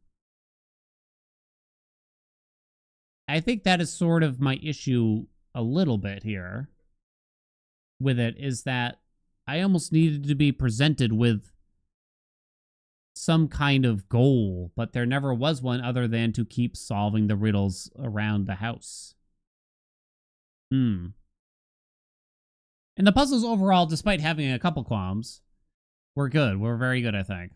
I think that is sort of my issue a little bit here with it, is that I almost needed to be presented with some kind of goal, but there never was one other than to keep solving the riddles around the house. And the puzzles overall, despite having a couple qualms, were good. Were very good, I think.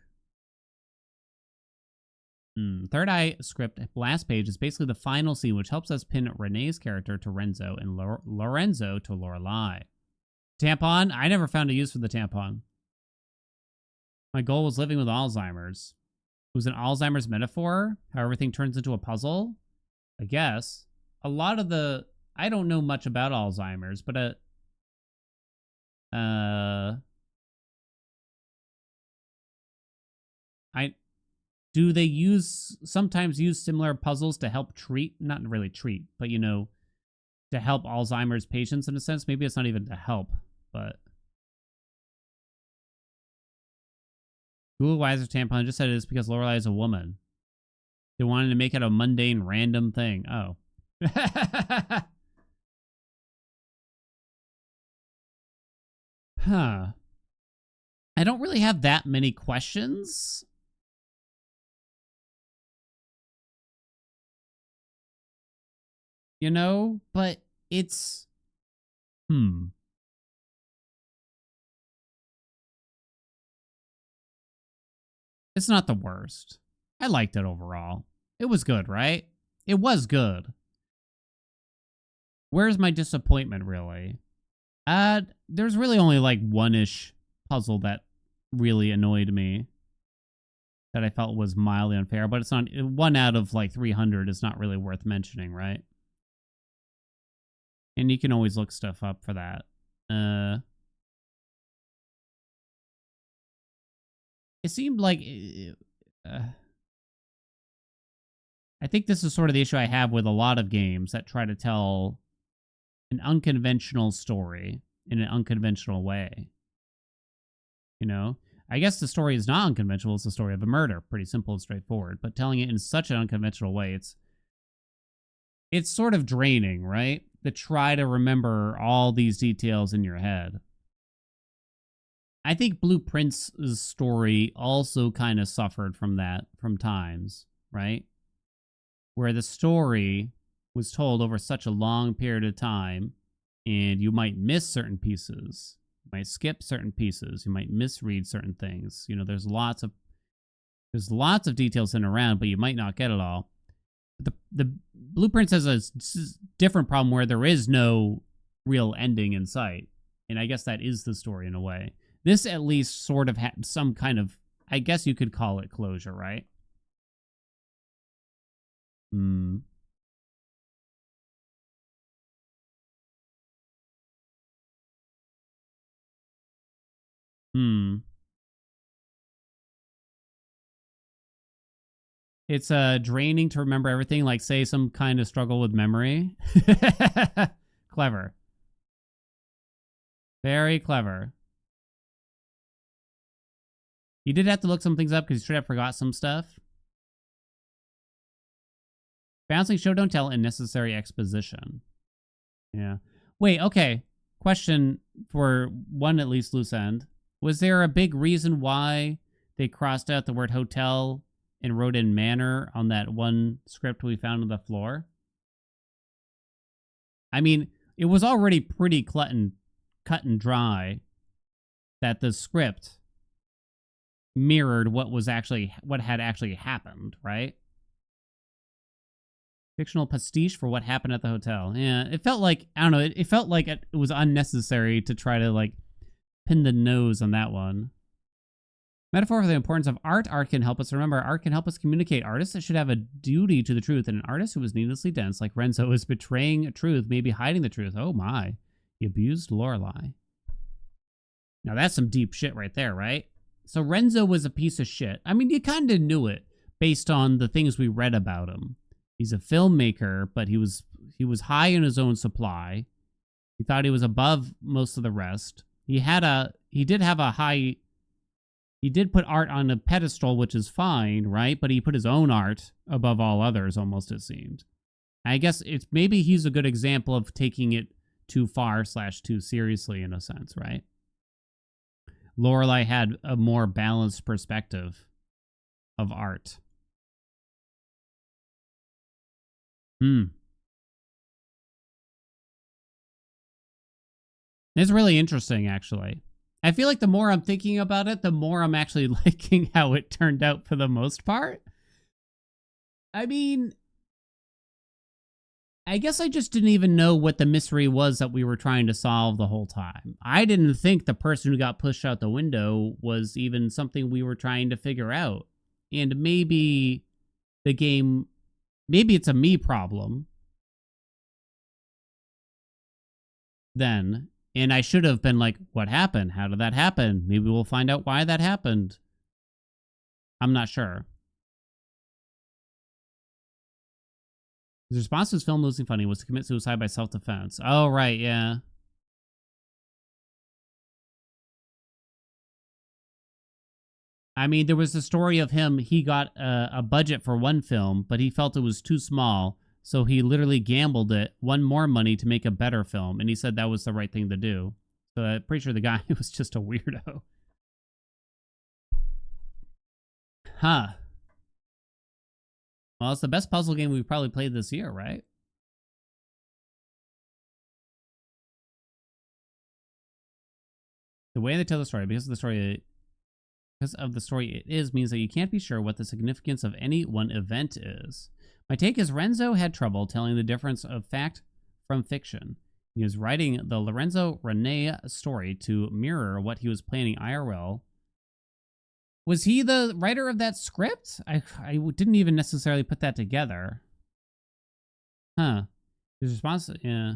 Third Eye script last page is basically the final scene, which helps us pin Renee's character to Renzo and Lorenzo to Lorelai. Tampon? I never found a use for the tampon. My goal was living with Alzheimer's. It was an Alzheimer's metaphor? How everything turns into a puzzle? I guess. A lot of the... I don't know much about Alzheimer's, but do they sometimes use similar puzzles to help treat, not really treat, but you know, to help Alzheimer's patients in a sense? Maybe it's not even to help, but Google Wiser Tampon just said it is because Lorelai is a woman. They wanted to make it a mundane, random thing. Oh. Huh. I don't really have that many questions. You know, but it's... It's not the worst. I liked it overall. It was good, right? It was good. Where's my disappointment, really? There's really only like one-ish puzzle that really annoyed me, that I felt was mildly unfair, but it's not... 1 out of like 300 is not really worth mentioning, right? And you can always look stuff up for that. It seemed like... I think this is sort of the issue I have with a lot of games that try to tell an unconventional story in an unconventional way. You know? I guess the story is not unconventional. It's the story of a murder. Pretty simple and straightforward. But telling it in such an unconventional way, it's sort of draining, right? To try to remember all these details in your head. I think Blueprint's story also kind of suffered from that from times, right? Where the story was told over such a long period of time, and you might miss certain pieces. You might skip certain pieces. You might misread certain things. You know, there's lots of details in and around, but you might not get it all. The Blueprint has a different problem where there is no real ending in sight. And I guess that is the story in a way. This at least sort of had some kind of, I guess you could call it closure, right? It's draining to remember everything, like say some kind of struggle with memory. Clever. Very clever. You did have to look some things up because you straight up forgot some stuff. Bouncing show don't tell and necessary exposition. Yeah. Wait, okay. Question for one at least loose end. Was there a big reason why they crossed out the word hotel and wrote in manor on that one script we found on the floor? I mean, it was already pretty cut and dry that the script mirrored what had actually happened, right? Fictional pastiche for what happened at the hotel. Yeah, it felt like, I don't know, it felt like it was unnecessary to try to like pinned the nose on that one. Metaphor for the importance of art. Art can help us remember. Art can help us communicate. Artists should have a duty to the truth, and an artist who is needlessly dense, like Renzo, is betraying truth, maybe hiding the truth. Oh my. He abused Lorelai. Now that's some deep shit right there, right? So Renzo was a piece of shit. I mean, you kind of knew it based on the things we read about him. He's a filmmaker, but he was high in his own supply. He thought he was above most of the rest. He did put art on a pedestal, which is fine, right? But he put his own art above all others, almost, it seemed. I guess maybe he's a good example of taking it too far / too seriously in a sense, right? Lorelai had a more balanced perspective of art. It's really interesting, actually. I feel like the more I'm thinking about it, the more I'm actually liking how it turned out for the most part. I mean, I guess I just didn't even know what the mystery was that we were trying to solve the whole time. I didn't think the person who got pushed out the window was even something we were trying to figure out. And maybe maybe it's a me problem then. And I should have been like, what happened? How did that happen? Maybe we'll find out why that happened. I'm not sure. His response to his film Losing Funny was to commit suicide by self-defense. Oh, right, yeah. I mean, there was the story of him, he got a budget for one film, but he felt it was too small, so he literally gambled it, won more money to make a better film, and he said that was the right thing to do. So I'm pretty sure the guy was just a weirdo. Huh. Well, it's the best puzzle game we've probably played this year, right? The way they tell the story, because of the story it is, means that you can't be sure what the significance of any one event is. My take is Renzo had trouble telling the difference of fact from fiction. He was writing the Lorenzo Rene story to mirror what he was planning IRL. Was he the writer of that script? I didn't even necessarily put that together. Huh. His response, yeah.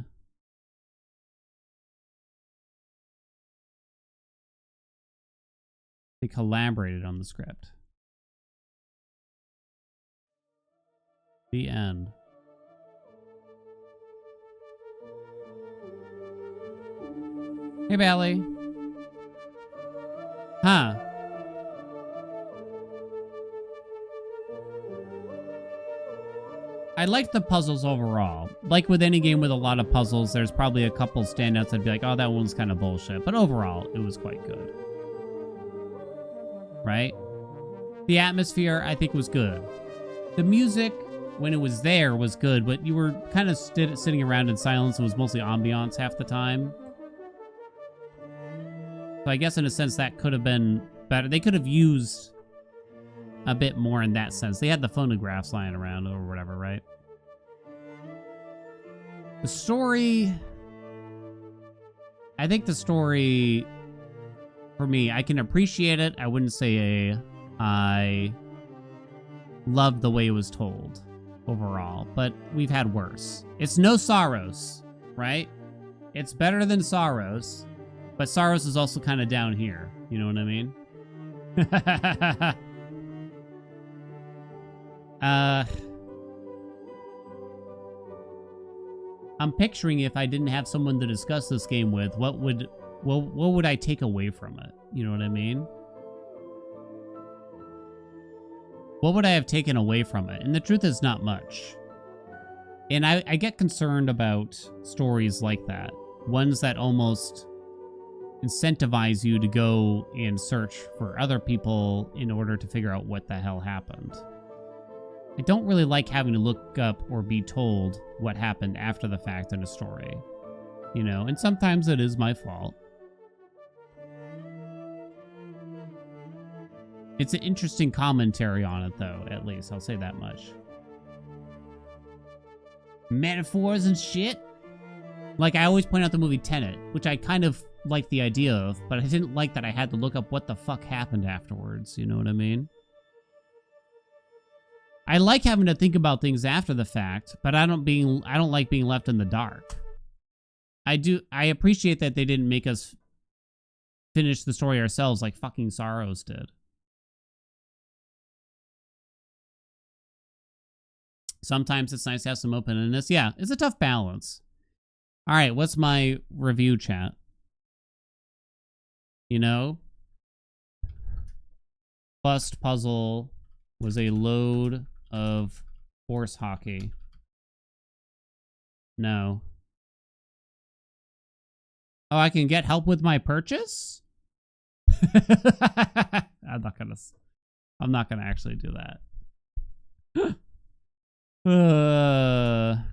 They collaborated on the script. The end. Hey, Bally. Huh. I liked the puzzles overall. Like with any game with a lot of puzzles, there's probably a couple standouts I'd be like, oh, that one's kind of bullshit. But overall, it was quite good. Right? The atmosphere, I think, was good. The music, when it was there, was good, but you were kind of sitting around in silence. It was mostly ambiance half the time. So I guess in a sense that could have been better. They could have used a bit more in that sense. They had the phonographs lying around or whatever, right? The story... I think the story... For me, I can appreciate it. I wouldn't say I loved the way it was told overall, but we've had worse. It's no Saros, right? It's better than Saros, but Saros is also kind of down here. You know what I mean? I'm picturing if I didn't have someone to discuss this game with, what would I take away from it? You know what I mean? What would I have taken away from it? And the truth is not much. And I get concerned about stories like that. Ones that almost incentivize you to go and search for other people in order to figure out what the hell happened. I don't really like having to look up or be told what happened after the fact in a story. You know, and sometimes it is my fault. It's an interesting commentary on it, though, at least. I'll say that much. Metaphors and shit. Like, I always point out the movie Tenet, which I kind of like the idea of, but I didn't like that I had to look up what the fuck happened afterwards. You know what I mean? I like having to think about things after the fact, but I don't like being left in the dark. I appreciate that they didn't make us finish the story ourselves like fucking Sorrows did. Sometimes it's nice to have some openness. Yeah, it's a tough balance. All right, what's my review, chat? You know? Bust puzzle was a load of horse hockey. No. Oh, I can get help with my purchase? I'm not gonna actually do that.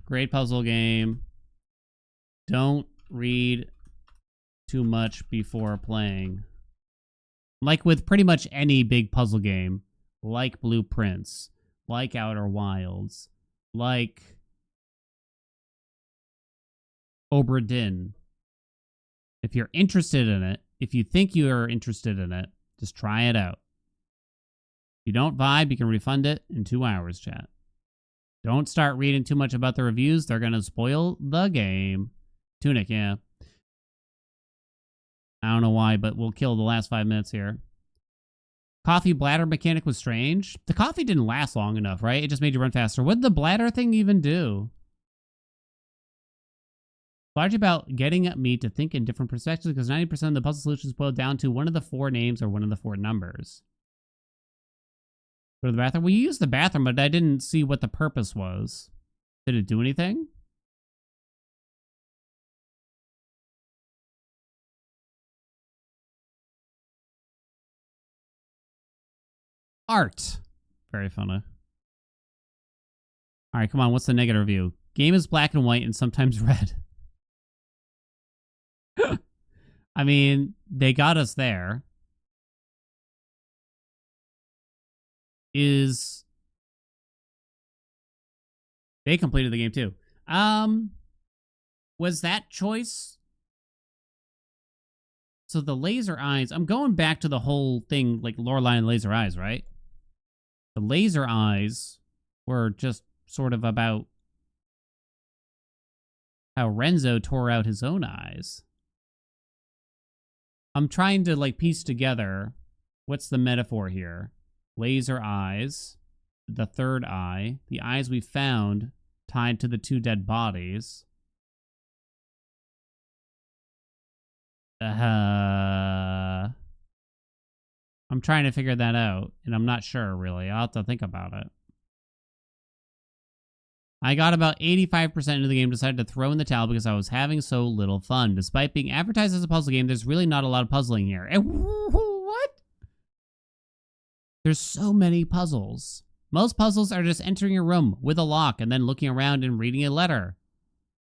Great puzzle game. Don't read too much before playing. Like with pretty much any big puzzle game, like Blueprints, like Outer Wilds, like Obra Dinn. If you're interested in it, if you think you are interested in it, just try it out. If you don't vibe, you can refund it in 2 hours, chat. Don't start reading too much about the reviews. They're going to spoil the game. Tunic, yeah. I don't know why, but we'll kill the last 5 minutes here. Coffee bladder mechanic was strange. The coffee didn't last long enough, right? It just made you run faster. What did the bladder thing even do? Largely about getting me to think in different perspectives because 90% of the puzzle solutions boil down to one of the 4 names or one of the 4 numbers. Go to the bathroom. We used the bathroom, but I didn't see what the purpose was. Did it do anything? Art. Very funny. All right, come on. What's the negative review? Game is black and white and sometimes red. I mean, they got us there. They completed the game too. Was that choice? So the laser eyes, I'm going back to the whole thing like Lorelai and laser eyes, right? The laser eyes were just sort of about how Renzo tore out his own eyes. I'm trying to like piece together what's the metaphor here. Laser eyes, the third eye, the eyes we found tied to the 2 dead bodies. I'm trying to figure that out, and I'm not sure, really. I'll have to think about it. I got about 85% into the game, decided to throw in the towel because I was having so little fun. Despite being advertised as a puzzle game, there's really not a lot of puzzling here. And what? There's so many puzzles. Most puzzles are just entering a room with a lock and then looking around and reading a letter.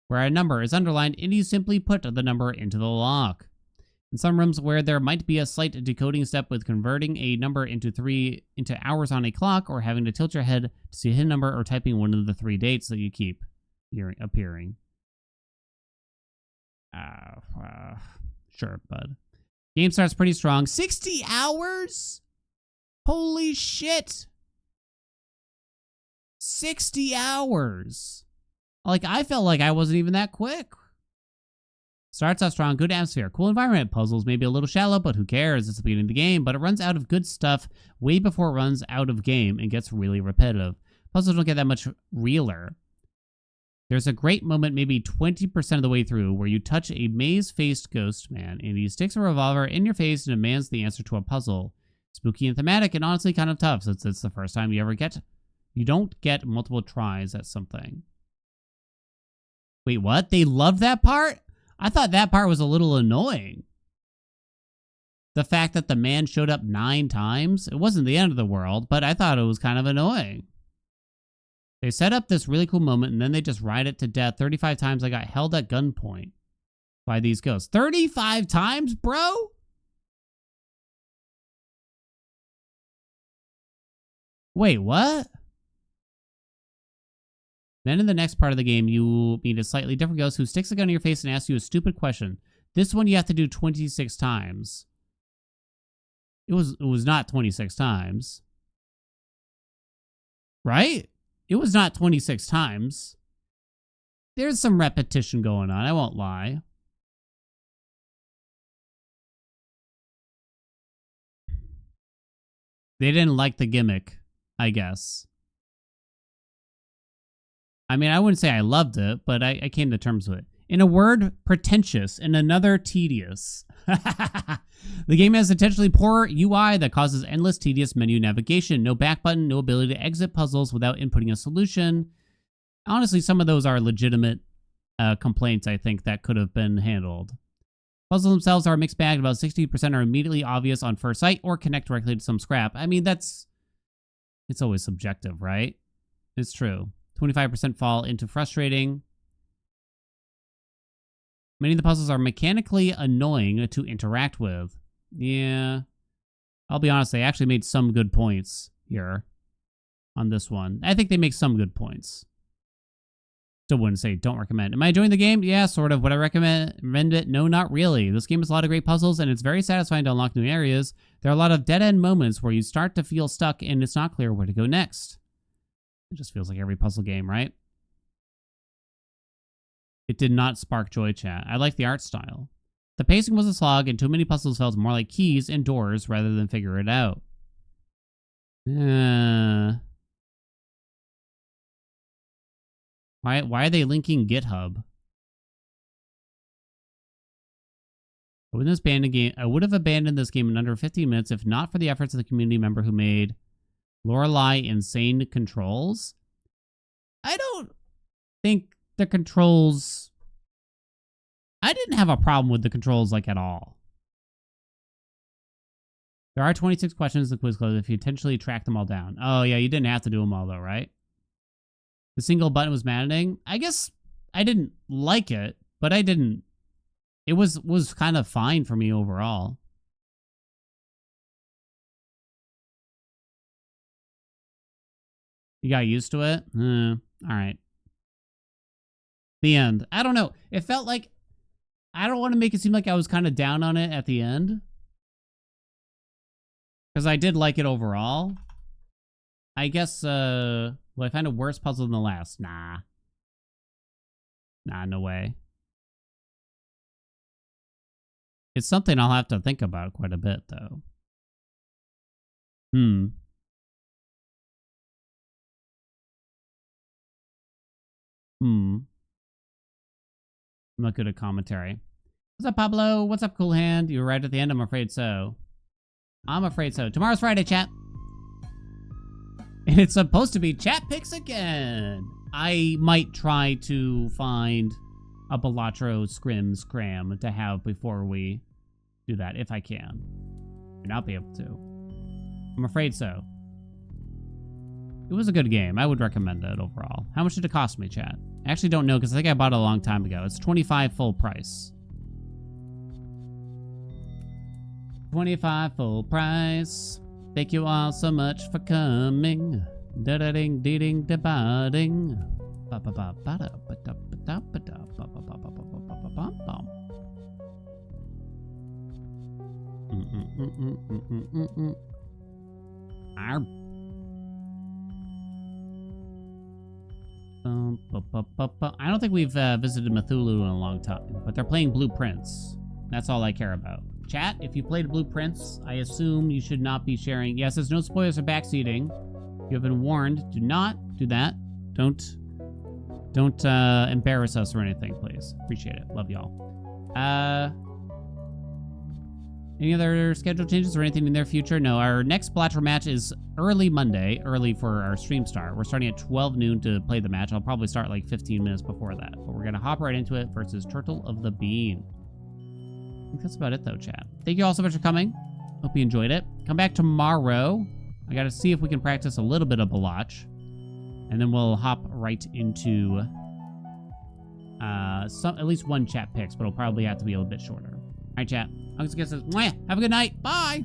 Where a number is underlined, and you simply put the number into the lock. In some rooms where there might be a slight decoding step with converting a number into hours on a clock, or having to tilt your head to see a hidden number, or typing one of the 3 dates that you keep appearing. Sure, bud. Game starts pretty strong. 60 hours? Holy shit! 60 hours! Like, I felt like I wasn't even that quick. Starts out strong, good atmosphere, cool environment. Puzzles may be a little shallow, but who cares? It's the beginning of the game, but it runs out of good stuff way before it runs out of game and gets really repetitive. Puzzles don't get that much realer. There's a great moment maybe 20% of the way through where you touch a maze-faced ghost man and he sticks a revolver in your face and demands the answer to a puzzle. Spooky and thematic and honestly kind of tough since it's the first time you don't get multiple tries at something. Wait, what? They loved that part? I thought that part was a little annoying. The fact that the man showed up 9 times, it wasn't the end of the world, but I thought it was kind of annoying. They set up this really cool moment, and then they just ride it to death. 35 times I got held at gunpoint by these ghosts. 35 times, bro? Wait, what? Then in the next part of the game, you meet a slightly different ghost who sticks a gun in your face and asks you a stupid question. This one you have to do 26 times. It was not 26 times. Right? It was not 26 times. There's some repetition going on, I won't lie. They didn't like the gimmick, I guess. I mean, I wouldn't say I loved it, but I came to terms with it. In a word, pretentious. In another, tedious. The game has intentionally poor UI that causes endless, tedious menu navigation. No back button, no ability to exit puzzles without inputting a solution. Honestly, some of those are legitimate complaints, I think, that could have been handled. Puzzles themselves are a mixed bag. About 60% are immediately obvious on first sight or connect directly to some scrap. I mean, it's always subjective, right? It's true. 25% fall into frustrating. Many of the puzzles are mechanically annoying to interact with. Yeah. I'll be honest, they actually made some good points here on this one. I think they make some good points. Still wouldn't say don't recommend. Am I enjoying the game? Yeah, sort of. Would I recommend it? No, not really. This game has a lot of great puzzles, and it's very satisfying to unlock new areas. There are a lot of dead-end moments where you start to feel stuck, and it's not clear where to go next. It just feels like every puzzle game, right? It did not spark joy, chat. I like the art style. The pacing was a slog, and too many puzzles felt more like keys and doors rather than figure it out. Why are they linking GitHub? I would have abandoned this game in under 15 minutes if not for the efforts of the community member who made Lorelai insane controls. I don't think the controls... I didn't have a problem with the controls, like, at all. There are 26 questions in the quiz close if you intentionally track them all down. Oh, yeah, you didn't have to do them all, though, right? The single button was maddening. I guess I didn't like it, but I didn't... It was kind of fine for me overall. You got used to it? All right. The end. I don't know. It felt like... I don't want to make it seem like I was kind of down on it at the end. Because I did like it overall. I guess, will I find a worse puzzle than the last? Nah. Nah, no way. It's something I'll have to think about quite a bit, though. I'm not good at commentary. What's up, Pablo? What's up, Cool Hand? You were right at the end? I'm afraid so. I'm afraid so. Tomorrow's Friday, chat. And it's supposed to be chat picks again. I might try to find a Balatro Scram to have before we do that, if I can. May not be able to. I'm afraid so. It was a good game. I would recommend it overall. How much did it cost me, chat? I actually don't know because I think I bought it a long time ago. It's $25 full price. $25 full price. Thank you all so much for coming. Da-da-ding, dee-ding, da-ba-ding. I don't think we've visited Cthulhu in a long time, but they're playing Blueprints. That's all I care about. Chat, if you played Blueprints, I assume you should not be sharing. Yes, there's no spoilers for backseating. You have been warned. Do not do that. Don't embarrass us or anything, please. Appreciate it. Love y'all. Any other schedule changes or anything in their future? No, our next Balatro match is early Monday, early for our stream start. We're starting at 12 noon to play the match. I'll probably start like 15 minutes before that, but we're going to hop right into it versus Turtle of the Bean. I think that's about it, though, chat. Thank you all so much for coming. Hope you enjoyed it. Come back tomorrow. I got to see if we can practice a little bit of Balach. And then we'll hop right into at least one chat picks, but it'll probably have to be a little bit shorter. All right, chat. I'm just going to say, have a good night. Bye.